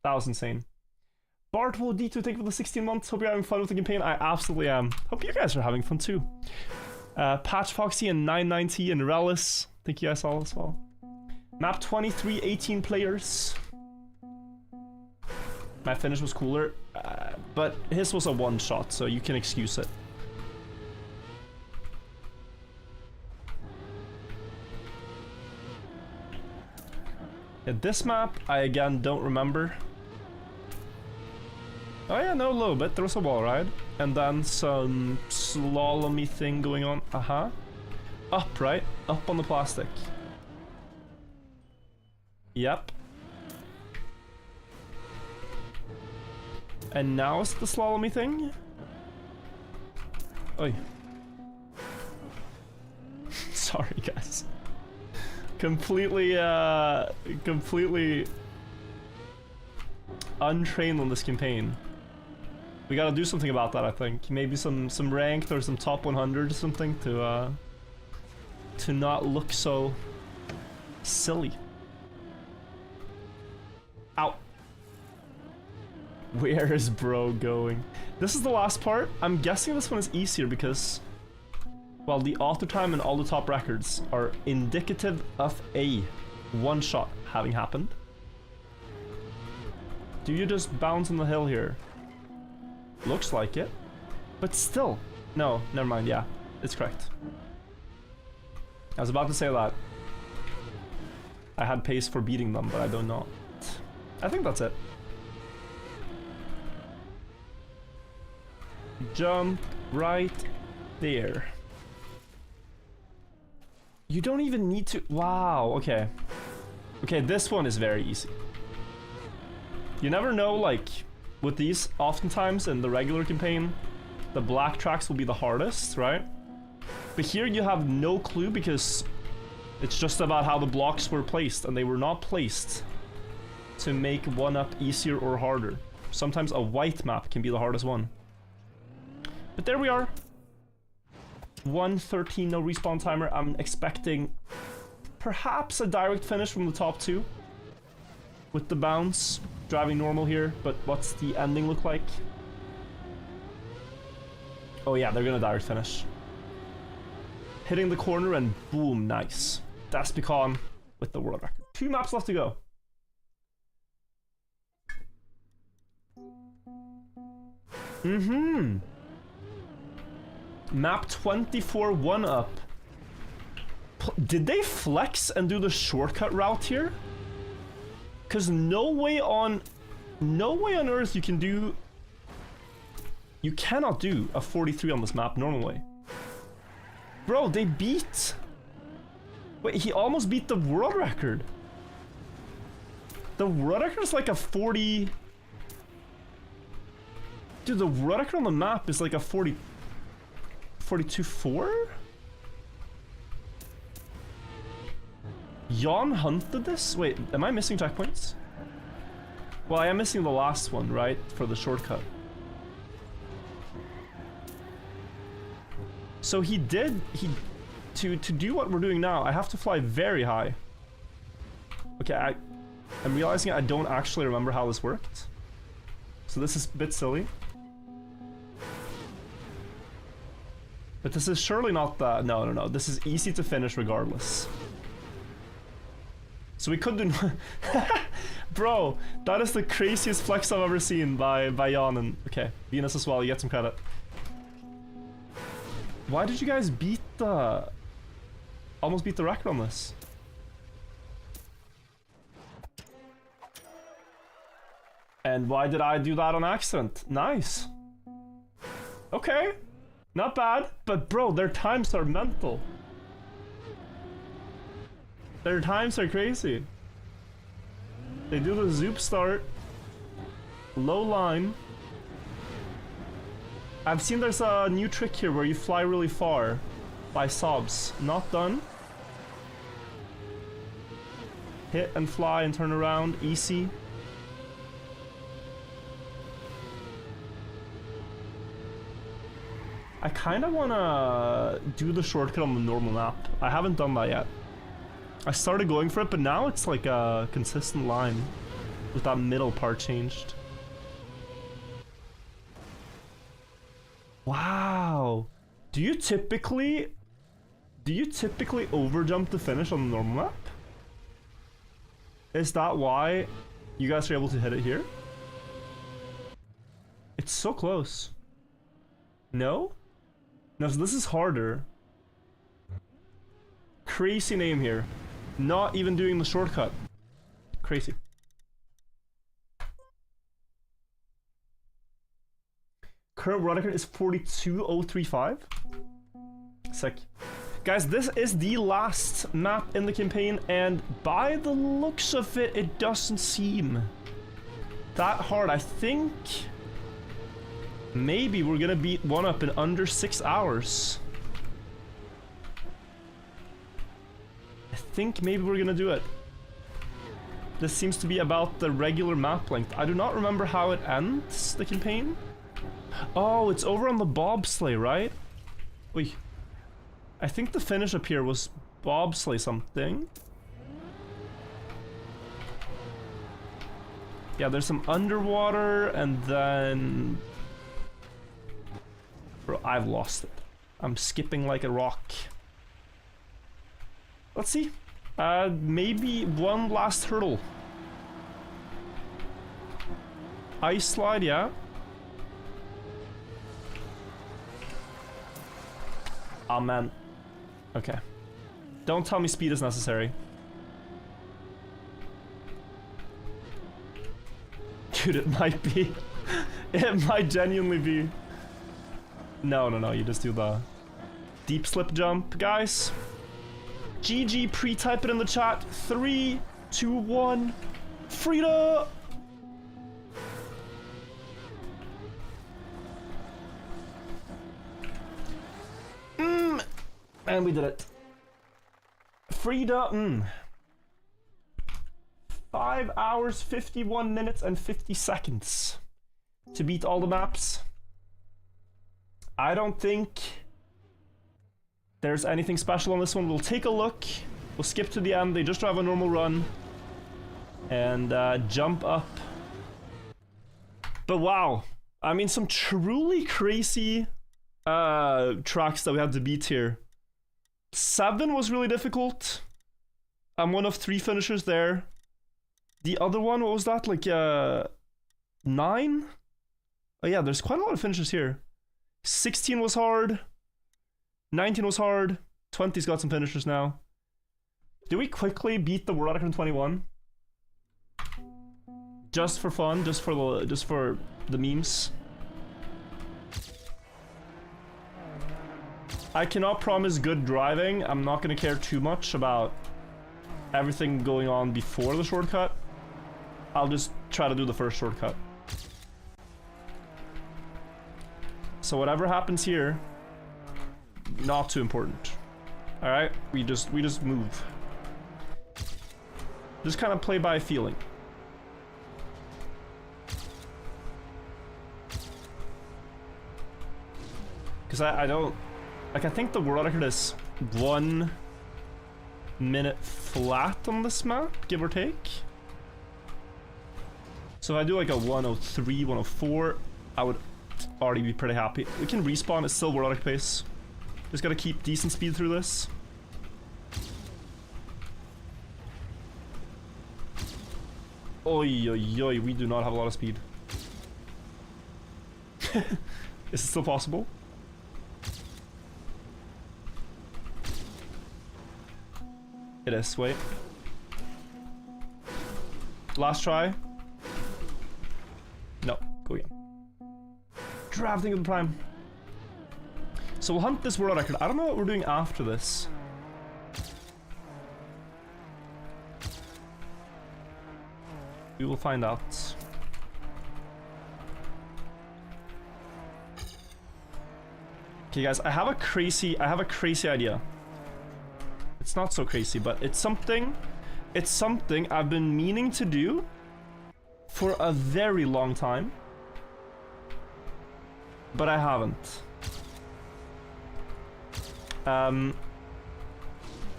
That was insane. Bartwell D2, thank you for the 16 months. Hope you're having fun with the campaign. I absolutely am. Hope you guys are having fun too. Patch Foxy and 990 and Relis. Thank you guys all as well. Map 23, 18 players. My finish was cooler, but his was a one shot, so you can excuse it. At this map, I again don't remember. Oh yeah, no, a little bit. There was a wall ride. And then some slalomy thing going on. Up, right? Up on the plastic. Yep. And now it's the slalomy thing? Oi. Sorry, guys. Completely untrained on this campaign. We gotta do something about that, I think. Maybe some ranked or some top 100 or something to not look so silly. Ow. Where is bro going? This is the last part. I'm guessing this one is easier because, well, the auto time and all the top records are indicative of a one shot having happened. Do you just bounce on the hill here? Looks like it. But still. No, never mind. Yeah, it's correct. I was about to say that I had pace for beating them, but I do not. I think that's it. Jump right there. You don't even need to... Wow, okay. Okay, this one is very easy. You never know, like, with these, oftentimes in the regular campaign, the black tracks will be the hardest, right? But here you have no clue because it's just about how the blocks were placed, and they were not placed to make one up easier or harder. Sometimes a white map can be the hardest one. But there we are. 1:13, no respawn timer. I'm expecting perhaps a direct finish from the top two with the bounce. Driving normal here, but what's the ending look like? Oh yeah, they're gonna direct finish. Hitting the corner and boom, nice. That's Pecan with the world record. 2 maps left to go. Map 24 1-up. Did they flex and do the shortcut route here? Cause no way on earth you can do... You cannot do a 43 on this map normally. Bro, they beat... Wait, he almost beat the world record. The world record is like a 40... Dude, the world record on the map is like a 40... 42-4? Jan hunted this? Wait, am I missing checkpoints? Well, I am missing the last one, right? For the shortcut. So he did... To do what we're doing now, I have to fly very high. Okay, I'm realizing I don't actually remember how this worked. So this is a bit silly. But this is surely not the... No. This is easy to finish regardless. So we could do... Bro, that is the craziest flex I've ever seen by Jan and... Okay, Venus as well, you get some credit. Why did you guys beat the... Almost beat the record on this? And why did I do that on accident? Nice. Okay. Not bad, but bro, their times are mental. Their times are crazy. They do the zoop start. Low line. I've seen there's a new trick here where you fly really far by sobs. Not done. Hit and fly and turn around. Easy. I kind of want to do the shortcut on the normal map. I haven't done that yet. I started going for it, but now it's like a consistent line with that middle part changed. Wow. Do you typically overjump the finish on the normal map? Is that why you guys are able to hit it here? It's so close. No? No, so this is harder. Crazy name here. Not even doing the shortcut. Crazy. Current world record is 42.035. Sick. Guys, this is the last map in the campaign, and by the looks of it, it doesn't seem that hard. I think Maybe we're gonna beat one up in under 6 hours. I think maybe we're gonna do it. This seems to be about the regular map length. I do not remember how it ends, the campaign. Oh, it's over on the bobsleigh, right? Wait. I think the finish up here was bobsleigh something. Yeah, there's some underwater, and then... Bro, I've lost it. I'm skipping like a rock. Let's see. Maybe one last hurdle. Ice slide, yeah. Oh man. Okay. Don't tell me speed is necessary. Dude, it might be. It might genuinely be. No, no, no, you just do the deep slip jump, guys. GG, pre-type it in the chat. 3, 2, 1. Frida! And we did it. Frida, 5 hours, 51 minutes, and 50 seconds to beat all the maps. I don't think there's anything special on this one. We'll take a look. We'll skip to the end. They just drive a normal run. And jump up. But wow. I mean, some truly crazy tracks that we had to beat here. 7 was really difficult. I'm one of 3 finishers there. The other one, what was that? Like 9? Oh yeah, there's quite a lot of finishers here. 16 was hard. 19 was hard. 20's got some finishers now. Do we quickly beat the world record in 21? Just for fun, just for the memes. I cannot promise good driving. I'm not gonna care too much about everything going on before the shortcut. I'll just try to do the first shortcut. So whatever happens here, not too important. All right, we just move. Just kind of play by feeling. Because I don't... Like, I think the world record is 1 minute flat on this map, give or take. So if I do like a 103, 104, I would already be pretty happy. We can respawn, it's still world record pace. Just gotta keep decent speed through this. Oi, oi, oi, we do not have a lot of speed. Is it still possible? It is, wait. Last try. No, go again. Drafting of the prime. So we'll hunt this world record. I don't know what we're doing after this. We will find out. Okay guys, I have a crazy idea. It's not so crazy, but it's something I've been meaning to do for a very long time. But I haven't.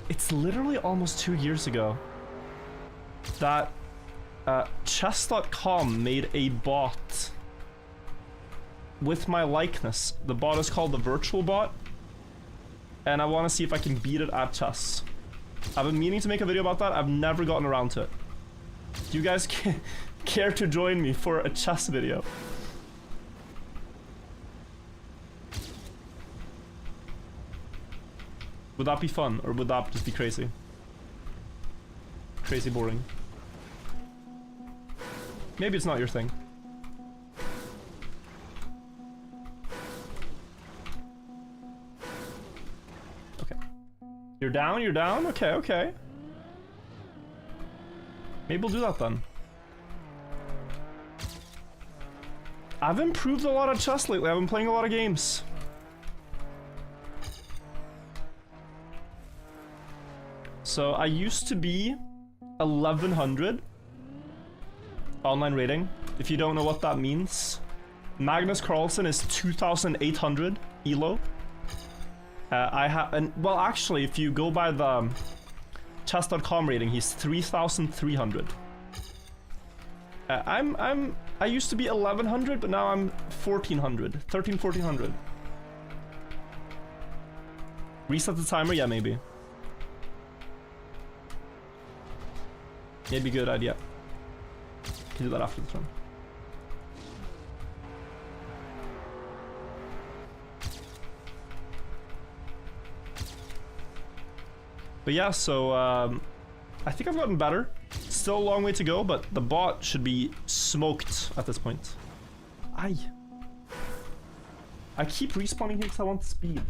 It's literally almost 2 years ago that chess.com made a bot with my likeness. The bot is called the virtual bot, and I want to see if I can beat it at chess. I've been meaning to make a video about that. I've never gotten around to it. Do you guys care to join me for a chess video? Would that be fun, or would that just be crazy? Crazy boring. Maybe it's not your thing. Okay. You're down? You're down? Okay, okay. Maybe we'll do that then. I've improved a lot of chess lately. I've been playing a lot of games. So I used to be 1100 online rating. If you don't know what that means, Magnus Carlsen is 2800 elo. Well, actually, if you go by the chess.com rating, he's 3300. I used to be 1100, but now I'm 1400. Reset the timer? Yeah, maybe. Maybe good idea. Can do that after the turn. But yeah, so I think I've gotten better. Still a long way to go, but the bot should be smoked at this point. I keep respawning here because I want speed.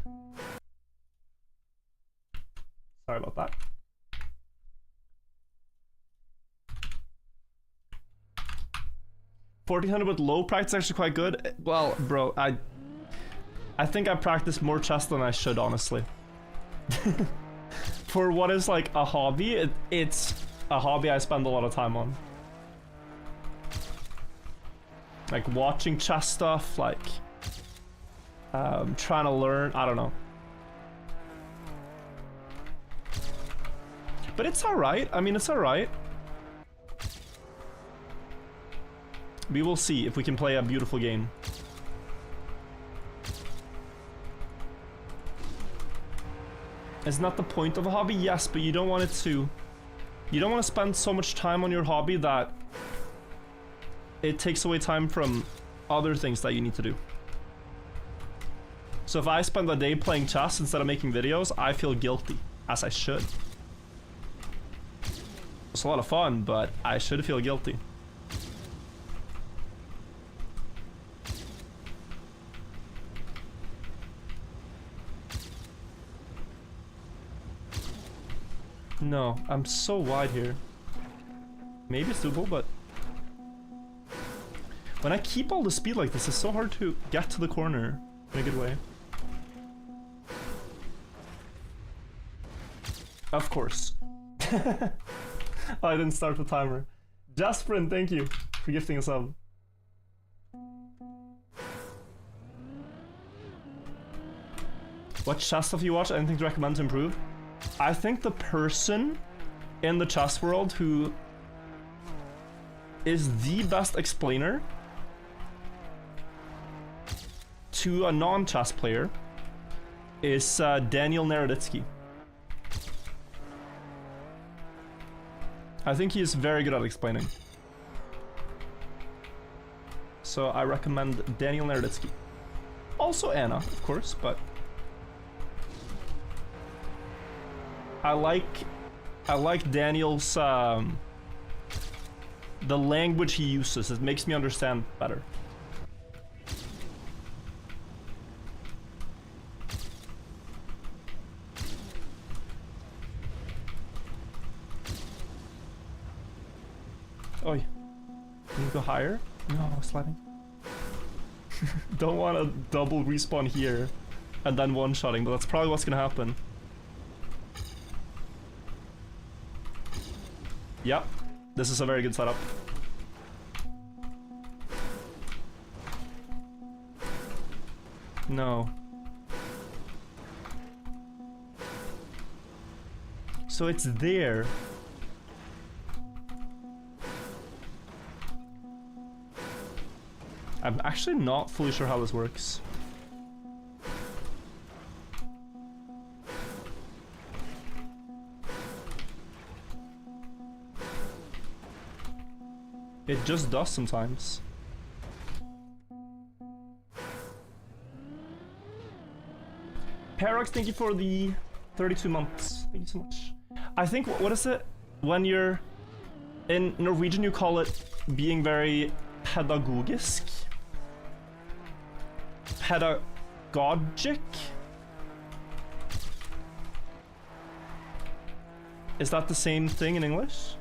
Sorry about that. $1,400 with low practice actually quite good. Well, bro, I think I practice more chess than I should, honestly. For what is like a hobby, it's a hobby I spend a lot of time on. Like watching chess stuff, like trying to learn, I don't know. But it's alright, I mean, it's alright. We will see if we can play a beautiful game. Isn't that the point of a hobby? Yes, but you don't want it to... You don't want to spend so much time on your hobby that it takes away time from other things that you need to do. So if I spend a day playing chess instead of making videos, I feel guilty, as I should. It's a lot of fun, but I should feel guilty. No, I'm so wide here. Maybe it's doable, but when I keep all the speed like this, it's so hard to get to the corner in a good way. Of course. Oh, I didn't start the timer. Jasperin, thank you for gifting a sub. What chess stuff you watch? Anything to recommend to improve? I think the person in the chess world who is the best explainer to a non-chess player is Daniel Naroditsky. I think he is very good at explaining. So I recommend Daniel Naroditsky. Also Anna, of course, but I like Daniel's the language he uses. It makes me understand better. Oh, can you go higher? No, sliding. Don't want to double respawn here and then one-shotting, but that's probably what's gonna happen. Yep, this is a very good setup. No. So it's there. I'm actually not fully sure how this works. It just does sometimes. Paradox, thank you for the 32 months. Thank you so much. I think, what is it? When you're in Norwegian, you call it being very pedagogisk. Pedagogic? Is that the same thing in English?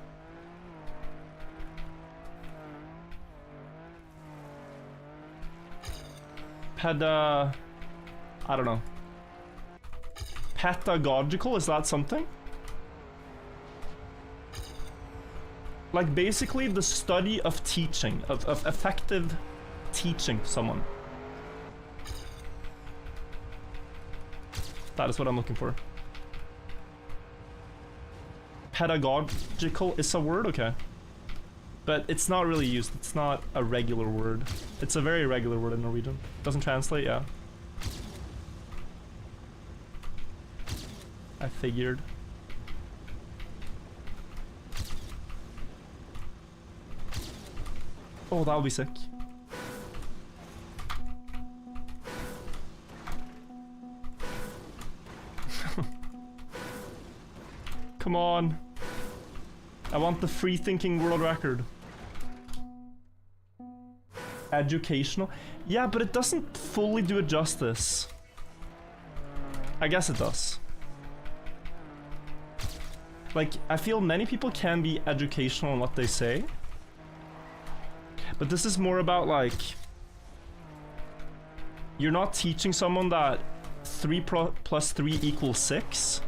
I don't know. Pedagogical, is that something? Like basically the study of teaching, of effective teaching someone. That is what I'm looking for. Pedagogical is a word? Okay. But it's not really used. It's not a regular word. It's a very regular word in Norwegian. Doesn't translate, yeah. I figured. Oh, that would be sick. Come on. I want the free thinking world record. Educational? Yeah, but it doesn't fully do it justice. I guess it does. Like, I feel many people can be educational in what they say. But this is more about, like, you're not teaching someone that 3 plus 3 equals 6.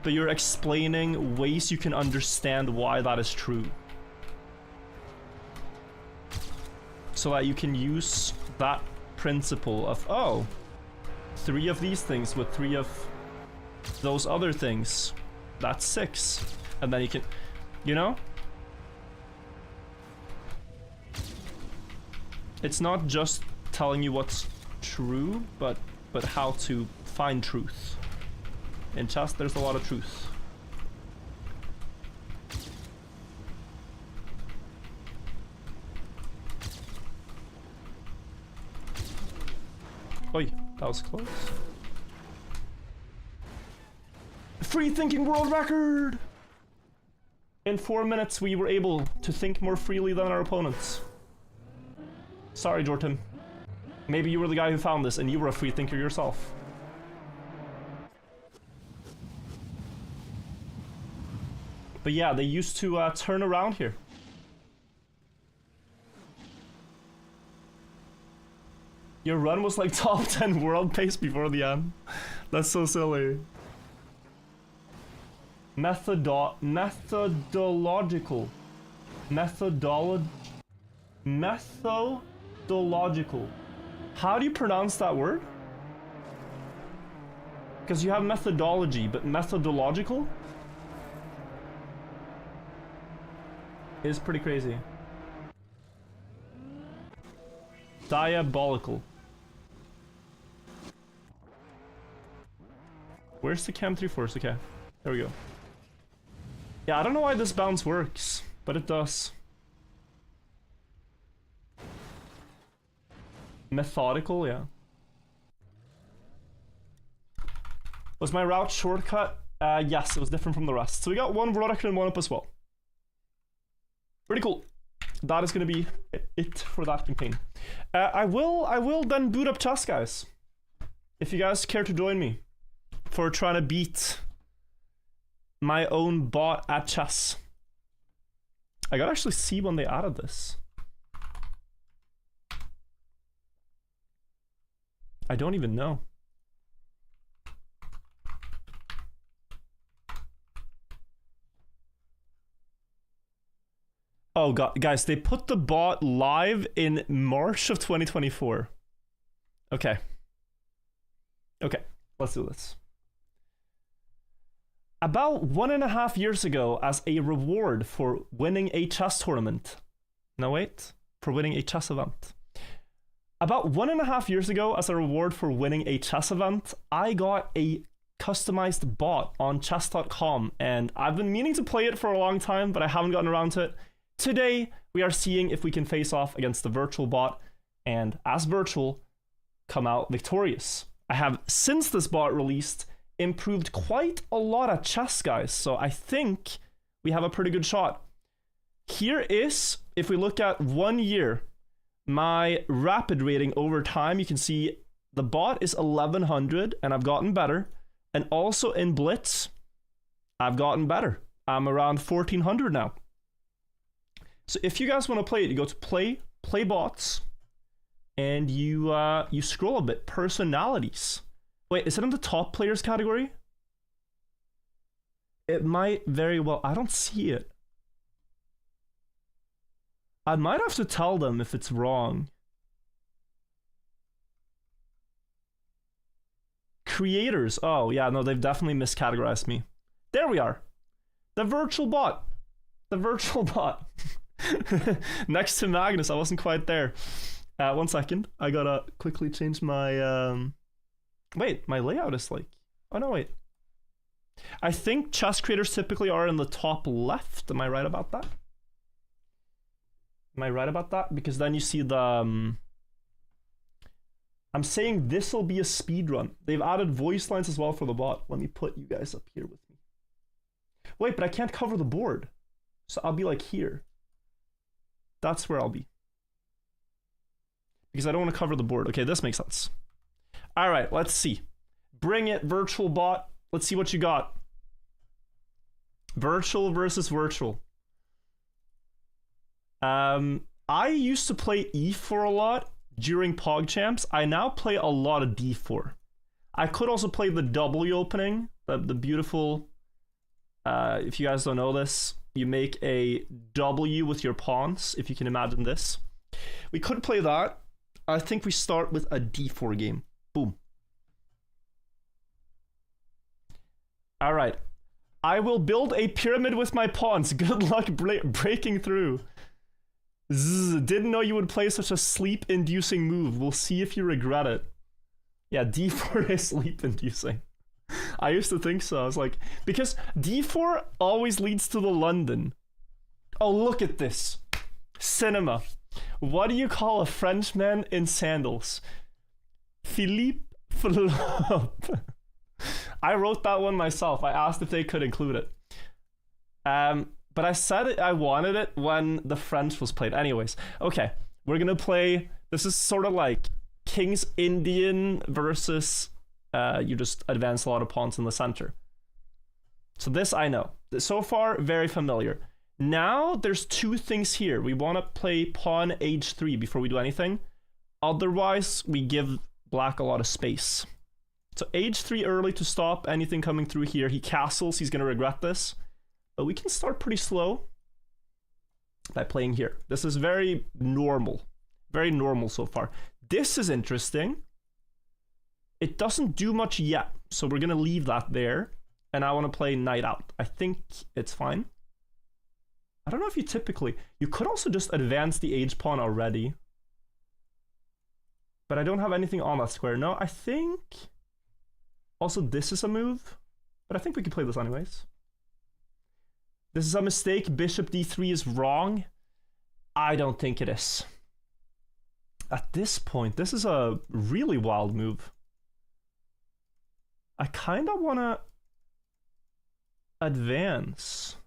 But you're explaining ways you can understand why that is true. So that you can use that principle of, oh, 3 of these things with 3 of those other things. That's 6. And then you can, you know? It's not just telling you what's true, but how to find truth. In chess, there's a lot of truth. Oi, that was close. Free thinking world record! In 4 minutes, we were able to think more freely than our opponents. Sorry, Jordan. Maybe you were the guy who found this and you were a free thinker yourself. But yeah, they used to turn around here. Your run was like top 10 world pace before the end. That's so silly. Methodological. Methodological. How do you pronounce that word? Because you have methodology, but methodological is pretty crazy. Diabolical. Where's the Chem 3 force? Okay, there we go. Yeah, I don't know why this bounce works, but it does. Methodical, yeah. Was my route shortcut? Yes, it was different from the rest. So we got 1 world record and 1 up as well. Pretty cool. That is going to be it for that campaign. I will then boot up chess, guys. If you guys care to join me for trying to beat my own bot at chess. I gotta actually see when they added this. I don't even know. Oh god, guys, they put the bot live in March of 2024. Okay. Okay, let's do this. About 1.5 years ago, as a reward for winning a chess tournament. No, wait. For winning a chess event. About 1.5 years ago, as a reward for winning a chess event, I got a customized bot on chess.com, and I've been meaning to play it for a long time, but I haven't gotten around to it. Today, we are seeing if we can face off against the virtual bot, and as virtual, come out victorious. I have, since this bot released, improved quite a lot at chess, guys, so I think we have a pretty good shot. Here is, if we look at 1 year, my rapid rating over time. You can see the bot is 1100, and I've gotten better. And also in Blitz, I've gotten better. I'm around 1400 now. So if you guys want to play it, you go to play bots, and you scroll a bit. Personalities. Wait, is it in the top players category? It might very well. I don't see it. I might have to tell them if it's wrong. Creators. Oh, yeah, no, they've definitely miscategorized me. There we are. The virtual bot. The virtual bot. Next to Magnus. I wasn't quite there. 1 second. I gotta quickly change my... Wait, my layout is like... Oh, no, wait. I think chess creators typically are in the top left. Am I right about that? Am I right about that? Because then you see the... I'm saying this will be a speed run. They've added voice lines as well for the bot. Let me put you guys up here with me. Wait, but I can't cover the board. So I'll be like here. That's where I'll be. Because I don't want to cover the board. Okay, this makes sense. All right, let's see. Bring it, virtual bot. Let's see what you got. Virtual versus virtual. I used to play E4 a lot during PogChamps. I now play a lot of D4. I could also play the W opening, the beautiful... if you guys don't know this, you make a W with your pawns, if you can imagine this. We could play that. I think we start with a D4 game. Boom. All right. I will build a pyramid with my pawns. Good luck breaking through. Didn't know you would play such a sleep-inducing move. We'll see if you regret it. Yeah, D4 is sleep-inducing. I used to think so. I was like, because D4 always leads to the London. Oh, look at this. Cinema. What do you call a Frenchman in sandals? Philippe Flop. I wrote that one myself. I asked if they could include it. But I said I wanted it when the French was played. Anyways, okay. We're going to play... This is sort of like King's Indian versus... you just advance a lot of pawns in the center. So this I know. So far, very familiar. Now, there's two things here. We want to play pawn h3 before we do anything. Otherwise, we give black a lot of space. So h3 early to stop anything coming through here. He castles. He's going to regret this. But we can start pretty slow by playing here. This is very normal. Very normal so far. This is interesting. It doesn't do much yet, so we're going to leave that there. And I want to play knight out. I think it's fine. I don't know if you typically... You could also just advance the h-pawn already. But I don't have anything on that square. No, I think... Also, this is a move. But I think we could play this anyways. This is a mistake. Bishop d3 is wrong. I don't think it is. At this point, this is a really wild move. I kind of want to advance.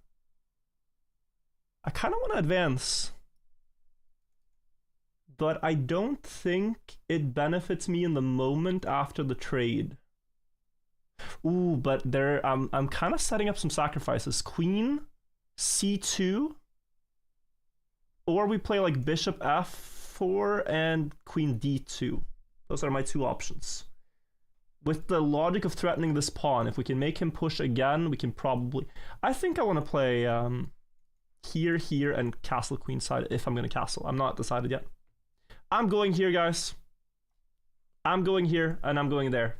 But I don't think it benefits me in the moment after the trade. Ooh, but there, I'm kind of setting up some sacrifices. Queen, c2, or we play like bishop f4 and queen d2. Those are my two options. With the logic of threatening this pawn, if we can make him push again, we can probably... I think I want to play here, and castle queenside if I'm going to castle. I'm not decided yet. I'm going here, guys. I'm going here, and I'm going there.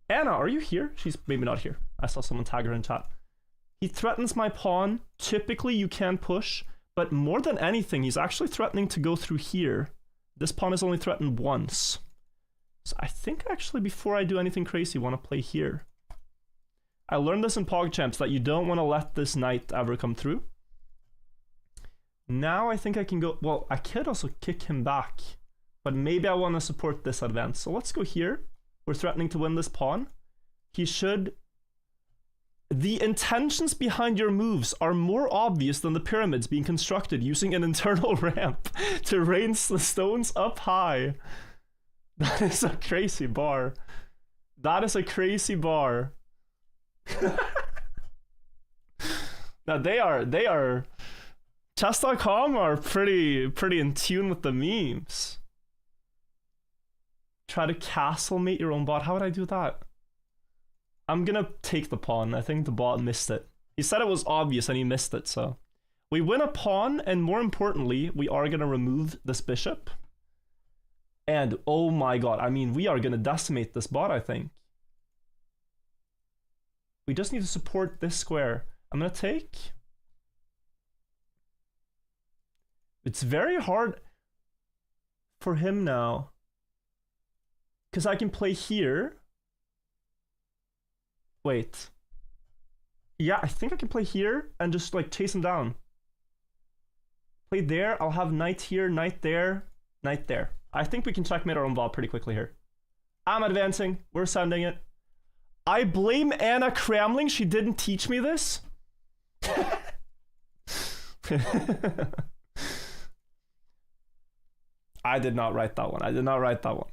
Anna, are you here? She's maybe not here. I saw someone tag her in chat. He threatens my pawn. Typically, you can push, but more than anything, he's actually threatening to go through here. This pawn is only threatened once. So I think actually before I do anything crazy, I want to play here. I learned this in PogChamps that you don't want to let this knight ever come through. Now I think I can go... Well, I could also kick him back, but maybe I want to support this advance. So let's go here. We're threatening to win this pawn. He should... The intentions behind your moves are more obvious than the pyramids being constructed using an internal ramp to raise the stones up high. That is a crazy bar. That is a crazy bar. Now they are chess.com are pretty in tune with the memes. Try to castle mate your own bot. How would I do that? I'm gonna take the pawn. I think the bot missed it. He said it was obvious and he missed it, so. We win a pawn, and more importantly, we are gonna remove this bishop. And oh my god, I mean, we are gonna decimate this bot, I think. We just need to support this square. I'm gonna take. It's very hard for him now. Because I can play here. Wait. Yeah, I think I can play here and just like chase him down. Play there, I'll have knight here, knight there, knight there. I think we can checkmate our own ball pretty quickly here. I'm advancing, we're sending it. I blame Anna Crammling, she didn't teach me this. I did not write that one, I did not write that one.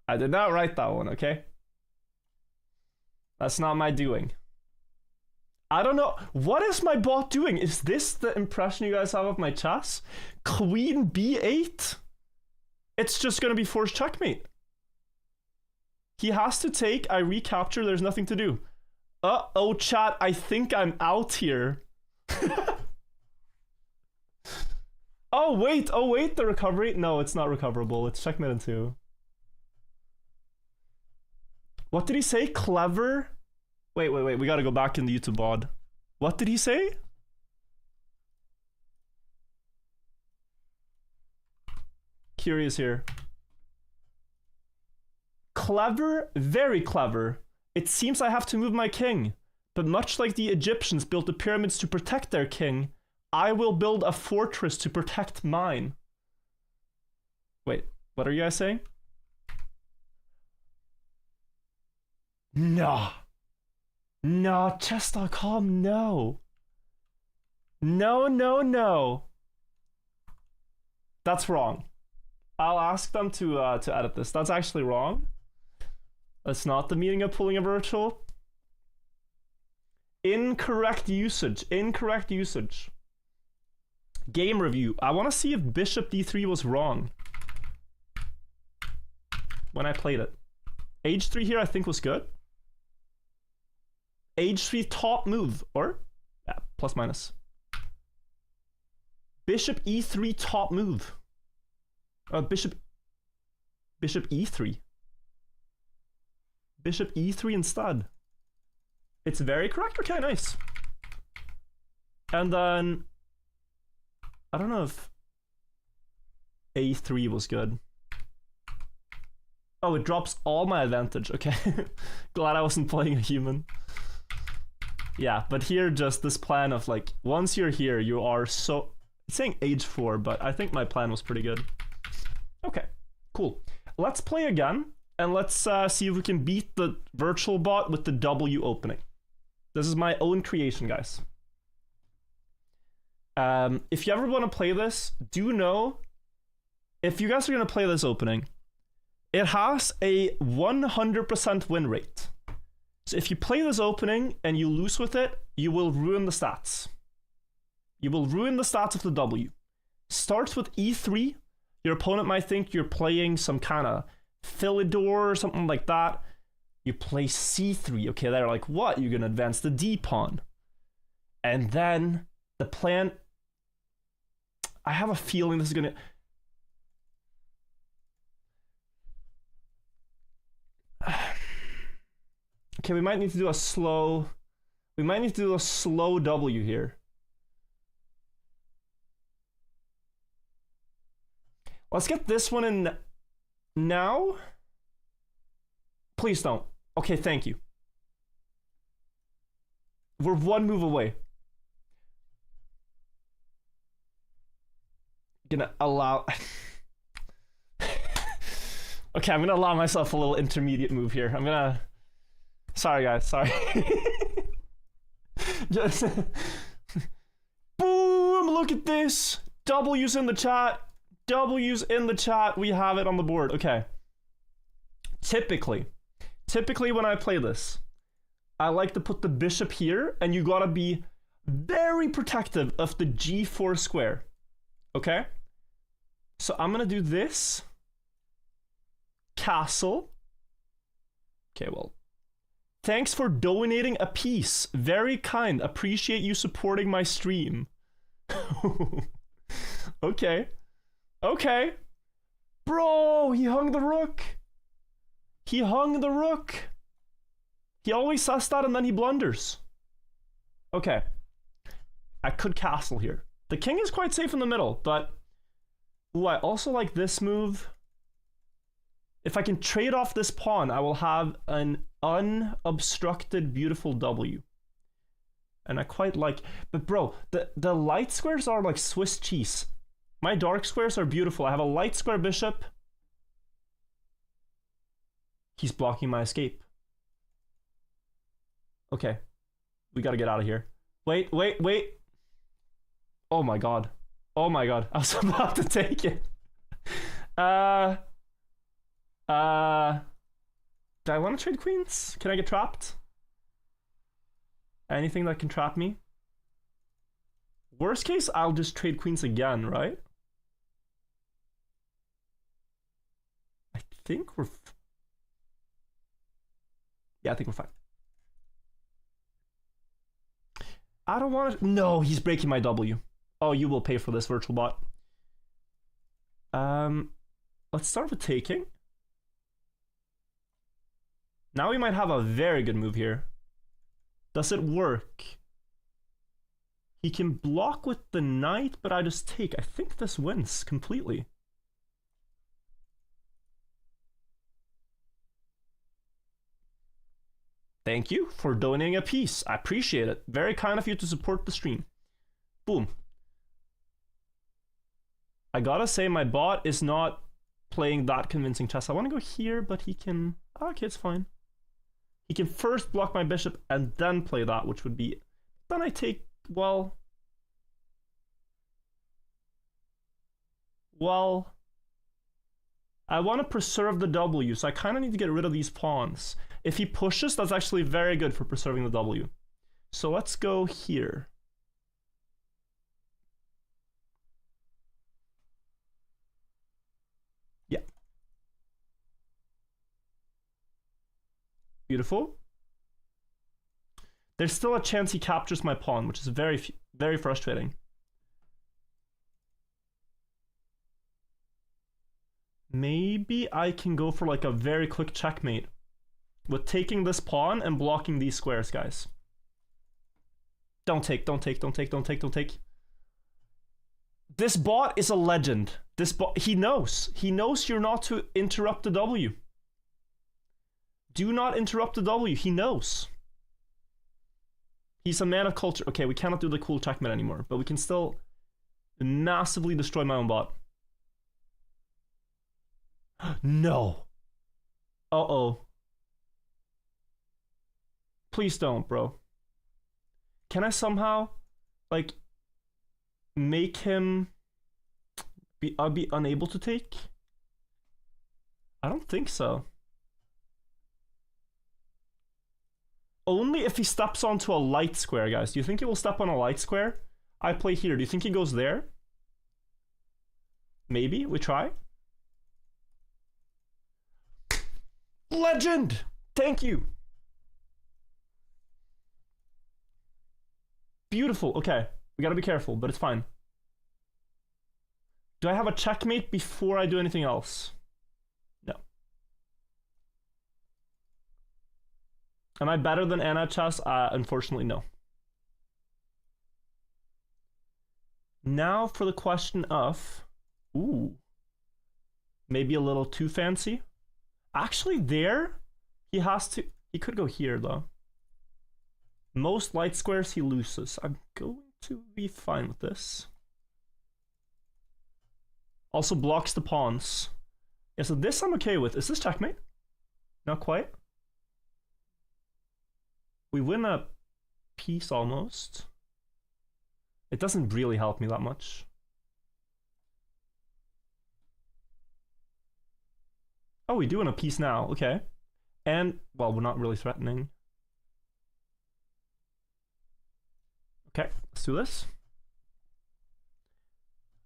I did not write that one, okay? That's not my doing. I don't know. What is my bot doing? Is this the impression you guys have of my chess? Queen b8? It's just gonna be forced checkmate. He has to take, I recapture, there's nothing to do. Uh-oh, chat, I think I'm out here. Oh wait, the recovery? No, it's not recoverable. It's checkmate in 2. What did he say? Clever? Wait, we gotta go back in the YouTube VOD. What did he say? Curious here. Clever? Very clever. It seems I have to move my king. But much like the Egyptians built the pyramids to protect their king, I will build a fortress to protect mine. Wait, what are you guys saying? No. No, chess.com, no. No. That's wrong. I'll ask them to edit this. That's actually wrong. That's not the meaning of pulling a virtual. Incorrect usage. Incorrect usage. Game review. I want to see if bishop d3 was wrong when I played it. H3 here I think was good. H3 top move, or yeah, plus minus. Bishop e3 top move. Bishop e3. Bishop e3 instead. It's very correct. Okay, nice. And then I don't know if a3 was good. Oh, it drops all my advantage. Okay. Glad I wasn't playing a human. Yeah, but here just this plan of like, once you're here, you are so... It's saying h4, but I think my plan was pretty good. Okay, cool. Let's play again, and let's see if we can beat the virtual bot with the W opening. This is my own creation, guys. If you ever want to play this, do know, if you guys are going to play this opening, it has a 100% win rate. So if you play this opening and you lose with it, you will ruin the stats. You will ruin the stats of the W. Starts with e3. Your opponent might think you're playing some kind of Philidor or something like that. You play c3. Okay, they're like, what? You're going to advance the d pawn. And then the plan... I have a feeling this is going to... Okay, we might need to do a slow... We might need to do a slow W here. Let's get this one in now. Please don't. Okay, thank you. We're one move away. Gonna allow... Okay, I'm gonna allow myself a little intermediate move here. I'm gonna... Sorry, guys, sorry. Just... Boom! Look at this! W's in the chat. W's in the chat. We have it on the board. Okay. Typically when I play this, I like to put the bishop here, and you gotta be very protective of the g4 square. Okay? So I'm gonna do this. castle. Okay, well. Thanks for donating a piece. Very kind. Appreciate you supporting my stream. Okay. Okay. Bro, he hung the rook. He hung the rook. He always says that and then he blunders. Okay. I could castle here. The king is quite safe in the middle, but... Ooh, I also like this move. If I can trade off this pawn, I will have an unobstructed, beautiful W. And I quite like... But bro, the light squares are like Swiss cheese. My dark squares are beautiful. I have a light square bishop. He's blocking my escape. Okay. We gotta get out of here. Wait, wait, wait. Oh my god. Oh my god. I was about to take it. Do I want to trade queens? Can I get trapped? Anything that can trap me? Worst case, I'll just trade queens again, right? I think we're... Yeah, I think we're fine. I don't want to... No, he's breaking my W. Oh, you will pay for this, virtual bot. Let's start with taking. Now we might have a very good move here. Does it work? He can block with the knight, but I just take. I think this wins completely. Thank you for donating a piece. I appreciate it. Very kind of you to support the stream. Boom. I gotta say, my bot is not playing that convincing chess. I want to go here, but he can... Okay, it's fine. He can first block my bishop and then play that, which would be... Then I take... Well... I want to preserve the W, so I kind of need to get rid of these pawns. If he pushes, that's actually very good for preserving the W. So let's go here. Yeah. Beautiful. There's still a chance he captures my pawn, which is very, very frustrating. Maybe I can go for like a very quick checkmate with taking this pawn and blocking these squares, guys. Don't take, don't take, don't take, don't take, don't take. This bot is a legend. This bot, he knows. He knows you're not to interrupt the W. Do not interrupt the W. He knows. He's a man of culture. Okay, we cannot do the cool checkmate anymore, but we can still massively destroy my own bot. No. Uh-oh. Please don't, bro. Can I somehow, like, make him be unable to take? I don't think so. Only if he steps onto a light square, guys. Do you think he will step on a light square? I play here. Do you think he goes there? Maybe. We try. Legend! Thank you. Beautiful. Okay. We gotta be careful, but it's fine. Do I have a checkmate before I do anything else? No. Am I better than Anna chess? Unfortunately, no. Now for the question of... Ooh. Maybe a little too fancy. Actually, there, he has to... He could go here, though. Most light squares he loses. I'm going to be fine with this. Also blocks the pawns. Yeah, so this I'm okay with. Is this checkmate? Not quite. We win a piece almost. It doesn't really help me that much. Oh, we do win a piece now. Okay. And, well, we're not really threatening. Okay, let's do this.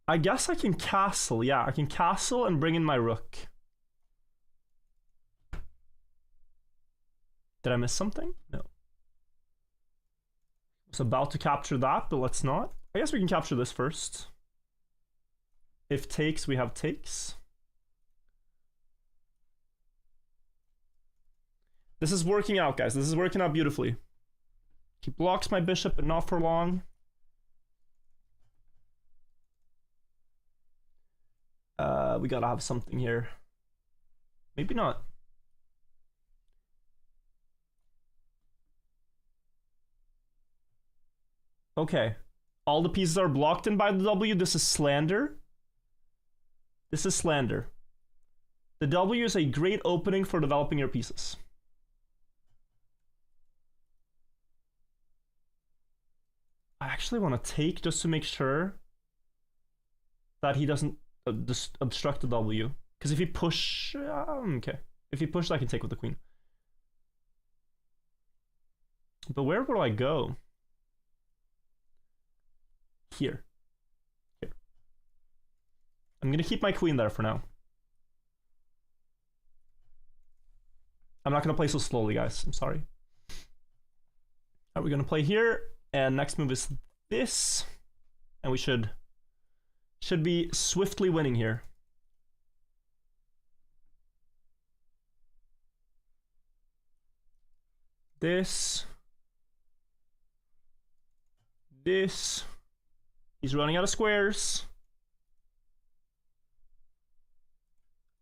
I guess I can castle. Yeah, I can castle and bring in my rook. Did I miss something? No. I was about to capture that, but let's not. I guess we can capture this first. If takes, we have takes. This is working out, guys. This is working out beautifully. He blocks my bishop, but not for long. We gotta have something here. Maybe not. Okay. All the pieces are blocked in by the W. This is slander. This is slander. The W is a great opening for developing your pieces. I actually want to take just to make sure that he doesn't obstruct the W. Because if he push... okay. If he pushes, I can take with the queen. But where will I go? Here. Here. I'm going to keep my queen there for now. I'm not going to play so slowly, guys. I'm sorry. Are we going to play here? And next move is this. And we should be swiftly winning here. This. This. He's running out of squares.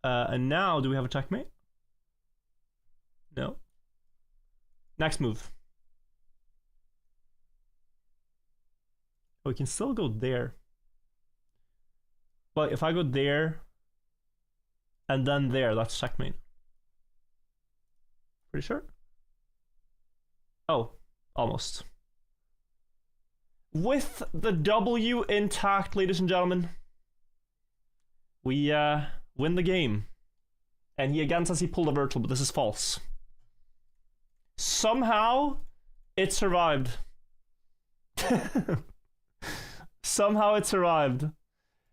And now, do we have a checkmate? No. Next move. We can still go there. But if I go there, and then there, that's checkmate. Pretty sure? Oh, almost. With the W intact, ladies and gentlemen, we win the game. And he again says he pulled a virtual, but this is false. Somehow, it survived. Somehow it survived.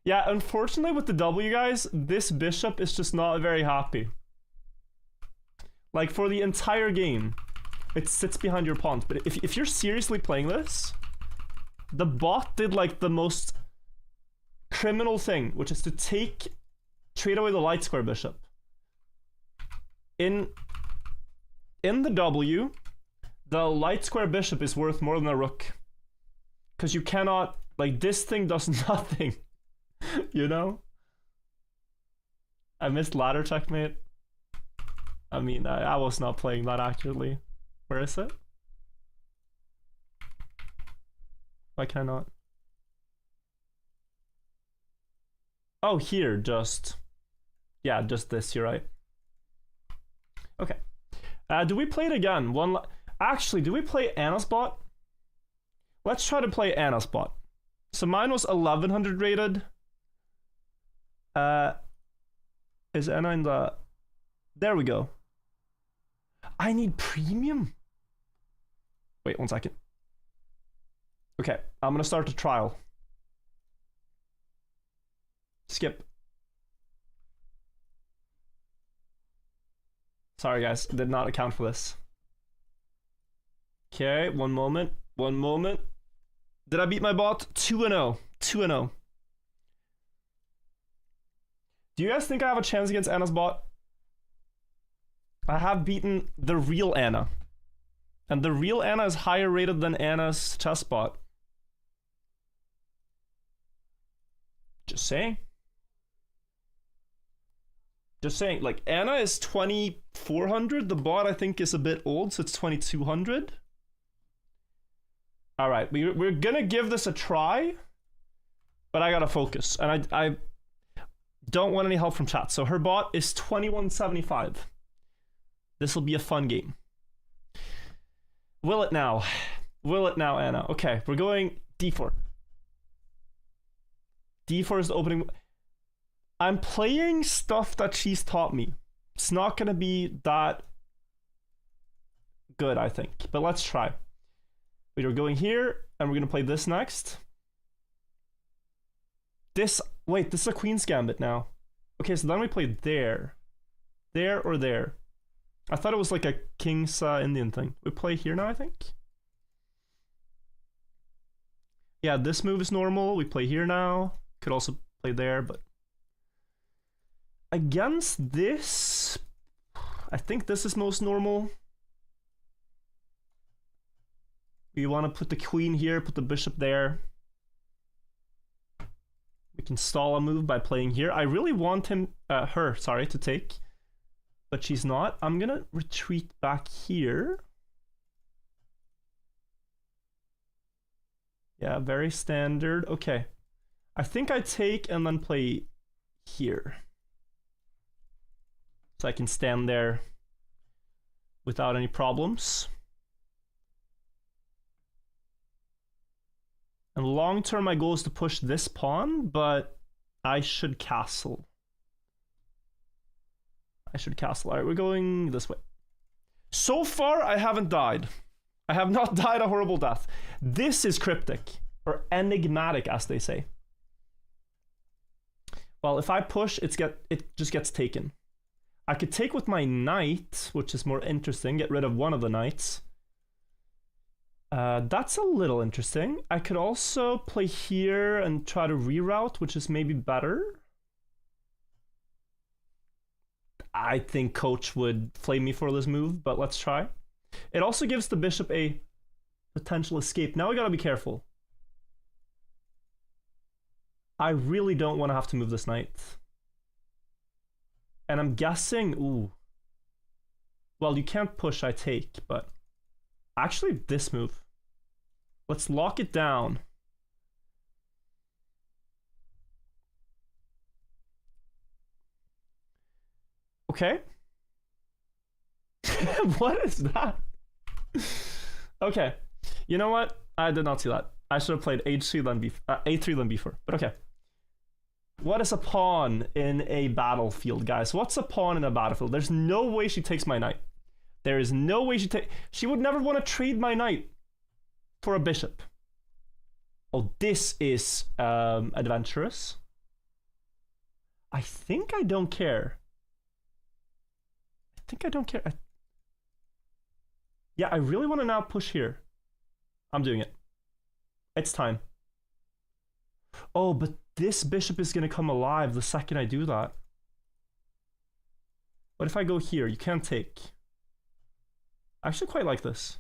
Yeah, unfortunately with the W, guys, this bishop is just not very happy. Like, for the entire game, it sits behind your pawn. But if you're seriously playing this, the bot did, like, the most criminal thing, which is to trade away the light square bishop. In the W, the light square bishop is worth more than a rook. Because you cannot... like, this thing does nothing. You know? I missed ladder checkmate. I mean, I was not playing that accurately. Where is it? Why can I not? Oh, here, just... yeah, just this, you're right. Okay. Do we play it again? Actually, do we play Anna's bot? Let's try to play Anna's bot. So mine was 1100 rated. Is Anna in the... there we go. I need premium? Wait, 1 second. Okay, I'm gonna start the trial. Skip. Sorry guys, did not account for this. Okay, one moment. One moment. Did I beat my bot? 2-0. 2-0. Do you guys think I have a chance against Anna's bot? I have beaten the real Anna. And the real Anna is higher rated than Anna's chess bot. Just saying. Just saying. Like, Anna is 2400. The bot, I think, is a bit old, so it's 2200. Alright, we're gonna give this a try. But I gotta focus. And I don't want any help from chat. So her bot is 2175. This will be a fun game. Will it now? Will it now, Anna? Okay, we're going d4. d4 is the opening. I'm playing stuff that she's taught me. It's not gonna be that good, I think. But let's try. We're going here, and we're gonna play this next. Wait, this is a Queen's Gambit now. Okay, so then we play there. There or there. I thought it was like a King's Indian thing. We play here now, I think. Yeah, this move is normal. We play here now. Could also play there, but against this, I think this is most normal. We want to put the queen here, put the bishop there. We can stall a move by playing here. I really want her to take, but she's not. I'm gonna retreat back here. Yeah, very standard. Okay. I think I take and then play here. So I can stand there without any problems. And long term, my goal is to push this pawn, but I should castle. All right, we're going this way. So far, I haven't died. I have not died a horrible death. This is cryptic, or enigmatic, as they say. Well, if I push, it just gets taken. I could take with my knight, which is more interesting, get rid of one of the knights. That's a little interesting. I could also play here and try to reroute, which is maybe better. I think coach would flame me for this move, but let's try. It also gives the bishop a potential escape. Now we gotta be careful. I really don't want to have to move this knight. And I'm guessing, ooh. Well, you can't push, I take, but actually this move. Let's lock it down. Okay. What is that? Okay. You know what? I did not see that. I should have played h3 then a3 then b4. But okay. What is a pawn in a battlefield, guys? What's a pawn in a battlefield? There's no way she takes my knight. There is no way she would never want to trade my knight for a bishop. Oh, this is adventurous. I think I don't care. Yeah, I really want to now push here. I'm doing it. It's time. Oh, but this bishop is going to come alive the second I do that. What if I go here? You can't take. I actually quite like this.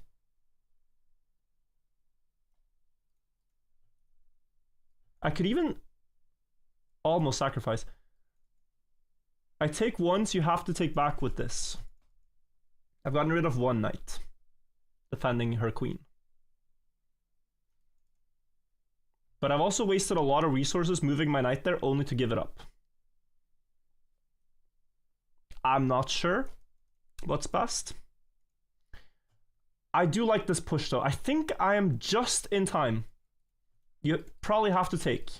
I could even almost sacrifice. I take once, you have to take back with this. I've gotten rid of one knight, defending her queen. But I've also wasted a lot of resources moving my knight there only to give it up. I'm not sure what's best. I do like this push though. I think I am just in time. You probably have to take.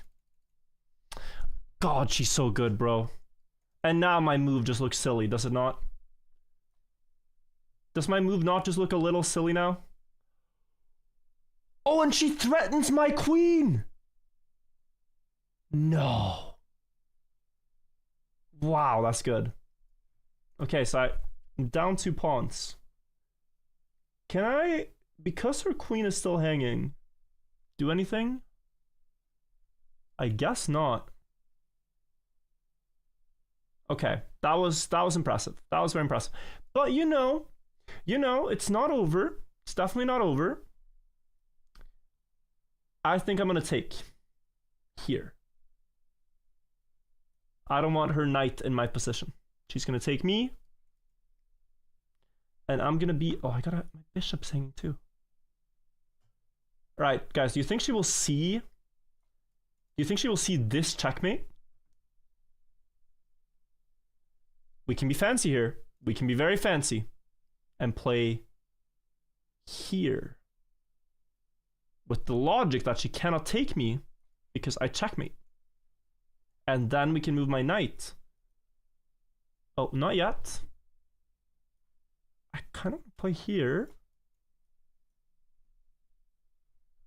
God, she's so good, bro. And now my move just looks silly, does it not? Does my move not just look a little silly now? Oh, and she threatens my queen! No. Wow, that's good. Okay, so I'm down 2 pawns. Can I, because her queen is still hanging, do anything? I guess not. Okay, that was impressive. That was very impressive. But you know, it's not over. It's definitely not over. I think I'm gonna take here. I don't want her knight in my position. She's gonna take me. And I'm gonna be, oh, I got my bishop's hanging too. All right, guys, do you think she will see? Do you think she will see this checkmate? We can be fancy here. We can be very fancy and play here with the logic that she cannot take me because I checkmate. And then we can move my knight. Oh, not yet. I kind of play here.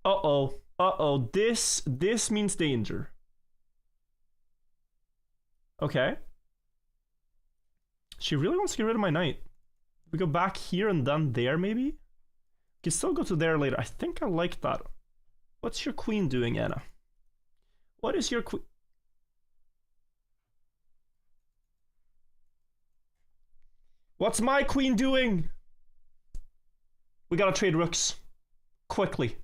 Uh-oh. Uh-oh. This means danger. Okay. She really wants to get rid of my knight. We go back here and then there, maybe? We can still go to there later. I think I like that. What's your queen doing, Anna? What is your queen? What's my queen doing? We gotta trade rooks. Quickly.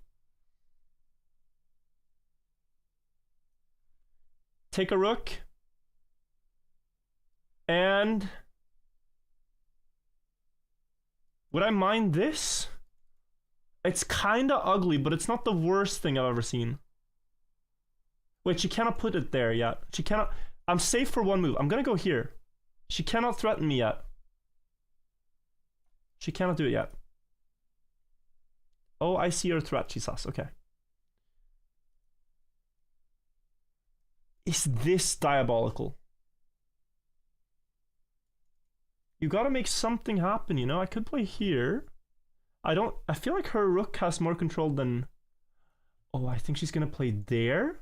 Take a rook. And... would I mind this? It's kinda ugly, but it's not the worst thing I've ever seen. Wait, she cannot put it there yet. She cannot... I'm safe for one move. I'm gonna go here. She cannot threaten me yet. She cannot do it yet. Oh, I see her threat, she says. Okay. Is this diabolical? You gotta make something happen, you know? I could play here. I feel like her rook has more control than... Oh, I think she's gonna play there?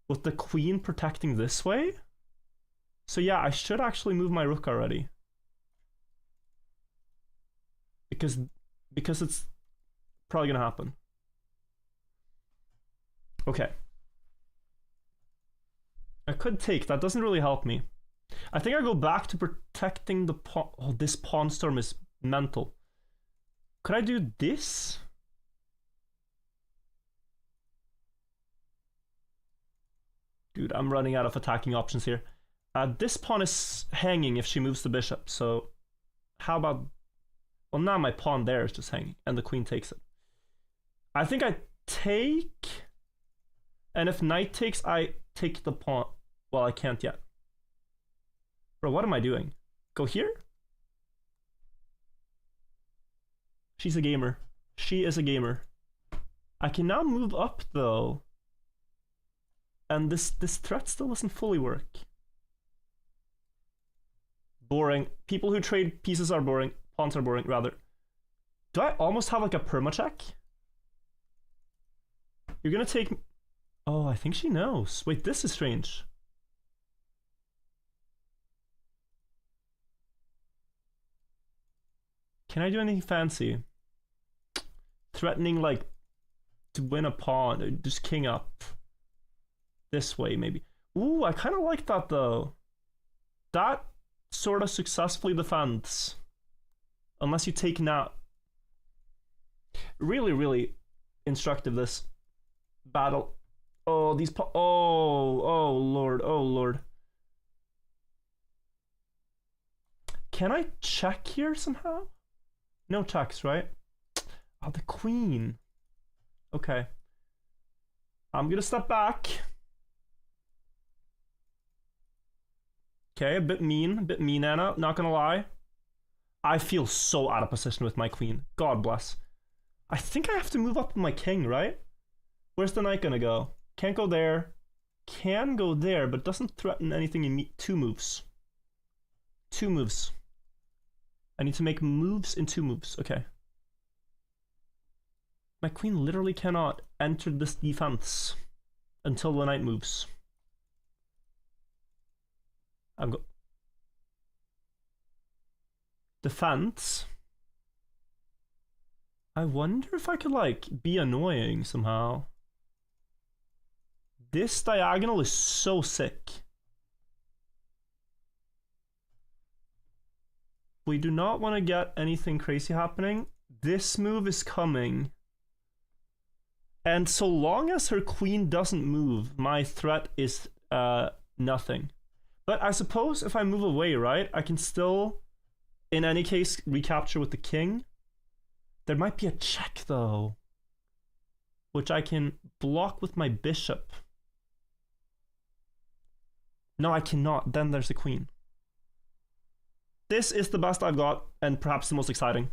With the queen protecting this way? So yeah, I should actually move my rook already. Because it's probably gonna happen. Okay. I could take, that doesn't really help me. I think I go back to protecting the pawn. Oh, this pawn storm is mental. Could I do this? Dude, I'm running out of attacking options here. This pawn is hanging if she moves the bishop, so how about... Well, now my pawn there is just hanging, and the queen takes it. I think I take... And if knight takes, I take the pawn. Well, I can't yet. Bro, what am I doing? Go here? She's a gamer. She is a gamer. I can now move up, though. And this threat still doesn't fully work. Boring. People who trade pieces are boring. Pawns are boring, rather. Do I almost have like a permacheck? You're gonna take... Oh, I think she knows. Wait, this is strange. Can I do anything fancy? Threatening, like, to win a pawn. Just king up. This way, maybe. Ooh, I kind of like that, though. That sort of successfully defends. Unless you take now. Really, really instructive, this battle. Oh, these oh, Lord, oh, Lord. Can I check here somehow? No checks, right? Oh, the queen. Okay. I'm gonna step back. Okay, a bit mean, Anna, not gonna lie. I feel so out of position with my queen. God bless. I think I have to move up with my king, right? Where's the knight gonna go? Can't go there. Can go there, but doesn't threaten anything in me. 2 moves. 2 moves. I need to make moves in 2 moves. Okay. My queen literally cannot enter this defense until the knight moves. Defense. I wonder if I could, like, be annoying somehow. This diagonal is so sick. We do not want to get anything crazy happening. This move is coming. And so long as her queen doesn't move, my threat is nothing. But I suppose if I move away, right, I can still, in any case, recapture with the king. There might be a check, though, which I can block with my bishop. No, I cannot. Then there's the queen. This is the best I've got, and perhaps the most exciting.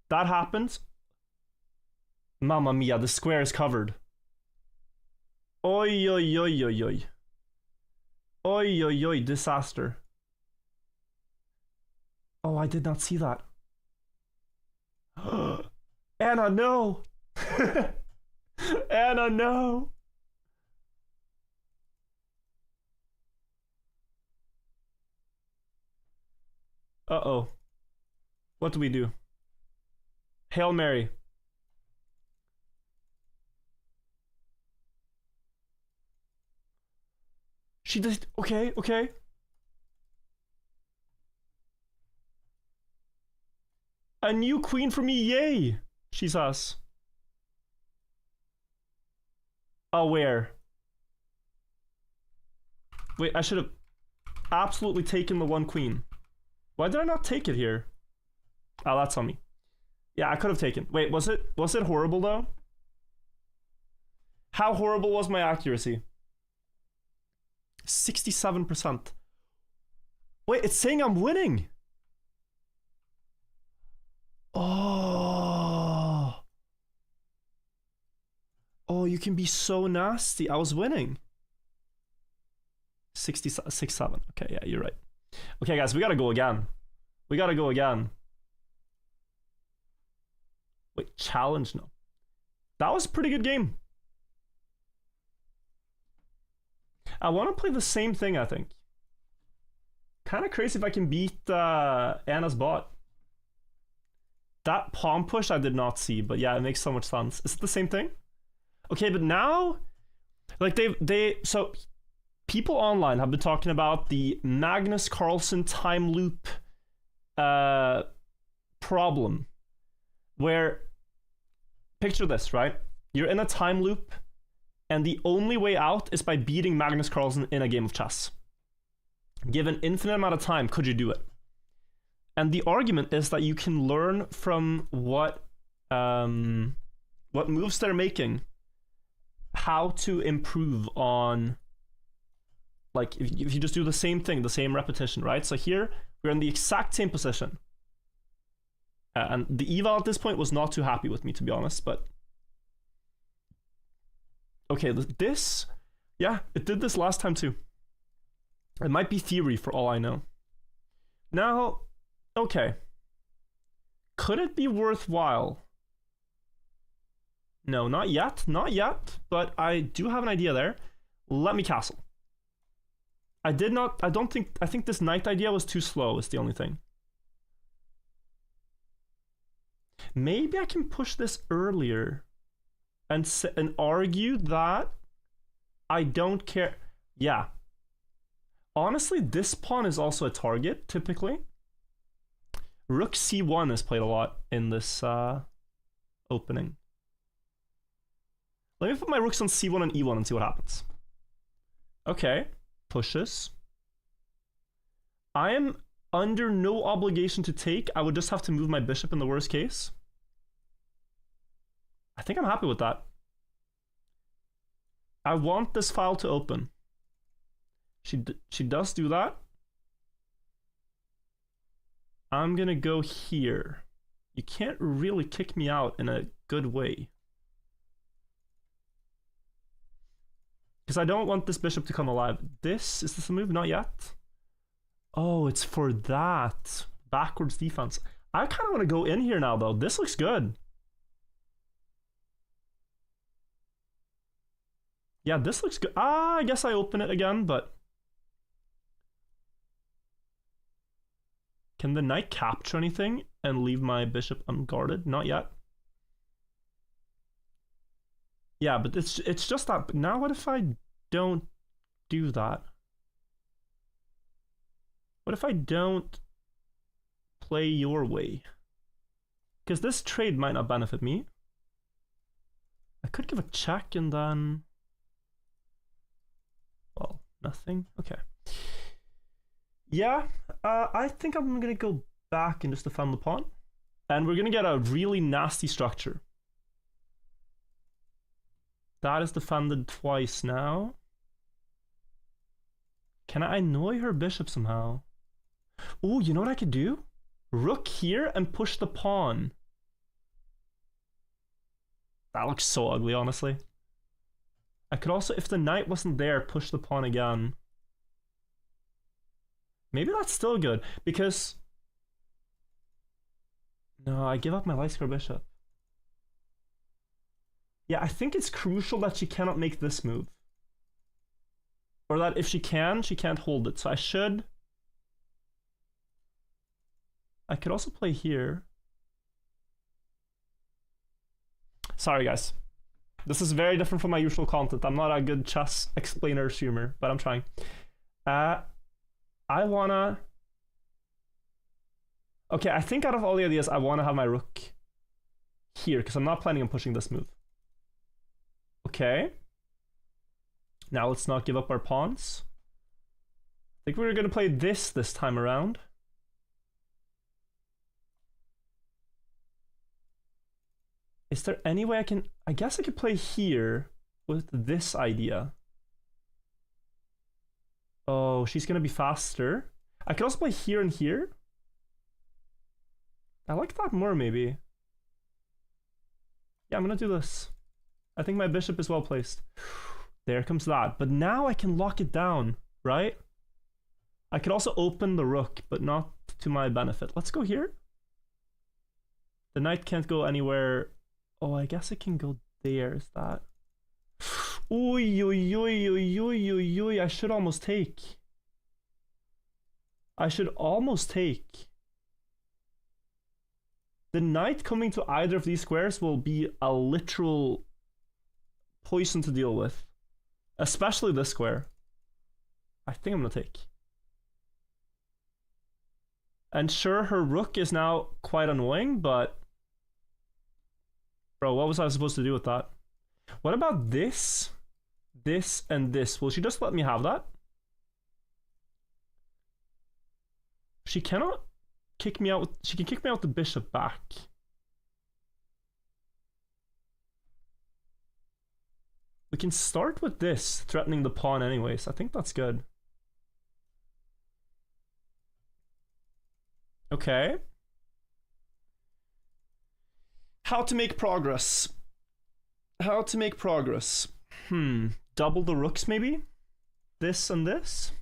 That happens. Mamma mia, the square is covered. Oi, oi, oi, oi, oi. Oi, oi, oi, disaster. Oh, I did not see that. Anna, no! Anna, no! Uh-oh. What do we do? Hail Mary. She does. Okay, okay. A new queen for me, yay! She says. Oh, where? Wait, I should have absolutely taken the one queen. Why did I not take it here? Oh, that's on me. Yeah, I could have taken. Wait, was it horrible though? How horrible was my accuracy? 67%. Wait, it's saying I'm winning. Oh. Oh, you can be so nasty. I was winning. 67. Okay, yeah, you're right. Okay, guys, we gotta go again. We gotta go again. Wait, challenge? No. That was a pretty good game. I want to play the same thing, I think. Kind of crazy if I can beat Anna's bot. That palm push I did not see, but yeah, it makes so much sense. Is it the same thing? Okay, but now, like so people online have been talking about the Magnus Carlsen time loop problem, where, picture this, right? You're in a time loop, and the only way out is by beating Magnus Carlsen in a game of chess. Given infinite amount of time, could you do it? And the argument is that you can learn from what moves they're making, how to improve on, like, if you just do the same thing, the same repetition, right? So here, we're in the exact same position. And the eval at this point was not too happy with me, to be honest, but... Okay, this... Yeah, it did this last time too. It might be theory for all I know. Now, okay. Could it be worthwhile? No, not yet. Not yet, but I do have an idea there. Let me castle. I think this knight idea was too slow, is the only thing. Maybe I can push this earlier and argue that I don't care. Yeah. Honestly, this pawn is also a target, typically. Rook c1 is played a lot in this opening. Let me put my rooks on c1 and e1 and see what happens. Okay, pushes. I am under no obligation to take. I would just have to move my bishop in the worst case. I think I'm happy with that. I want this file to open. She does do that. I'm gonna go here. You can't really kick me out in a good way. Because I don't want this bishop to come alive. Is this a move? Not yet. Oh, it's for that. Backwards defense. I kind of want to go in here now, though. This looks good. Yeah, this looks good. I guess I open it again, but... Can the knight capture anything and leave my bishop unguarded? Not yet. Yeah, but it's just that. But now what if I don't do that? What if I don't play your way? Because this trade might not benefit me. I could give a check and then... Well, nothing. Okay. Yeah, I think I'm going to go back and just defend the pawn. And we're going to get a really nasty structure. That is defended twice now. Can I annoy her bishop somehow? Oh, you know what I could do? Rook here and push the pawn. That looks so ugly, honestly. I could also, if the knight wasn't there, push the pawn again. Maybe that's still good, because... No, I give up my light square bishop. Yeah, I think it's crucial that she cannot make this move. Or that if she can, she can't hold it. So I should... I could also play here. Sorry, guys. This is very different from my usual content. I'm not a good chess explainer streamer, but I'm trying. I wanna... Okay, I think out of all the ideas, I want to have my rook here, because I'm not planning on pushing this move. Okay. Now let's not give up our pawns. I think we're going to play this time around. Is there any way I can... I guess I could play here with this idea. Oh, she's going to be faster. I could also play here and here. I like that more, maybe. Yeah, I'm going to do this. I think my bishop is well placed. There comes that. But now I can lock it down, right? I could also open the rook, but not to my benefit. Let's go here. The knight can't go anywhere. Oh, I guess it can go there. Is that... Oy, oy, oy, oy, oy, oy, oy. I should almost take. I should almost take. The knight coming to either of these squares will be a literal poison to deal with. Especially this square. I think I'm gonna take. And sure, her rook is now quite annoying, but... Bro, what was I supposed to do with that? What about this? This and this. Will she just let me have that? She cannot kick me out with... She can kick me out the bishop back. We can start with this, threatening the pawn anyways. I think that's good. Okay. How to make progress. How to make progress. Double the rooks maybe? This and this?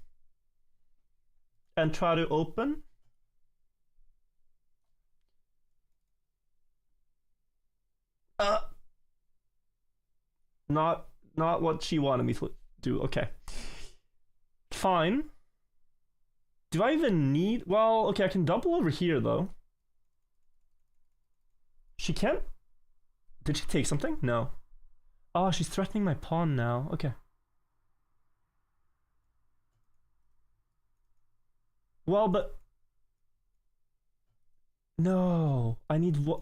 And try to open? Not what she wanted me to do. Okay. Fine. Do I even need... Well, okay, I can double over here, though. She can't... Did she take something? No. Oh, she's threatening my pawn now. Okay. Well, but... No. I need what...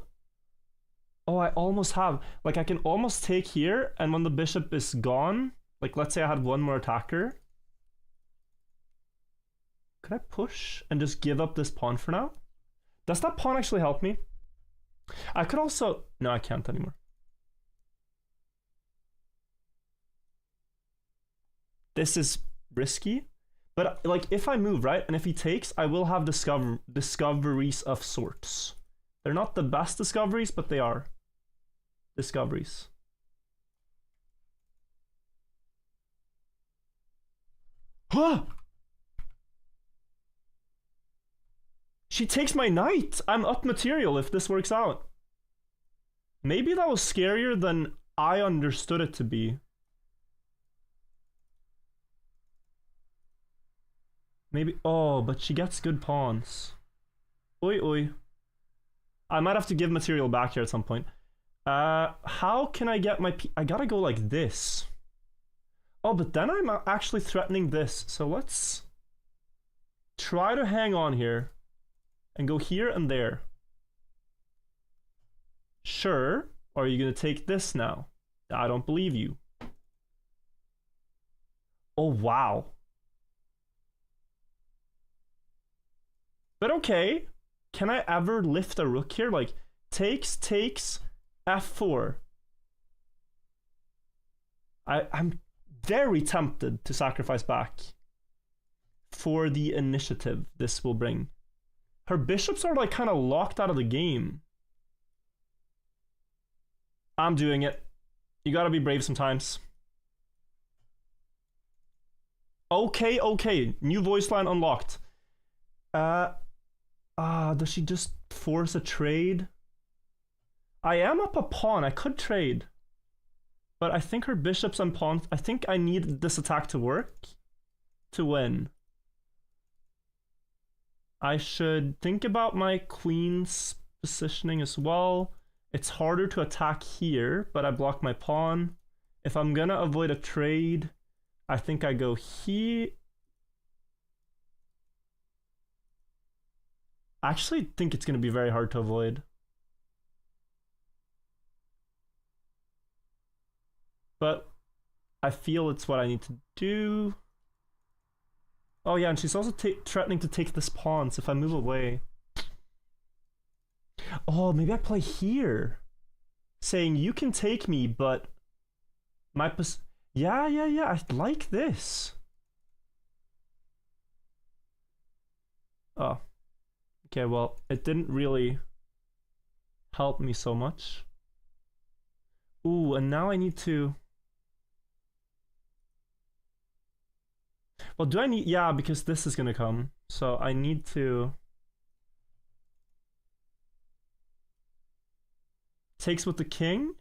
Oh, I almost have. Like, I can almost take here, and when the bishop is gone... Like, let's say I had one more attacker. Could I push and just give up this pawn for now? Does that pawn actually help me? I could also... No, I can't anymore. This is risky. But, like, if I move, right, and if he takes, I will have discoveries of sorts. They're not the best discoveries, but they are discoveries. Huh! She takes my knight! I'm up material if this works out. Maybe that was scarier than I understood it to be. Maybe... Oh, but she gets good pawns. Oi, oi. I might have to give material back here at some point. How can I get my... I gotta go like this. Oh, but then I'm actually threatening this. So let's try to hang on here. And go here and there. Sure. Or are you going to take this now? I don't believe you. Oh, wow. But okay. Can I ever lift a rook here? Like, takes, f4. I'm very tempted to sacrifice back. For the initiative this will bring. Her bishops are like kind of locked out of the game. I'm doing it. You gotta be brave sometimes. Okay, okay. New voice line unlocked. Does she just force a trade? I am up a pawn. I could trade. But I think her bishops and pawns... I think I need this attack to work. To win. I should think about my queen's positioning as well. It's harder to attack here, but I block my pawn. If I'm gonna avoid a trade, I think I go here. I actually think it's gonna be very hard to avoid. But I feel it's what I need to do. Oh yeah, and she's also threatening to take this pawn, so if I move away... Oh, maybe I play here. Saying, you can take me, but... my yeah, I like this. Oh. Okay, well, it didn't really help me so much. Ooh, and now I need to... Well, do I need... Yeah, because this is gonna come. So I need to... Takes with the king.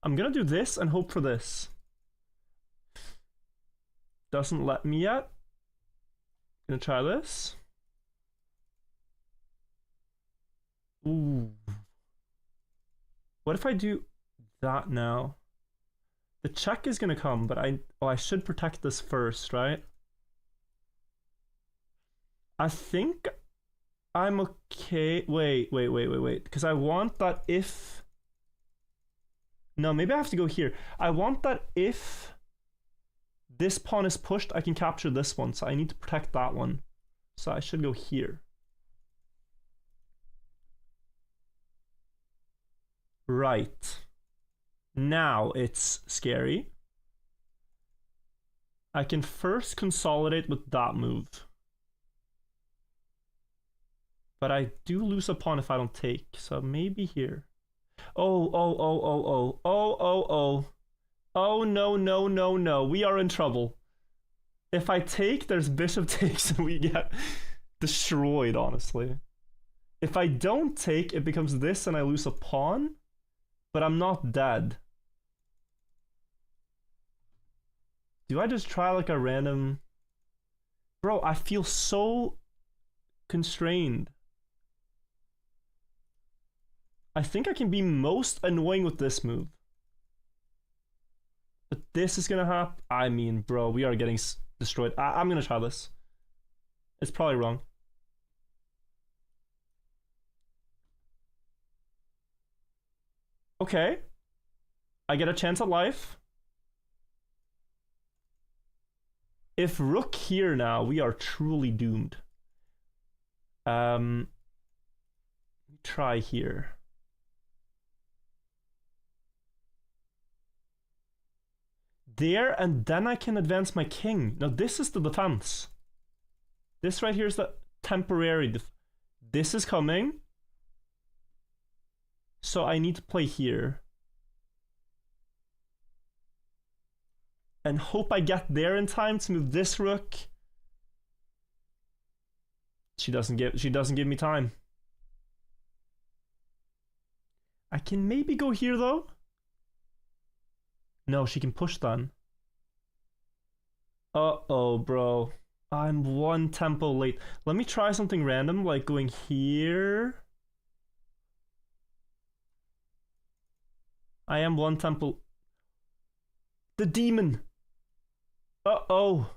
I'm gonna do this and hope for this. Doesn't let me yet. Gonna try this. Ooh. What if I do that now? The check is gonna come, but I should protect this first, right? I think I'm okay. Wait. Because I want that if... No, maybe I have to go here. I want that if this pawn is pushed, I can capture this one. So I need to protect that one. So I should go here. Right. Now it's scary. I can first consolidate with that move. But I do lose a pawn if I don't take. So maybe here. Oh. Oh, no. We are in trouble. If I take, there's bishop takes and we get destroyed, honestly. If I don't take, it becomes this and I lose a pawn. But I'm not dead. Do I just try like a random... Bro, I feel so constrained. I think I can be most annoying with this move. But this is gonna happen. I mean, bro, we are getting destroyed. I'm gonna try this. It's probably wrong. Okay. I get a chance at life. If rook here now, we are truly doomed. Try here. There, and then I can advance my king. Now this is the defense. This right here is the temporary this is coming. So I need to play here. And hope I get there in time to move this rook. She doesn't give me time. I can maybe go here though. No, she can push then. Uh-oh, bro. I'm one tempo late. Let me try something random, like going here. I am one tempo. The demon. Uh-oh.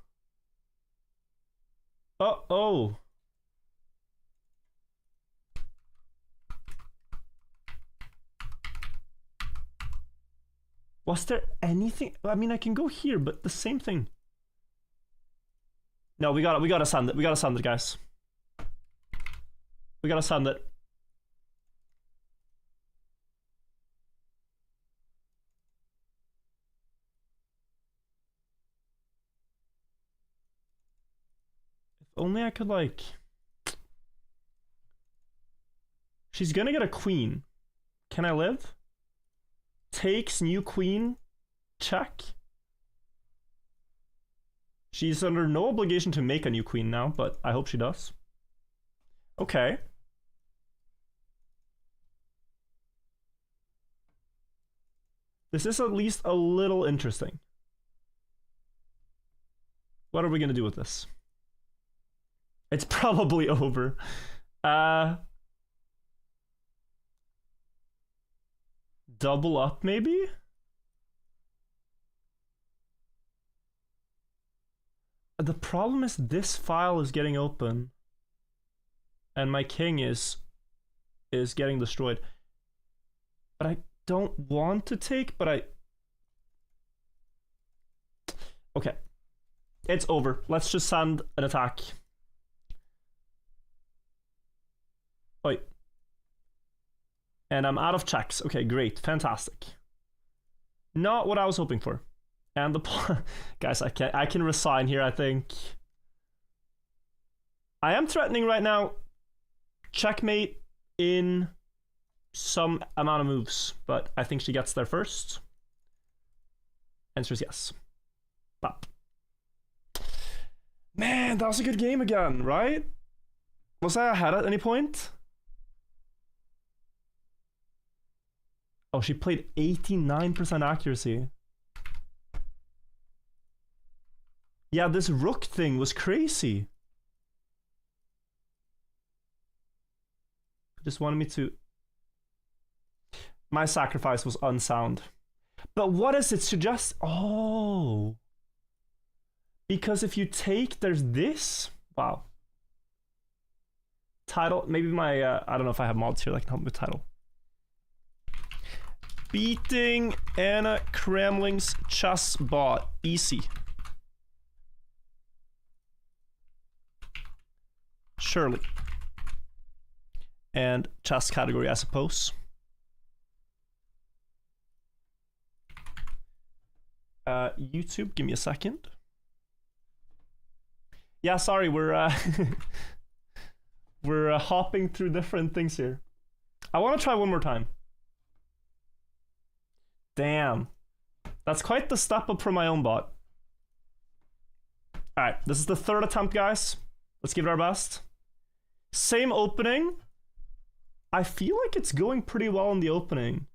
Uh-oh. Was there anything? I mean, I can go here, but the same thing. No, we gotta send it. We gotta send it, guys. We gotta send it. If only I could, like... She's gonna get a queen. Can I live? Takes new queen. Check. She's under no obligation to make a new queen now, but I hope she does. Okay. This is at least a little interesting. What are we gonna do with this? It's probably over. Double up, maybe? The problem is this file is getting open. And my king is getting destroyed. But I don't want to take, but I... Okay. It's over. Let's just send an attack. Wait. And I'm out of checks. Okay, great. Fantastic. Not what I was hoping for. And the... Guys, I can resign here, I think. I am threatening right now. Checkmate in some amount of moves. But I think she gets there first. Answer is yes. Bop. Man, that was a good game again, right? Was I ahead at any point? Oh, she played 89% accuracy. Yeah, this rook thing was crazy. Just wanted me to... My sacrifice was unsound. But what does it suggest? Oh. Because if you take, there's this. Wow. Title, maybe my, I don't know if I have mods here that can help me with title. Beating Anna Cramling's chess bot. Easy. Surely. And chess category, I suppose. YouTube, give me a second. Yeah, sorry, we're we're hopping through different things here. I want to try one more time. Damn. That's quite the step up from my own bot. Alright, this is the third attempt, guys. Let's give it our best. Same opening. I feel like it's going pretty well in the opening.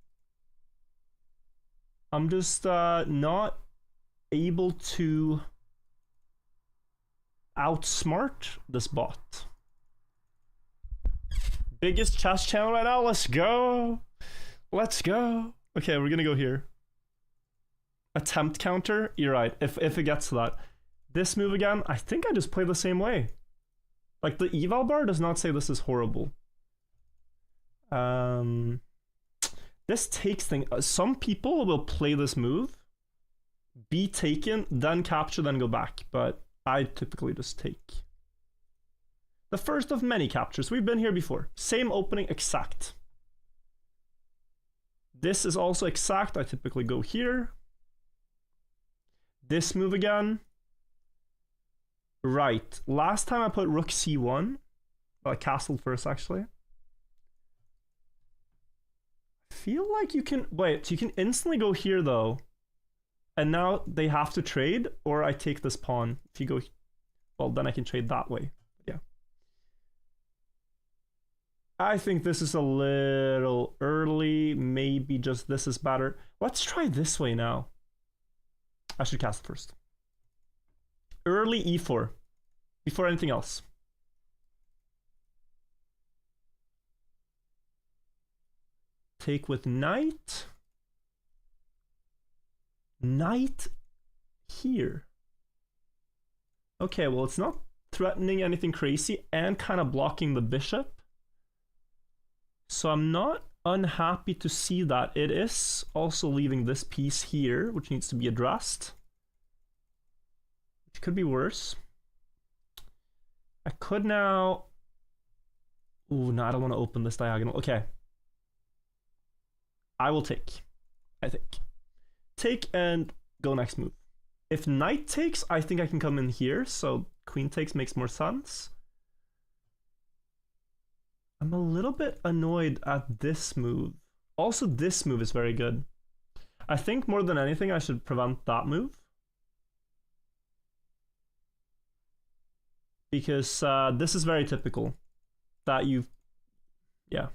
I'm just not able to outsmart this bot. Biggest chess channel right now. Let's go. Let's go. Okay, we're gonna go here. Attempt counter. You're right. If it gets to that. This move again, I think I just play the same way. Like, the eval bar does not say this is horrible. This takes thing. Some people will play this move, be taken, then capture, then go back. But I typically just take. The first of many captures. We've been here before. Same opening, exact. This is also exact. I typically go here. This move again. Right. Last time I put rook c1. Castle first, actually. Feel like you can... Wait, you can instantly go here, though. And now they have to trade, or I take this pawn. If you go... Well, then I can trade that way. Yeah. I think this is a little early. Maybe just this is better. Let's try this way now. I should castle first. Early e4. Before anything else. Take with knight. Knight here. Okay, well, it's not threatening anything crazy and kind of blocking the bishop. So I'm not unhappy to see that. It is also leaving this piece here, which needs to be addressed. Which could be worse. I could now... Ooh, no, I don't want to open this diagonal. Okay. I will take, I think. Take and go next move. If knight takes, I think I can come in here, so queen takes makes more sense. I'm a little bit annoyed at this move. Also, this move is very good. I think more than anything, I should prevent that move. Because this is very typical. That you... Yeah.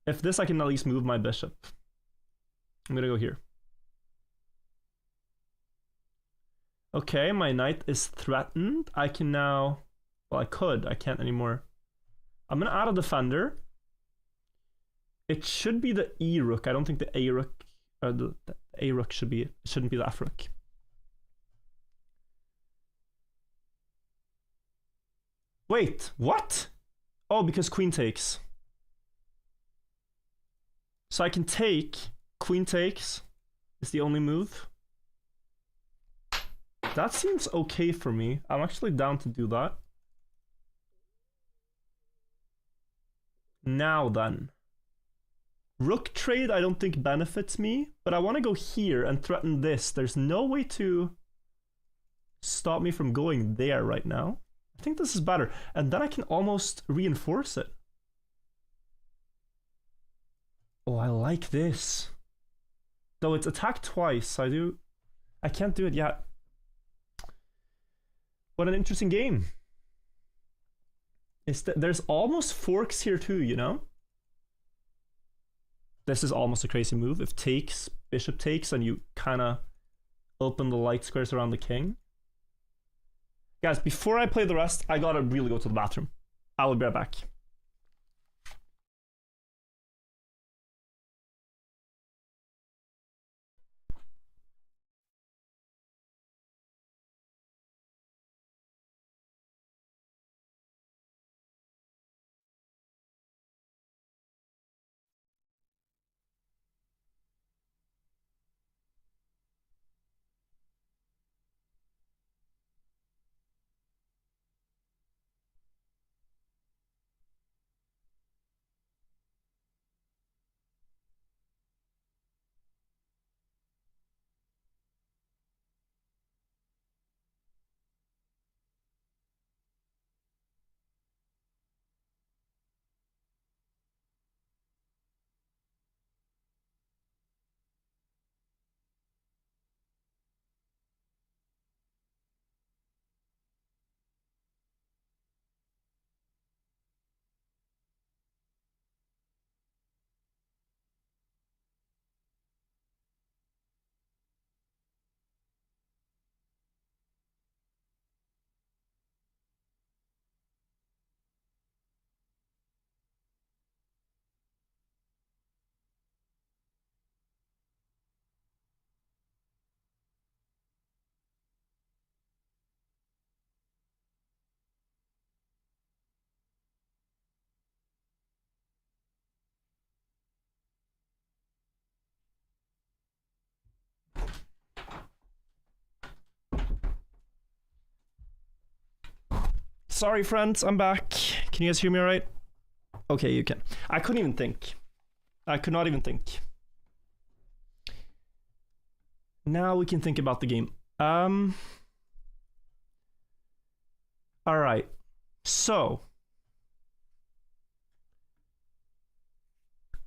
If this, I can at least move my bishop. I'm gonna go here. Okay, my knight is threatened. I can now... Well, I could. I can't anymore. I'm going to add a defender. It should be the E rook. I don't think the A rook... Or the A rook should be... It shouldn't be the F rook. Wait, what? Oh, because queen takes. So I can take... Queen takes is the only move. That seems okay for me. I'm actually down to do that. Now then. Rook trade I don't think benefits me, but I want to go here and threaten this. There's no way to stop me from going there right now. I think this is better. And then I can almost reinforce it. Oh, I like this. Though it's attacked twice, I can't do it yet. What an interesting game. There's almost forks here too, you know? This is almost a crazy move. If takes, bishop takes, and you kind of open the light squares around the king. Guys, before I play the rest, I gotta really go to the bathroom. I will be right back. Sorry, friends, I'm back. Can you guys hear me all right? Okay, you can. I couldn't even think. I could not even think. Now we can think about the game. All right. So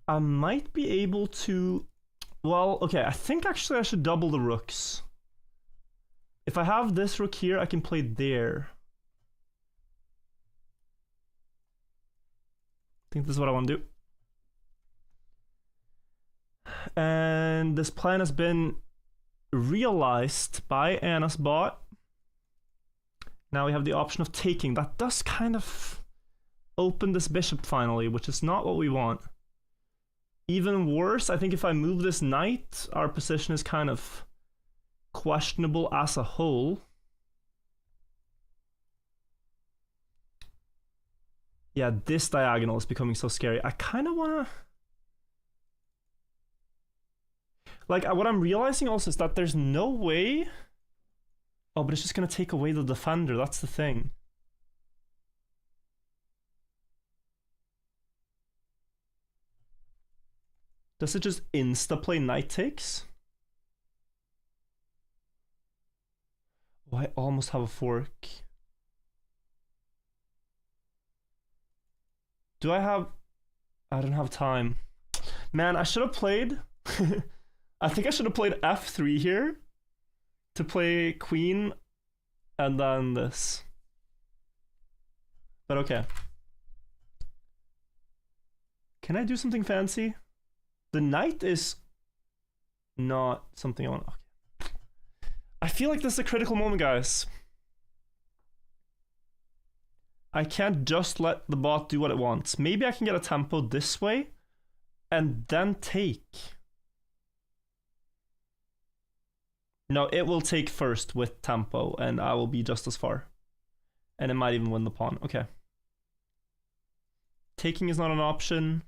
I might be able to... Well, okay, I think actually I should double the rooks. If I have this rook here, I can play there. I think this is what I want to do. And this plan has been realized by Anna's bot. Now we have the option of taking. That does kind of open this bishop finally, which is not what we want. Even worse, I think if I move this knight, our position is kind of questionable as a whole. Yeah, this diagonal is becoming so scary. I kind of want to... Like, what I'm realizing also is that there's no way... Oh, but it's just going to take away the defender. That's the thing. Does it just insta-play knight takes? Oh, I almost have a fork. Do I have... I don't have time. Man, I should have played... I think I should have played f3 here to play queen and then this. But okay. Can I do something fancy? The knight is not something I want. Okay. I feel like this is a critical moment, guys. I can't just let the bot do what it wants. Maybe I can get a tempo this way and then take. No, it will take first with tempo and I will be just as far. And it might even win the pawn. Okay. Taking is not an option.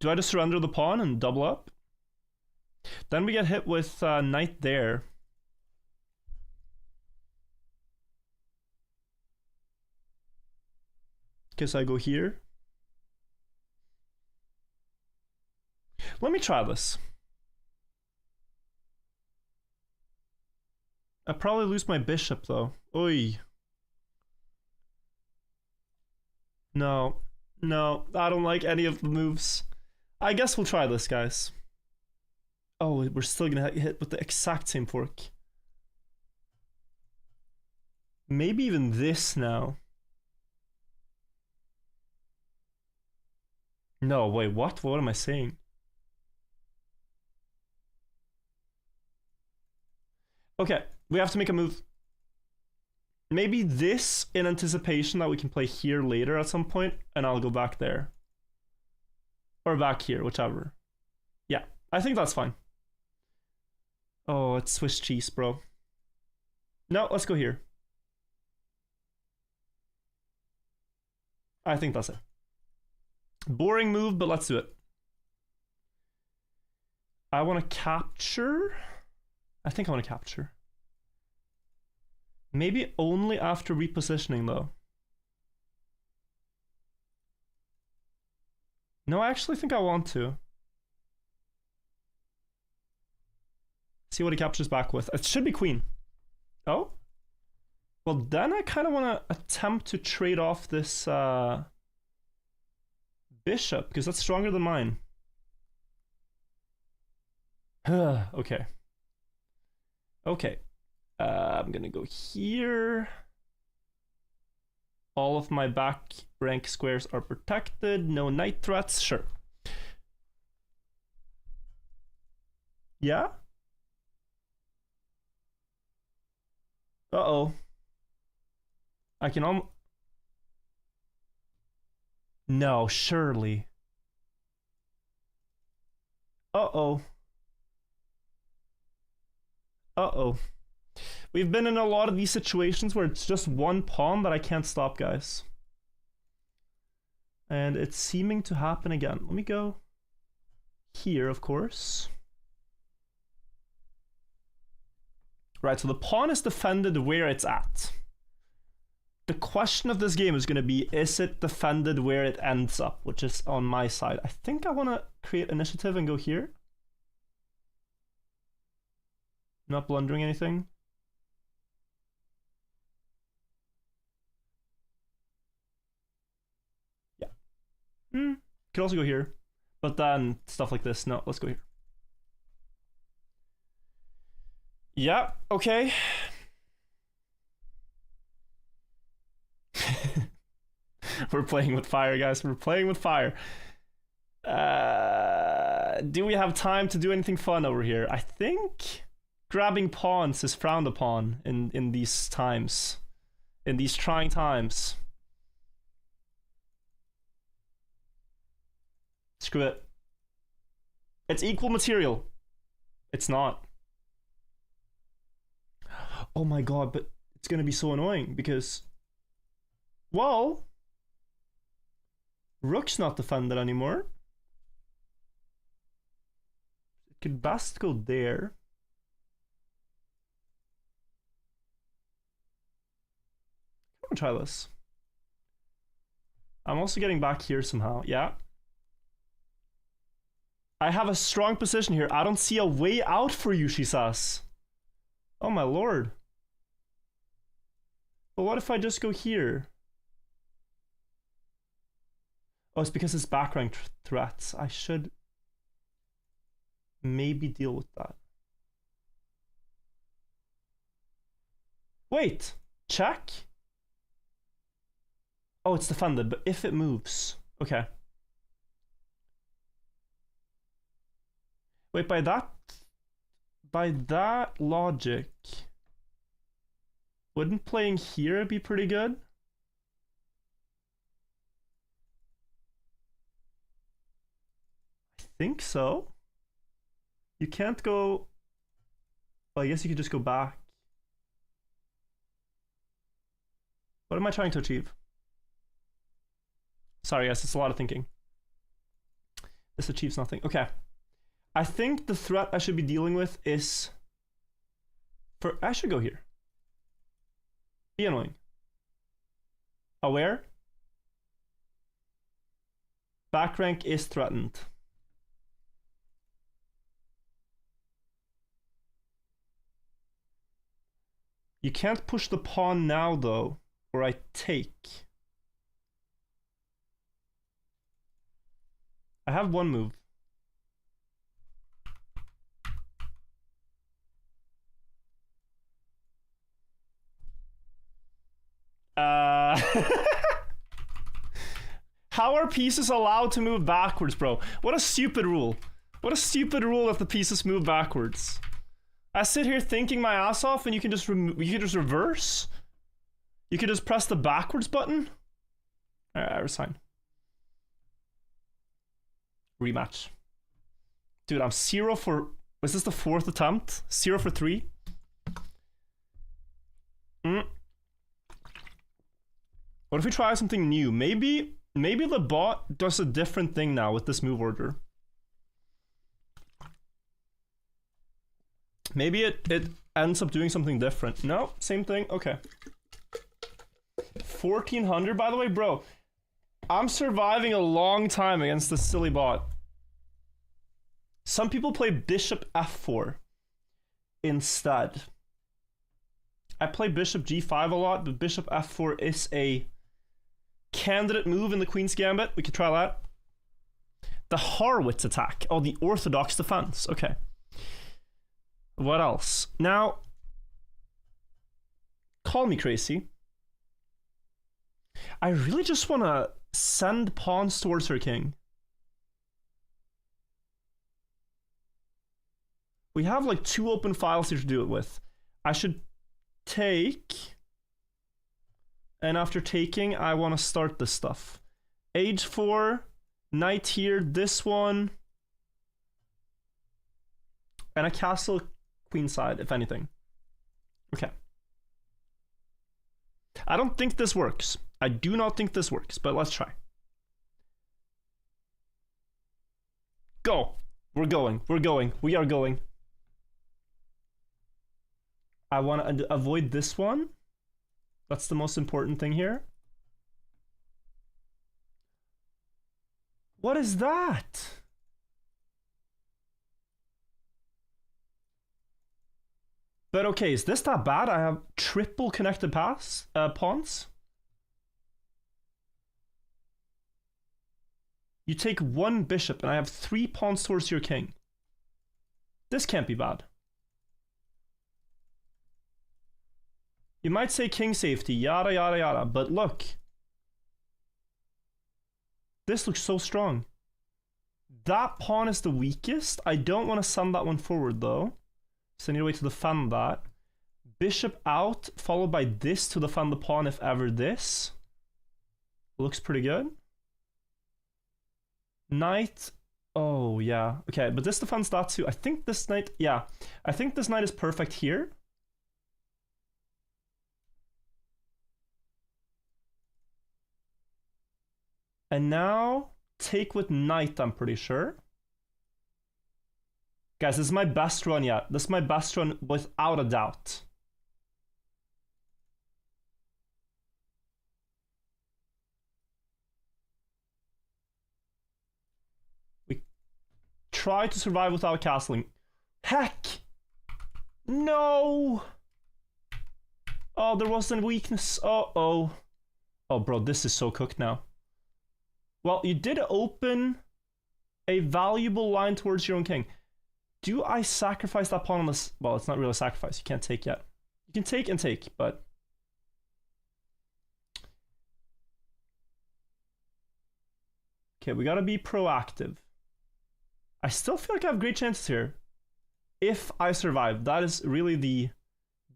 Do I just surrender the pawn and double up? Then we get hit with knight there. Guess I go here. Let me try this. I probably lose my bishop though. Oy. No. No, I don't like any of the moves. I guess we'll try this, guys. Oh, we're still gonna hit with the exact same fork. Maybe even this now. No, wait, what? What am I saying? Okay, we have to make a move. Maybe this in anticipation that we can play here later at some point, and I'll go back there. Or back here, whichever. Yeah, I think that's fine. Oh, it's Swiss cheese, bro. No, let's go here. I think that's it. Boring move, but let's do it. I want to capture. I think I want to capture. Maybe only after repositioning, though. No, I actually think I want to. See what he captures back with. It should be queen. Oh? Well, then I kind of want to attempt to trade off this bishop, because that's stronger than mine. Okay. Okay. I'm gonna go here. All of my back rank squares are protected. No knight threats. Sure. Yeah? Uh-oh. I can No, surely. Uh-oh. Uh-oh. We've been in a lot of these situations where it's just one pawn that I can't stop, guys. And it's seeming to happen again. Let me go here, of course. Right, so the pawn is defended where it's at. The question of this game is going to be, is it defended where it ends up, which is on my side. I think I want to create initiative and go here. Not blundering anything. Yeah. Could also go here. But then stuff like this. No, let's go here. Yeah, okay. We're playing with fire, guys. We're playing with fire. Do we have time to do anything fun over here? I think grabbing pawns is frowned upon in these times. In these trying times. Screw it. It's equal material. It's not. Oh my god, but it's gonna be so annoying because... Well... Rook's not defended anymore. It could best go there. I'm gonna try this. I'm also getting back here somehow. Yeah. I have a strong position here. I don't see a way out for you, she says. Oh my lord. But what if I just go here? Oh, it's because it's back rank threats. I should maybe deal with that. Wait, check? Oh, it's defended, but if it moves. Okay. Wait, by that logic, wouldn't playing here be pretty good? I think so. You can't go... Well, I guess you could just go back. What am I trying to achieve? Sorry, guys, it's a lot of thinking. This achieves nothing. Okay. I think the threat I should be dealing with is... I should go here. Be annoying. Aware. Back rank is threatened. You can't push the pawn now, though, or I take. I have one move. How are pieces allowed to move backwards, bro? What a stupid rule. What a stupid rule that the pieces move backwards. I sit here thinking my ass off and you can just reverse? You can just press the backwards button? Alright, I resign. Rematch. Dude, I'm 0 for... Was this the 4th attempt? 0 for 3? What if we try something new? Maybe the bot does a different thing now with this move order. Maybe it ends up doing something different. No, same thing. Okay. 1400, by the way, bro. I'm surviving a long time against this silly bot. Some people play bishop f4 instead. I play bishop g5 a lot, but bishop f4 is a candidate move in the Queen's Gambit. We could try that. The Harwitz attack. Oh, the orthodox defense. Okay. What else? Now, call me crazy. I really just want to send pawns towards her king. We have like 2 open files here to do it with. I should take... And after taking, I want to start this stuff. H4, knight here, this one. And a castle queenside, if anything. Okay. I don't think this works. I do not think this works, but let's try. Go! We're going. We're going. We are going. I want to avoid this one. That's the most important thing here. What is that? But okay, is this that bad? I have triple connected pawns. You take 1 bishop and I have 3 pawns towards your king. This can't be bad. You might say king safety, yada yada yada, but look. This looks so strong. That pawn is the weakest. I don't want to send that one forward though. So I need a way to defend that. Bishop out, followed by this to defend the pawn if ever this. Looks pretty good. Knight. Oh, yeah. Okay, but this defends that too. I think this knight... Yeah. I think this knight is perfect here. And now, take with knight, I'm pretty sure. Guys, this is my best run yet. This is my best run without a doubt. We try to survive without castling. Heck! No! Oh, there was a weakness. Uh-oh. Oh, bro, this is so cooked now. Well, you did open a valuable line towards your own king. Do I sacrifice that pawn on this? Well, it's not really a sacrifice. You can't take yet. You can take and take, but... Okay, we gotta be proactive. I still feel like I have great chances here. If I survive, that is really the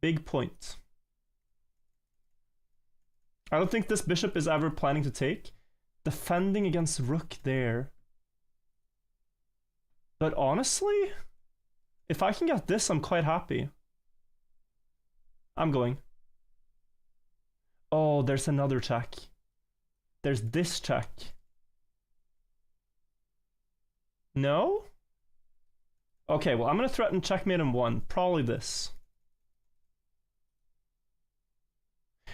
big point. I don't think this bishop is ever planning to take. Defending against rook there. But honestly, if I can get this, I'm quite happy. I'm going. Oh, there's another check. There's this check. No? Okay, well, I'm going to threaten checkmate in one. Probably this.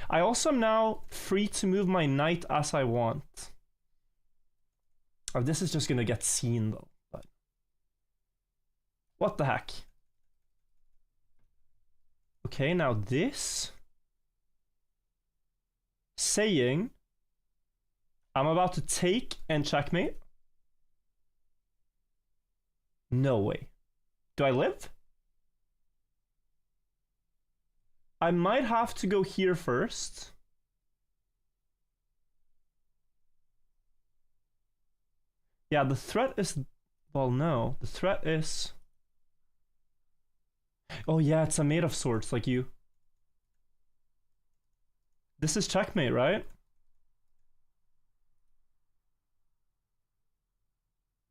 I also am now free to move my knight as I want. Oh, this is just going to get seen, though. But what the heck? Okay, now this. Saying I'm about to take and checkmate. No way. Do I live? I might have to go here first. Yeah, the threat is... Well, no. The threat is... Oh yeah, it's a maid of swords, like you. This is checkmate, right?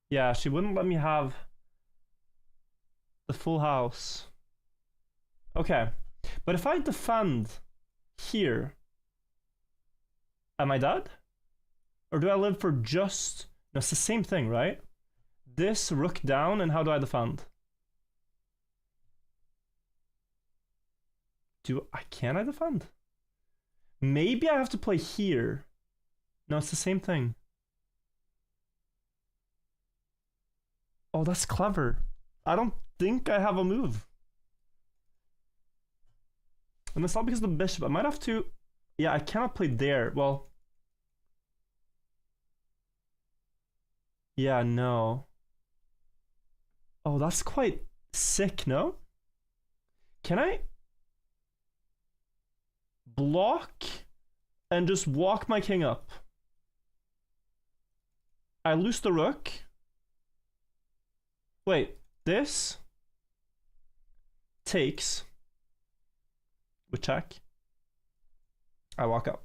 Yeah, she wouldn't let me have the full house. Okay, but if I defend here, am I dead? Or do I live for just... No, it's the same thing, right? This rook down, and how do I defend? Can I defend? Maybe I have to play here. No, it's the same thing. Oh, that's clever. I don't think I have a move. And it's not because of the bishop. I might have to... Yeah, I cannot play there. Well... Yeah, no. Oh, that's quite sick, no? Can I... block and just walk my king up? I lose the rook. Wait, this takes with check. I walk up.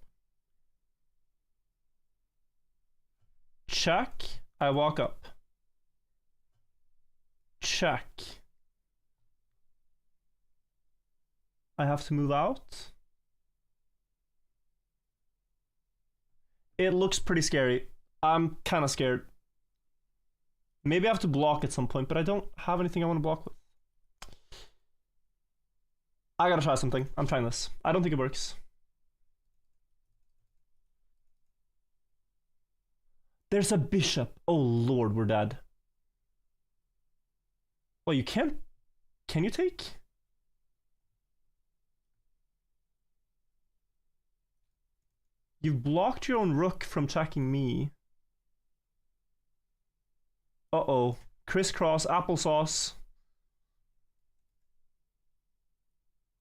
Check. I walk up. Check. I have to move out. It looks pretty scary. I'm kind of scared. Maybe I have to block at some point, but I don't have anything I want to block with. I gotta try something. I'm trying this. I don't think it works. There's a bishop. Oh lord, we're dead. Well, you can't... Can you take? You've blocked your own rook from checking me. Uh-oh. Crisscross, applesauce.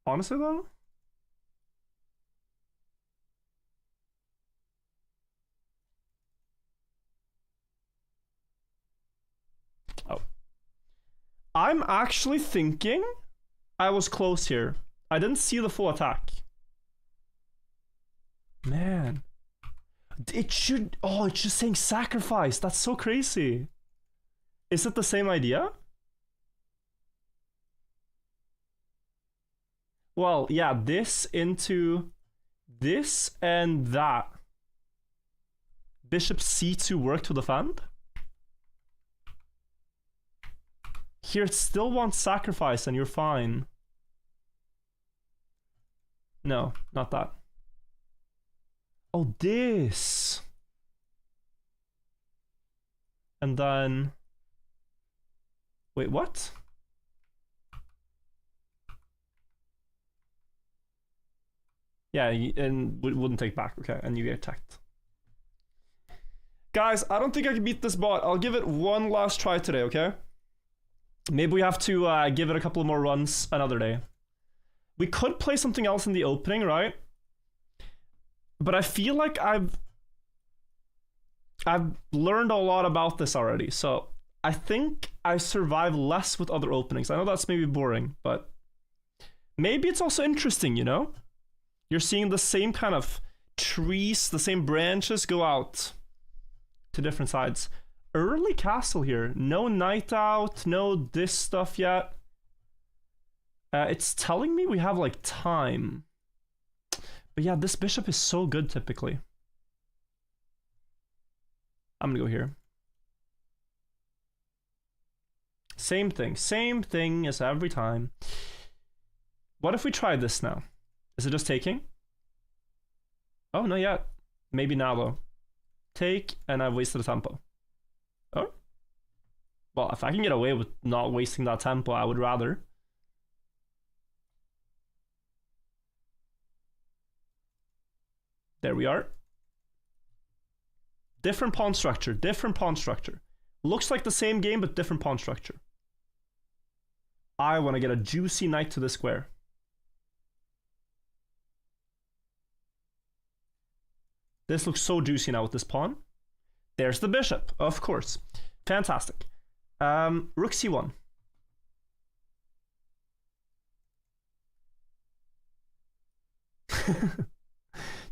Honestly, though? Oh. I'm actually thinking I was close here. I didn't see the full attack. Man. It should... Oh, it's just saying sacrifice. That's so crazy. Is it the same idea? Well, yeah, this into this and that. Bishop c2 work to defend. Here it still wants sacrifice and you're fine. No, not that. Oh, this. And then... Wait, what? Yeah, and wouldn't take back. Okay, and you get attacked. Guys, I don't think I can beat this bot. I'll give it one last try today, okay? Maybe we have to give it a couple more runs another day. We could play something else in the opening, right? But I feel like I've learned a lot about this already, so I think I survive less with other openings. I know that's maybe boring, but maybe it's also interesting, you know? You're seeing the same kind of trees, the same branches go out to different sides. Early castle here. No knight out, no this stuff yet. It's telling me we have like time. But yeah, this bishop is so good typically. I'm gonna go here. Same thing as every time. What if we try this now? Is it just taking? Oh, not yet. Maybe now though. Take, and I've wasted a tempo. Oh. Well, if I can get away with not wasting that tempo, I would rather. There we are. Different pawn structure, different pawn structure. Looks like the same game, but different pawn structure. I want to get a juicy knight to this square. This looks so juicy now with this pawn. There's the bishop, of course. Fantastic. Rook c1.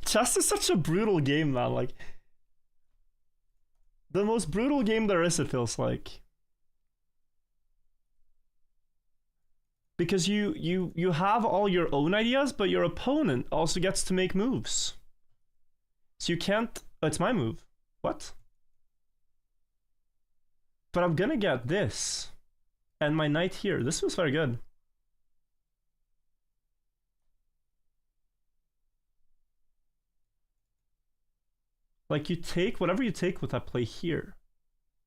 Chess is such a brutal game, man. Like, the most brutal game there is, it feels like. Because you have all your own ideas, but your opponent also gets to make moves. So you can't... Oh, it's my move. What? But I'm gonna get this. And my knight here. This was very good. Like, you take whatever you take with that play here.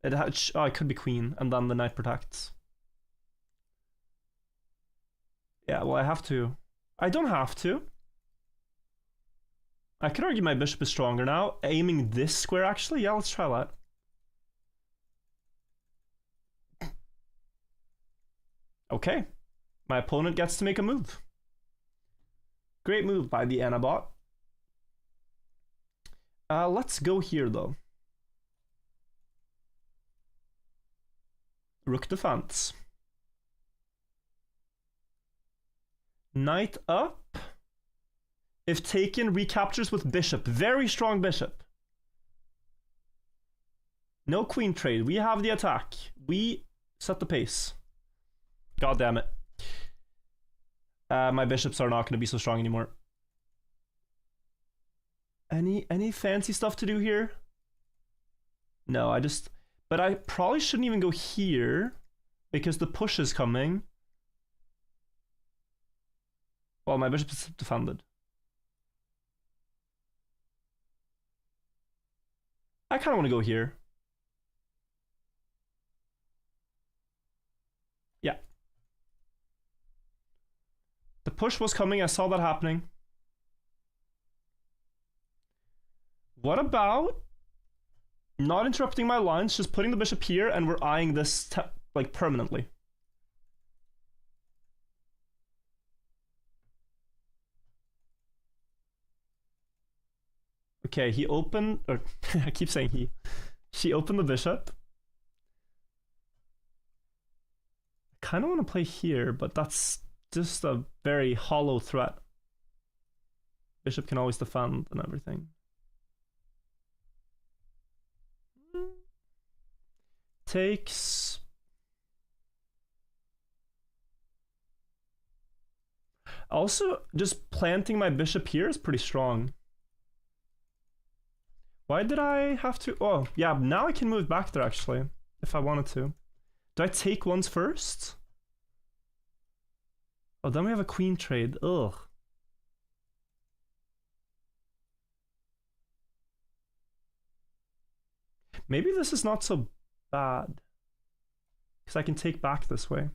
Oh, it could be queen, and then the knight protects. Yeah, well, I have to. I don't have to. I could argue my bishop is stronger now. Aiming this square, actually. Yeah, let's try that. Okay. My opponent gets to make a move. Great move by the Anna bot. Let's go here, though. Rook defense. Knight up. If taken, recaptures with bishop. Very strong bishop. No queen trade. We have the attack. We set the pace. God damn it. My bishops are not going to be so strong anymore. Any fancy stuff to do here? No, but I probably shouldn't even go here because the push is coming. Well, my bishop is defended. I kind of want to go here. Yeah. The push was coming. I saw that happening. What about not interrupting my lines, just putting the bishop here, and we're eyeing this like permanently? Okay, he opened, or I keep saying he. She opened the bishop. I kind of want to play here, but that's just a very hollow threat. Bishop can always defend and everything. Takes. Also, just planting my bishop here is pretty strong. Why did I have to? Oh, yeah, now I can move back there, actually, if I wanted to. Do I take ones first? Oh, then we have a queen trade. Ugh. Maybe this is not so bad. Because I can take back this way.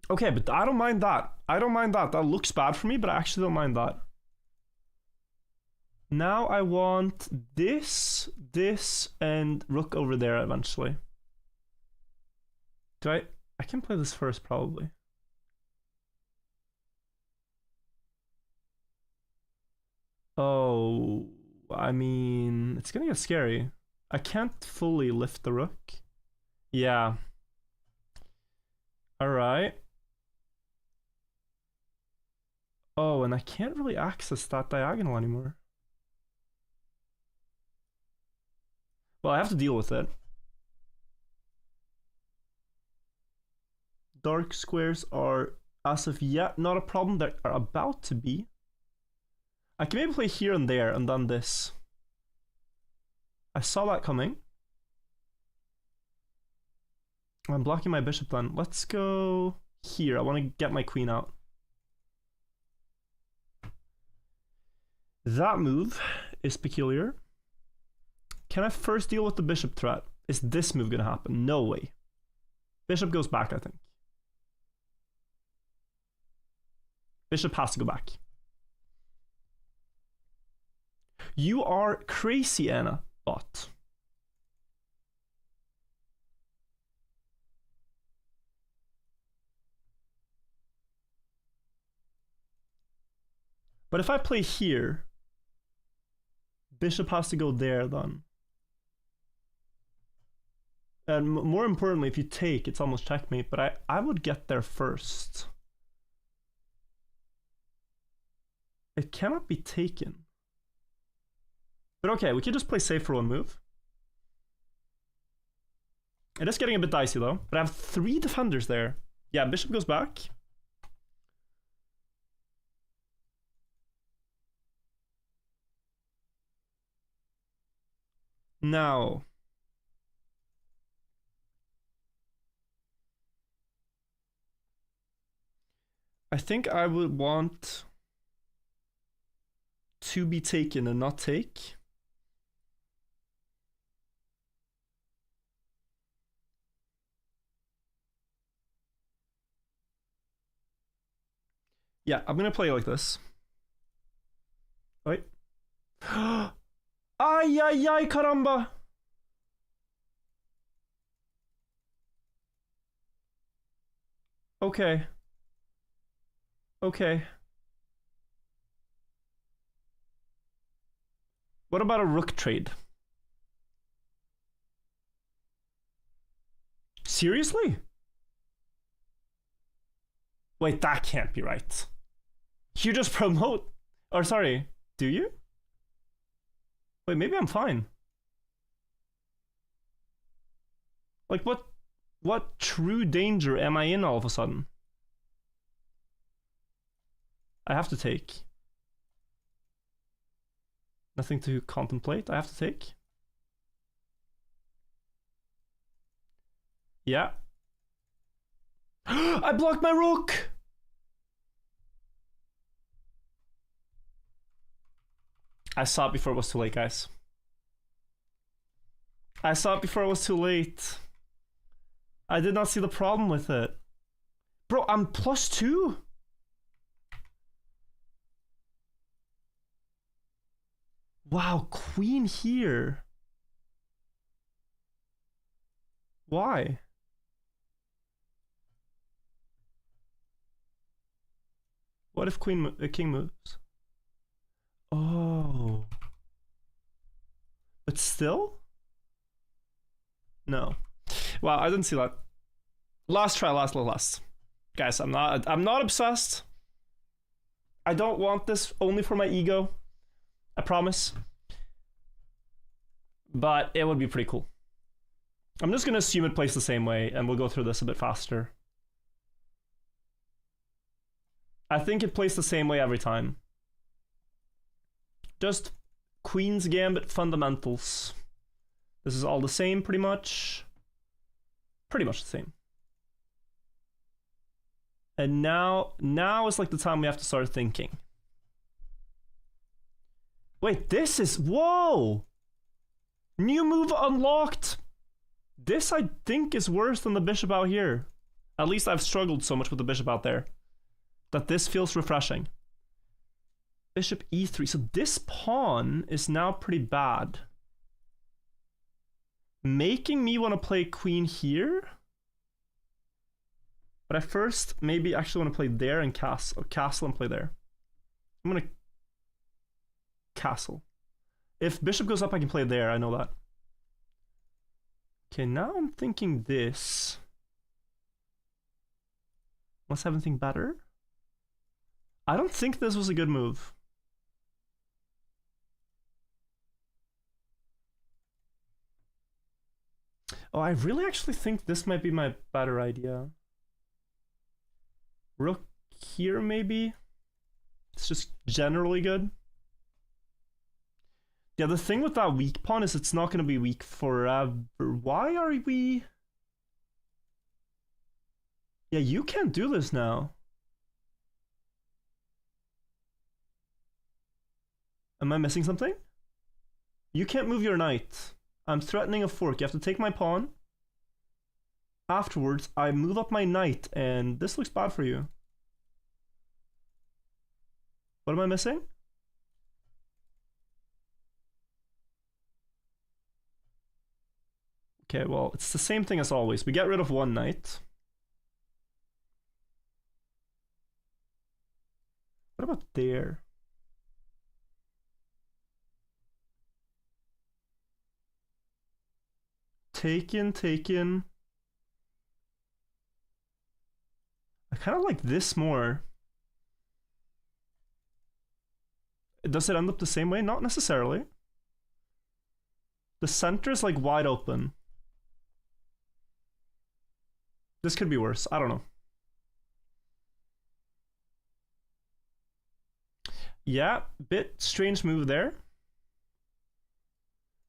Okay, but I don't mind that. I don't mind that. That looks bad for me, but I actually don't mind that. Now I want this, and rook over there eventually. I can play this first, probably. Oh, I mean, it's gonna get scary. I can't fully lift the rook. Yeah. Alright. Oh, and I can't really access that diagonal anymore. Well, I have to deal with it. Dark squares are, as of yet, not a problem. They are about to be. I can maybe play here and there, and then this. I saw that coming. I'm blocking my bishop then. Let's go here. I want to get my queen out. That move is peculiar. Can I first deal with the bishop threat? Is this move going to happen? No way. Bishop goes back, I think. Bishop has to go back. You are crazy, Anna, but... But if I play here, bishop has to go there then. And more importantly, if you take, it's almost checkmate, but I would get there first. It cannot be taken. But okay, we can just play safe for one move. It is getting a bit dicey though, but I have 3 defenders there. Yeah, bishop goes back. Now, I think I would want to be taken and not take. Yeah, I'm gonna play like this. Wait. Ay, ay, ay, caramba! Okay. Okay. What about a rook trade? Seriously? Wait, that can't be right. You just promote... Or sorry, do you? Wait, maybe I'm fine. Like, what true danger am I in all of a sudden? I have to take. Nothing to contemplate, I have to take. Yeah. I blocked my rook! I saw it before it was too late, guys. I saw it before it was too late. I did not see the problem with it. Bro, I'm +2. Wow, queen here. Why? What if king moves? Oh. But still? No. Wow, I didn't see that. Last try, last. Guys, I'm not obsessed. I don't want this only for my ego. I promise. But it would be pretty cool. I'm just gonna assume it plays the same way and we'll go through this a bit faster. I think it plays the same way every time. Just Queen's Gambit fundamentals. This is all the same, pretty much. Pretty much the same. And now is like the time we have to start thinking. Wait, this is... Whoa! New move unlocked! This, I think, is worse than the bishop out here. At least I've struggled so much with the bishop out there that this feels refreshing. Bishop e3. So this pawn is now pretty bad. Making me want to play queen here. But I first maybe actually want to play there and castle and play there. I'm going to castle. If bishop goes up, I can play there. I know that. Okay, now I'm thinking this. Unless I have anything better? I don't think this was a good move. Oh, I really actually think this might be my better idea. Rook here, maybe? It's just generally good. Yeah, the thing with that weak pawn is it's not going to be weak forever. Why are we... Yeah, you can't do this now. Am I missing something? You can't move your knight. I'm threatening a fork. You have to take my pawn. Afterwards, I move up my knight, and this looks bad for you. What am I missing? Okay, well, it's the same thing as always. We get rid of one knight. What about there? Taken, taken. I kind of like this more. Does it end up the same way? Not necessarily. The center is like wide open. This could be worse. I don't know. Yeah, bit strange move there.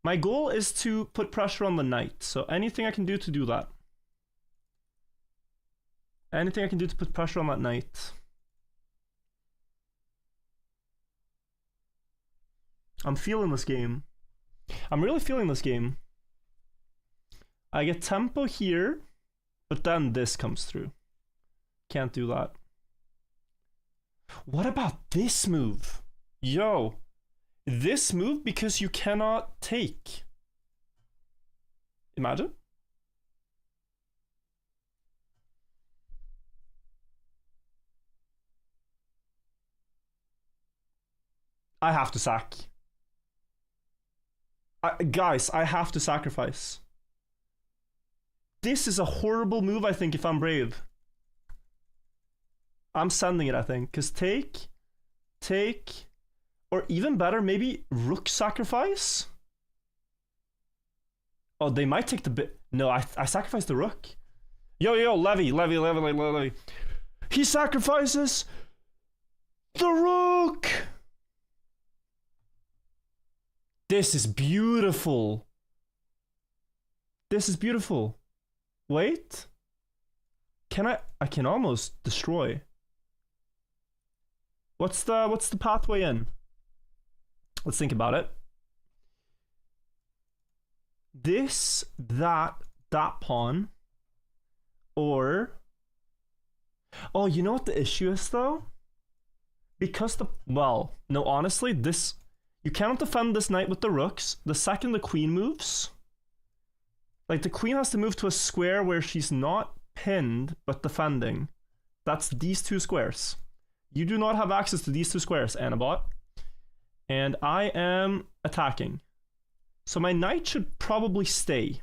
My goal is to put pressure on the knight, so anything I can do to do that. Anything I can do to put pressure on that knight. I'm feeling this game. I'm really feeling this game. I get tempo here, but then this comes through. Can't do that. What about this move? Yo, this move because you cannot take. Imagine. I have to sack. Guys, I have to sacrifice. This is a horrible move, I think, if I'm brave. I'm sending it, I think. Because take, or even better, maybe rook sacrifice? Oh, they might take the bit. No, I sacrificed the rook. Yo, Levy. He sacrifices the rook! This is beautiful. This is beautiful. Wait. I can almost destroy. What's the pathway in? Let's think about it. This, that pawn. Or... Oh, you know what the issue is though? Because well, no, honestly, this... You cannot defend this knight with the rooks. The second the queen moves... Like, the queen has to move to a square where she's not pinned, but defending. That's these two squares. You do not have access to these two squares, Annabot. And I am attacking. So my knight should probably stay.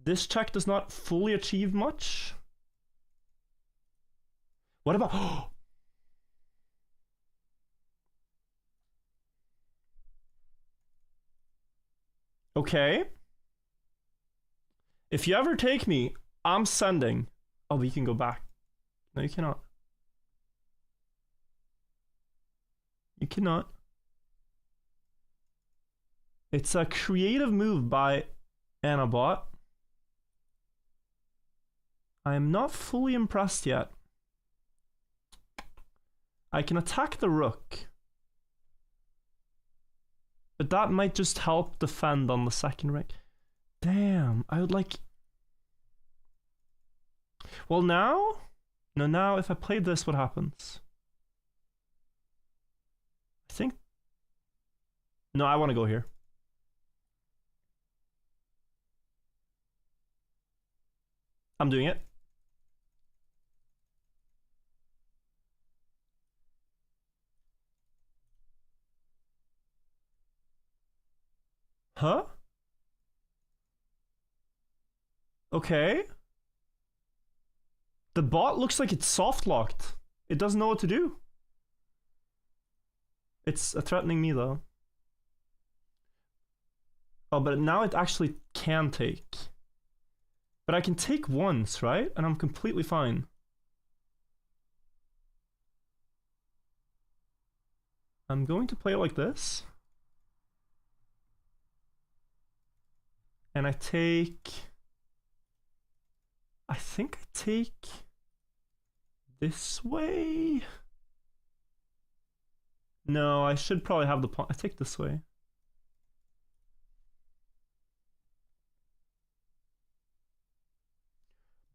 This check does not fully achieve much. What about... Okay. If you ever take me, I'm sending. Oh, but you can go back. No, you cannot. You cannot. It's a creative move by Annabot. I am not fully impressed yet. I can attack the rook. But that might just help defend on the second rank. Damn, I would like... Well, now? No, now if I play this, what happens? I think... No, I want to go here. I'm doing it. Huh? Okay. The bot looks like it's soft locked. It doesn't know what to do. It's threatening me though. Oh, but now it actually can take. But I can take once, right? And I'm completely fine. I'm going to play it like this. And I take... I think I take this way. No, I should probably have the pawn. I take this way.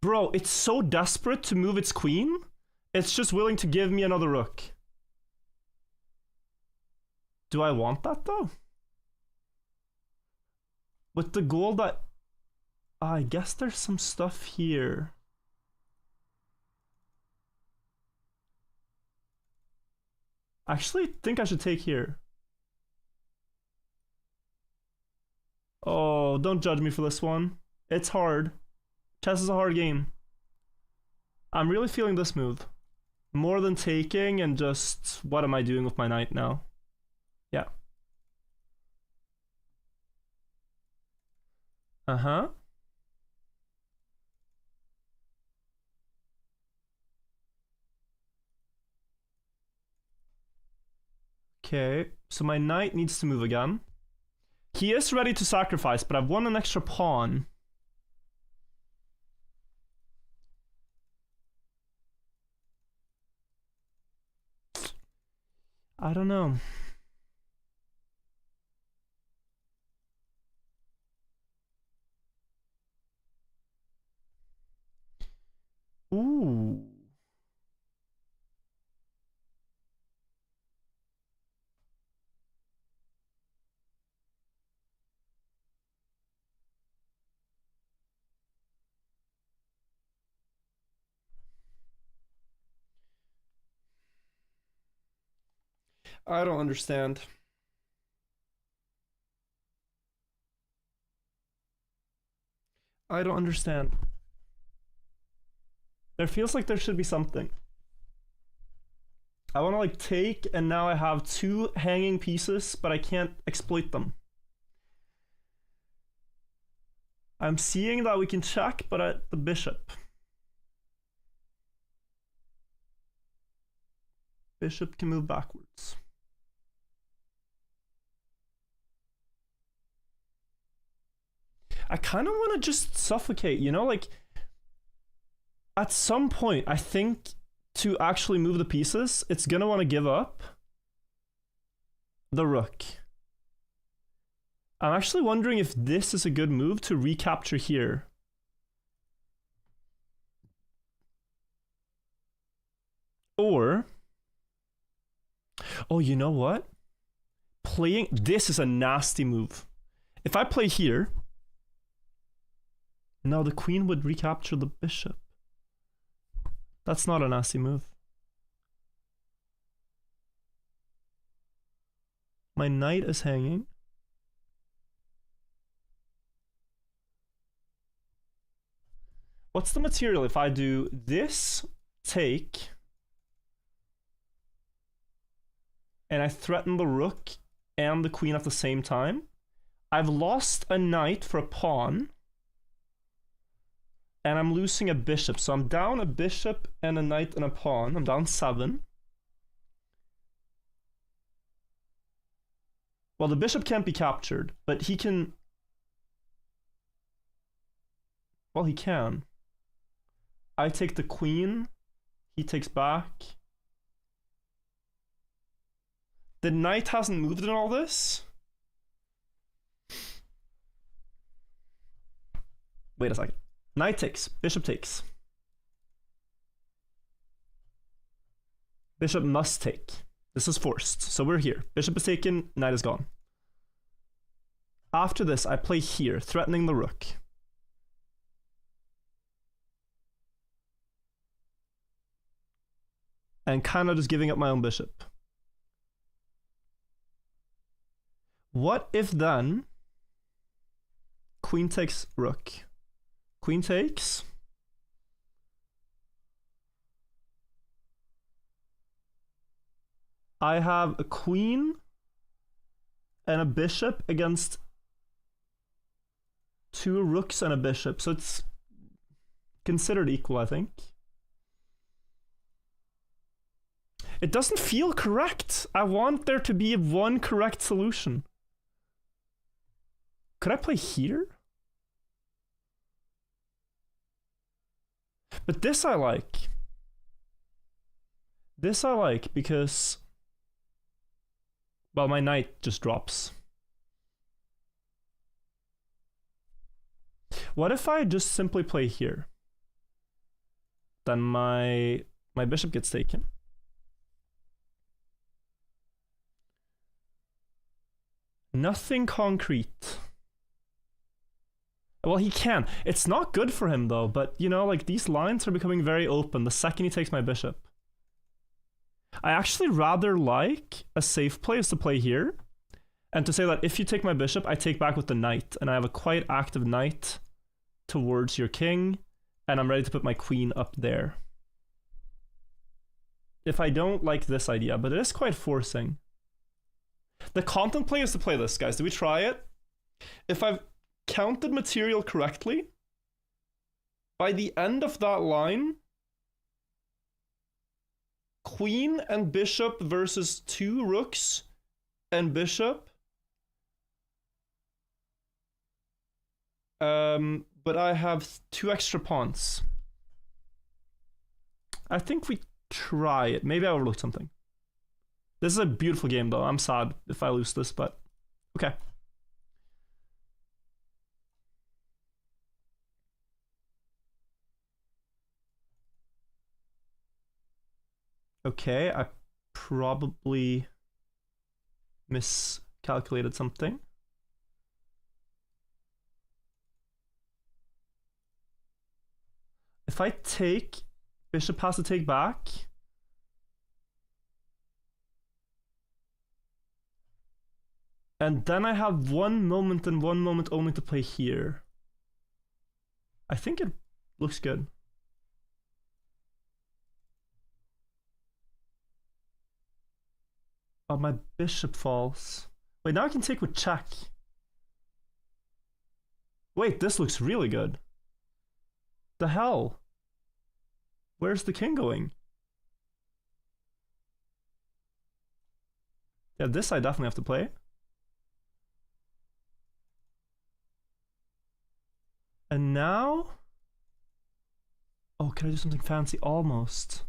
Bro, it's so desperate to move its queen. It's just willing to give me another rook. Do I want that though? With the goal that... I guess there's some stuff here. Actually, I think I should take here. Oh, don't judge me for this one. It's hard. Chess is a hard game. I'm really feeling this move. More than taking and just... What am I doing with my knight now? Yeah. Uh-huh. Okay, so my knight needs to move again. He is ready to sacrifice, but I've won an extra pawn. I don't know. Ooh. I don't understand. I don't understand. There feels like there should be something. I want to like take, and now I have two hanging pieces, but I can't exploit them. I'm seeing that we can check, but at the bishop. Bishop can move backwards. I kind of want to just suffocate, you know, like at some point, I think to actually move the pieces, it's gonna want to give up the rook. I'm actually wondering if this is a good move to recapture here. Or, oh, you know what? Playing, this is a nasty move. If I play here, no, the queen would recapture the bishop. That's not a nasty move. My knight is hanging. What's the material if I do this, take, and I threaten the rook and the queen at the same time? I've lost a knight for a pawn. And I'm losing a bishop. So I'm down a bishop and a knight and a pawn. I'm down 7. Well, the bishop can't be captured, but he can... Well, he can. I take the queen. He takes back. The knight hasn't moved in all this. Wait a second. Knight takes, bishop takes. Bishop must take. This is forced, so we're here. Bishop is taken, knight is gone. After this, I play here, threatening the rook. And kind of just giving up my own bishop. What if then queen takes rook? Queen takes. I have a queen and a bishop against 2 rooks and a bishop, so it's considered equal, I think. It doesn't feel correct. I want there to be one correct solution. Could I play here? But this I like. This I like because, well, my knight just drops. What if I just simply play here? Then my bishop gets taken. Nothing concrete. Well, he can. It's not good for him though, but you know, like these lines are becoming very open the second he takes my bishop. I actually rather like a safe play is to play here and to say that if you take my bishop, I take back with the knight and I have a quite active knight towards your king and I'm ready to put my queen up there. If I don't like this idea, but it is quite forcing. The content play is to play this, guys. Do we try it? If I've counted material correctly, by the end of that line, queen and bishop versus 2 rooks and bishop. But I have 2 extra pawns. I think we try it. Maybe I overlooked something. This is a beautiful game though. I'm sad if I lose this, but okay. Okay, I probably miscalculated something. If I take, bishop has to take back. And then I have 1 moment and 1 moment only to play here. I think it looks good. Oh, my bishop falls. Wait, now I can take with check. Wait, this looks really good. The hell? Where's the king going? Yeah, this I definitely have to play. And now... Oh, can I do something fancy? Almost.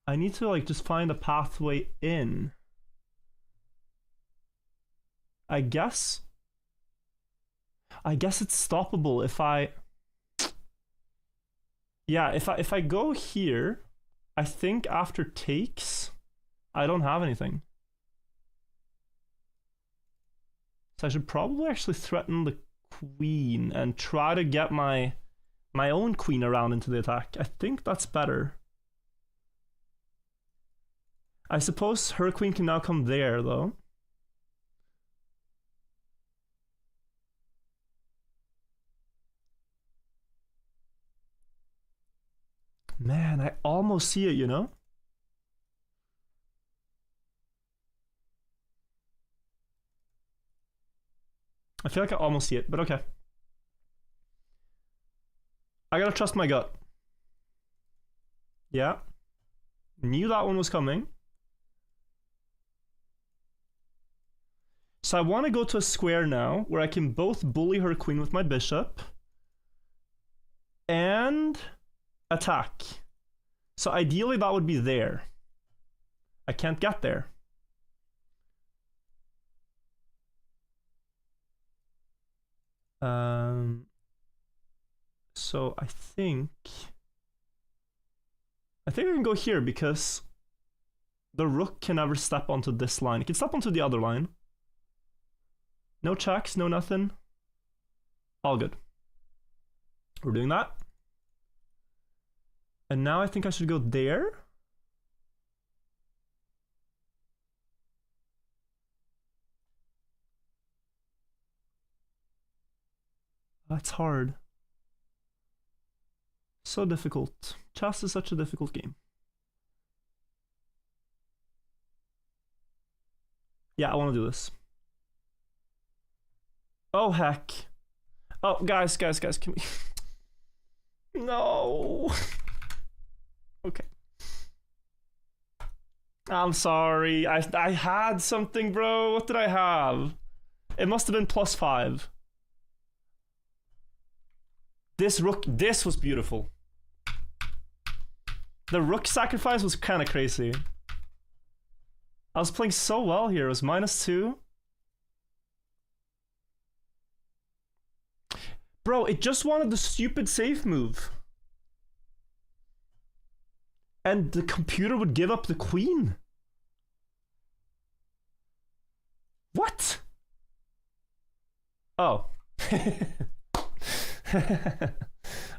I need to like just find a pathway in. I guess it's stoppable if I... Yeah, if I go here, I think after takes, I don't have anything. So I should probably actually threaten the queen and try to get my own queen around into the attack. I think that's better. I suppose her queen can now come there, though. Man, I almost see it, you know? I feel like I almost see it, but okay. I gotta trust my gut. Yeah. Knew that one was coming. So I want to go to a square now where I can both bully her queen with my bishop and attack. So ideally that would be there. I can't get there. So I think I can go here because the rook can never step onto this line. It can step onto the other line. No checks, no nothing. All good. We're doing that. And now I think I should go there. That's hard. So difficult. Chess is such a difficult game. Yeah, I want to do this. Oh, heck. Oh, guys, can we... No. Okay. I'm sorry. I had something, bro. What did I have? It must have been +5. This was beautiful. The rook sacrifice was kind of crazy. I was playing so well here. It was -2. Bro, it just wanted the stupid safe move. And the computer would give up the queen. What? Oh.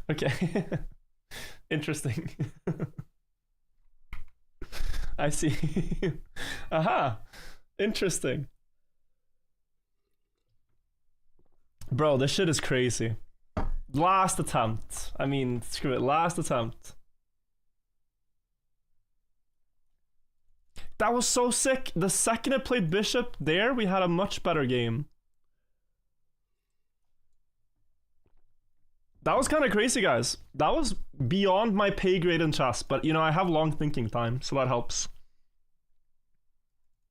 Okay. Interesting. I see. Aha. Interesting. Bro, this shit is crazy. Last attempt. I mean, screw it. Last attempt. That was so sick. The second I played bishop there, we had a much better game. That was kind of crazy, guys. That was beyond my pay grade in chess, but you know, I have long thinking time, so that helps.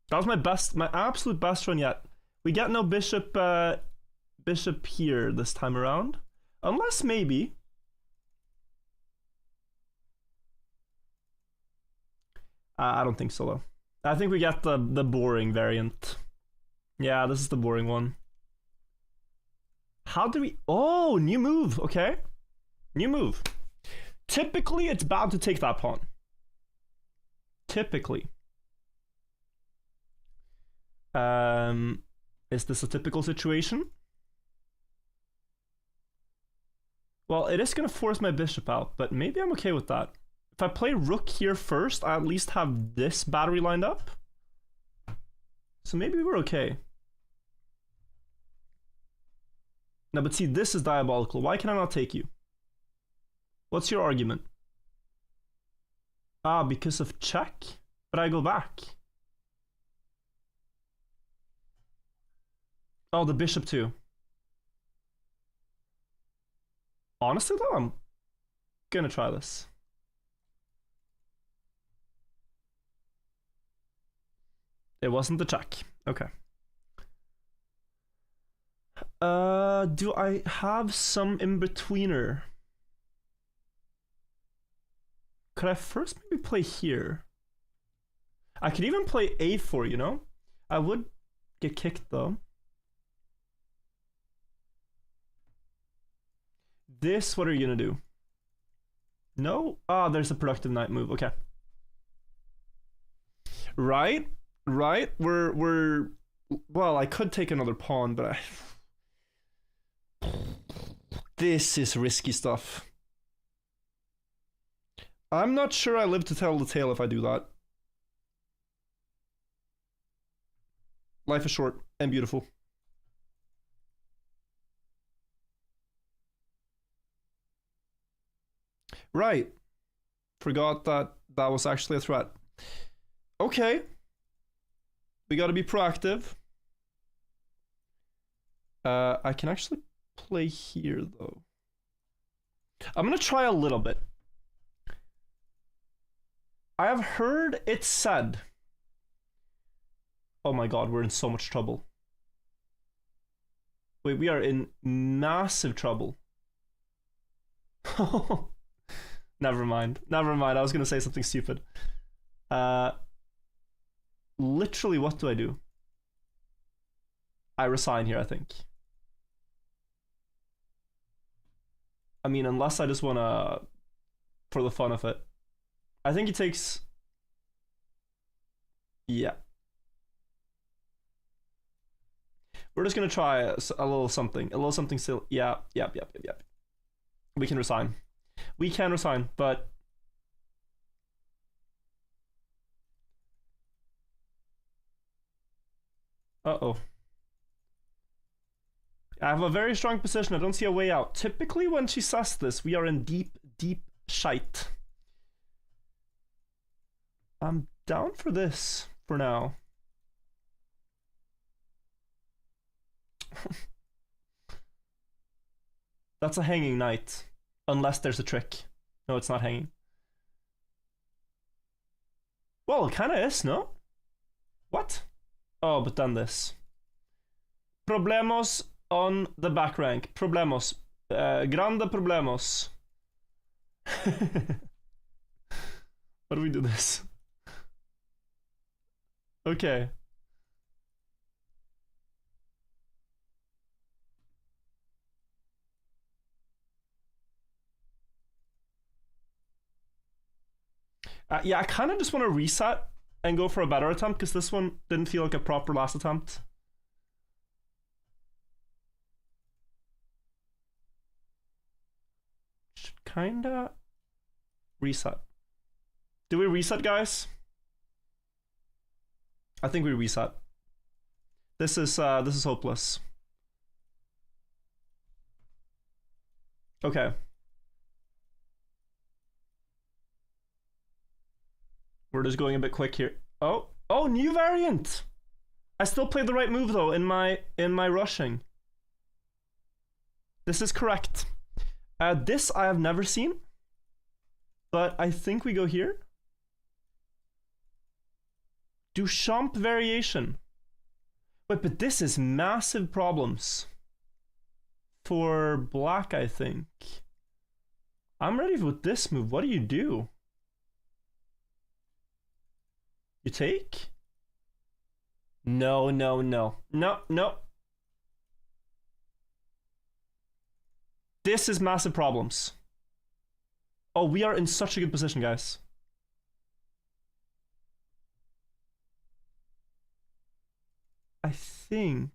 That was my absolute best run yet. We get no bishop here this time around. Unless maybe. I don't think so though. I think we get the boring variant. Yeah, this is the boring one. How do we... Oh, new move. Okay. New move. Typically, it's bad to take that pawn. Typically. Is this a typical situation? Well, it is going to force my bishop out, but maybe I'm okay with that. If I play rook here first, I at least have this battery lined up. So maybe we're okay. No, but see, this is diabolical. Why can I not take you? What's your argument? Ah, because of check? But I go back. Oh, the bishop too. Honestly though, I'm gonna try this. It wasn't the check. Okay. Do I have some in-betweener? Could I first maybe play here? I could even play a4, you know? I would get kicked though. This, what are you gonna do? No? Ah, there's a productive knight move. Okay. Right? We're well, I could take another pawn, but this is risky stuff. I'm not sure I live to tell the tale if I do that. Life is short and beautiful. Right. Forgot that that was actually a threat. Okay. We gotta be proactive. I can actually play here, though. I'm gonna try a little bit. I have heard it said... Oh my god, we're in so much trouble. Wait, we are in massive trouble. Never mind. Never mind. I was gonna say something stupid. Literally, what do I do? I resign here, I think. I mean, unless I just wanna... for the fun of it. I think he takes... Yeah. We're just gonna try a little something. A little something still. Yeah. We can resign. We can resign, but... Uh-oh. I have a very strong position. I don't see a way out. Typically, when she says this, we are in deep, deep shite. I'm down for this for now. That's a hanging knight. Unless there's a trick. No, it's not hanging. Well, it kind of is, no? What? Oh, but then this. Problemos on the back rank. Problemos. Grande problemos. What do we do this? Okay. Yeah, I kind of just want to reset and go for a better attempt because this one didn't feel like a proper last attempt. Should kinda reset. Do we reset, guys? I think we reset. This is hopeless. Okay. We're just going a bit quick here. Oh, new variant. I still played the right move though in my rushing. This is correct. This I have never seen, but I think we go here. Duchamp variation. Wait, but this is massive problems for black, I think. I'm ready with this move. What do you do? You take? No. This is massive problems. Oh, we are in such a good position, guys. I think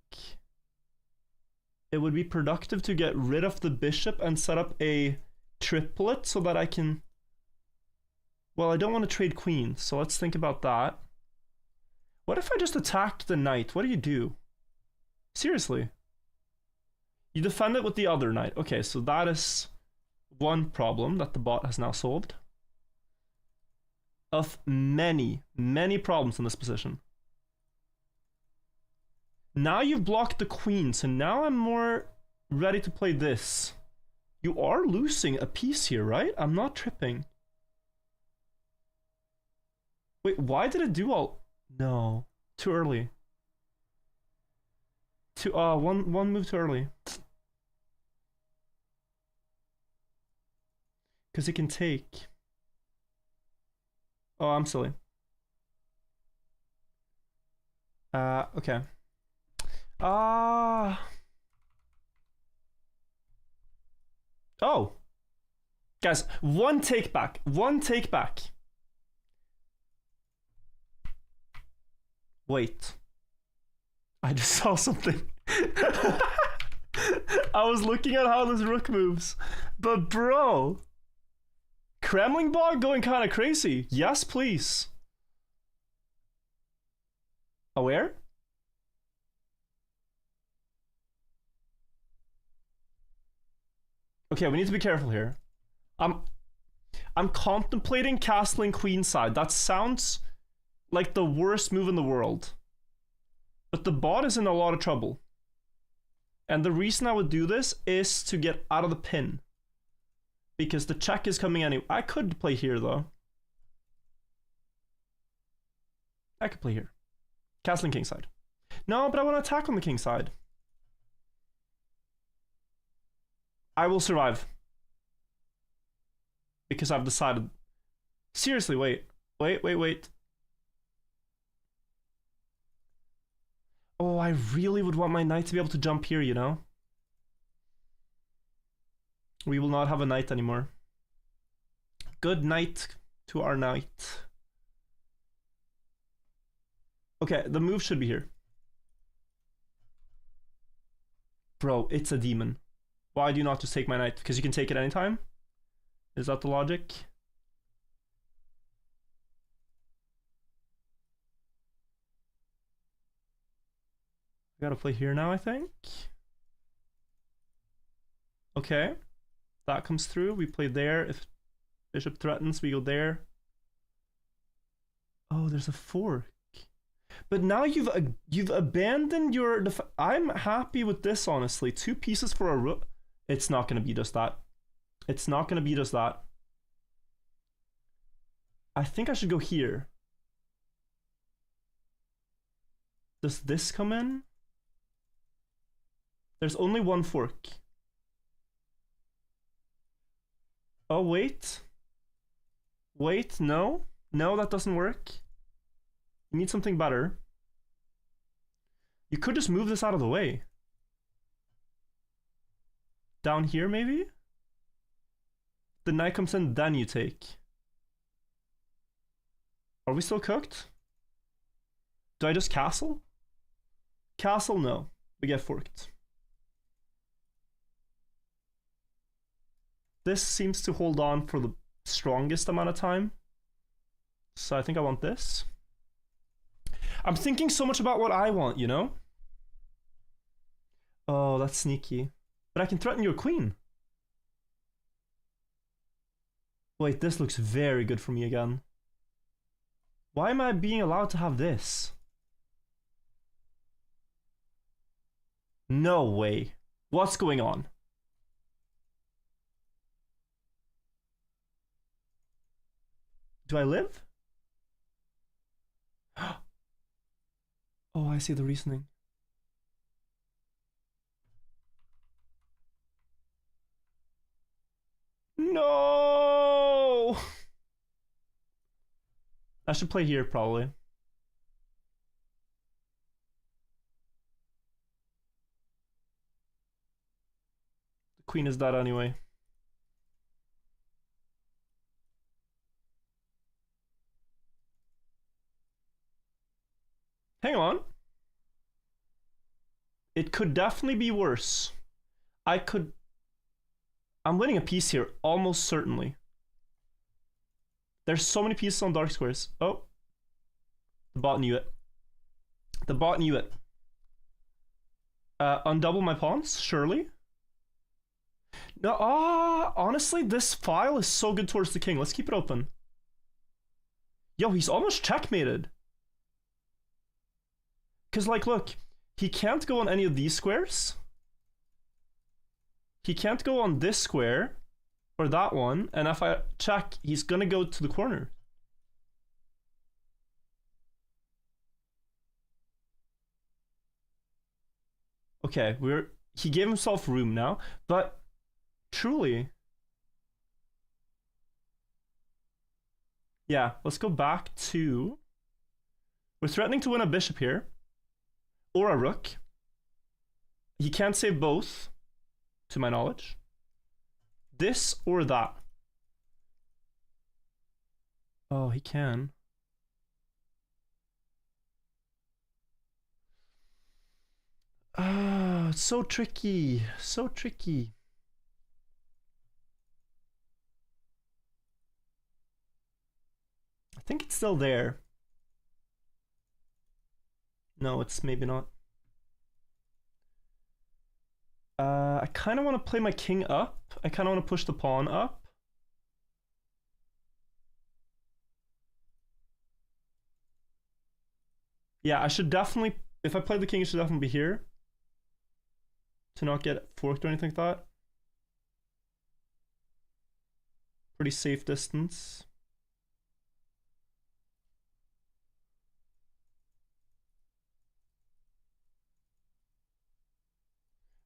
it would be productive to get rid of the bishop and set up a triplet so that I can... Well, I don't want to trade queens, so let's think about that. What if I just attacked the knight? What do you do? Seriously. You defend it with the other knight. Okay, so that is one problem that the bot has now solved. Of many, many problems in this position. Now you've blocked the queen, so now I'm more ready to play this. You are losing a piece here, right? I'm not tripping. Wait, why did it do all... No. Too early. One move too early. Because it can take... Oh, I'm silly. Okay. Oh. Guys, one take back. One take back. Wait. I just saw something. I was looking at how this rook moves. But bro. Crammling bot going kind of crazy. Yes, please. Aware? Okay, we need to be careful here. I'm contemplating castling queenside. That sounds like the worst move in the world. But the bot is in a lot of trouble. And the reason I would do this is to get out of the pin. Because the check is coming anyway. I could play here though. I could play here. Castling kingside. No, but I want to attack on the king side. I will survive. Because I've decided. Seriously, wait. Oh, I really would want my knight to be able to jump here, you know? We will not have a knight anymore. Good night to our knight. Okay, the move should be here. Bro, it's a demon. Why do you not just take my knight? Because you can take it anytime? Is that the logic? I gotta play here now, I think. Okay. That comes through. We play there. If bishop threatens, we go there. Oh, there's a fork. But now you've abandoned your... I'm happy with this, honestly. 2 pieces for a rook. It's not going to beat us that. It's not going to beat us that. I think I should go here. Does this come in? There's only 1 fork. Oh, wait. Wait, no. No, that doesn't work. You need something better. You could just move this out of the way. Down here, maybe? The knight comes in, then you take. Are we still cooked? Do I just castle? Castle, no. We get forked. This seems to hold on for the strongest amount of time. So I think I want this. I'm thinking so much about what I want, you know? Oh, that's sneaky. But I can threaten your queen. Wait, this looks very good for me again. Why am I being allowed to have this? No way. What's going on? Do I live? Oh, I see the reasoning. No! I should play here, probably. The queen is dead anyway. Hang on. It could definitely be worse. I'm winning a piece here, almost certainly. There's so many pieces on dark squares. Oh. The bot knew it. The bot knew it. Undouble my pawns, surely. No, honestly, this file is so good towards the king. Let's keep it open. Yo, he's almost checkmated. Because, like, look. He can't go on any of these squares. He can't go on this square. Or that one. And if I check, he's gonna go to the corner. Okay, he gave himself room now. But, truly... Yeah, let's go back to... We're threatening to win a bishop here. Or a rook. He can't save both, to my knowledge. This or that. Oh, he can. Ah, it's so tricky. So tricky. I think it's still there. No, it's maybe not. I kind of want to play my king up. I kind of want to push the pawn up. Yeah, I should definitely... If I play the king, it should definitely be here. To not get forked or anything like that. Pretty safe distance.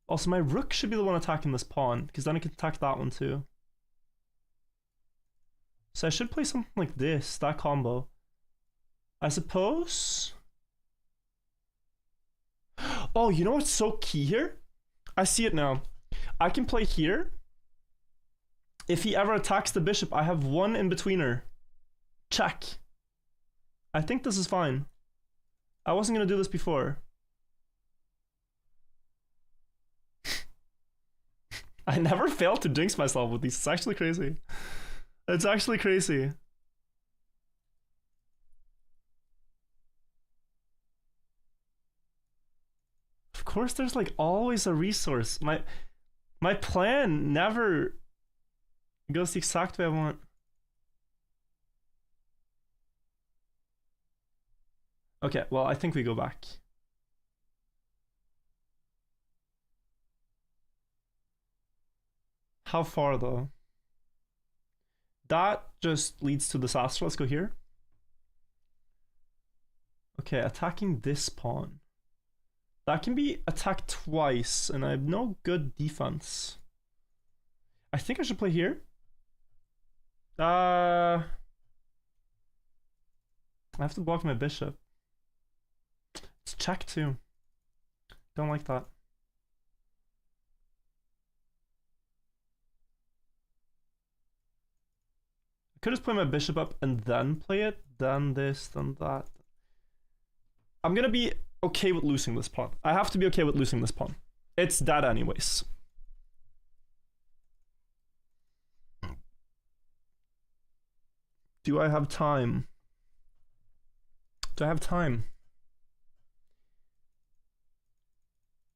Also, my rook should be the one attacking this pawn, because then I can attack that one too. So I should play something like this, that combo. I suppose... Oh, you know what's so key here? I see it now. I can play here. If he ever attacks the bishop, I have one in-betweener. Check. I think this is fine. I wasn't going to do this before. I never fail to jinx myself with these. It's actually crazy. It's actually crazy. Of course, there's like always a resource. My plan never goes the exact way I want. Okay, well, I think we go back. How far, though? That just leads to disaster. Let's go here. Okay, attacking this pawn. That can be attacked twice, and I have no good defense. I think I should play here. I have to block my bishop. It's check too. Don't like that. I could just play my bishop up and then play it, then this, then that. I'm gonna be okay with losing this pawn. I have to be okay with losing this pawn. It's dead anyways. Do I have time? Do I have time?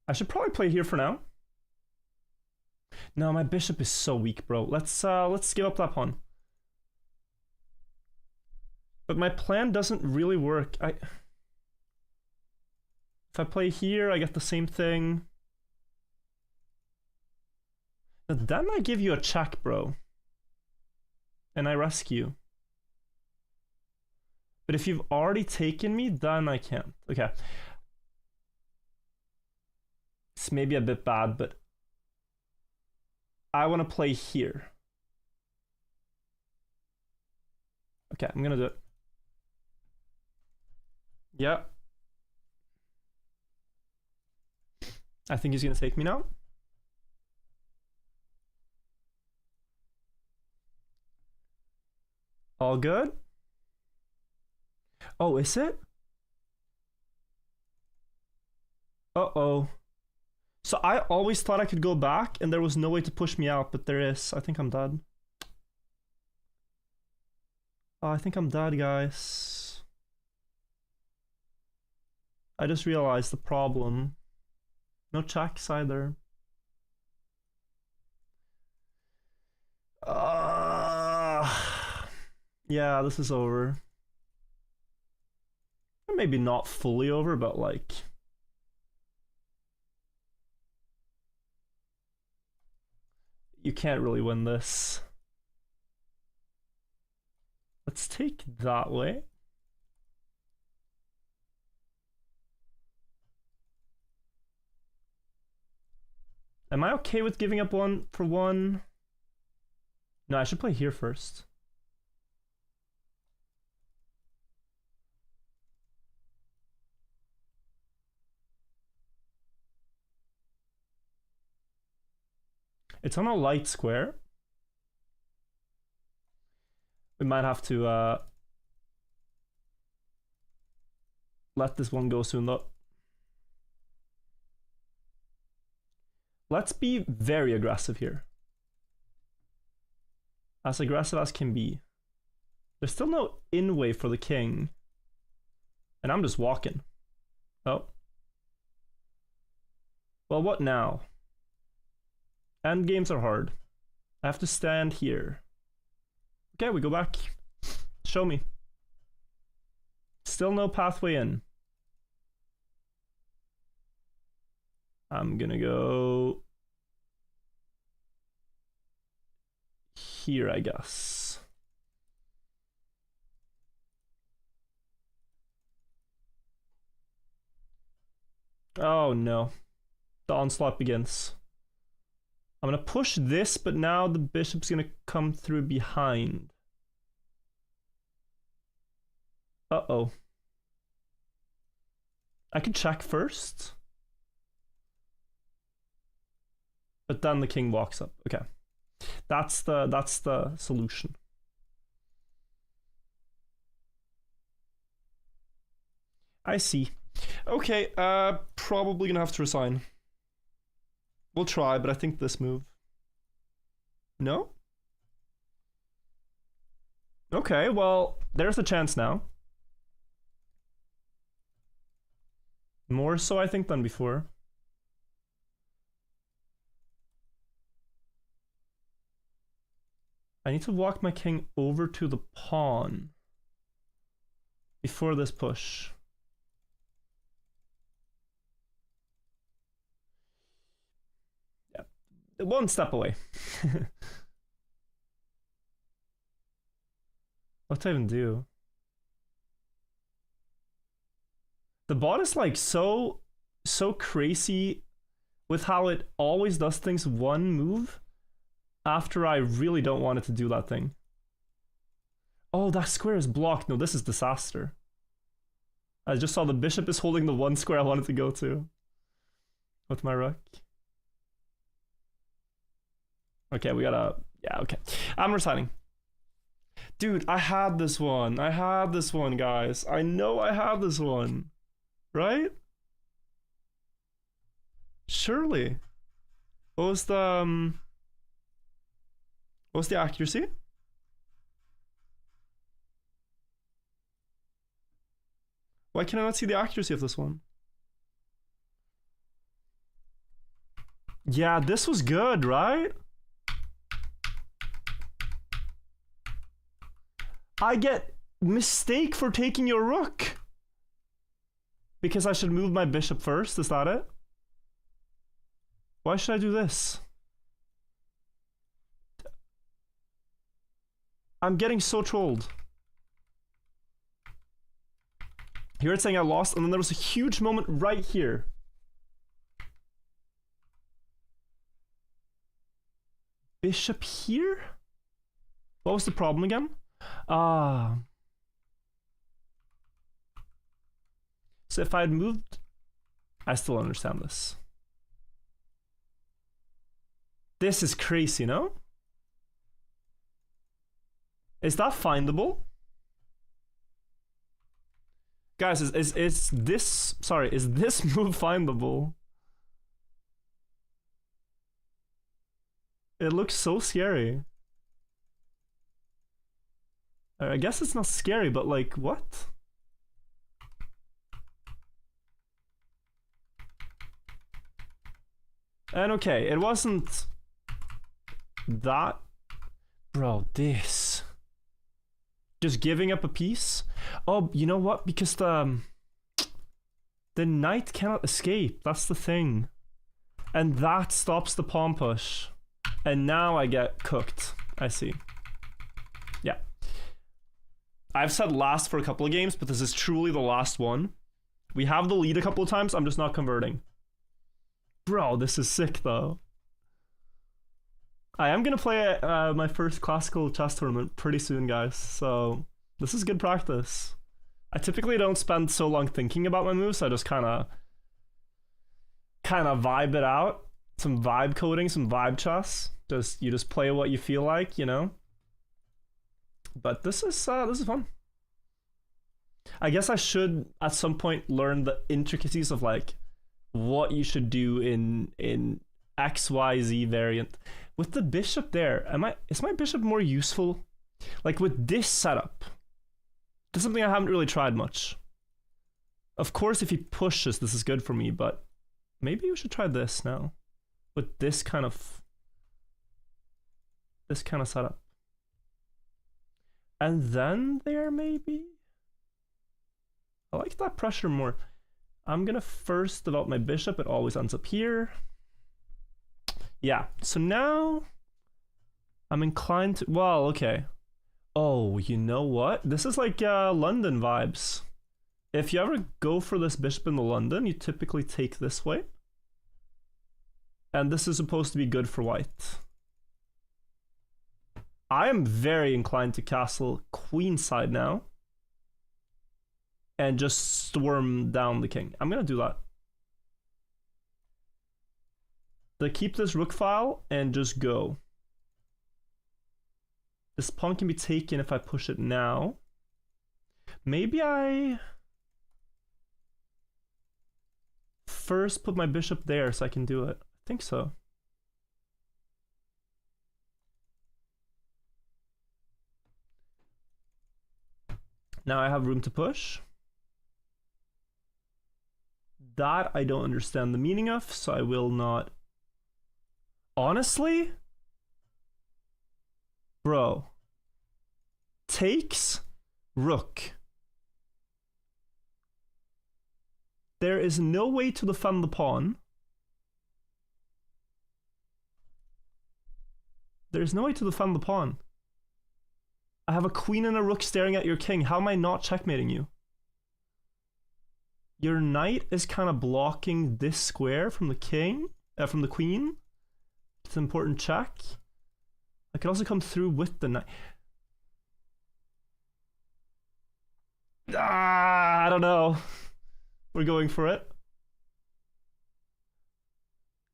I should probably play here for now. No, my bishop is so weak, bro. Let's give up that pawn. But my plan doesn't really work. If I play here, I get the same thing. But then I give you a check, bro. And I rescue. But if you've already taken me, then I can't. Okay. It's maybe a bit bad, but I want to play here. Okay, I'm gonna do it. Yeah. I think he's gonna take me now. All good? Oh, is it? Uh-oh. So I always thought I could go back and there was no way to push me out, but there is. I think I'm dead. Oh, I think I'm dead, guys. I just realized the problem. No checks either. Yeah, this is over. Maybe not fully over, but like... You can't really win this. Let's take that way. Am I okay with giving up one for one? No, I should play here first. It's on a light square. We might have to let this one go soon though. Let's be very aggressive here. As aggressive as can be. There's still no in way for the king. And I'm just walking. Oh. Well, what now? End games are hard. I have to stand here. Okay, we go back. Show me. Still no pathway in. I'm gonna go here, I guess. Oh no. The onslaught begins. I'm gonna push this, but now the bishop's gonna come through behind. Uh-oh. I could check first. But then the king walks up. Okay. That's the solution. I see. Okay, probably gonna have to resign. We'll try, but I think this move. No? Okay, well, there's a chance now. More so, I think, than before. I need to walk my king over to the pawn before this push. Yeah, one step away. What do I even do? The bot is like so crazy with how it always does things one move after I really don't want it to do that thing. Oh, that square is blocked. No, this is disaster. I just saw the bishop is holding the one square I wanted to go to with my rook. Okay, we gotta... Yeah, okay. I'm resigning. Dude, I had this one. I had this one, guys. I know I had this one. Right? Surely. What was the accuracy? Why can I not see the accuracy of this one? Yeah, this was good, right? I get mistake for taking your rook. Because I should move my bishop first, is that it? Why should I do this? I'm getting so trolled. Here it's saying I lost, and then there was a huge moment right here. Bishop here? What was the problem again? So if I had moved... I still understand this. This is crazy, no? Is that findable? Guys, is this... Sorry, is this move findable? It looks so scary. I guess it's not scary, but like, what? And okay, it wasn't that... Bro, this... Just giving up a piece? Oh, you know what? Because the knight cannot escape. That's the thing. And that stops the pawn push. And now I get cooked. I see. Yeah. I've said last for a couple of games, but this is truly the last one. We have the lead a couple of times. I'm just not converting. Bro, this is sick, though. I am going to play my first classical chess tournament pretty soon, guys. So this is good practice. I typically don't spend so long thinking about my moves. I just kind of vibe it out. Some vibe coding, some vibe chess. You just play what you feel like, you know? But this is fun. I guess I should at some point learn the intricacies of like what you should do in XYZ variant. With the bishop there, is my bishop more useful? Like with this setup. This is something I haven't really tried much. Of course, if he pushes, this is good for me, but maybe we should try this now. With this kind of setup. And then there, maybe? I like that pressure more. I'm gonna first develop my bishop. It always ends up here. Yeah, so now I'm inclined to... Well, okay. Oh, you know what? This is like London vibes. If you ever go for this bishop in the London, you typically take this way. And this is supposed to be good for white. I am very inclined to castle queenside now. And just storm down the king. I'm gonna do that. Keep this rook file and just go. This pawn can be taken if I push it now. Maybe I first put my bishop there so I can do it. I think so. Now I have room to push. That I don't understand the meaning of, so I will not. Honestly, Bro. Takes rook. There is no way to defend the pawn. There's no way to defend the pawn. I have a queen and a rook staring at your king. How am I not checkmating you? Your knight is kind of blocking this square from the king, from the queen. It's an important check. I could also come through with the knight. I don't know. We're going for it.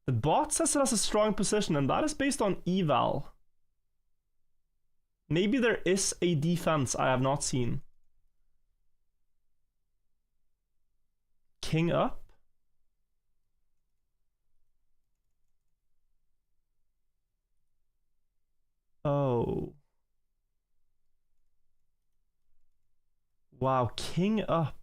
The bot says it has a strong position, and that is based on eval. Maybe there is a defense I have not seen. King up. Oh. Wow, king up.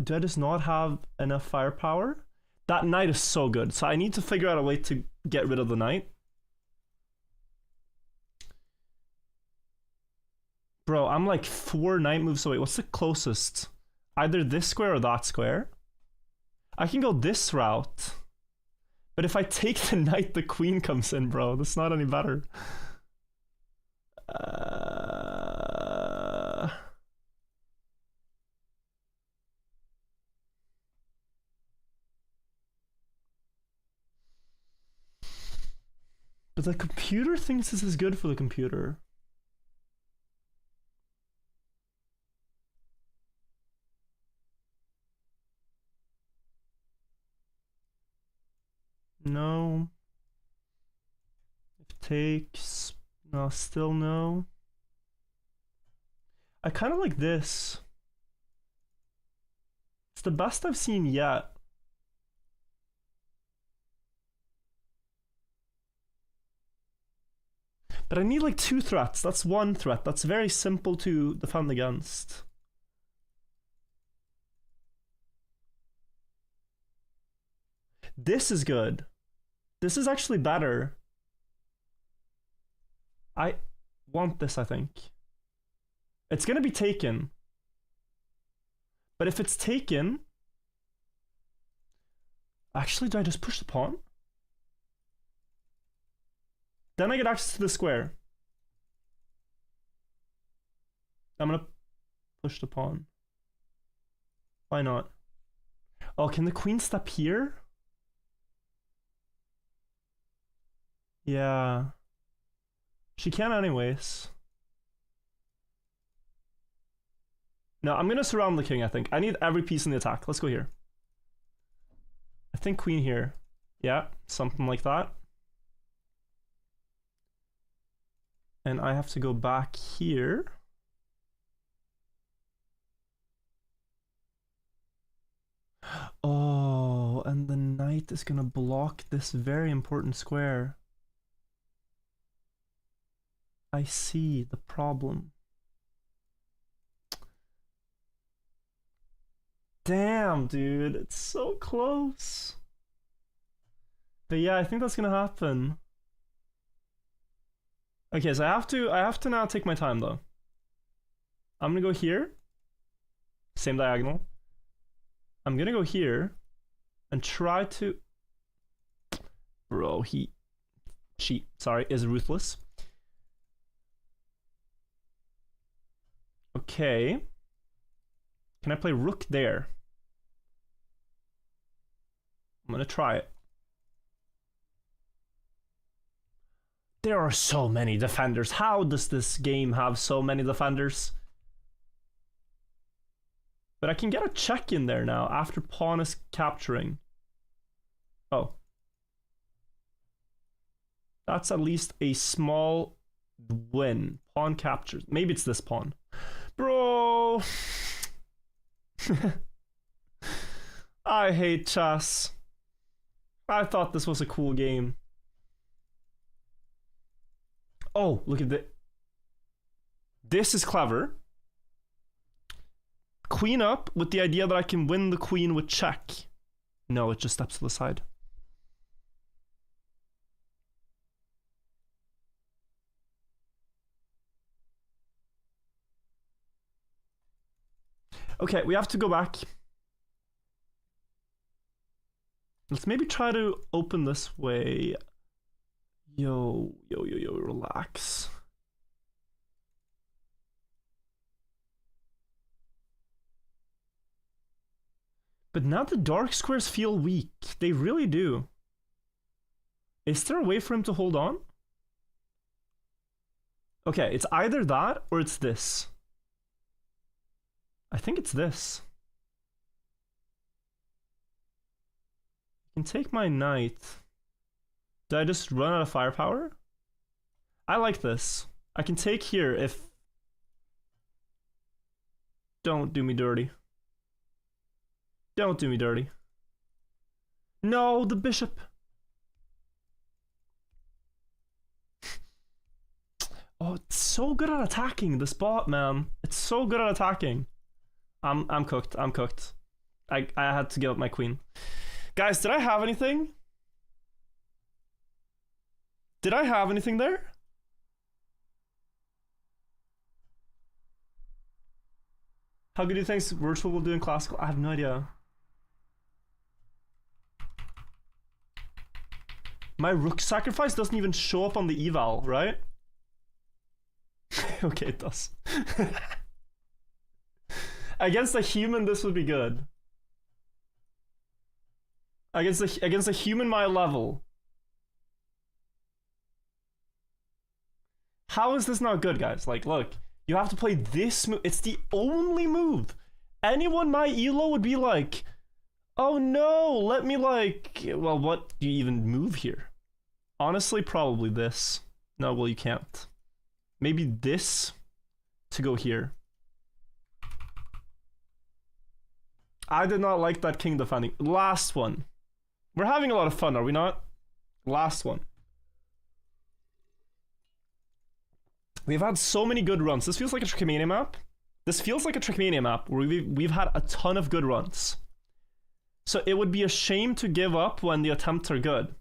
Do I just not have enough firepower? That knight is so good, so I need to figure out a way to get rid of the knight. Bro, I'm like 4 knight moves away. What's the closest? Either this square or that square? I can go this route. But if I take the knight, the queen comes in, bro. That's not any better. But the computer thinks this is good for the computer. No. If takes. No, still no. I kind of like this. It's the best I've seen yet. But I need like 2 threats. That's 1 threat. That's very simple to defend against. This is good. This is actually better. I want this, I think. It's gonna be taken. But if it's taken... Actually, do I just push the pawn? Then I get access to the square. I'm gonna push the pawn. Why not? Oh, can the queen step here? Yeah. She can anyways. No, I'm gonna surround the king, I think. I need every piece in the attack. Let's go here. I think queen here. Yeah, something like that. And I have to go back here. Oh, and the knight is gonna block this very important square. I see the problem. Damn, dude, it's so close. But yeah, I think that's gonna happen. Okay, so I have to now take my time though. I'm gonna go here. Same diagonal. I'm gonna go here and try to... Bro, she, sorry, is ruthless. Okay. Can I play rook there? I'm gonna try it. There are so many defenders. How does this game have so many defenders? But I can get a check in there now after pawn is capturing. Oh. That's at least a small win. Pawn captures. Maybe it's this pawn. Bro. I hate chess. I thought this was a cool game. Oh, look at that. This is clever. Queen up with the idea that I can win the queen with check. No, it just steps to the side. Okay, we have to go back. Let's maybe try to open this way. Yo, relax. But now the dark squares feel weak. They really do. Is there a way for him to hold on? Okay, it's either that or it's this. I think it's this. I can take my knight. Did I just run out of firepower? I like this. I can take here if... Don't do me dirty. Don't do me dirty. No, the bishop. Oh, it's so good at attacking, this bot, man. It's so good at attacking. I'm cooked. I'm cooked. I had to give up my queen. Guys, did I have anything? Did I have anything there? How good do you think virtual will do in classical? I have no idea. My rook sacrifice doesn't even show up on the eval, right? Okay, it does. Against a human, this would be good. Against a human my level. How is this not good, guys? Like, look, you have to play this move. It's the only move. Anyone my elo would be like, oh no, let me like, well, what do you even move here? Honestly, probably this. No, well, you can't. Maybe this to go here. I did not like that king defending. Last one. We're having a lot of fun, are we not? Last one. We've had so many good runs. This feels like a Trickmania map. This feels like a Trickmania map where we've had a ton of good runs. So it would be a shame to give up when the attempts are good.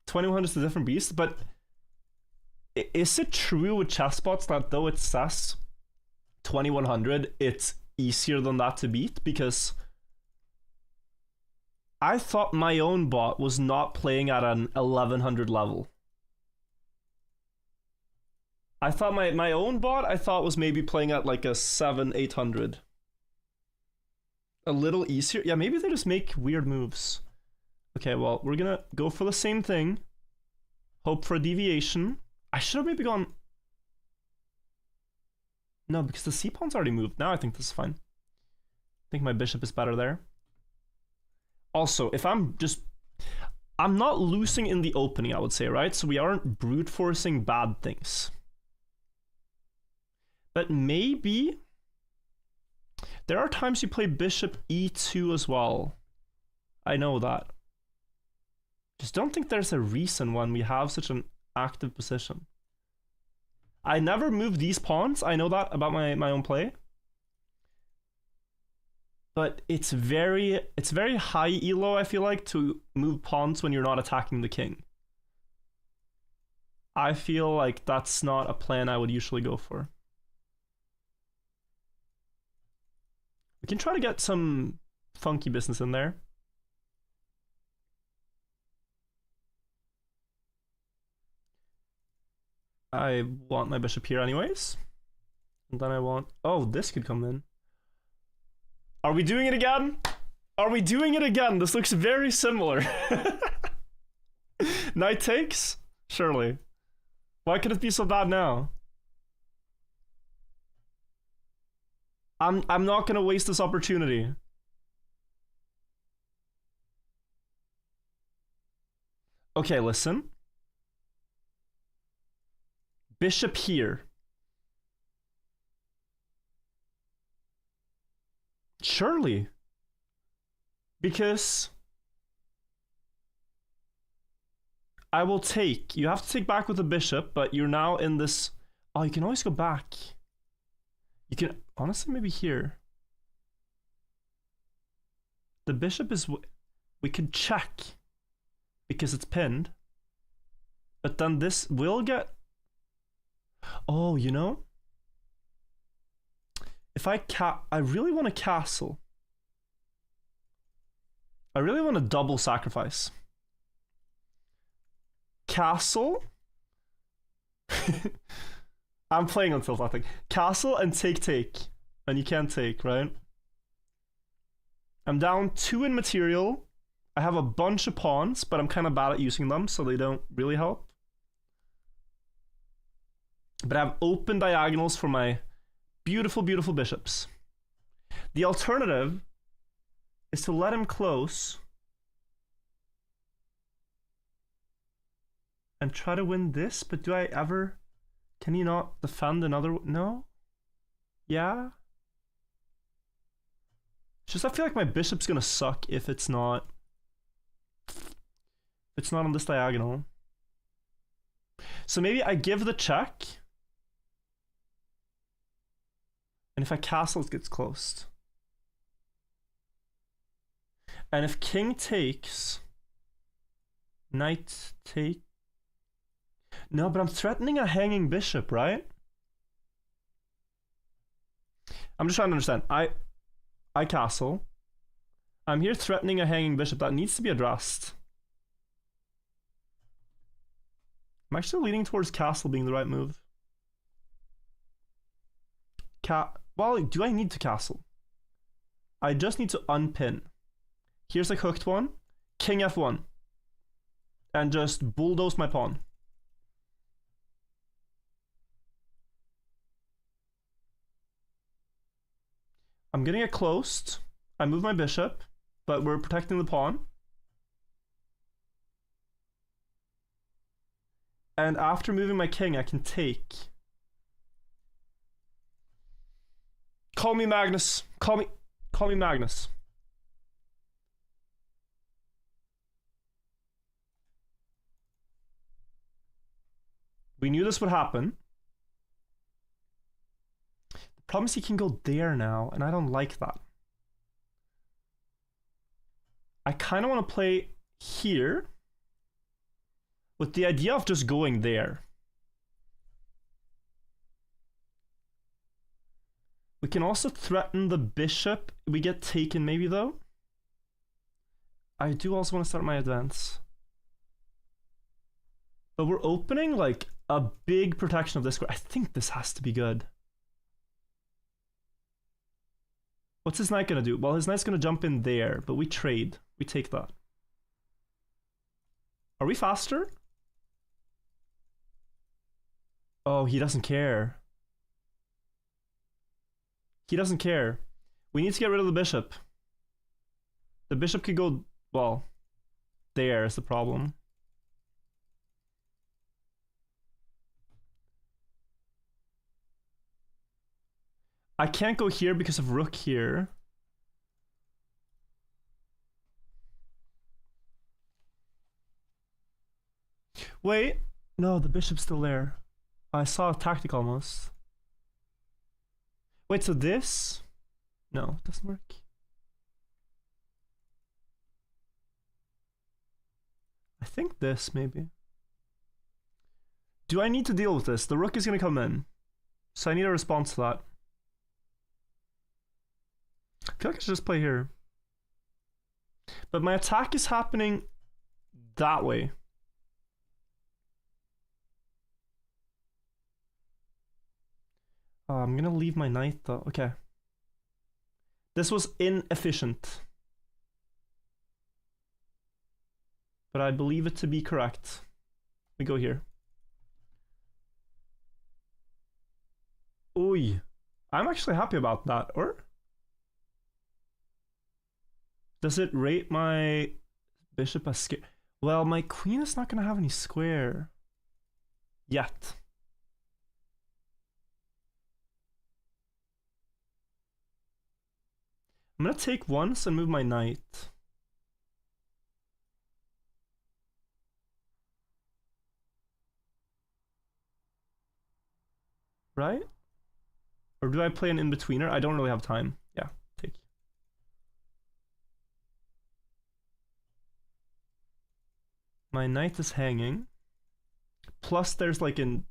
$2,100 is a different beast, but is it true with chessbots that though it says 2100, it's easier than that to beat? Because I thought my own bot was not playing at an 1100 level. I thought my own bot, I thought was maybe playing at like a 700-800. A little easier. Yeah, maybe they just make weird moves. Okay, well, we're gonna go for the same thing. Hope for a deviation. I should have maybe gone... No, because the c-pawn's already moved. Now I think this is fine. I think my bishop is better there. Also, if I'm not losing in the opening, I would say, right? So we aren't brute forcing bad things. But maybe... There are times you play bishop e2 as well. I know that. Just don't think there's a reason when we have such an active position. I never move these pawns. I know that about my own play. But it's very high elo, I feel like, to move pawns when you're not attacking the king. I feel like that's not a plan I would usually go for. We can try to get some funky business in there. I want my bishop here anyways. And then I want... Oh, this could come in. Are we doing it again? Are we doing it again? This looks very similar. Knight takes? Surely. Why could it be so bad now? I'm not gonna waste this opportunity. Okay, listen. Bishop here. Surely. Because I will take. You have to take back with the bishop, but you're now in this... Oh, you can always go back. You can... Honestly, maybe here. The bishop is... We could check. Because it's pinned. But then this will get... Oh, you know? If I really want a castle. I really want a double sacrifice. Castle. I'm playing until I think. Castle and take. And you can't take, right? I'm down 2 in material. I have a bunch of pawns, but I'm kind of bad at using them, so they don't really help. But I have open diagonals for my beautiful, beautiful bishops. The alternative is to let him close and try to win this, but do I ever... Can he not defend another... No? Yeah? It's just I feel like my bishop's gonna suck if it's not... It's not on this diagonal. So maybe I give the check. And if I castle, it gets closed. And if king takes... Knight take... No, but I'm threatening a hanging bishop, right? I'm just trying to understand. I castle. I'm here threatening a hanging bishop. That needs to be addressed. I'm actually leaning towards castle being the right move. Well, do I need to castle? I just need to unpin. Here's a hooked one. King f1. And just bulldoze my pawn. I'm getting it closed. I move my bishop, but we're protecting the pawn. And after moving my king, I can take. Call me Magnus. Call me Magnus. We knew this would happen. The problem is he can go there now, and I don't like that. I kind of want to play here with the idea of just going there. We can also threaten the bishop. We get taken maybe though. I do also want to start my advance. But we're opening like a big protection of this square. I think this has to be good. What's his knight gonna do? Well, his knight's gonna jump in there, but we trade. We take that. Are we faster? Oh, he doesn't care. He doesn't care. We need to get rid of the bishop. The bishop could go, well, there is the problem. I can't go here because of rook here. Wait, no, the bishop's still there. I saw a tactic almost. Wait, so this? No, it doesn't work. I think this, maybe. Do I need to deal with this? The rook is going to come in. So I need a response to that. I feel like I should just play here. But my attack is happening that way. Oh, I'm gonna leave my knight though. Okay. This was inefficient. But I believe it to be correct. We go here. Oy. I'm actually happy about that, or? Does it rate my bishop as square? Well, my queen is not gonna have any square. Yet. I'm gonna take once and move my knight. Right? Or do I play an in-betweener? I don't really have time. Yeah, take. My knight is hanging. Plus there's like an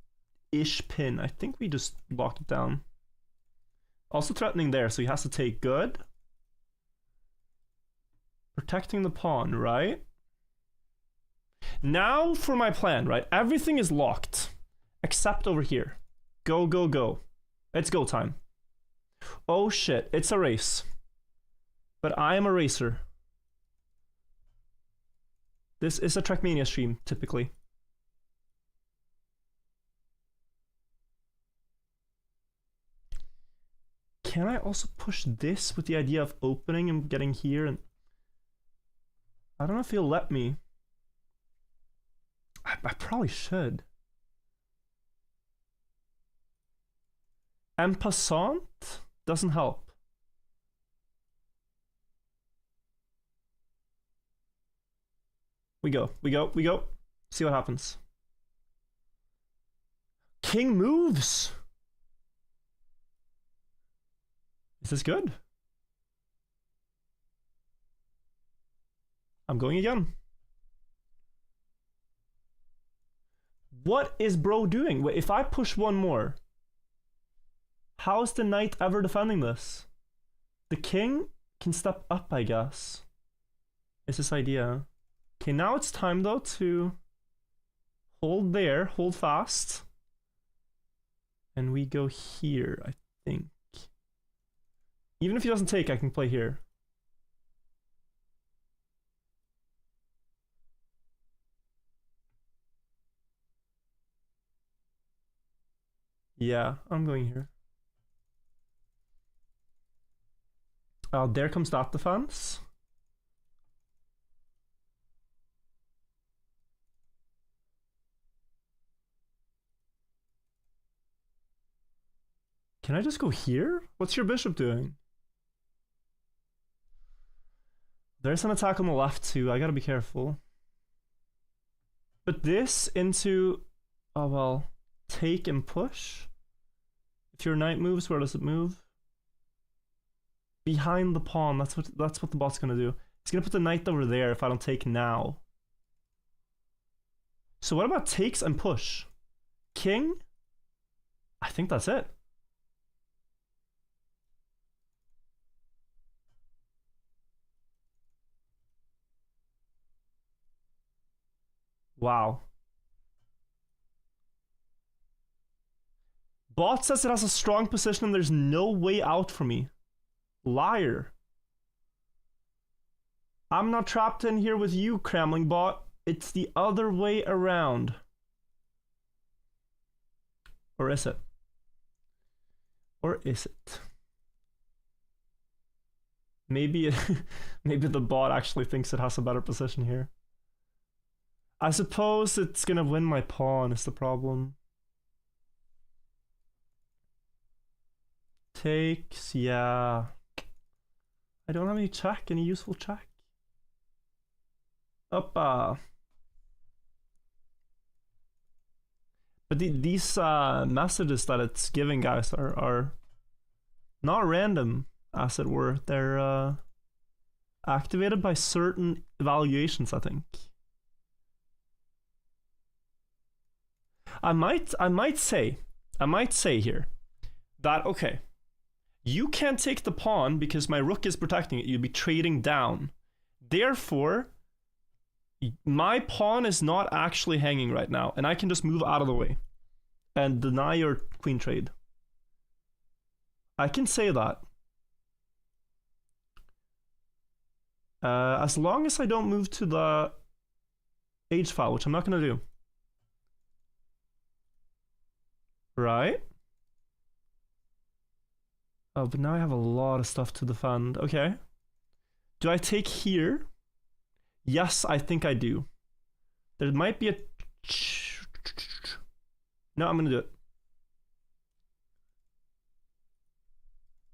ish pin. I think we just locked it down. Also threatening there, so he has to take. Good. Protecting the pawn, right? Now for my plan, right? Everything is locked. Except over here. Go, go, go. It's go time. Oh shit, it's a race. But I am a racer. This is a Trackmania stream, typically. Can I also push this with the idea of opening and getting here? And I don't know if he'll let me. I probably should. En passant doesn't help. We go, we go, we go. See what happens. King moves. Is this good? I'm going again. What is bro doing? Wait, if I push one more, how is the knight ever defending this? The king can step up, I guess. Is this idea. Okay, now it's time though to hold there, hold fast. And we go here, I think. Even if he doesn't take, I can play here. Yeah, I'm going here. There comes that defense. Can I just go here? What's your bishop doing? There's an attack on the left too. I gotta be careful. But this into... Oh well. Take and push? If your knight moves, where does it move? Behind the pawn. That's what the bot's gonna do. He's gonna put the knight over there if I don't take now. So what about takes and push? King? I think that's it. Wow. Bot says it has a strong position and there's no way out for me. Liar. I'm not trapped in here with you, Crammling bot. It's the other way around. Or is it? Or is it? Maybe maybe the bot actually thinks it has a better position here. I suppose it's gonna win my pawn is the problem. Takes, yeah. I don't have any check, any useful check. Oppa. But these messages that it's giving, guys, are not random, as it were. They're activated by certain evaluations, I think. I might say here that, okay, you can't take the pawn because my rook is protecting it. You'd be trading down. Therefore, my pawn is not actually hanging right now, and I can just move out of the way and deny your queen trade. I can say that. As long as I don't move to the H file, which I'm not going to do. Right? Oh, but now I have a lot of stuff to defend. Okay. Do I take here? Yes, I think I do. There might be a... No, I'm going to do it.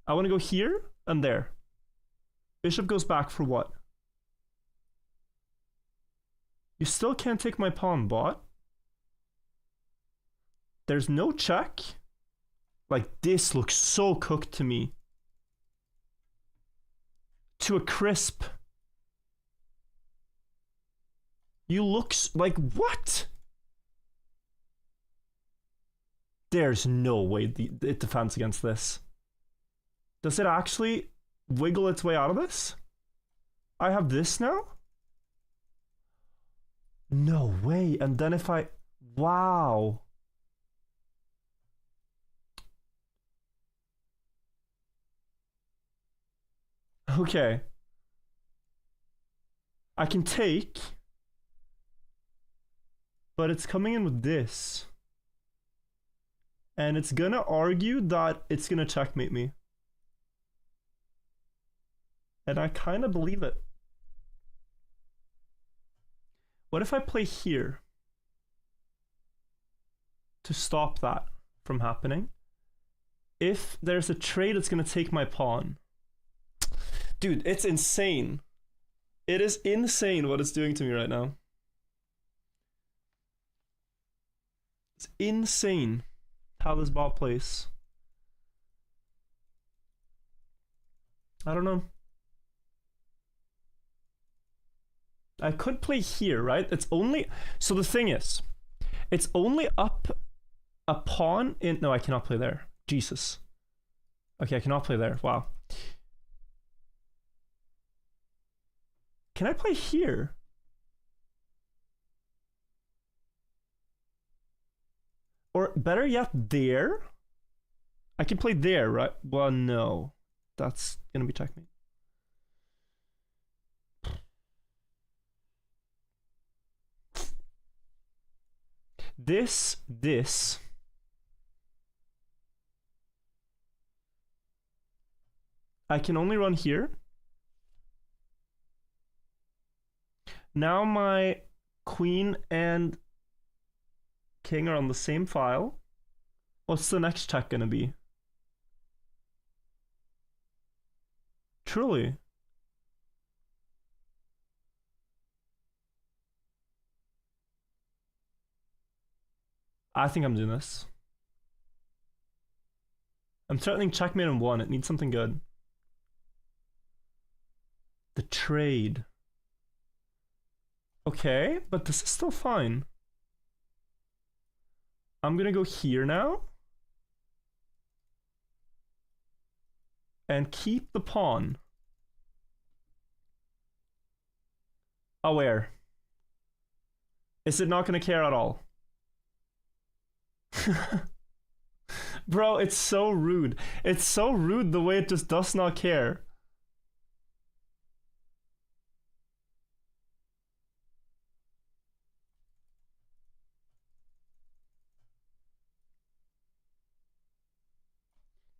I want to go here and there. Bishop goes back for what? You still can't take my pawn, bot. There's no check. Like, this looks so cooked to me. To a crisp. You look like, what? There's no way it defends against this. Does it actually wiggle its way out of this? I have this now? No way. And then if I... Wow. Okay. I can take... But it's coming in with this. And it's gonna argue that it's gonna checkmate me. And I kind of believe it. What if I play here? To stop that from happening. If there's a trade, it's gonna take my pawn. Dude, it's insane. It is insane what it's doing to me right now. It's insane how this ball plays. I don't know. I could play here, right? It's only... So the thing is, it's only up a pawn in... No, I cannot play there. Jesus. Okay, I cannot play there. Wow. Can I play here? Or better yet, there? I can play there, right? Well, no. That's gonna be checkmate. This. I can only run here. Now my queen and king are on the same file. What's the next check gonna be? Truly. I think I'm doing this. I'm threatening checkmate in one. It needs something good. The trade. Okay, but this is still fine. I'm gonna go here now. And keep the pawn. Aware. Is it not gonna care at all? Bro, it's so rude. It's so rude the way it just does not care.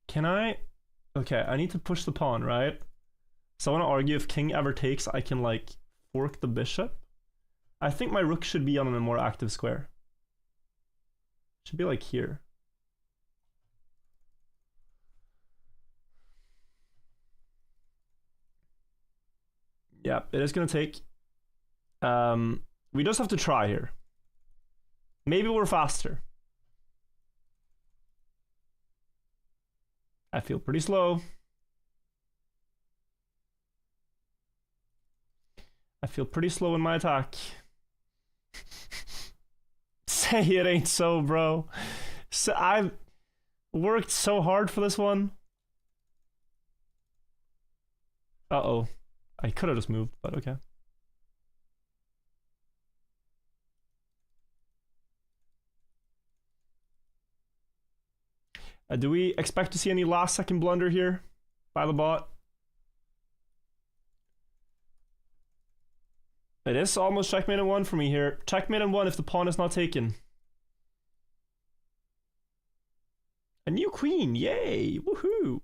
Can I... Okay, I need to push the pawn, right? So I want to argue if king ever takes, I can, like, fork the bishop. I think my rook should be on a more active square. Should be, like, here. Yeah, it is going to take. We just have to try here. Maybe we're faster. I feel pretty slow. I feel pretty slow in my attack. Say it ain't so, bro. So I've worked so hard for this one. Uh-oh. I could have just moved, but okay. Do we expect to see any last second blunder here by the bot? It is almost checkmate in one for me here. Checkmate in one if the pawn is not taken. A new queen, yay, woohoo.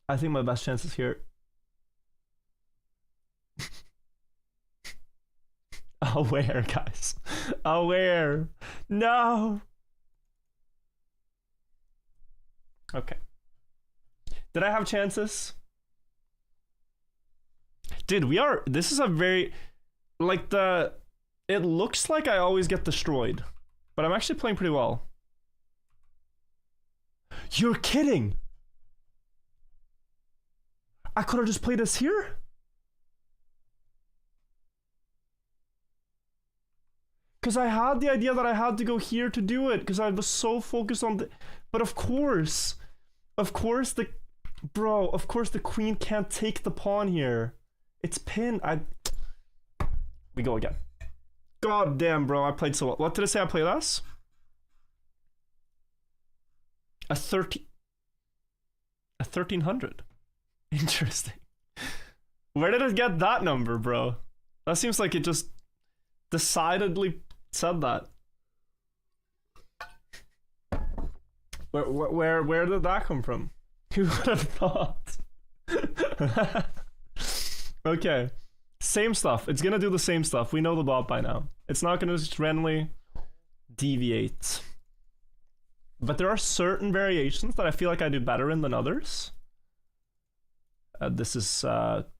I think my best chance is here. Aware, guys. Aware. No. Okay. Did I have chances? Dude, this is a very, like it looks like I always get destroyed, but I'm actually playing pretty well. You're kidding. I could have just played this here. Because I had the idea that I had to go here to do it, because I was so focused on the... But of course the... Bro, of course the queen can't take the pawn here. It's pinned. We go again. God damn, bro, I played so well. What did I say I played as? A 1300. Interesting. Where did it get that number, bro? That seems like it just decidedly said that. Where did that come from? Who would have thought? Okay. Same stuff. It's gonna do the same stuff. We know the bot by now. It's not gonna just randomly deviate. But there are certain variations that I feel like I do better in than others. This is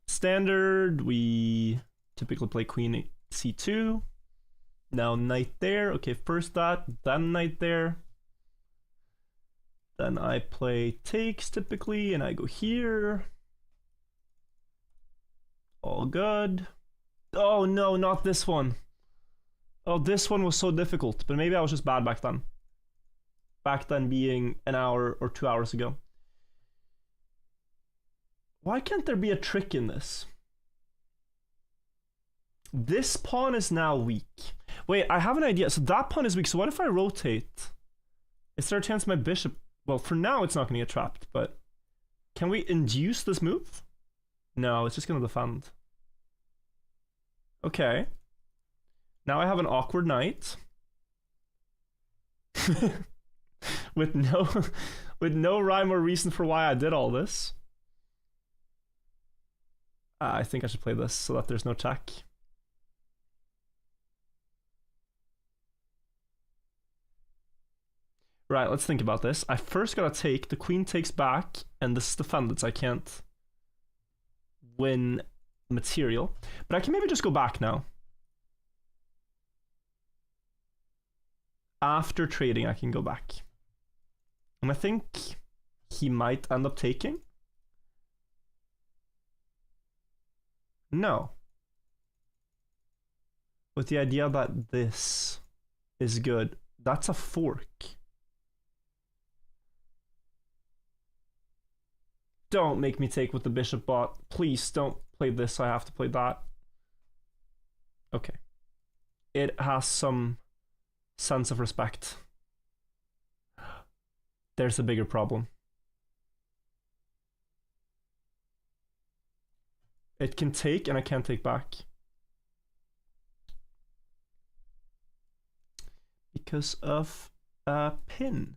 standard. We typically play queen c2. Now knight there. Okay, first that, then knight there. Then I play takes typically, and I go here. All good. Oh no, not this one. Oh, this one was so difficult, but maybe I was just bad back then. Back then being an hour or 2 hours ago. Why can't there be a trick in this? This pawn is now weak. Wait, I have an idea. So that pawn is weak. So what if I rotate? Is there a chance my bishop... Well, for now it's not going to get trapped, but... Can we induce this move? No, it's just going to defend. Okay. Now I have an awkward knight. with no rhyme or reason for why I did all this. I think I should play this so that there's no check. Right, let's think about this. I first gotta take, the queen takes back, and this is defended, so I can't win material. But I can maybe just go back now. After trading, I can go back. And I think he might end up taking. No. With the idea that this is good. That's a fork. Don't make me take with the bishop bot. Please don't play this. I have to play that. Okay. It has some sense of respect. There's a bigger problem. It can take and I can't take back. Because of a pin.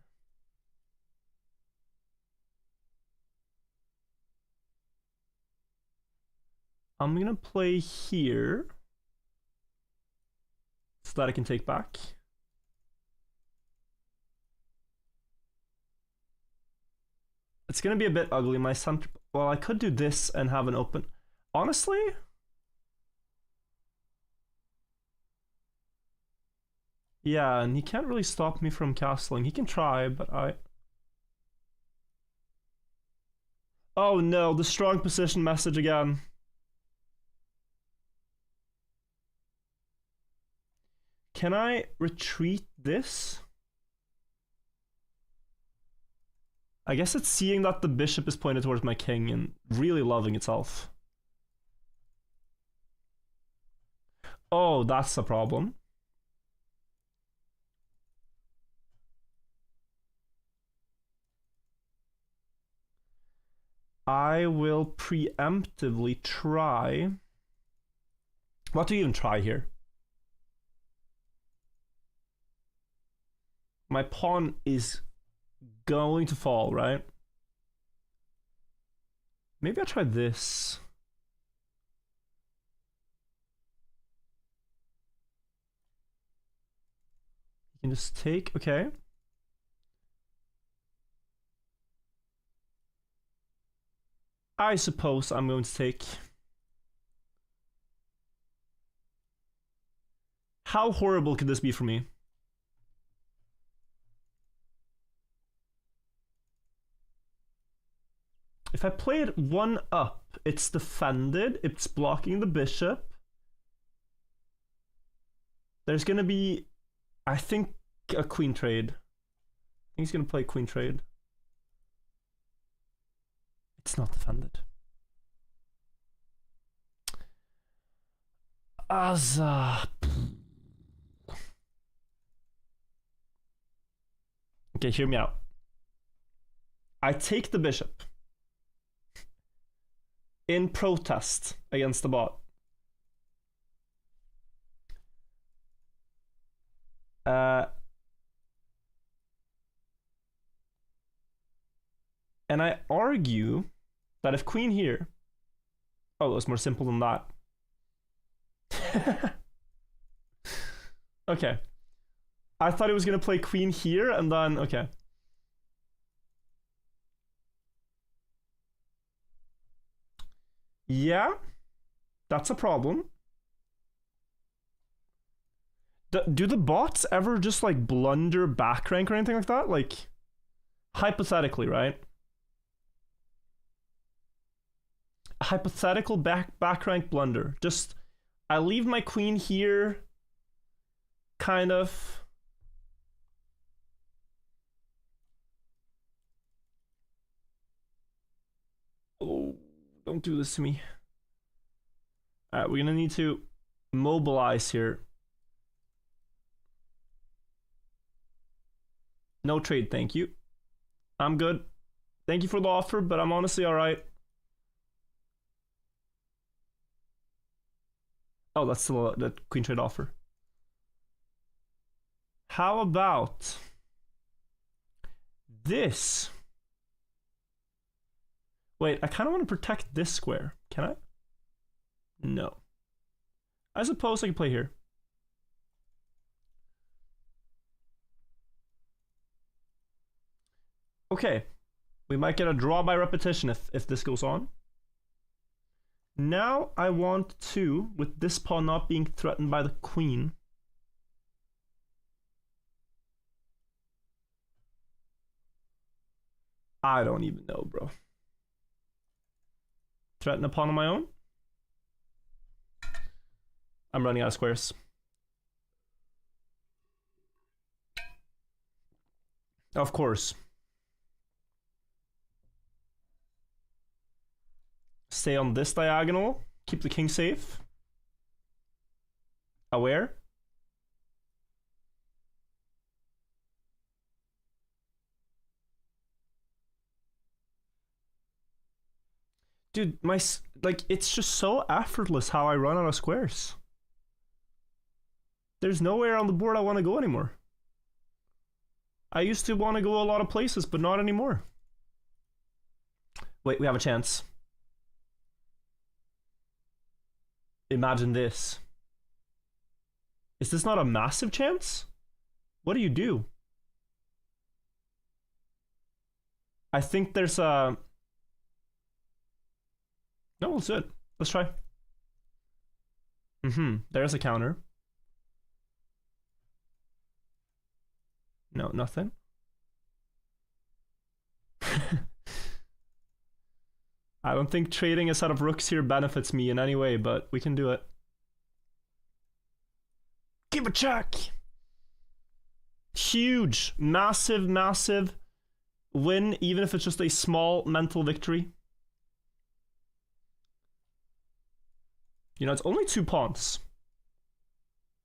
I'm gonna play here so that I can take back. It's gonna be a bit ugly. My center. Well, I could do this and have an open. Honestly, yeah, and he can't really stop me from castling. He can try, but I. Oh no, the strong position message again. Can I retreat this? I guess it's seeing that the bishop is pointed towards my king and really loving itself. Oh, that's a problem. I will preemptively try. What do you even try here? My pawn is going to fall, right? Maybe I'll try this. You can just take, okay. I suppose I'm going to take. How horrible could this be for me? If I play it one up, it's defended, it's blocking the bishop. There's gonna be, I think, a queen trade. I think he's gonna play queen trade. It's not defended. Azza. Okay, hear me out. I take the bishop in protest against the bot. And I argue that if queen here... Oh, it was more simple than that. Okay. I thought he was going to play queen here and then... Okay. Yeah. That's a problem. Do the bots ever just like blunder back rank or anything like that? Like, hypothetically, right? Hypothetical back rank blunder. Just, I leave my queen here, kind of. Oh, don't do this to me. All right, we're gonna need to mobilize here. No trade, thank you. I'm good. Thank you for the offer, but I'm honestly all right. Oh, that's still the queen trade offer. How about this? Wait, I kind of want to protect this square. Can I? No. I suppose I can play here. Okay. We might get a draw by repetition if this goes on. Now I want to, with this pawn not being threatened by the queen, I don't even know, bro. Threaten a pawn on my own? I'm running out of squares. Of course. Stay on this diagonal. Keep the king safe. Aware. Dude, like, it's just so effortless how I run out of squares. There's nowhere on the board I want to go anymore. I used to want to go a lot of places, but not anymore. Wait, we have a chance. Imagine this. Is this not a massive chance? What do you do? I think there's a... No, let's do it. Let's try. There's a counter. No, nothing. I don't think trading a set of rooks here benefits me in any way, but we can do it. Give a check! Huge, massive, massive win, even if it's just a small mental victory. You know, it's only 2 pawns.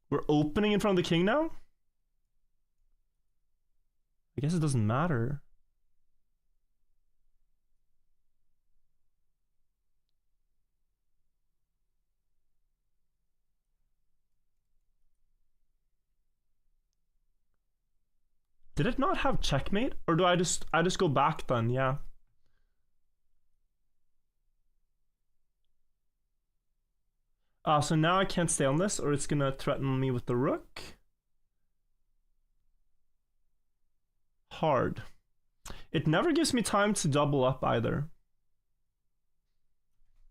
We're opening in front of the king now? I guess it doesn't matter. Did it not have checkmate? Or do I just go back then? Yeah. So now I can't stay on this, or it's gonna threaten me with the rook. Hard. It never gives me time to double up either.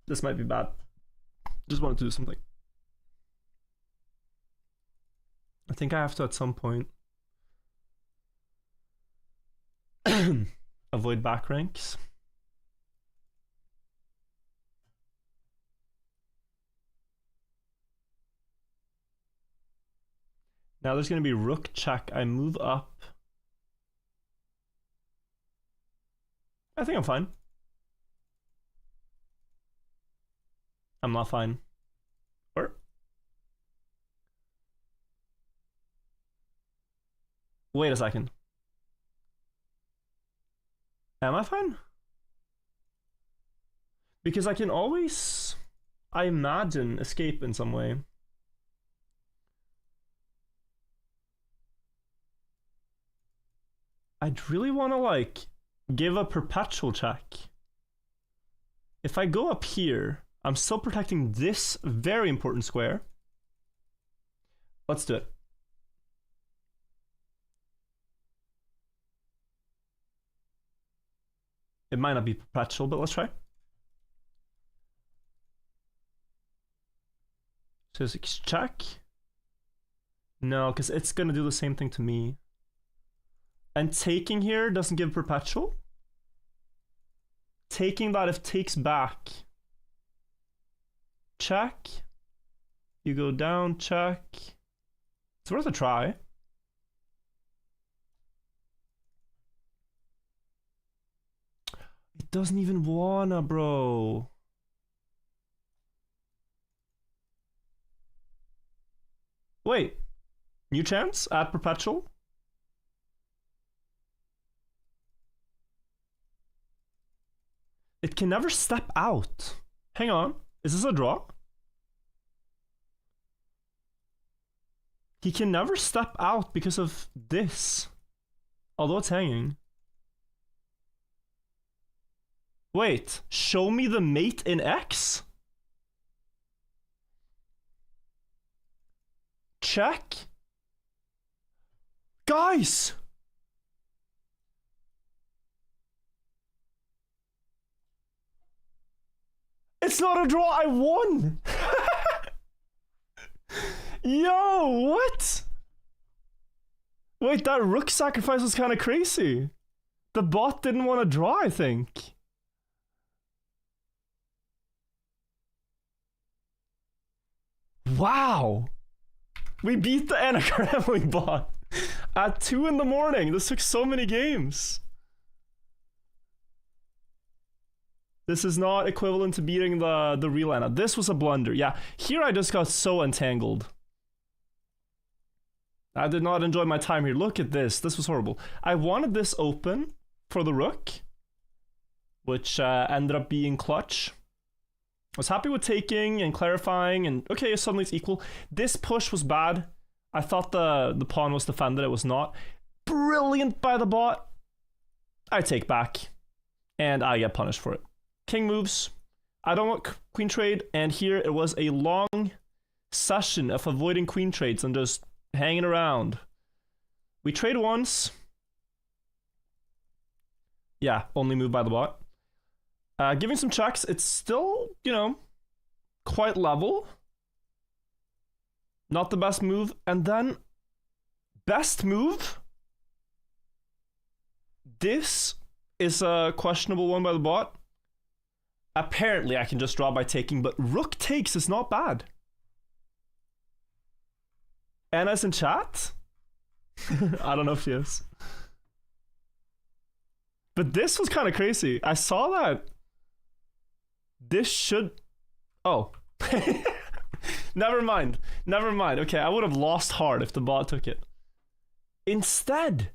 This might be bad. Just wanted to do something. I think I have to at some point avoid back ranks. Now there's going to be rook check. I move up. I think I'm fine. I'm not fine. Or? Wait a second. Am I fine? Because I can always, I imagine, escape in some way. I'd really want to, like, give a perpetual check. If I go up here, I'm still protecting this very important square. Let's do it. It might not be perpetual, but let's try. So it's check. No, because it's going to do the same thing to me. And taking here doesn't give perpetual. Taking that if takes back. Check. You go down, check. It's worth a try. It doesn't even wanna, bro. Wait. New chance? Add perpetual? It can never step out. Hang on. Is this a draw? He can never step out because of this. Although it's hanging. Wait. Show me the mate in X? Check. Guys! It's not a draw, I won! Yo, what? Wait, that rook sacrifice was kind of crazy. The bot didn't want to draw, I think. Wow! We beat the Anna Crammling bot at 2 in the morning. This took so many games. This is not equivalent to beating the real Anna. This was a blunder. Yeah, here I just got so entangled. I did not enjoy my time here. Look at this. This was horrible. I wanted this open for the rook, which ended up being clutch. I was happy with taking and clarifying, and okay, suddenly it's equal. This push was bad. I thought the pawn was defended. It was not. Brilliant by the bot. I take back, and I get punished for it. King moves. I don't want queen trade, and here it was a long session of avoiding queen trades and just hanging around. We trade once. Yeah, only move by the bot. Giving some checks. It's still, you know, quite level. Not the best move. And then, best move. This is a questionable one by the bot. Apparently, I can just draw by taking, but rook takes is not bad. Anna's in chat? I don't know if she is. But this was kind of crazy. I saw that. This should... Oh. Never mind. Never mind. Okay, I would have lost hard if the bot took it. Instead,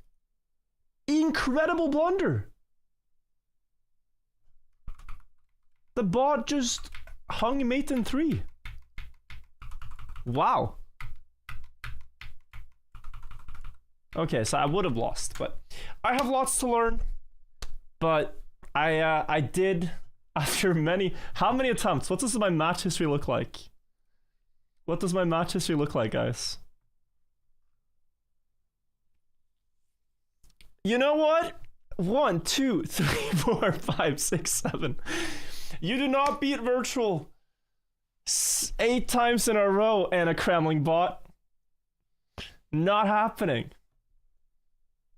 incredible blunder. The bot just hung mate in 3. Wow. Okay, so I would have lost, but I have lots to learn. But I did, after many... How many attempts? What does my match history look like? What does my match history look like, guys? You know what? 1, 2, 3, 4, 5, 6, 7. You do not beat virtual 8 times in a row, Anna Crammling bot. Not happening.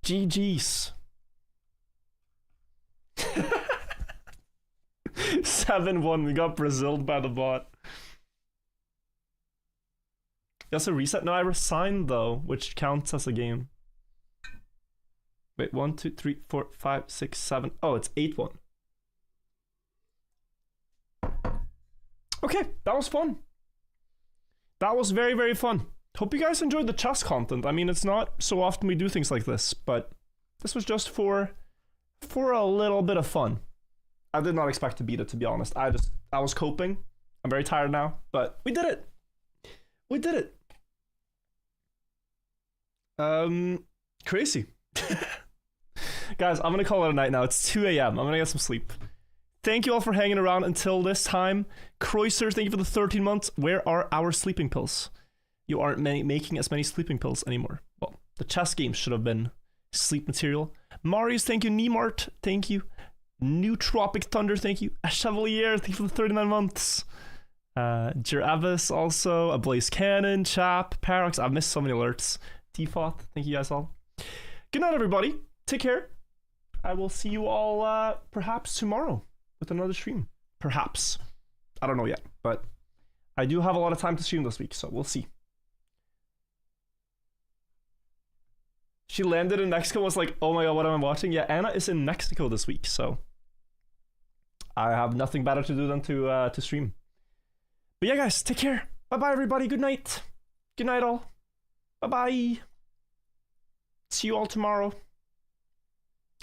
GG's. 7-1, we got Braziled by the bot. That's a reset? No, I resigned though, which counts as a game. Wait, 1, 2, 3, 4, 5, 6, 7. Oh, it's 8-1. Okay, that was fun. That was very, very fun. Hope you guys enjoyed the chess content. I mean, it's not so often we do things like this, but this was just for a little bit of fun. I did not expect to beat it, to be honest. I was coping. I'm very tired now, but we did it. We did it. Crazy. Guys, I'm gonna call it a night now. It's 2 a.m. I'm gonna get some sleep. Thank you all for hanging around until this time. Kreuzer, thank you for the 13 months. Where are our sleeping pills? You aren't making as many sleeping pills anymore. Well, the chess games should have been sleep material. Marius, thank you. Nemart, thank you. New Tropic Thunder, thank you. A Chevalier, thank you for the 39 months. Jeravis also. A Blaze Cannon, Chap, Parax. I've missed so many alerts. Default, thank you guys all. Good night, everybody. Take care. I will see you all perhaps tomorrow with another stream. Perhaps. I don't know yet, but I do have a lot of time to stream this week, so we'll see. She landed in Mexico, was like, oh my god, what am I watching? Yeah, Anna is in Mexico this week, so I have nothing better to do than to stream. But yeah, guys, take care. Bye-bye, everybody. Good night. Good night, all. Bye-bye. See you all tomorrow.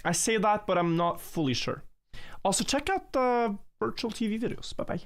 I say that, but I'm not fully sure. Also, check out the virtual TV videos. Bye-bye.